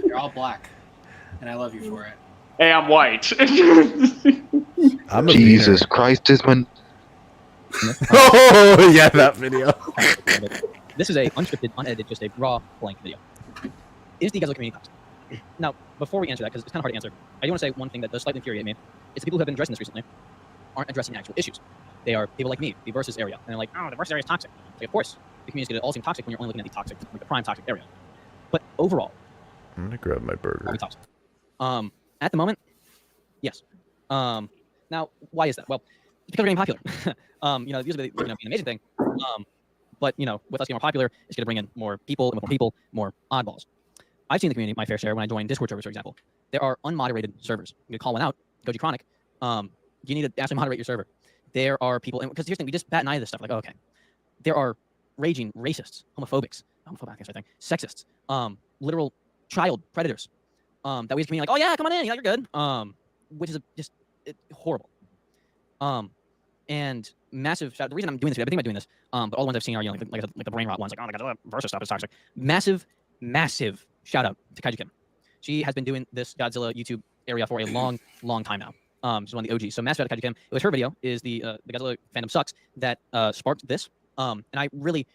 You're all black, and I love you for it. Hey, I'm white. I'm a Jesus beaner. Christ is my. Oh yeah, that video. This is a unscripted, unedited, just a raw blank video. Is the Godzilla community toxic? Now, before we answer that, because it's kind of hard to answer, I do want to say one thing that does slightly infuriate me. It's the people who have been addressing this recently aren't addressing the actual issues. They are people like me, the versus area, and they're like, oh, the versus area is toxic. It's like, of course, the community is going to all seem toxic when you're only looking at the toxic, like the prime toxic area. But overall, I'm gonna grab my burger. are we toxic? At the moment, yes. Now, why is that? Well, it's because we're getting popular. These are be an amazing thing. But with us getting more popular, it's going to bring in more people, and with more people, more oddballs. I've seen the community my fair share when I joined Discord servers, for example. There are unmoderated servers. You can call one out, Goji Chronic. You need to actually moderate your server. There are people, because here's the thing, we just bat an eye to this stuff. Like, oh, okay, there are raging racists, homophobics, sexists, literal child predators. That we as a community like, oh yeah, come on in, you're good. Which is just horrible. And massive shout. The reason I'm doing this, I've been thinking about doing this, but all the ones I've seen are like the brain rot ones, like, oh, the Godzilla versus stuff is toxic. Massive shout out to Kaiju Kim. She has been doing this Godzilla YouTube area for a long time now. She's one of the OGs. So massive shout out to Kaiju Kim. It was her video, is the Godzilla fandom sucks, that sparked this. And I really,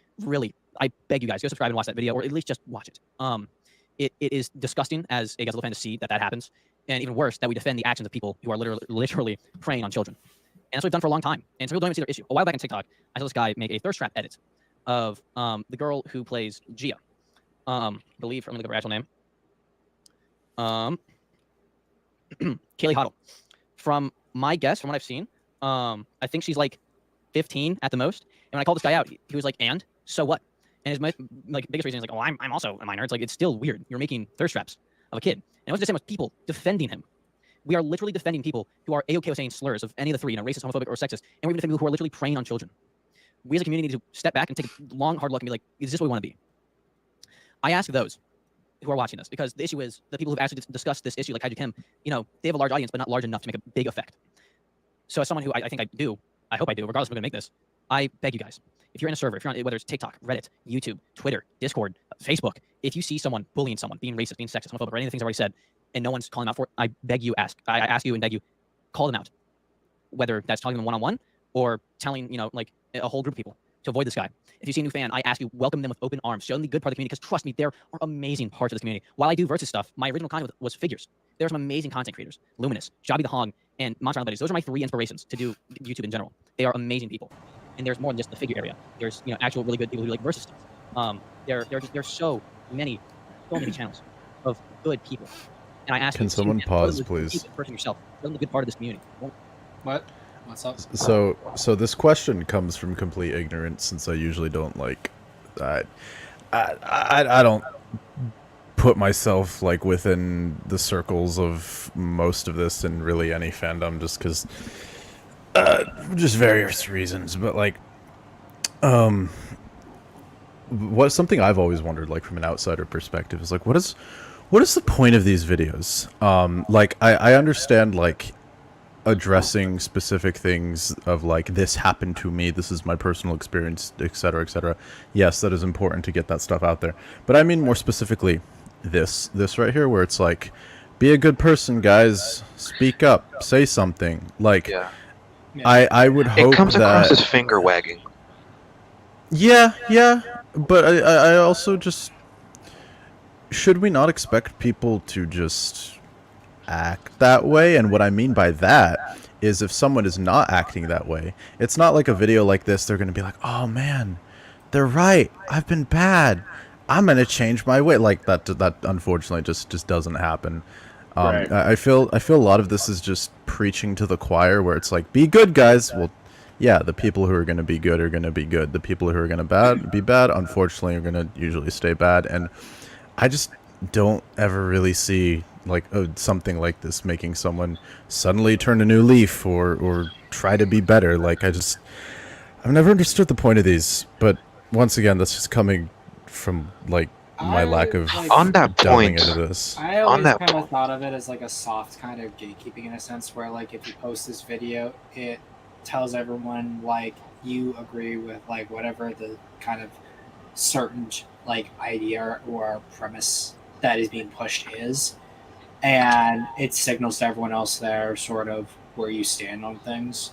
I beg you guys, go subscribe and watch that video, or at least just watch it. It is disgusting as a Godzilla fan to see that happens, and even worse, that we defend the actions of people who are literally preying on children. And that's what we've done for a long time. And some people don't even see their issue. A while back on TikTok, I saw this guy make a thirst trap edit of the girl who plays Gia. Believe I'm gonna look up her actual name. Kaylee Hoddle. From my guess, from what I've seen, I think she's like 15 at the most. And when I called this guy out, he was like, "And so what?" And his biggest reason is like, "Oh, I'm also a minor." It's like, it's still weird. You're making thirst traps of a kid. And it was the same with people defending him. We are literally defending people who are A-okay with saying slurs of any of the three, racist, homophobic, or sexist. And we're even defending people who are literally preying on children. We as a community need to step back and take a long, hard look and be like, is this what we want to be? I ask those who are watching this, because the issue is the people who've actually discussed this issue, like Kaiju Kim, they have a large audience, but not large enough to make a big effect. So as someone who I think I hope I do, regardless if I'm going to make this, I beg you guys, if you're in a server, if you're on, whether it's TikTok, Reddit, YouTube, Twitter, Discord, Facebook, if you see someone bullying someone, being racist, being sexist, homophobic, or any of the things I've already said, and no one's calling them out for it, I beg you, I ask you and beg you, call them out. Whether that's talking to them one-on-one or telling, like a whole group of people to avoid this guy. If you see a new fan, I ask you, welcome them with open arms. Show them the good part of the community, because trust me, there are amazing parts of this community. While I do versus stuff, my original content was figures. There are some amazing content creators. Luminous, Jobby the Hog, and Monster Buddies. Those are my 3 inspirations to do YouTube in general. They are amazing people. And there's more than just the figure area. There's actual really good people who like versus stuff. There's so many channels of good people. And I ask Can you, someone pause, please? Person yourself. Show them the good part of this community. What? What's up? So this question comes from complete ignorance, since I usually don't like I don't put myself like within the circles of most of this in really any fandom, just because just various reasons. But like what's something I've always wondered, like from an outsider perspective, is like what is the point of these videos? Like I understand like addressing specific things of like, this happened to me, this is my personal experience, etc., etc. Yes, that is important to get that stuff out there, but I mean more specifically this right here, where it's like, be a good person, guys, speak up, say something. Like I would hope it comes across that as finger wagging. yeah, but I also just, should we not expect people to just act that way? And what I mean by that is, if someone is not acting that way, it's not like a video like this, they're going to be like, oh man, they're right, I've been bad, I'm going to change my way. Like that unfortunately just doesn't happen. Right. I feel a lot of this is just preaching to the choir, where it's like, be good, guys. Well, yeah, the people who are going to be good are going to be good. The people who are going to be bad, unfortunately, are going to usually stay bad. And I just don't ever really see like something like this making someone suddenly turn a new leaf or try to be better. Like I've never understood the point of these. But once again, that's just coming from like my lack of on that delving point into this. I always kind of thought of it as like a soft kind of gatekeeping, in a sense, where like if you post this video, it tells everyone like you agree with like whatever the kind of certain like idea or premise that is being pushed is, and it signals to everyone else there sort of where you stand on things.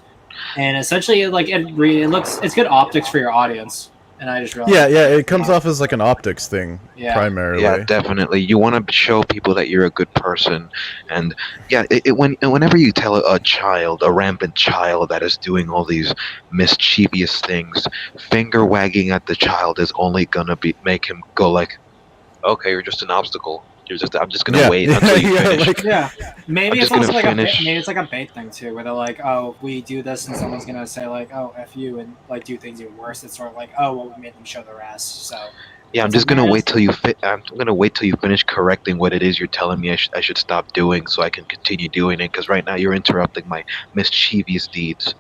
And essentially, like it's good optics for your audience. And I just realized Yeah, it comes off as like an optics thing, primarily. Yeah, definitely. You want to show people that you're a good person, and yeah, whenever you tell a rampant child that is doing all these mischievous things, finger wagging at the child is only gonna make him go like, okay, you're just an obstacle. I'm just gonna wait until you finish. Maybe it's also like maybe it's like a bait thing too, where they're like, oh, we do this, and someone's gonna say like, oh, F you, and like do things even worse. It's sort of like, oh, well, we made them show their ass. So yeah, I'm just gonna wait till you I'm gonna wait till you finish correcting what it is you're telling me I should stop doing, so I can continue doing it. Because right now you're interrupting my mischievous deeds.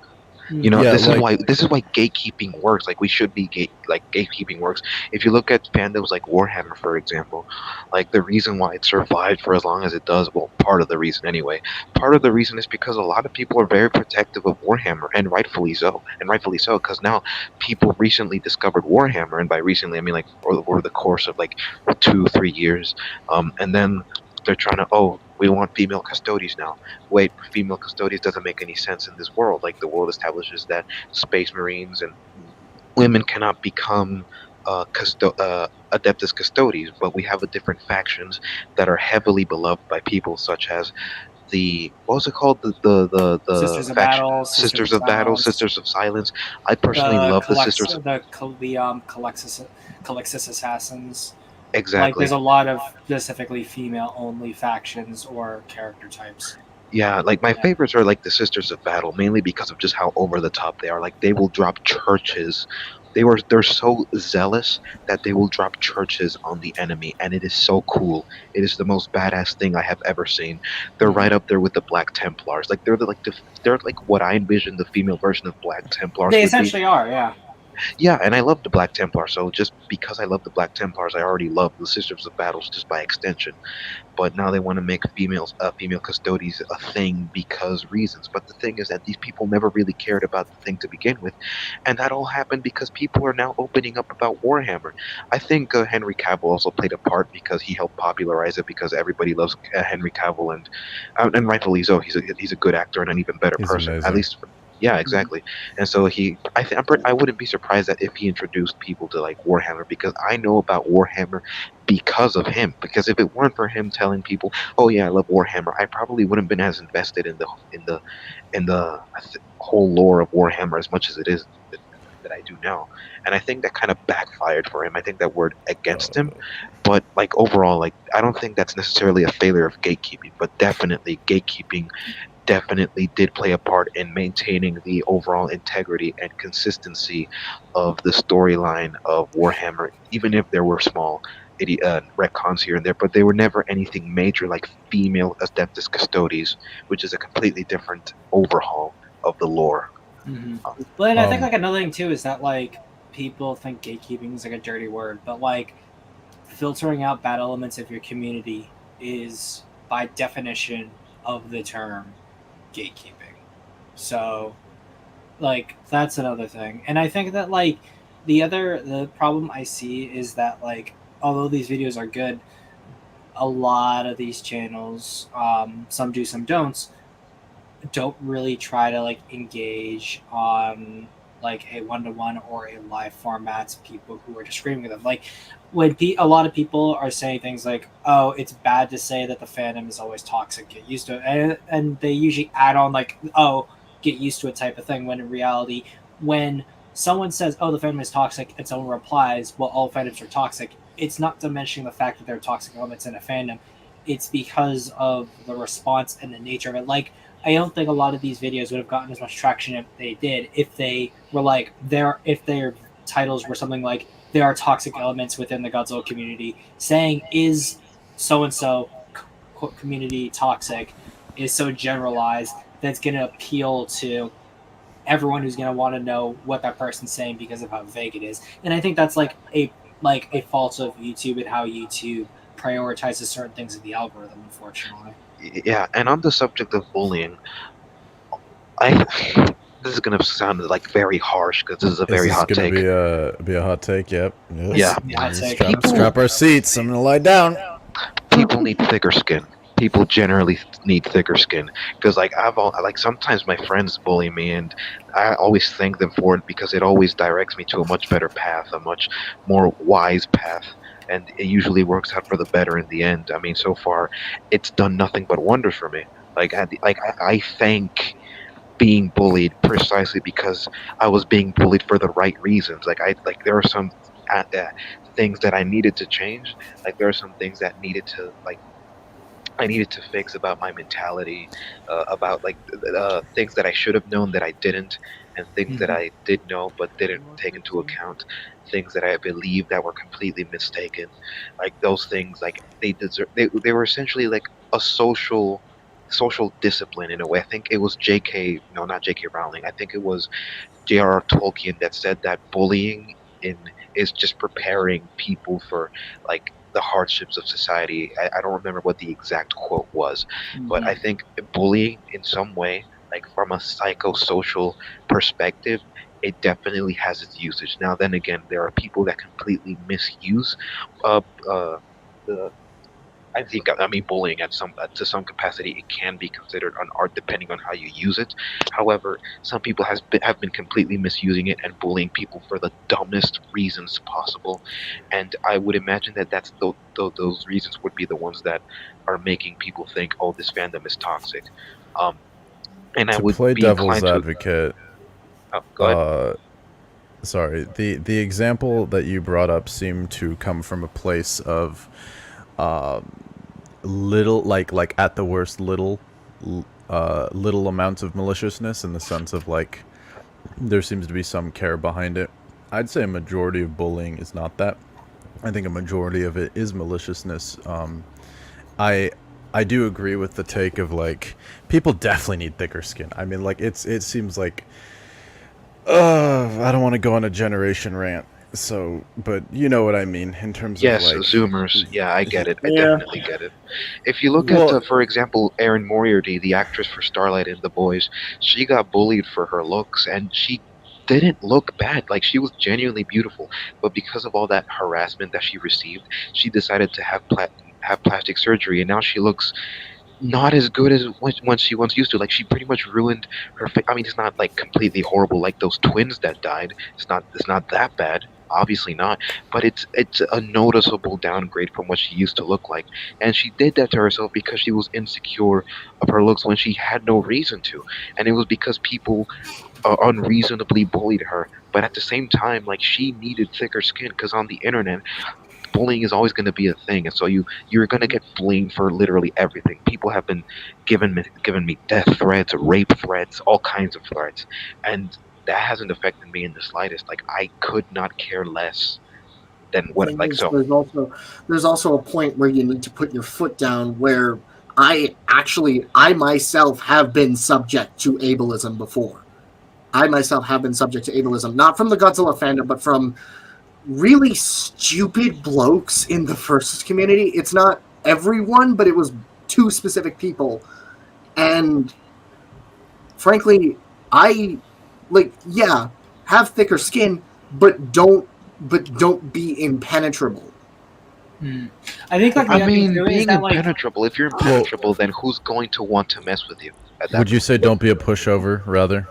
You know, this is why gatekeeping works. Like we should be gatekeeping works. If you look at fandoms like Warhammer, for example, like the reason why it survived for as long as it does, well, part of the reason anyway. Part of the reason is because a lot of people are very protective of Warhammer, and rightfully so. Because now people recently discovered Warhammer, and by recently I mean like over the course of like 2-3 years, and then they're trying to, we want female custodies now. Wait, female custodies doesn't make any sense in this world. Like the world establishes that space marines and women cannot become Adeptus Custodes, but we have different factions that are heavily beloved by people, such as the what was it called, the Sisters of faction Battle, Sisters of Battle, Silence, Sisters of Silence. I personally love the Sisters of Calixis Assassins. exactly. Like, there's a lot of specifically female-only factions or character types. Yeah, like my favorites are like the Sisters of Battle, mainly because of just how over the top they are. Like they will drop churches. They're so zealous that they will drop churches on the enemy, and it is so cool. It is the most badass thing I have ever seen. They're right up there with the Black Templars. Like they're like what I envision the female version of Black Templars They would be. essentially are, yeah. Yeah, and I love the Black Templars, so just because I love the Black Templars, I already love the Sisters of Battles just by extension. But now they want to make female custodies a thing because reasons. But the thing is that these people never really cared about the thing to begin with, and that all happened because people are now opening up about Warhammer. I think Henry Cavill also played a part because he helped popularize it because everybody loves Henry Cavill, and rightfully so. He's a good actor and an even better person, amazing. at least. Yeah, exactly. And so I wouldn't be surprised that if he introduced people to like Warhammer, because I know about Warhammer because of him. Because if it weren't for him telling people, "Oh yeah, I love Warhammer," I probably wouldn't have been as invested in the whole lore of Warhammer as much as it is that I do now. And I think that kind of backfired for him. I think that word against him. But like overall, like I don't think that's necessarily a failure of gatekeeping, but definitely gatekeeping definitely did play a part in maintaining the overall integrity and consistency of the storyline of Warhammer, even if there were small retcons here and there, but they were never anything major like female Adeptus Custodes, which is a completely different overhaul of the lore. Mm-hmm. But I think like another thing too is that like people think gatekeeping is like a dirty word, but like filtering out bad elements of your community is by definition of the term gatekeeping. So like that's another thing. And I think that like the problem I see is that like although these videos are good, a lot of these channels, some do, some don't really try to like engage on like a one-to-one or a live formats people who are just screaming at them. Like when a lot of people are saying things like, "Oh, it's bad to say that the fandom is always toxic. Get used to it," and they usually add on like, "Oh, get used to it" type of thing. When in reality, when someone says, "Oh, the fandom is toxic," and someone replies, "Well, all fandoms are toxic," it's not diminishing the fact that there are toxic elements in a fandom. It's because of the response and the nature of it. Like, I don't think a lot of these videos would have gotten as much traction if they did, if they were like if their titles were something like "There are toxic elements within the Godzilla community," saying "Is so and so community toxic" is so generalized that it's going to appeal to everyone who's going to want to know what that person's saying because of how vague it is. And I think that's like a fault of YouTube and how YouTube prioritizes certain things in the algorithm, unfortunately. Yeah, and on the subject of bullying, this is gonna sound like very harsh because this is a very hot take. This is gonna be a hot take. Yep. Yeah. Strap our seats. I'm gonna lie down. People need thicker skin. People generally need thicker skin because like sometimes my friends bully me and I always thank them for it because it always directs me to a much better path, a much more wise path. And it usually works out for the better in the end. I mean, so far, it's done nothing but wonders for me. I thank being bullied precisely because I was being bullied for the right reasons. There are some things that I needed to change. Like there are some things that I needed to fix about my mentality, about things that I should have known that I didn't, and things that I did know but didn't take into account, things that I believed that were completely mistaken. Like those things, like they were essentially like a social discipline in a way. I think it was not J.K. Rowling. I think it was J.R.R. Tolkien that said that bullying is just preparing people for like the hardships of society. I don't remember what the exact quote was, but I think bullying in some way, like from a psychosocial perspective, it definitely has its usage. Now then again, there are people that completely misuse the I think, I mean, bullying at some to some capacity, it can be considered an art depending on how you use it. However, some people have been completely misusing it and bullying people for the dumbest reasons possible, and I would imagine that those reasons would be the ones that are making people think, oh, this fandom is toxic. Um, and I To would play be devil's inclined to. advocate, Oh, go ahead. sorry, the example that you brought up seemed to come from a place of little, like at the worst, little amounts of maliciousness, in the sense of like there seems to be some care behind it. I'd say a majority of bullying is not that. I think a majority of it is maliciousness. I do agree with the take of like people definitely need thicker skin. I mean, like it seems like I don't want to go on a generation rant. So, but you know what I mean in terms Yes, of like Zoomers. Yeah, I get it. I Yeah. definitely get it. If you look at, for example, Erin Moriarty, the actress for Starlight and The Boys, she got bullied for her looks, and she didn't look bad. Like, she was genuinely beautiful, but because of all that harassment that she received, she decided to have plastic surgery, and now she looks not as good as when she once used to. Like, she pretty much ruined her face. I mean, it's not like completely horrible like those twins that died. It's not that bad. Obviously not, but it's a noticeable downgrade from what she used to look like, and she did that to herself because she was insecure of her looks when she had no reason to, and it was because people unreasonably bullied her. But at the same time, like, she needed thicker skin because on the internet, bullying is always going to be a thing, and so you're going to get bullying for literally everything. People have been giving me death threats, rape threats, all kinds of threats, and that hasn't affected me in the slightest. Like, I could not care less than what, Thing like, is, so. there's also a point where you need to put your foot down, where I myself have been subject to ableism before. I myself have been subject to ableism, not from the Godzilla fandom, but from really stupid blokes in the Versus community. It's not everyone, but it was two specific people. And frankly, I have thicker skin, but don't be impenetrable. I think, like, the I other thing mean, too is being that, like, impenetrable. If you're impenetrable, then who's going to want to mess with you? At that would you say don't be a pushover rather?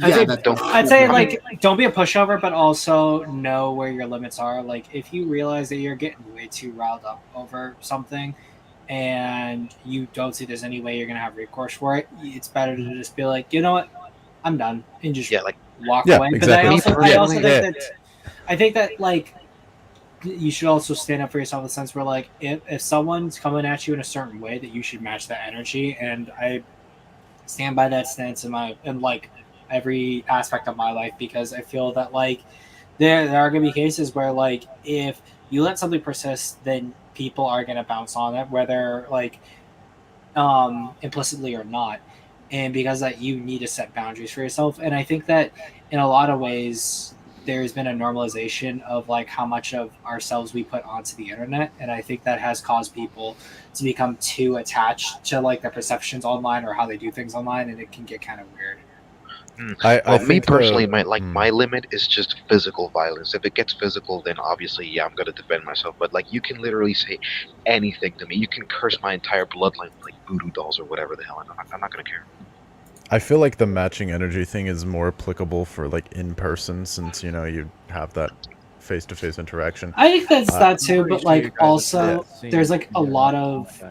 I'd say like don't be a pushover, but also know where your limits are. Like, if you realize that you're getting way too riled up over something, and you don't see there's any way you're gonna have recourse for it, it's better to just be like, you know what, I'm done, and just walk away. Exactly. But I also think that like you should also stand up for yourself in the sense where, like, if someone's coming at you in a certain way, that you should match that energy, and I stand by that stance in like every aspect of my life, because I feel that, like, there are going to be cases where, like, if you let something persist, then people are going to bounce on it, whether, like, implicitly or not, and because that you need to set boundaries for yourself. And I think that in a lot of ways there's been a normalization of, like, how much of ourselves we put onto the internet, and I think that has caused people to become too attached to, like, their perceptions online or how they do things online, and it can get kind of weird. Me personally, my limit is just physical violence. If it gets physical, then obviously, yeah, I'm gonna defend myself. But, like, you can literally say anything to me. You can curse my entire bloodline, like voodoo dolls or whatever the hell. I'm not gonna care. I feel like the matching energy thing is more applicable for like in person, since you have that face-to-face interaction. I think that's that too, but, like, also there's, like, a lot of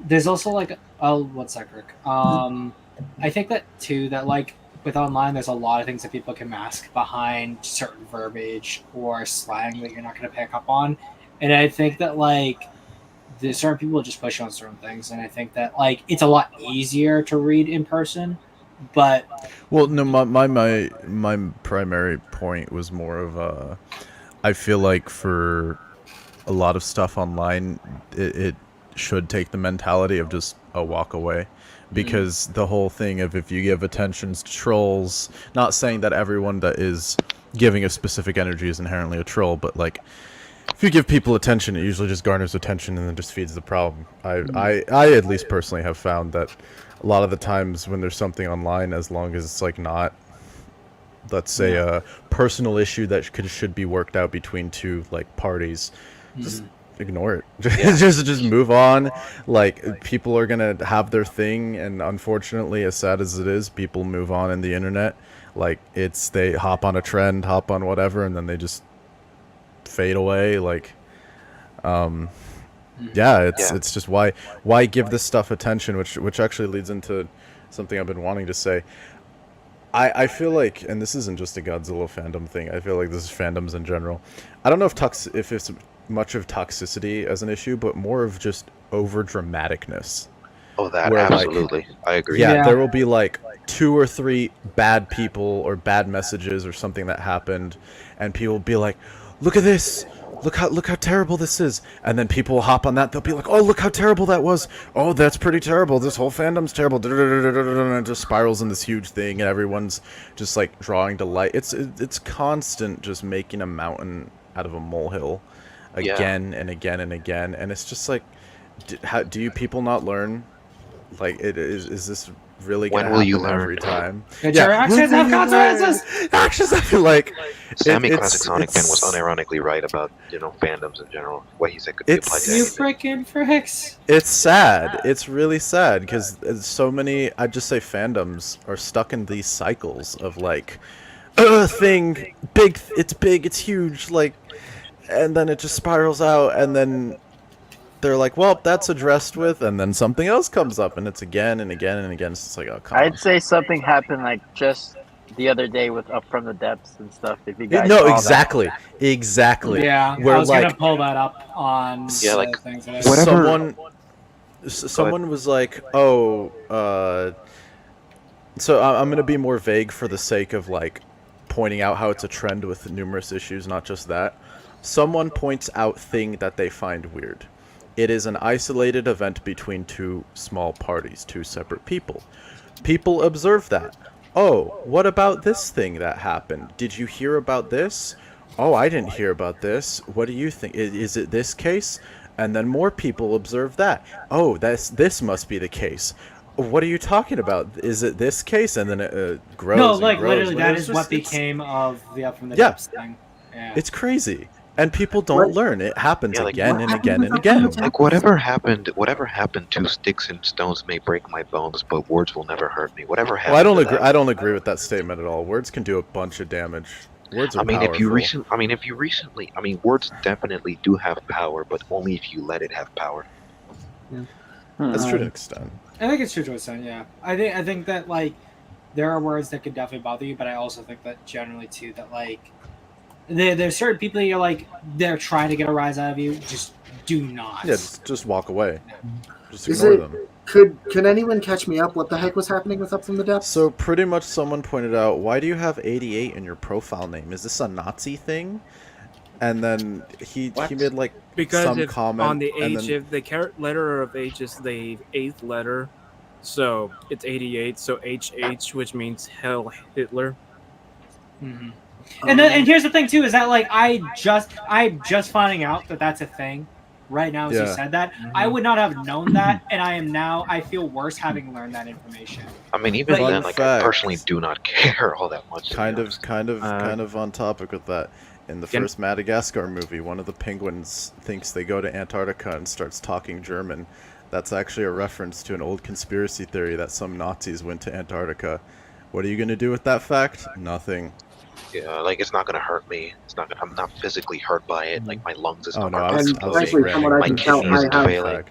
there's also, like, one sec, Rick. I think that too, that, like, with online, there's a lot of things that people can mask behind certain verbiage or slang that you're not going to pick up on, and I think that, like, there's certain people just push on certain things, and I think that, like, it's a lot easier to read in person, but no, my primary point was more of I feel like for a lot of stuff online, it should take the mentality of just a walk away. Because the whole thing of if you give attention to trolls, not saying that everyone that is giving a specific energy is inherently a troll, but, like, if you give people attention, it usually just garners attention and then just feeds the problem. I at least personally have found that a lot of the times when there's something online, as long as it's, like, not, let's say, a personal issue that should be worked out between two, like, parties, just ignore it. Just move on. Like, people are gonna have their thing, and unfortunately, as sad as it is, people move on in the internet. Like, they hop on a trend, hop on whatever, and then they just fade away. Like, it's just why give this stuff attention, which actually leads into something I've been wanting to say. I feel like, and this isn't just a Godzilla fandom thing, I feel like this is fandoms in general. I don't know if it's much of toxicity as an issue, but more of just over dramaticness. Oh, that where, absolutely. I agree. Yeah, there will be like 2 or 3 bad people or bad messages or something that happened, and people will be like, "Look at this! Look how terrible this is!" And then people will hop on that. They'll be like, "Oh, look how terrible that was! Oh, that's pretty terrible. This whole fandom's terrible." And it just spirals in this huge thing, and everyone's just like drawing to light. It's constant, just making a mountain out of a molehill, again and again and again. And it's just like, how do you people not learn? Like, is this really gonna happen every time? Actions have consequences. Actions, I feel like Sammy Classic Sonic fan was unironically right about fandoms in general. What he said could be applied to You anything. freaking fricks. It's sad. It's really sad because so many, I'd just say, fandoms are stuck in these cycles of like, thing big, it's huge, like, and then it just spirals out, and then they're like, well, that's addressed with, and then something else comes up, and it's again and again and again. It's just like, oh, come on. I'd say something happened like just the other day with Up From the Depths and stuff. If you guys No, saw exactly. Yeah, Where, I was like, gonna pull that up on things that I someone was like, oh, so I'm gonna be more vague for the sake of like pointing out how it's a trend with numerous issues, not just that. Someone points out thing that they find weird. It is an isolated event between 2 small parties, 2 separate people. People observe that. Oh, what about this thing that happened? Did you hear about this? Oh, I didn't hear about this. What do you think? Is it this case? And then more people observe that. Oh, this must be the case. What are you talking about? Is it this case? And then it grows. No, and like grows. literally, that It's is just- what it's- became of the Up From the Yeah. Depths thing. Yeah. It's crazy. And people don't learn. It happens again and again and again. Like, whatever happened to sticks and stones may break my bones, but words will never hurt me. Whatever happened. Well, I don't to agree. that- I don't agree with that statement at all. Words can do a bunch of damage. Words are powerful. words definitely do have power, but only if you let it have power. That's true to an extent. I think it's true to an extent. Yeah, I think that like there are words that could definitely bother you, but I also think that generally too that like there's certain people you're like they're trying to get a rise out of you. Just do not. Yeah, just walk away. Just Is ignore it? them. Could anyone catch me up? What the heck was happening with Up From the Depths? So pretty much someone pointed out, why do you have 88 in your profile name? Is this a Nazi thing? And then he made like Because some if comment on the and H, then- if the letter of H is the 8th letter, so it's 88. So HH, which means Hell Hitler. Mm-hmm. And here's the thing too is that like I'm just finding out that that's a thing right now as you Yeah. said that. I would not have known that, and I feel worse having learned that information. I mean, even Like- then, like, I personally do not care all that much. kind of on topic with that. In the first Madagascar movie, one of the penguins thinks they go to Antarctica and starts talking German. That's actually a reference to an old conspiracy theory that some Nazis went to Antarctica. What are you going to do with that fact? Nothing. Yeah, like, it's not gonna hurt me. I'm not physically hurt by it. Like, my lungs is Oh, not no, I hurting. was Especially from what I my can tell, kidney isn't I have. failing.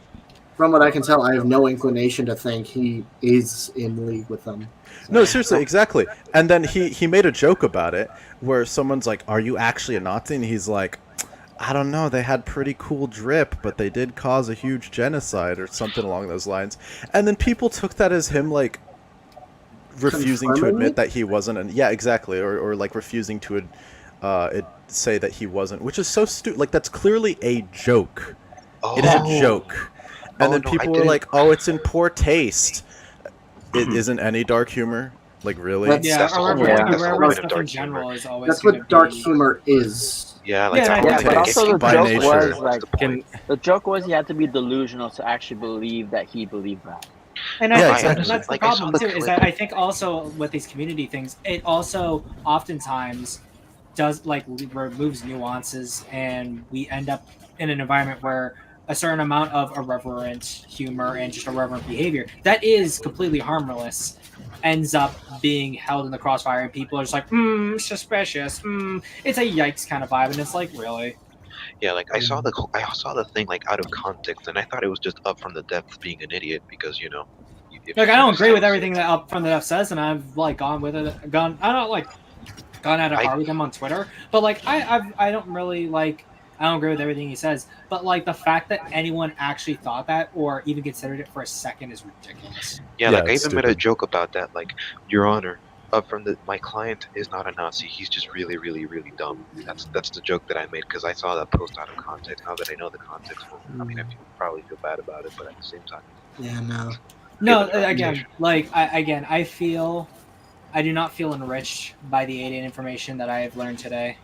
From what I can tell, I have no inclination to think he is in league with them. No, seriously, exactly. And then he made a joke about it where someone's like, are you actually a Nazi? And he's like, I don't know, they had pretty cool drip, but they did cause a huge genocide or something along those lines. And then people took that as him, like, refusing to Confirming admit it? that he wasn't. Yeah, exactly. Or like, refusing to say that he wasn't, which is so stupid. Like, that's clearly a joke. It is a joke. And then no, I people were didn't- like, oh, it's in poor taste. It isn't any dark humor. Like, really? That's a rare stuff in general is always. That's gonna what dark be- humor is. Yeah, like, Yeah, Yeah, but also the by joke nature. was like the joke was he had to be delusional to actually believe that he believed that. And Yeah, that's, exactly. that's the Like, I saw problem the too. Is clip. that I think also with these community things, it also oftentimes does like removes nuances, and we end up in an environment where a certain amount of irreverent humor and just irreverent behavior that is completely harmless ends up being held in the crossfire, and people are just like, suspicious. It's a yikes kind of vibe, and it's like, really? Yeah, like I saw the thing like out of context, and I thought it was just up from the depth being an idiot because Like, I don't agree with everything that Up From the Depth says, and I've like gone with it, I don't like gone at it hard with him on Twitter, but like I don't really like. I don't agree with everything he says, but like the fact that anyone actually thought that or even considered it for a second is ridiculous. Yeah, like I even made a joke about that. Like, Your Honor, my client is not a Nazi. He's just really, really, really dumb. That's the joke that I made because I saw that post out of context. Now that I know the context, I mean, I probably feel bad about it, but at the same time, yeah, no. Again, like I do not feel enriched by the alien information that I have learned today.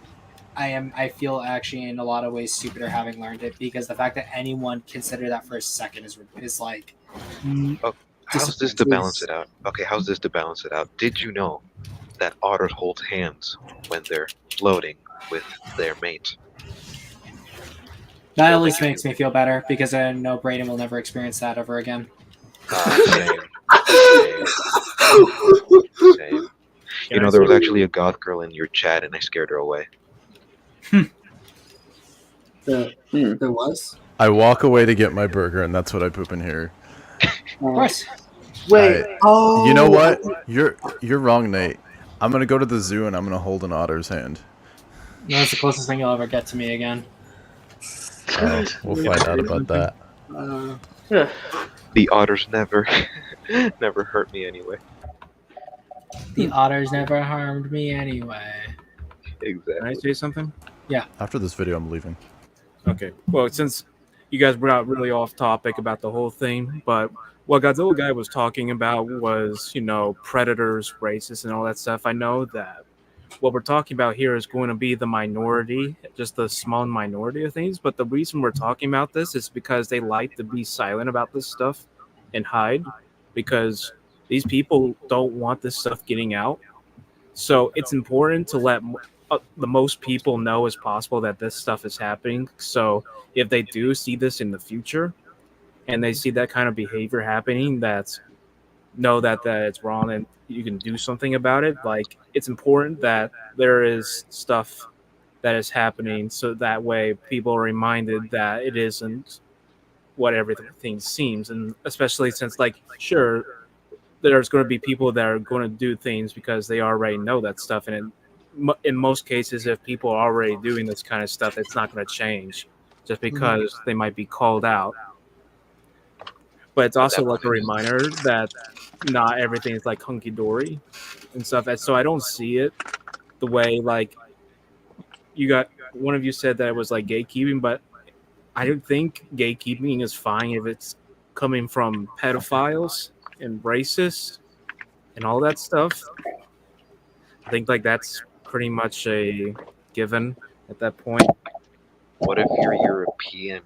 I feel actually in a lot of ways stupider having learned it because the fact that anyone considered that for a second is like. How's this to balance it out? Okay, how's this to balance it out? Did you know that otters hold hands when they're floating with their mate? That at least makes me feel better because I know Brayden will never experience that ever again. Same. You know, there was actually a goth girl in your chat, and I scared her away. There was? I walk away to get my burger, and that's what I poop in here. Of course. Wait. You know what? You're wrong, Nate. I'm gonna go to the zoo and I'm gonna hold an otter's hand. That's the closest thing you'll ever get to me again. We'll find out about that. The otters never hurt me anyway. The otters never harmed me anyway. Exactly. Can I say something? Yeah. After this video, I'm leaving. Okay. Well, since you guys got really off topic about the whole thing, but what Godzilla guy was talking about was, predators, racists, and all that stuff. I know that what we're talking about here is going to be the minority, just the small minority of things. But the reason we're talking about this is because they like to be silent about this stuff and hide, because these people don't want this stuff getting out. So it's important to let the most people know as possible that this stuff is happening. So if they do see this in the future and they see that kind of behavior happening, know that it's wrong and you can do something about it. Like, it's important that there is stuff that is happening, so that way people are reminded that it isn't what everything seems. And especially since, sure, there's going to be people that are going to do things because they already know that stuff, and in most cases, if people are already doing this kind of stuff, it's not going to change just because they might be called out. But it's also like a reminder that not everything is like hunky-dory and stuff. And so I don't see it the way, like, one of you said that it was like gatekeeping, but I don't think gatekeeping is fine if it's coming from pedophiles and racists and all that stuff. I think that's pretty much a given at that point. What if you're European?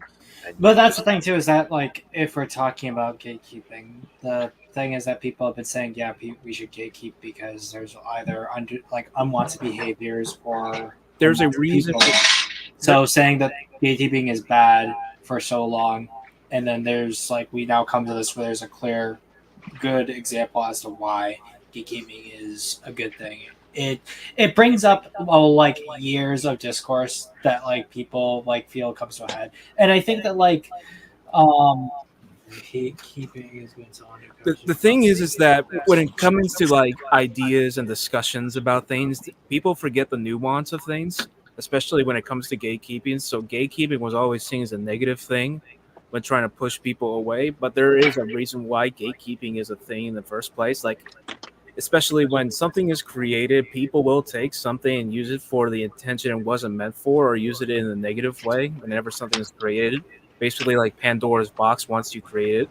But that's the thing too, is that if we're talking about gatekeeping, the thing is that people have been saying, yeah, we should gatekeep because there's either unwanted behaviors or there's a reason. So saying that gatekeeping is bad for so long, and then there's we now come to this where there's a clear, good example as to why gatekeeping is a good thing. It brings up years of discourse that people feel comes to a head, and I think that keeping is good. The thing is that when it comes to ideas and discussions about things, people forget the nuance of things, especially when it comes to gatekeeping. So gatekeeping was always seen as a negative thing when trying to push people away, but there is a reason why gatekeeping is a thing in the first place. Especially when something is created, people will take something and use it for the intention it wasn't meant for, or use it in a negative way whenever something is created. Basically, like Pandora's box once you create it.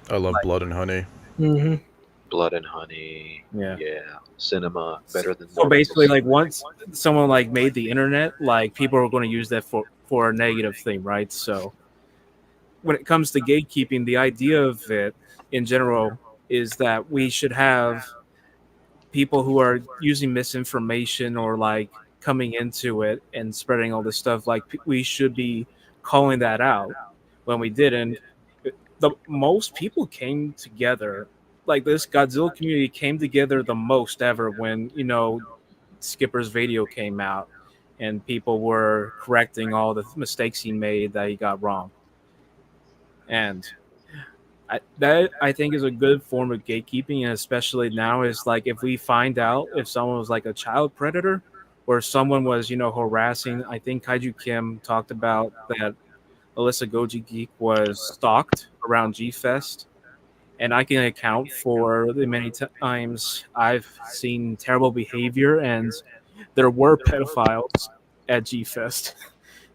I love Blood and Honey. Mm-hmm. Blood and Honey. Yeah. Cinema better than. So basically, once someone made the internet, people are going to use that for a negative thing, right? So when it comes to gatekeeping, the idea of it in general is that we should have people who are using misinformation or coming into it and spreading all this stuff. We should be calling that out when we didn't. The most people came together, like this Godzilla community came together the most ever when, you know, Skipper's video came out and people were correcting all the mistakes he made that he got wrong. And that I think is a good form of gatekeeping, and especially now is like if we find out if someone was like a child predator or someone was, you know, harassing. I think Kaiju Kim talked about that Alyssa Goji Geek was stalked around G Fest, and I can account for the many times I've seen terrible behavior, and there were pedophiles at G Fest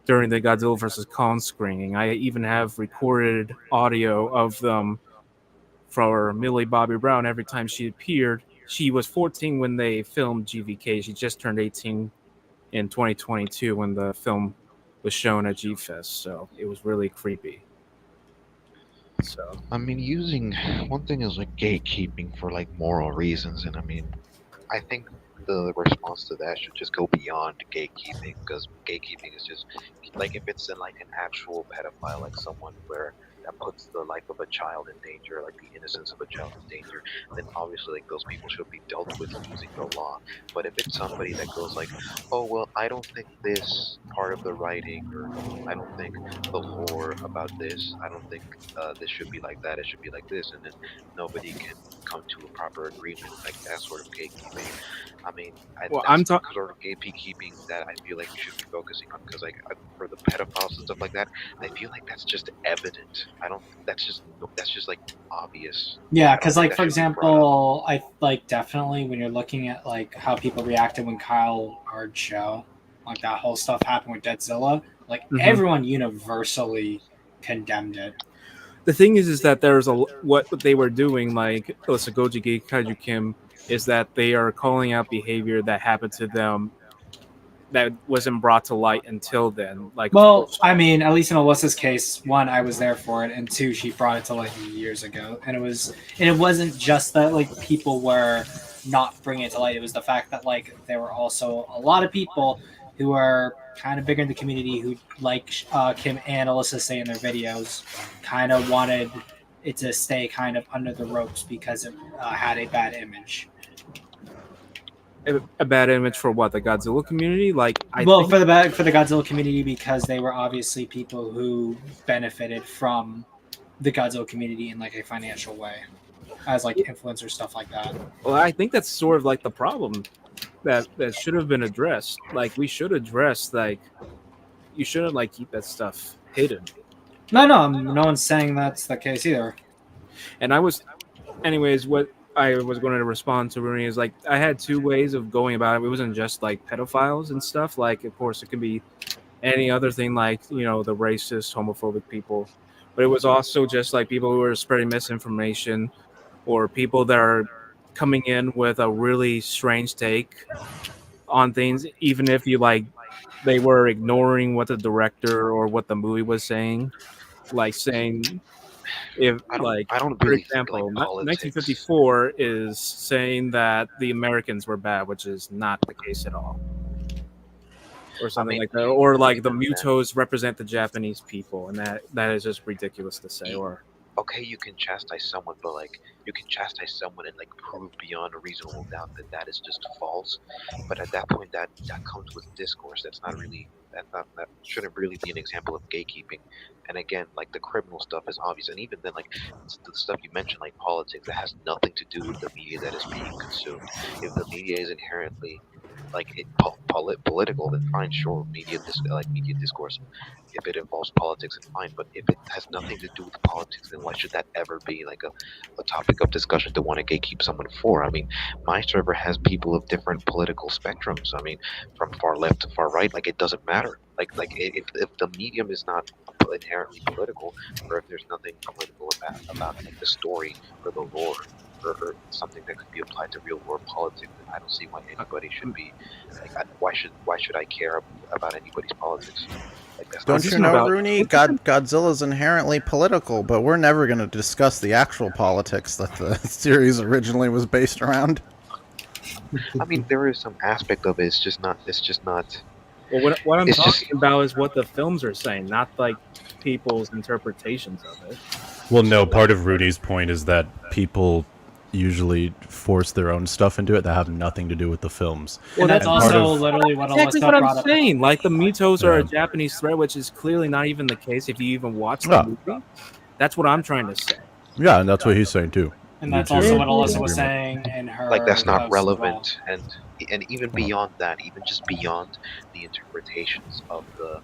during the Godzilla vs. Kong screening. I even have recorded audio of them for Millie Bobby Brown every time she appeared. She was 14 when they filmed GVK. She just turned 18 in 2022 when the film was shown at G Fest. So it was really creepy. So I mean, using one thing is like gatekeeping for like moral reasons, and I mean, I think the response to that should just go beyond gatekeeping, because gatekeeping is just like if it's in like an actual pedophile, like someone where that puts the life of a child in danger, like the innocence of a child in danger, then obviously like those people should be dealt with using the law. But if it's somebody that goes like, oh well, I don't think this part of the writing, or I don't think the lore about this, I don't think this should be like that, it should be like this, and then nobody can come to a proper agreement, like that sort of gatekeeping. I mean, I'm talking sort of gatekeeping that I feel like we should be focusing on, because like for the pedophiles and stuff like that, I feel like that's just evident. I don't. That's just like obvious. Yeah, because like for example, I like definitely when you're looking at like how people reacted when Kyle Ard show, like that whole stuff happened with Godzilla, like everyone universally condemned it. the thing is that there's what they were doing, like Alyssa Goji Geek, Kaiju Kim, is that they are calling out behavior that happened to them that wasn't brought to light until then. Like, well, I mean, at least in Alyssa's case, one, I was there for it, and two, she brought it to light years ago, and it wasn't just that like people were not bringing it to light. It was the fact that like there were also a lot of people who are kind of bigger in the community who, like Kim and Alyssa say in their videos, kind of wanted it to stay kind of under the ropes because it had a bad image. A bad image for what, the Godzilla community? Like, for the Godzilla community, because they were obviously people who benefited from the Godzilla community in like a financial way, as like influencers, stuff like that. Well, I think that's sort of like the problem that should have been addressed. Like, we should address, like, you shouldn't like keep that stuff hidden. No, no one's saying that's the case either. And anyways, what I was going to respond to Rooney is like I had two ways of going about it. It wasn't just like pedophiles and stuff. Like, of course, it could be any other thing, like, you know, the racist, homophobic people. But it was also just like people who are spreading misinformation, or people that are coming in with a really strange take on things, even if you like they were ignoring what the director or what the movie was saying, like saying. If for example, 1954 is saying that the Americans were bad, which is not the case at all, or something like that, or like the Mutos represent the Japanese people, and that is just ridiculous to say. Or okay, you can chastise someone, but like you can chastise someone and like prove beyond a reasonable doubt that is just false. But at that point, that comes with discourse. That shouldn't really be an example of gatekeeping. And again, like the criminal stuff is obvious, and even then, like the stuff you mentioned, like politics, that has nothing to do with the media that is being consumed. If the media is inherently like political, then fine, sure, media discourse. If it involves politics, then fine. But if it has nothing to do with politics, then why should that ever be like a topic of discussion to want to gatekeep someone for? I mean, my server has people of different political spectrums. I mean, from far left to far right. Like, it doesn't matter. Like if the medium is not inherently political, or if there's nothing political about like the story or the lore, or something that could be applied to real world politics, then I don't see why anybody should be like, why should I care about anybody's politics? Like, don't you know, Rooney? Godzilla's inherently political, but we're never going to discuss the actual politics that the series originally was based around. I mean, there is some aspect of it. It's just not Well, what I'm It's talking about is what the films are saying, not like people's interpretations of it. Well, no, part of Rudy's point is that people usually force their own stuff into it that have nothing to do with the films. Well, that's also literally what exactly Alyssa what I'm brought up. saying. Like the Mitos are a Yeah. Japanese threat, which is clearly not even the case if you even watch the Yeah. movie. That's what I'm trying to say. Yeah, and that's what he's saying too. And that's You two also are what in Alyssa was agreement. saying in her Like that's not post as well. relevant, and even beyond that, even just beyond the interpretations of the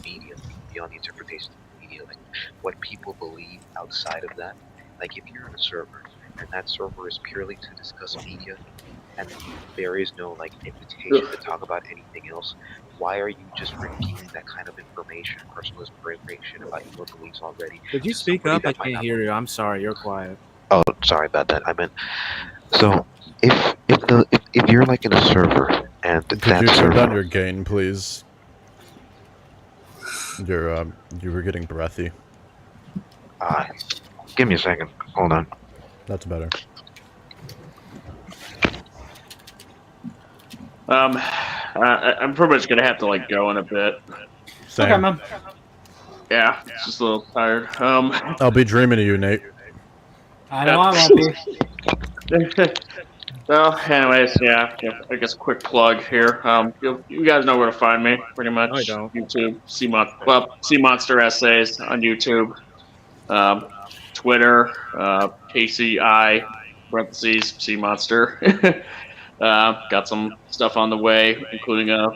media, beyond the interpretations of the media, like what people believe outside of that. Like if you're in a server and that server is purely to discuss media, and there is no like invitation to talk about anything else, why are you just revealing that kind of information, personal information about your beliefs already? Could you to speak somebody up? I that might can't not hear you. I'm sorry. You're quiet. Oh, sorry about that. I meant so if you're like in a server and Could that you turn down server, your gain, please? You were getting breathy. give me a second. Hold on. That's better. I'm pretty much gonna have to like go in a bit. Same. Okay, man. Yeah, just a little tired. I'll be dreaming of you, Nate. I know I won't be. Well, anyways, yeah, I guess a quick plug here. You guys know where to find me, pretty much. No, I don't. YouTube, Sea Monster Essays on YouTube. Twitter, KCI, parentheses, Sea Monster. Got some stuff on the way, including a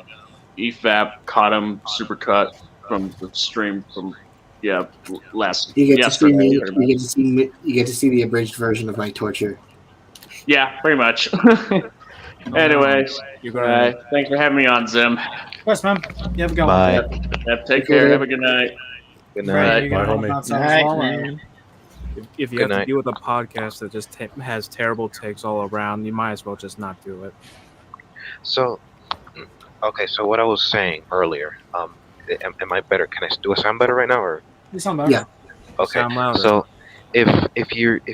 EFAP Cottom supercut from the stream from last You get to see yesterday. me. pretty much. You get to see the abridged version of my torture. Yeah, pretty much. Anyways, thanks for having me on, Zim. Of course, man. You have a good Bye. one. Yep, take care. Have a good night. Good Right, night. you Bye, gotta help homie. out some as well, If you Good have night. to deal with a podcast that just has terrible takes all around, you might as well just not do it. So, okay. So what I was saying earlier, am I better? Can I do I sound better right now, or? You sound better. Yeah. Okay. Sound louder. So if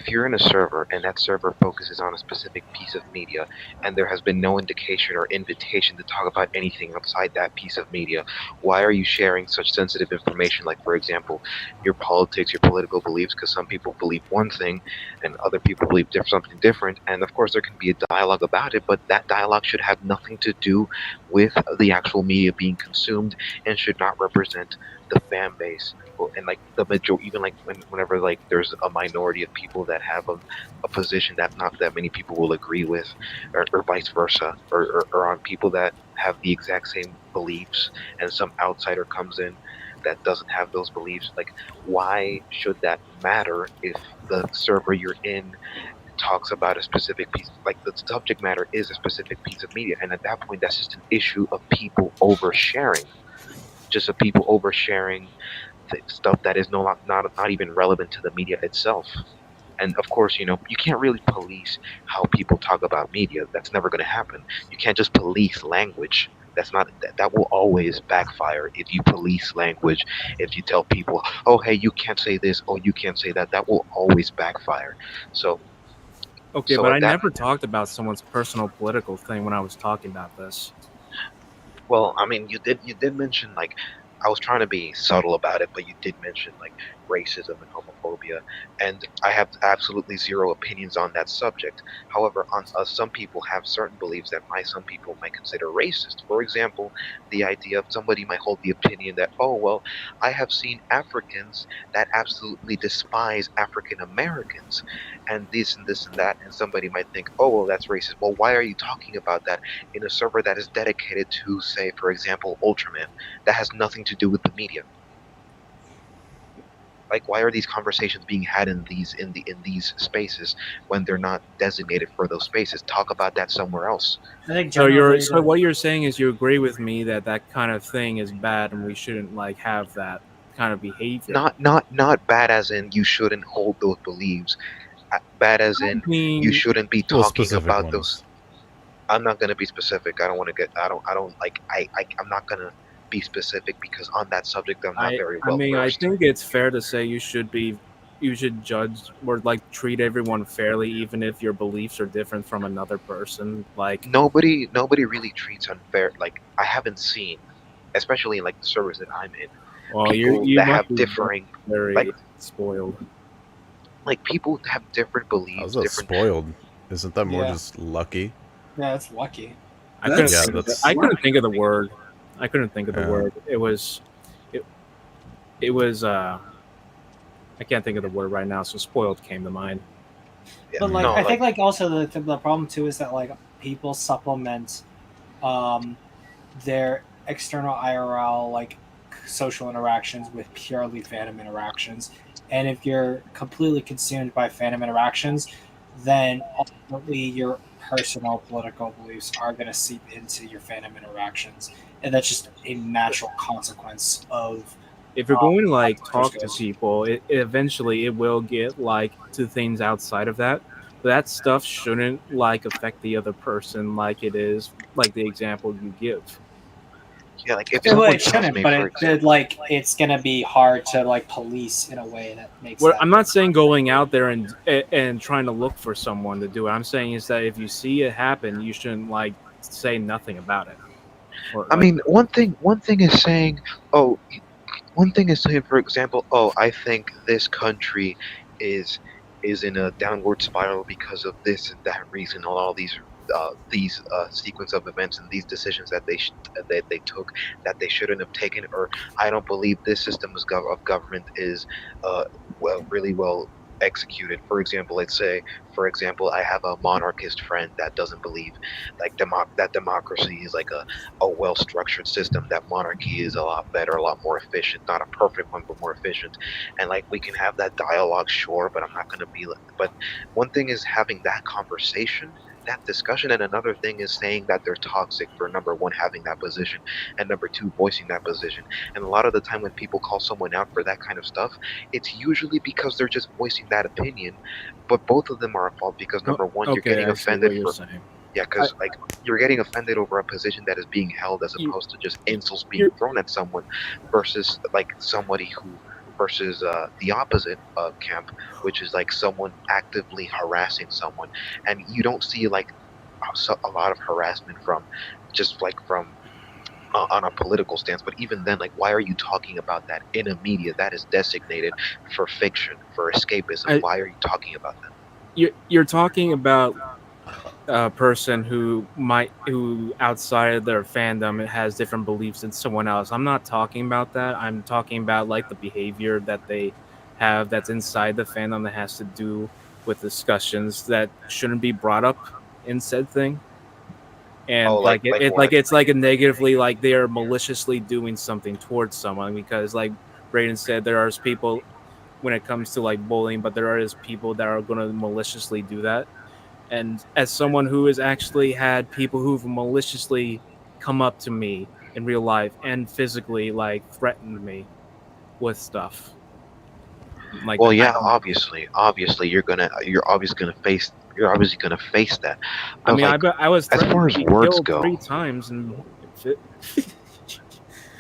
you're in a server and that server focuses on a specific piece of media and there has been no indication or invitation to talk about anything outside that piece of media, why are you sharing such sensitive information, like for example your politics, your political beliefs? Because some people believe one thing and other people believe something different, and of course there can be a dialogue about it, but that dialogue should have nothing to do with the actual media being consumed and should not represent the fan base. And like the majority, even like whenever like there's a minority of people that have a position that not that many people will agree with, or vice versa, or on people that have the exact same beliefs, and some outsider comes in that doesn't have those beliefs, like why should that matter if the server you're in talks about a specific piece, like the subject matter is a specific piece of media, and at that point that's just an issue of people oversharing, just of people oversharing stuff that is not even relevant to the media itself. And of course, you can't really police how people talk about media. That's never going to happen. You can't just police language. That will always backfire if you police language. If you tell people, oh hey, you can't say this, oh you can't say that, that will always backfire. So Okay, so but at I that- never talked about someone's personal political thing when I was talking about this. Well, I mean, you did mention, like, I was trying to be subtle about it, but you did mention like racism and homophobia, and I have absolutely zero opinions on that subject. However, some people have certain beliefs that some people might consider racist. For example, the idea of somebody might hold the opinion that, oh well, I have seen Africans that absolutely despise African Americans, and this and this and that, and somebody might think, oh well, that's racist. Well, why are you talking about that in a server that is dedicated to, say, for example, Ultraman? That has nothing to do with the media. Like, why are these conversations being had in these spaces when they're not designated for those spaces? Talk about that somewhere else. I think So what you're saying is you agree with me that that kind of thing is bad and we shouldn't like have that kind of behavior. Not bad as in you shouldn't hold those beliefs. Bad as in you shouldn't be talking about those. I'm not gonna be specific. I don't want to get. I don't like. I'm not gonna be specific because on that subject I'm not very well versed. I think it's fair to say you should judge or like treat everyone fairly, even if your beliefs are different from another person. Like nobody really treats unfair. Like I haven't seen especially in like the servers that I'm in, Well, people you that must have be differing, very like spoiled. like people have different beliefs, How's that different. spoiled? Isn't that more Yeah. just lucky? Yeah, it's lucky. I couldn't Yeah, think of that's- I couldn't think of the word. I couldn't think of the Yeah. word. It was I can't think of the word right now, so spoiled came to mind. But like, I think like also the problem too is that like people supplement their external IRL like social interactions with purely fandom interactions, and if you're completely consumed by fandom interactions, then ultimately your personal political beliefs are going to seep into your fandom interactions, and that's just a natural consequence of. If you're going to like how talk it to goes. people, eventually it will get like to things outside of that. But that stuff shouldn't like affect the other person like it is like the example you give. Yeah, like if Well, someone it tells shouldn't, me, but for example, like it's gonna be hard to like police in a way that makes. Well, that I'm not saying going out there and trying to look for someone to do it. I'm saying is that if you see it happen, you shouldn't like say nothing about it. Or, I like, mean, one thing is saying, oh, one thing is saying, for example, oh, I think this country is is in a downward spiral because of this and that reason, and all these sequence of events and these decisions that that they took that they shouldn't have taken, or I don't believe this system of government is really well executed. For example, let's say, for example, I have a monarchist friend that doesn't believe like that democracy is like a well structured system, that monarchy is a lot better, a lot more efficient, not a perfect one but more efficient, and like we can have that dialogue, sure, but I'm not going to be like, but one thing is having that conversation, that discussion, and another thing is saying that they're toxic for number one having that position, and number two voicing that position. And a lot of the time when people call someone out for that kind of stuff, it's usually because they're just voicing that opinion, but both of them are at fault because number one, you're okay, getting I see offended what you're for. saying. Yeah, because like you're getting offended over a position that is being held as opposed to just insults being thrown at someone, versus like somebody who versus the opposite camp, which is like someone actively harassing someone, and you don't see like a lot of harassment from just like from on a political stance. But even then, like, why are you talking about that in a media that is designated for fiction, for escapism? Why are you talking about that? You're talking about a person who outside of their fandom has different beliefs than someone else. I'm not talking about that. I'm talking about like the behavior that they have that's inside the fandom that has to do with discussions that shouldn't be brought up in said thing. And like it's like a negatively, like they are maliciously doing something towards someone, because like Brayden said, there are people when it comes to like bullying, but there is people that are going to maliciously do that. And as someone who has actually had people who've maliciously come up to me in real life and physically like threatened me with stuff, like Well, yeah, obviously, you're obviously gonna face that. I But mean, like, I was as threatened far to as be words killed go, 3 times, and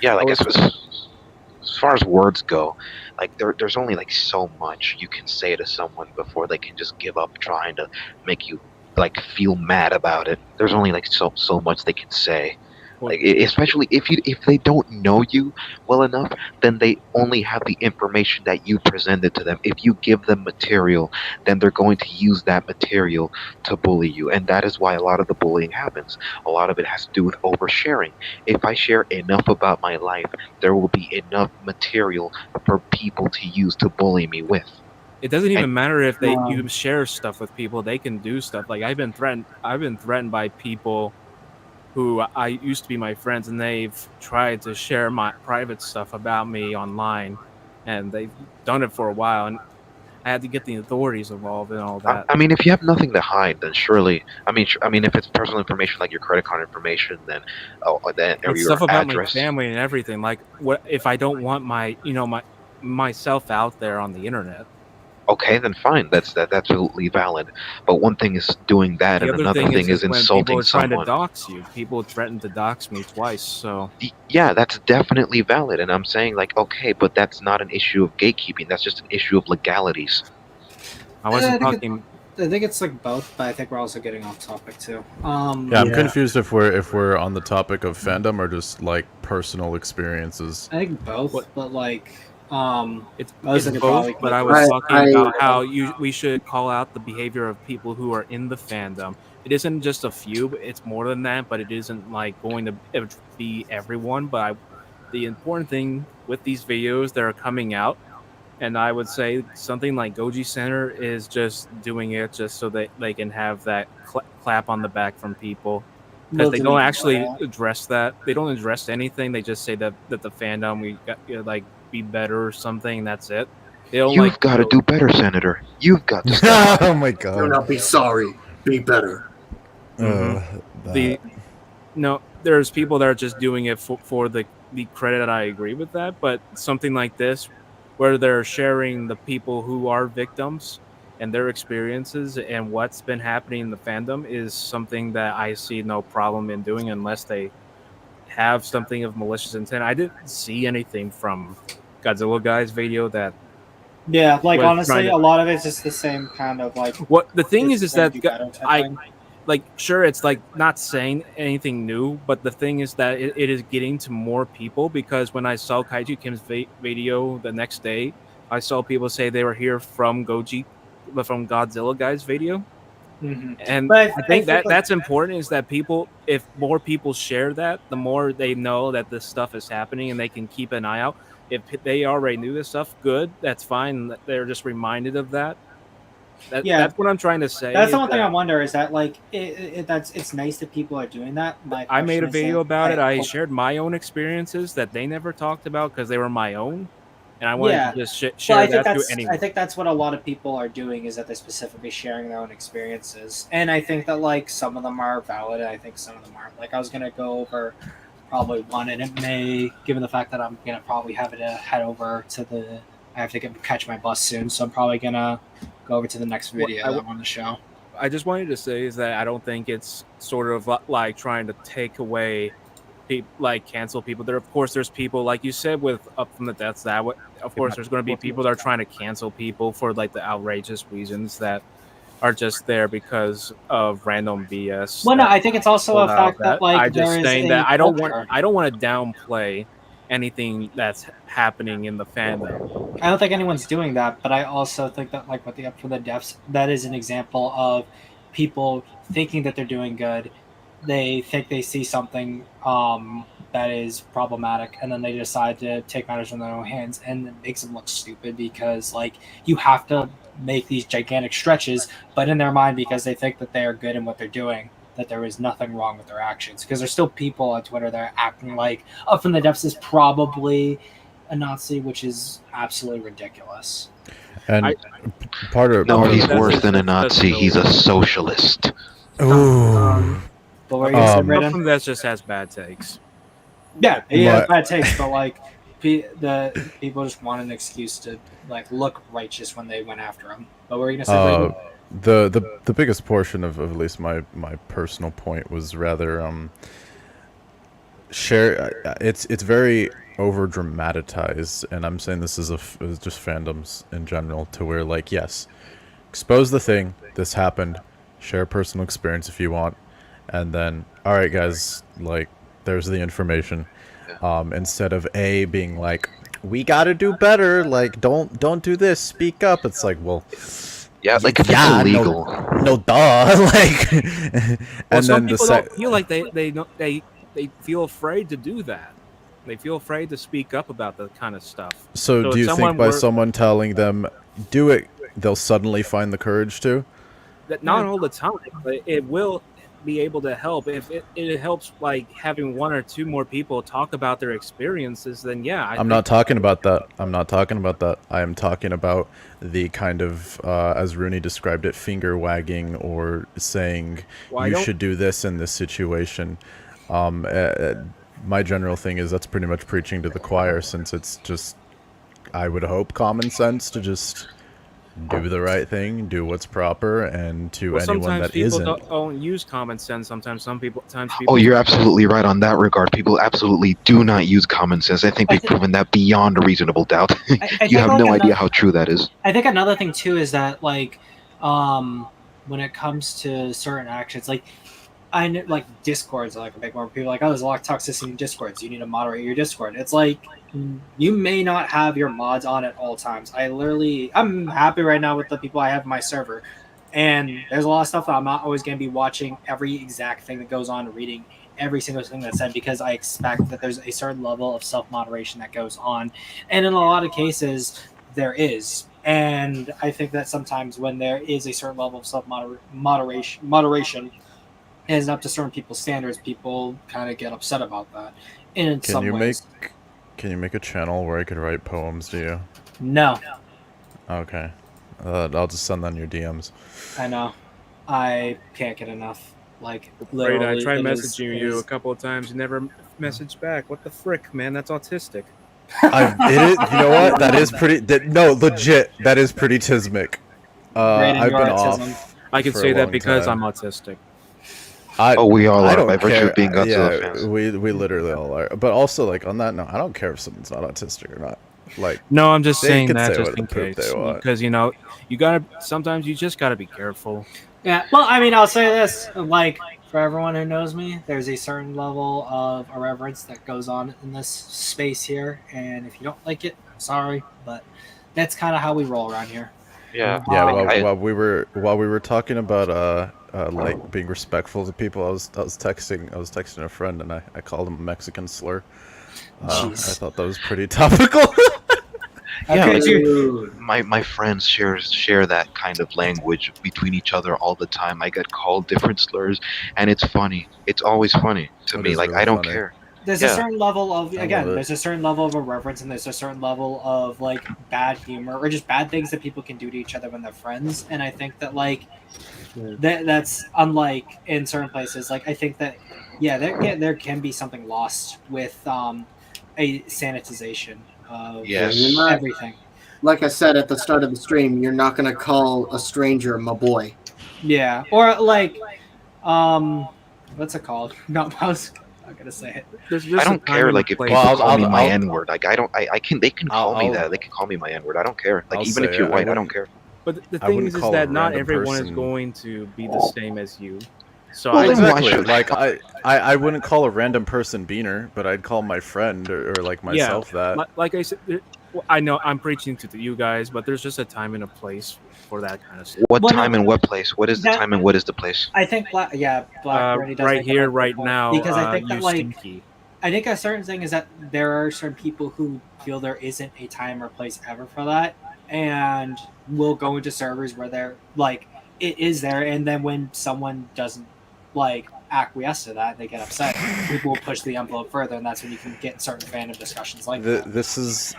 yeah, like I as far as words go, like there's only like so much you can say to someone before they can just give up trying to make you like feel mad about it. There's only like so much they can say. Like especially if they don't know you well enough, then they only have the information that you presented to them. If you give them material, then they're going to use that material to bully you, and that is why a lot of the bullying happens. A lot of it has to do with oversharing. If I share enough about my life, there will be enough material for people to use to bully me with. it doesn't even And- matter if you share stuff with people. They can do stuff. Like I've been threatened by people who I used to be my friends, and they've tried to share my private stuff about me online, and they've done it for a while, and I had to get the authorities involved and all that. I mean, if you have nothing to hide, then surely, I mean, if it's personal information like your credit card information, then, or It's your stuff about my address. family and everything. Like, what if I don't want myself out there on the internet? Okay, then fine. That's absolutely valid. But one thing is doing that, The and other another thing thing is is when people insulting are trying to someone. dox you. People threatened to dox me twice. So Yeah, that's definitely valid. And I'm saying like, okay, but that's not an issue of gatekeeping. That's just an issue of legalities. I wasn't talking. think it's like both, but I think we're also getting off topic too. Yeah, I'm confused if we're on the topic of fandom or just like personal experiences. I think both, but like it's most of both. it probably But I was talking about how we should call out the behavior of people who are in the fandom. It isn't just a few; it's more than that. But it isn't like going to be everyone. But the important thing with these videos that are coming out. And I would say something like Goji Center is just doing it just so that they can have that clap on the back from people. Because they don't actually address that. They don't address anything. They just say that the fandom, we got like be better or something. That's it. They don't You've got to do better, Senator. You've got to stop. Oh my god. Do not be sorry. Be better. There's people that are just doing it for the credit. I agree with that. But something like this, where they're sharing the people who are victims and their experiences and what's been happening in the fandom is something that I see no problem in doing unless they have something of malicious intent. I didn't see anything from Godzilla Guy's video that like honestly, a lot of it's just the same kind of like what the thing is that sure, it's like not saying anything new, but the thing is that it is getting to more people because when I saw Kaiju Kim's video the next day, I saw people say they were here from Godzilla Guy's video. Mm-hmm. And I think that's important is that if more people share that, the more they know that this stuff is happening and they can keep an eye out. If they already knew this stuff, good, that's fine. They're just reminded of that. That's what I'm trying to say. That's the one thing I wonder is that like it's nice that people are doing that. I made a video about it. I shared my own experiences that they never talked about because they were my own, and I wanted to just share that to anyone. I think that's what a lot of people are doing is that they're specifically sharing their own experiences, and I think that like some of them are valid, and I think some of them aren't. Like I was gonna go over probably one, and it may, given the fact that I'm gonna probably have to head over to I have to catch my bus soon, so I'm probably gonna go over to the next video that I want to show. I just wanted to say is that I don't think it's sort of like trying to take away, like cancel people. There's people like you said with Up from the Deaths. Of course, there's going to be people that are trying to cancel people for like the outrageous reasons that are just there because of random BS. Well, no, I think it's also a fact that like I just saying that I don't want to downplay anything that's happening in the fandom. I don't think anyone's doing that, but I also think that like with the Up for the Deaths, that is an example of people thinking that they're doing good. They think they see something that is problematic, and then they decide to take matters in their own hands, and it makes them look stupid because like you have to make these gigantic stretches, but in their mind, because they think that they are good in what they're doing, that there is nothing wrong with their actions, because there's still people on Twitter that are acting like Up from the Depths is probably a Nazi, which is absolutely ridiculous. And he's worse than a Nazi. He's a socialist. Ooh. What were you saying, Brandon? Up from that just has bad takes. Yeah, he has bad takes, but like the people just want an excuse to like look righteous when they went after him. But what were you gonna say, Brandon? The biggest portion of at least my personal point was rather it's very over dramatized, and I'm saying this is just fandoms in general, to where like, yes, expose the thing, this happened, share personal experience if you want, and then all right guys, like there's the information, instead of being like, we gotta do better, like don't do this, speak up. It's like, well, yeah, like if it's illegal. No duh. Like, and some then people don't feel like they feel afraid to do that. They feel afraid to speak up about that kind of stuff. So do you think by someone telling them do it, they'll suddenly find the courage to? That not all the time, but it will be able to help. If it helps, like having one or two more people talk about their experiences, then yeah. I'm not talking about that. I am talking about the kind of, as Rooney described it, finger wagging or saying you should do this in this situation. My general thing is that's pretty much preaching to the choir, since it's just, I would hope, common sense to just do the right thing, do what's proper, and to anyone that isn't. Sometimes people don't use common sense. Sometimes people. Oh, you're absolutely right on that regard. People absolutely do not use common sense. I think they've proven that beyond a reasonable doubt. You have no idea how true that is. I think another thing too is that like, when it comes to certain actions, like I know, like Discords are like a big one. People are like, oh, there's a lot of toxicity in Discords. You need to moderate your Discord. It's like you may not have your mods on at all times. I'm happy right now with the people I have in my server, and there's a lot of stuff that I'm not always going to be watching every exact thing that goes on, reading every single thing that's said, because I expect that there's a certain level of self moderation that goes on, and in a lot of cases there is. And I think that sometimes when there is a certain level of self moderation is up to certain people's standards, people kind of get upset about that. In Can some you ways, make a channel where I could write poems to you? no, Okay. I'll just send on your DMs. I know, I can't get enough. Like Right, literally, I tried it messaging is- you a couple of times. You never messaged back. What the frick, man? That's autistic. You know what? That is pretty. No, legit. That is pretty tismic. Brayden, I've you're been autism. off. I can for a say that long because time. I'm autistic. We all I are, don't by virtue care. of being Godzilla Yeah, fans. we literally all are. But also, like, on that note, I don't care if someone's not autistic or not. Like, No, I'm just they saying can that say just whatever in poop case, they want. because sometimes you just gotta be careful. Yeah, well, I mean, I'll say this: like for everyone who knows me, there's a certain level of irreverence that goes on in this space here, and if you don't like it, I'm sorry, but that's kind of how we roll around here. Yeah. Yeah, Like, while we were talking about like being respectful to people, I was texting a friend and I called him a Mexican slur. I thought that was pretty topical. Yeah, Okay, like, my friends share that kind of language between each other all the time. I get called different slurs, and it's funny. It's always funny to It me. is Like, really I don't funny. care. There's Yeah. a certain level of I love it. there's a certain level of irreverence, and there's a certain level of like bad humor or just bad things that people can do to each other when they're friends. And I think that like that's unlike in certain places. Like I think that there can be something lost with a sanitization of everything. Like I said at the start of the stream, you're not going to call a stranger my boy. Yeah, or like what's it called? No, I was not gonna say it. I don't care. Like, if people call me my N-word, like, I don't. I can. They can call me that. They can call me my N-word. I don't care. Like, I'll even if say you're I white, I don't wouldn't- care. But the I thing wouldn't is call a that not random everyone is person- going to be the same as you. So Well, I exactly. Like I wouldn't call a random person beaner, but I'd call my friend or like myself that. Like I said, I know I'm preaching to you guys, but there's just a time and a place for that kind of stuff. What time and what place? What is the time and what is the place? I think Black Bernie does right make a here, very good right point, now, because I think you that like stinky. I think a certain thing is that there are certain people who feel there isn't a time or place ever for that, and will go into servers where they're like it is there, and then when someone doesn't like acquiesce to that, they get upset. People will push the envelope further, and that's when you can get in certain fandom discussions like that. This is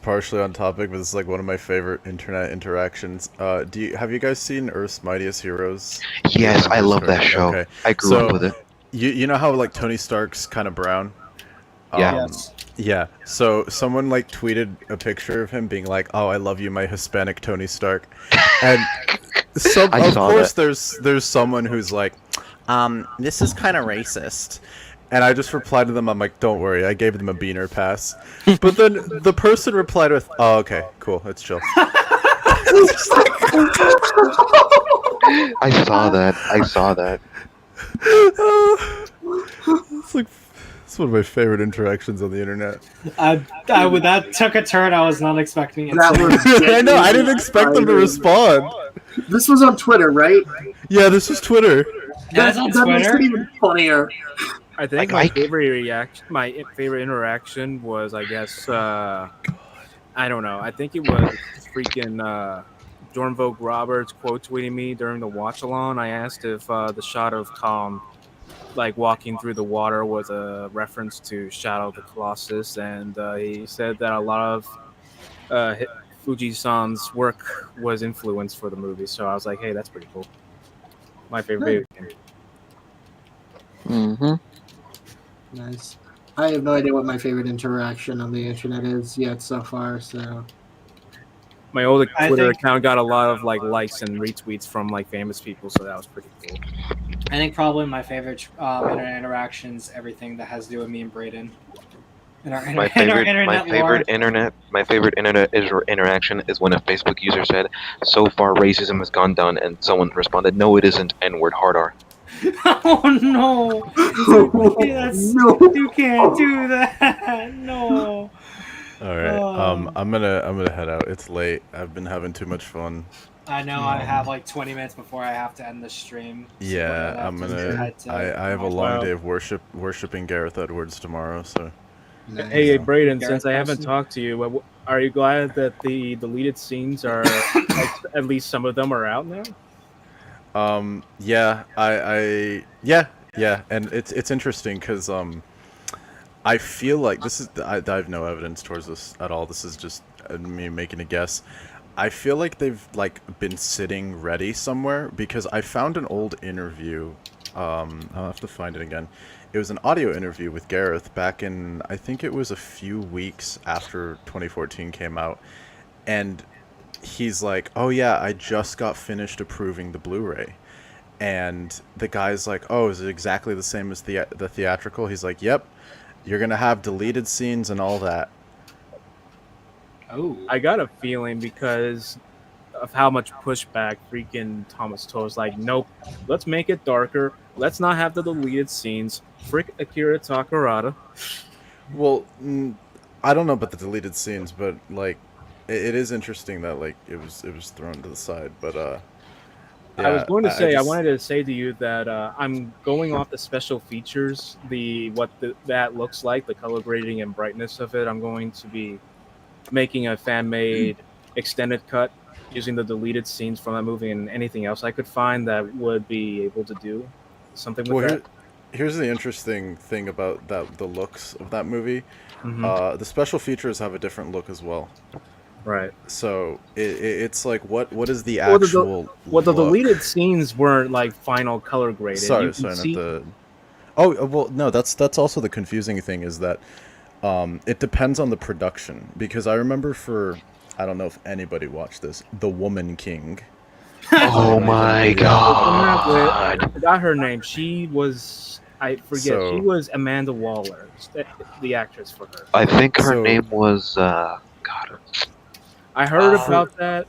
partially on topic, but this is like one of my favorite internet interactions. Have you guys seen Earth's Mightiest Heroes? Yes, I love that show. Okay. I grew up with it. You know how like Tony Stark's kind of brown? Yeah. Yes. Yeah. So someone like tweeted a picture of him being like, "Oh, I love you, my Hispanic Tony Stark," and of course there's someone who's like, this is kind of racist. And I just replied to them, I'm like, don't worry, I gave them a beaner pass. But then the person replied with, oh, okay, cool, let's chill. I saw that. It's one of my favorite interactions on the internet. When that took a turn, I was not expecting it. I know, I didn't expect them to respond. This was on Twitter, right? Yeah, this was Twitter. That's on that makes Twitter? it even funnier. I think my favorite interaction was, I guess, I don't know. I think it was freaking Jordan Vogue Roberts quote tweeting me during the watch along. I asked if the shot of Tom like walking through the water was a reference to Shadow of the Colossus, and he said that a lot of Fuji-san's work was influence for the movie. So I was like, hey, that's pretty cool. My favorite video game. Mm-hmm. Nice. I have no idea what my favorite interaction on the internet is yet so far. So My old I Twitter think- account got a lot of like likes and retweets from like famous people, so that was pretty cool. I think probably my favorite internet interactions, everything that has to do with me and Brayden. In our, My in our favorite, internet my favorite internet interaction is when a Facebook user said, "So far, racism has gone down," and someone responded, "No, it isn't. N-word, hard R." Oh no! You can't do that. No. All right. Oh. I'm gonna head out. It's late. I've been having too much fun. I know I have like 20 minutes before I have to end the stream. So Yeah, I have I'm to gonna. head to I have a long Wow. day of worshiping Gareth Edwards tomorrow. So. Hey, Yeah. Brayden, Gareth since I haven't Carson? talked to you, are you glad that the deleted scenes are, like, at least some of them are out now? Yeah, yeah, and it's interesting because I feel like this is I have no evidence towards this at all. This is just me making a guess. I feel like they've like been sitting ready somewhere because I found an old interview. I'll have to find it again. It was an audio interview with Gareth back in, I think it was a few weeks after 2014 came out, and he's like, "Oh yeah, I just got finished approving the Blu-ray," and the guy's like, "Oh, is it exactly the same as the theatrical?" He's like, "Yep, you're gonna have deleted scenes and all that." Oh, I got a feeling because of how much pushback freaking Thomas Toe's like, nope, let's make it darker. Let's not have the deleted scenes. Frick Akira Takarada. Well, I don't know about the deleted scenes, but like, it is interesting that like it was thrown to the side. But I was yeah, going to say, I just- wanted to say to you that I'm going off the special features, that looks like, the color grading and brightness of it. I'm going to be making a fan-made extended cut using the deleted scenes from that movie and anything else I could find that would be able to do something with that. Here's the interesting thing about the looks of that movie. Mhm. The special features have a different look as well. Right. So it's like what is the Well, actual the look? deleted scenes weren't like final color graded. Sorry, You can not see- the. Oh well, no. That's also the confusing thing is that it depends on the production because I remember I don't know if anybody watched this, The Woman King. Oh my god! I forgot her name. She was, I forget. So- She was Amanda Waller, the actress for her. I think her So- name was God. I heard about that.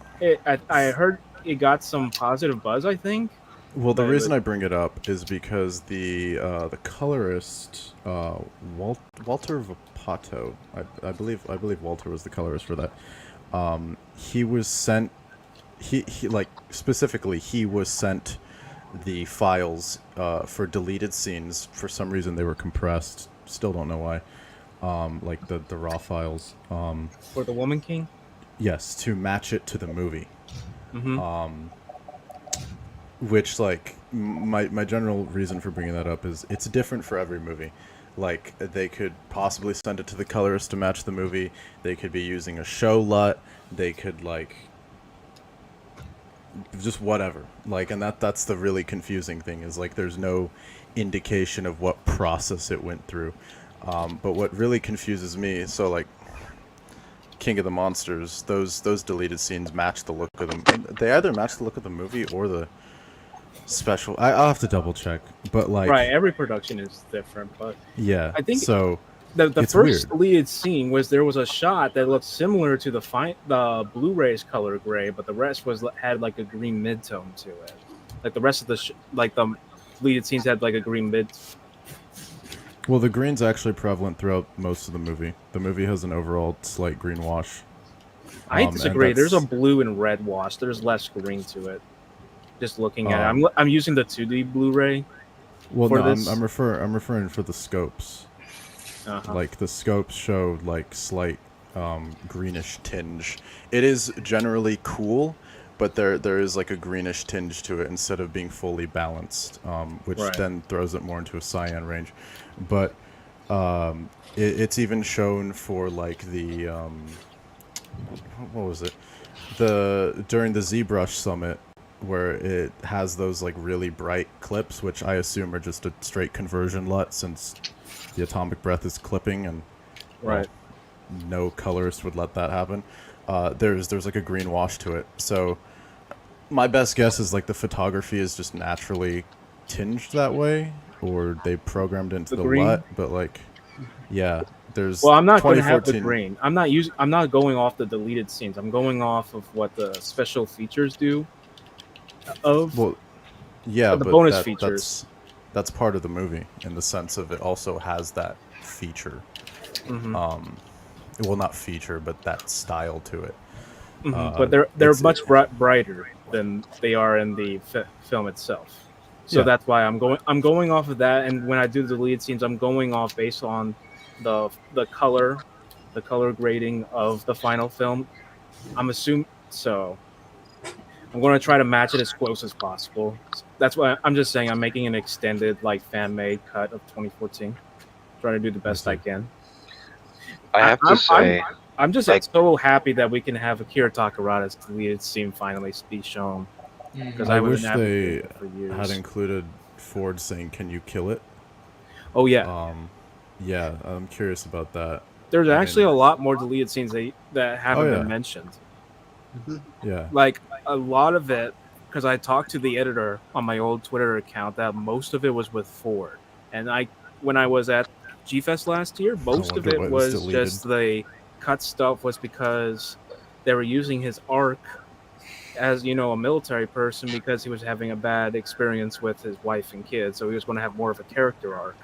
I heard it got some positive buzz, I think. Well, the But- reason I bring it up is because the colorist Walter Vapato, I believe Walter was the colorist for that. He was sent. He like specifically he was sent the files for deleted scenes. For some reason they were compressed. Still don't know why. Like the raw files. For The Woman King. Yes, to match it to the movie. Mhm. Which like my general reason for bringing that up is it's different for every movie. Like they could possibly send it to the colorist to match the movie. They could be using a show LUT. They could like just whatever. Like, and that's the really confusing thing is like there's no indication of what process it went through. But what really confuses me, so like King of the Monsters, those deleted scenes match the look of them. They either match the look of the movie or the special. I'll have to double check, but like Right, every production is different, but yeah. I think so. the it's first weird. deleted scene was there was a shot that looked similar to the Blu-ray's color gray, but the rest had like a green mid-tone to it. Like the rest of the the deleted scenes had like a green mid. Well, the green's actually prevalent throughout most of the movie. The movie has an overall slight green wash. I and disagree. There's a that's- blue and red wash. There's less green to it. Just looking at it, Um, I'm using the 2D Blu-ray. Well, for no, this. I'm referring for the scopes. Uh-huh. Like the scopes show like slight greenish tinge. It is generally cool, but there is like a greenish tinge to it instead of being fully balanced, which Right. then throws it more into a cyan range. But it's even shown for like the what was it? During the ZBrush Summit, where it has those like really bright clips, which I assume are just a straight conversion LUT since the atomic breath is clipping and Right. no colorist would let that happen. There's like a green wash to it. So my best guess is like the photography is just naturally tinged that way, or they programmed into The the green? LUT. But like, Yeah, there's. Well, I'm not going to have the 2014 grain. I'm not going off the deleted scenes. I'm going off of what the special features do. Well, yeah, the but bonus features. that's part of the movie in the sense of it also has that feature. Mhm. Well, not feature, but that style to it. But they're much brighter than they are in the film itself. So Yeah. that's why I'm going off of that. And when I do the deleted scenes, I'm going off based on the color grading of the final film. I'm assuming so. I'm going to try to match it as close as possible. That's why I'm just saying I'm making an extended, like, fan-made cut of 2014. Trying to do the best I can. I have to say, I'm just so happy that we can have Akira Takarada's deleted scene finally be shown. Because I was wish an they advocate for years. had included Ford saying, "Can you kill it?" Oh yeah. Yeah, I'm curious about that. There's I actually mean- a lot more deleted scenes that haven't Oh, yeah. been mentioned. Yeah. Like a lot of it, because I talked to the editor on my old Twitter account that most of it was with Ford, and when I was at G-Fest last year, most of wonder it why it was was deleted. just the cut stuff was because they were using his arc as a military person because he was having a bad experience with his wife and kids, so he was going to have more of a character arc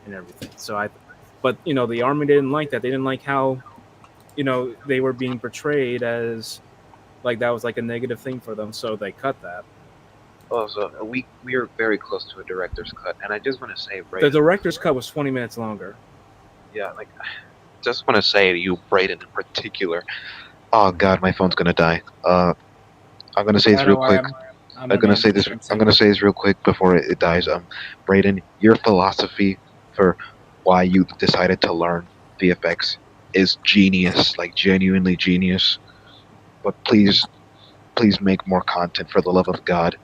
and everything. But the army didn't like that. They didn't like how they were being portrayed as like that was like a negative thing for them, so they cut that. Oh, so we are very close to a director's cut, and I just want to say, The Brayden, director's cut was 20 minutes longer. yeah, like, just want to say to you, Brayden in particular. Oh God, my phone's gonna die. I'm gonna say this real quick. I'm gonna say this. I'm gonna say this real quick before it dies. Brayden, your philosophy for why you decided to learn VFX is genius, like genuinely genius. But please make more content for the love of God.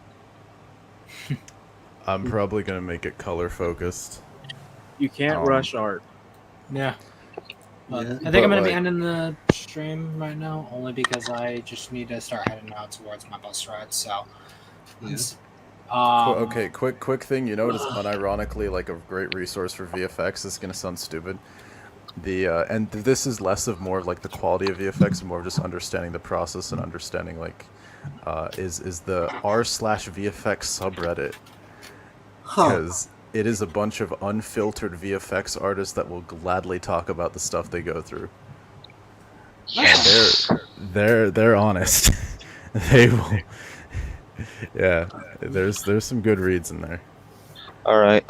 I'm probably gonna make it color focused. You can't rush art. Yeah. I think But, I'm going to be like- ending the stream right now, only because I just need to start heading out towards my bus ride. So, Okay, quick thing. You know what is unironically like a great resource for VFX? This is gonna sound stupid. And this is less of more of like the quality of VFX and more of just understanding the process and understanding like is the r/VFX subreddit, because it is a bunch of unfiltered VFX artists that will gladly talk about the stuff they go through. Yes. And they're honest. They will. Yeah, there's some good reads in there. All right.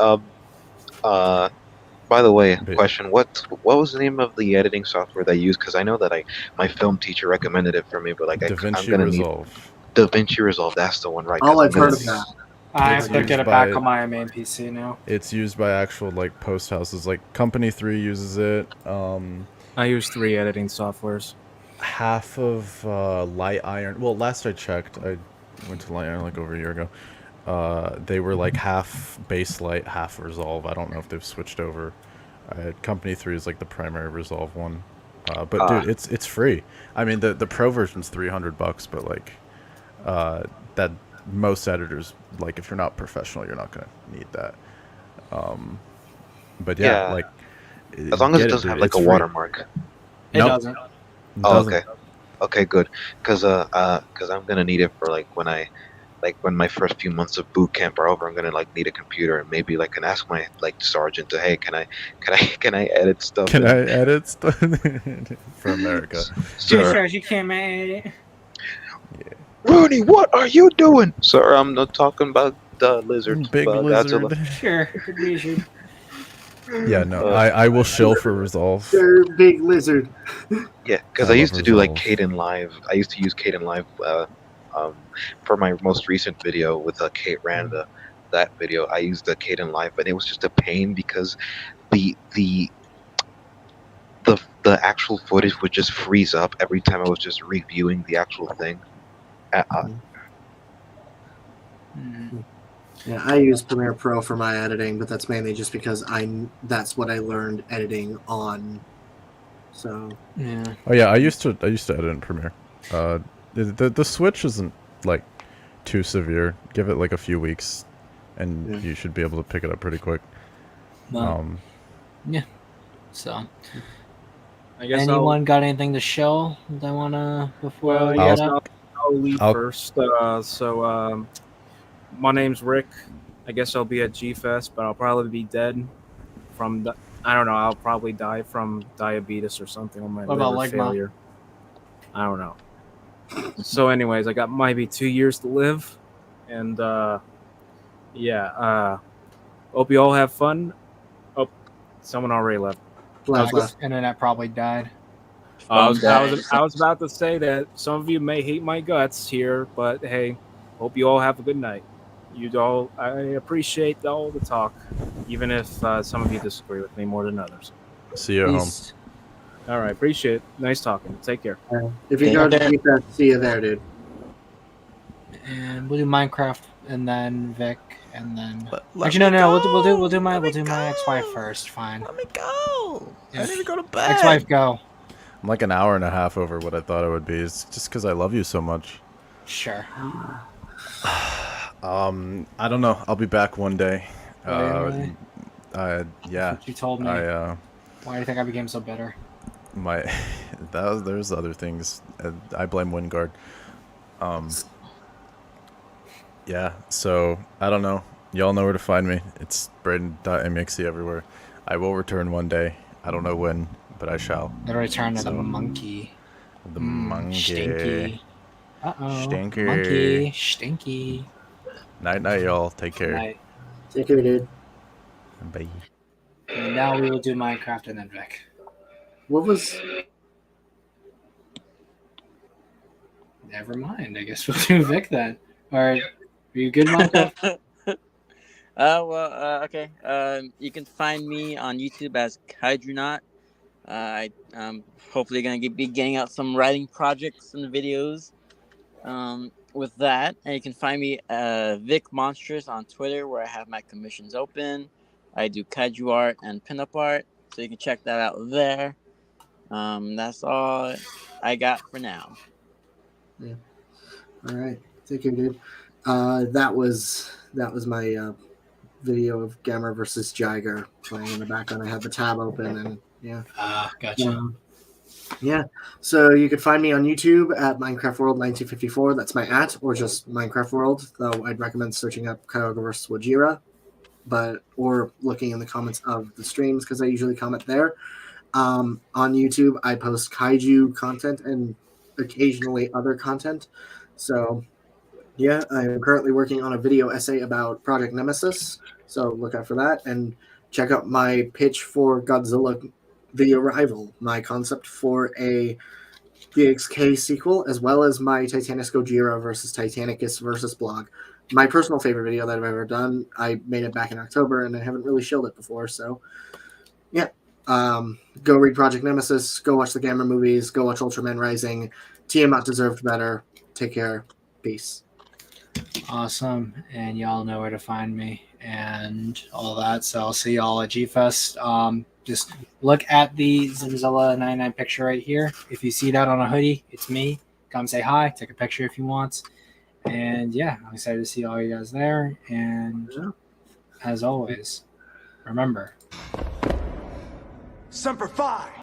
By the way, question: What was the name of the editing software that you used? Because I know that my film teacher recommended it for me, but like I'm DaVinci gonna Resolve. need DaVinci Resolve. That's the one, right? Oh, 'cause I've I'm heard gonna- of that. I It's have to used get it by- back on my main PC now. It's used by actual like post houses. Like Company 3 uses it. I use 3 editing softwares. Half of Light Iron. Well, last I checked, I went to Light Iron like over a year ago. They were like half Baselight, half Resolve. I don't know if they've switched over. Company 3 is like the primary Resolve one. But dude, it's free. I mean, the pro version's $300, but like that most editors, like if you're not professional, you're not gonna need that. But yeah, Yeah. like As long as it get doesn't dude, have like it's a free. watermark. It Nope. doesn't. Oh, Doesn't. okay. Okay, good. Because I'm gonna need it for like when my first few months of boot camp are over. I'm gonna like need a computer and maybe like can ask my like sergeant to, hey, can I edit stuff? Can I edit stuff for America? Sir, you can't edit it. Rooney, what are you doing? Sir, I'm not talking about the lizard. Big lizard. Godzilla. Sure, lizard. Yeah, no, I will shill for Resolve. They're big lizard. Yeah, because I I used love to do like Resolve. Caden Live. I used to use Caden Live for my most recent video with Kate Randa. That video I used the Caden Live, and it was just a pain because the actual footage would just freeze up every time I was just reviewing the actual thing. Yeah, I use Premiere Pro for my editing, but that's mainly just because that's what I learned editing on. So yeah. Oh yeah, I used to edit in Premiere. The switch isn't like too severe. Give it like a few weeks, and you should be able to pick it up pretty quick. Yeah. So, I guess anyone got anything to show they want to before Well, we I get guess up? I'll leave I'll- first. My name's Rick. I guess I'll be at G-Fest, but I'll probably be dead from I don't know. I'll probably die from diabetes or something on my What about liver Ligma? failure. I don't know. So, anyways, I got maybe 2 years to live, and hope you all have fun. Oh, someone already left. Internet probably died. I was about to say that some of you may hate my guts here, but hey, hope you all have a good night. I appreciate all the talk, even if some of you disagree with me more than others. See you at home. All right, appreciate it. Nice talking. Take care. If you go to G-Fest, see you there, dude. And we'll do Minecraft, and then Vic, and then. let Actually, me no. go. We'll do my ex-wife first. Fine. Let me go. Yeah. I need to go to bed. Ex-wife, go. I'm like an hour and a half over what I thought it would be. It's just because I love you so much. Sure. I don't know. I'll be back one day. Really? Yeah. That's what you told me. Why do you think I became so bitter? There's other things. I blame Wingard. Yeah. So I don't know. Y'all know where to find me. It's Braden.mxc everywhere. I will return one day. I don't know when, but I shall. The return of the monkey. The monkey. Stinky. Uh-oh. Stinky. Monkey. Stinky. Night, y'all. Take care. Night. Take care, dude. Bye. And now we will do Minecraft and then Vic. What was... Never mind. I guess we'll do Vic then. Are you good, Minecraft? Okay. You can find me on YouTube as Kaiju. I'm hopefully going to be getting out some writing projects and videos with that. And you can find me Vic Monstrous on Twitter, where I have my commissions open. I do kaiju art and pinup art, so you can check that out there. That's all I got for now. Yeah. All right. Take care, dude. That was my video of Gamma versus Jiger playing in the background. I had the tab open, and yeah. Gotcha. Yeah. So you could find me on YouTube at Minecraft World 1954. That's my @ or just Minecraft World. Though I'd recommend searching up Kaiju versus Wajira, or looking in the comments of the streams because I usually comment there. On YouTube, I post Kaiju content and occasionally other content. So yeah, I'm currently working on a video essay about Project Nemesis, so look out for that. And check out my pitch for Godzilla The Arrival, my concept for a DXK sequel, as well as my Titanicus Gojira versus Titanicus versus blog. My personal favorite video that I've ever done. I made it back in October, and I haven't really showed it before, so yeah. Go read Project Nemesis, go watch the Gamma movies, go watch Ultraman Rising. Tiamat deserved better. Take care. Peace. Awesome. And y'all know where to find me and all that. So I'll see y'all at G-Fest. Just look at the Zimzilla 99 picture right here. If you see that on a hoodie, it's me. Come say hi. Take a picture if you want. And yeah, I'm excited to see all you guys there. And as always, remember. Semper Fi!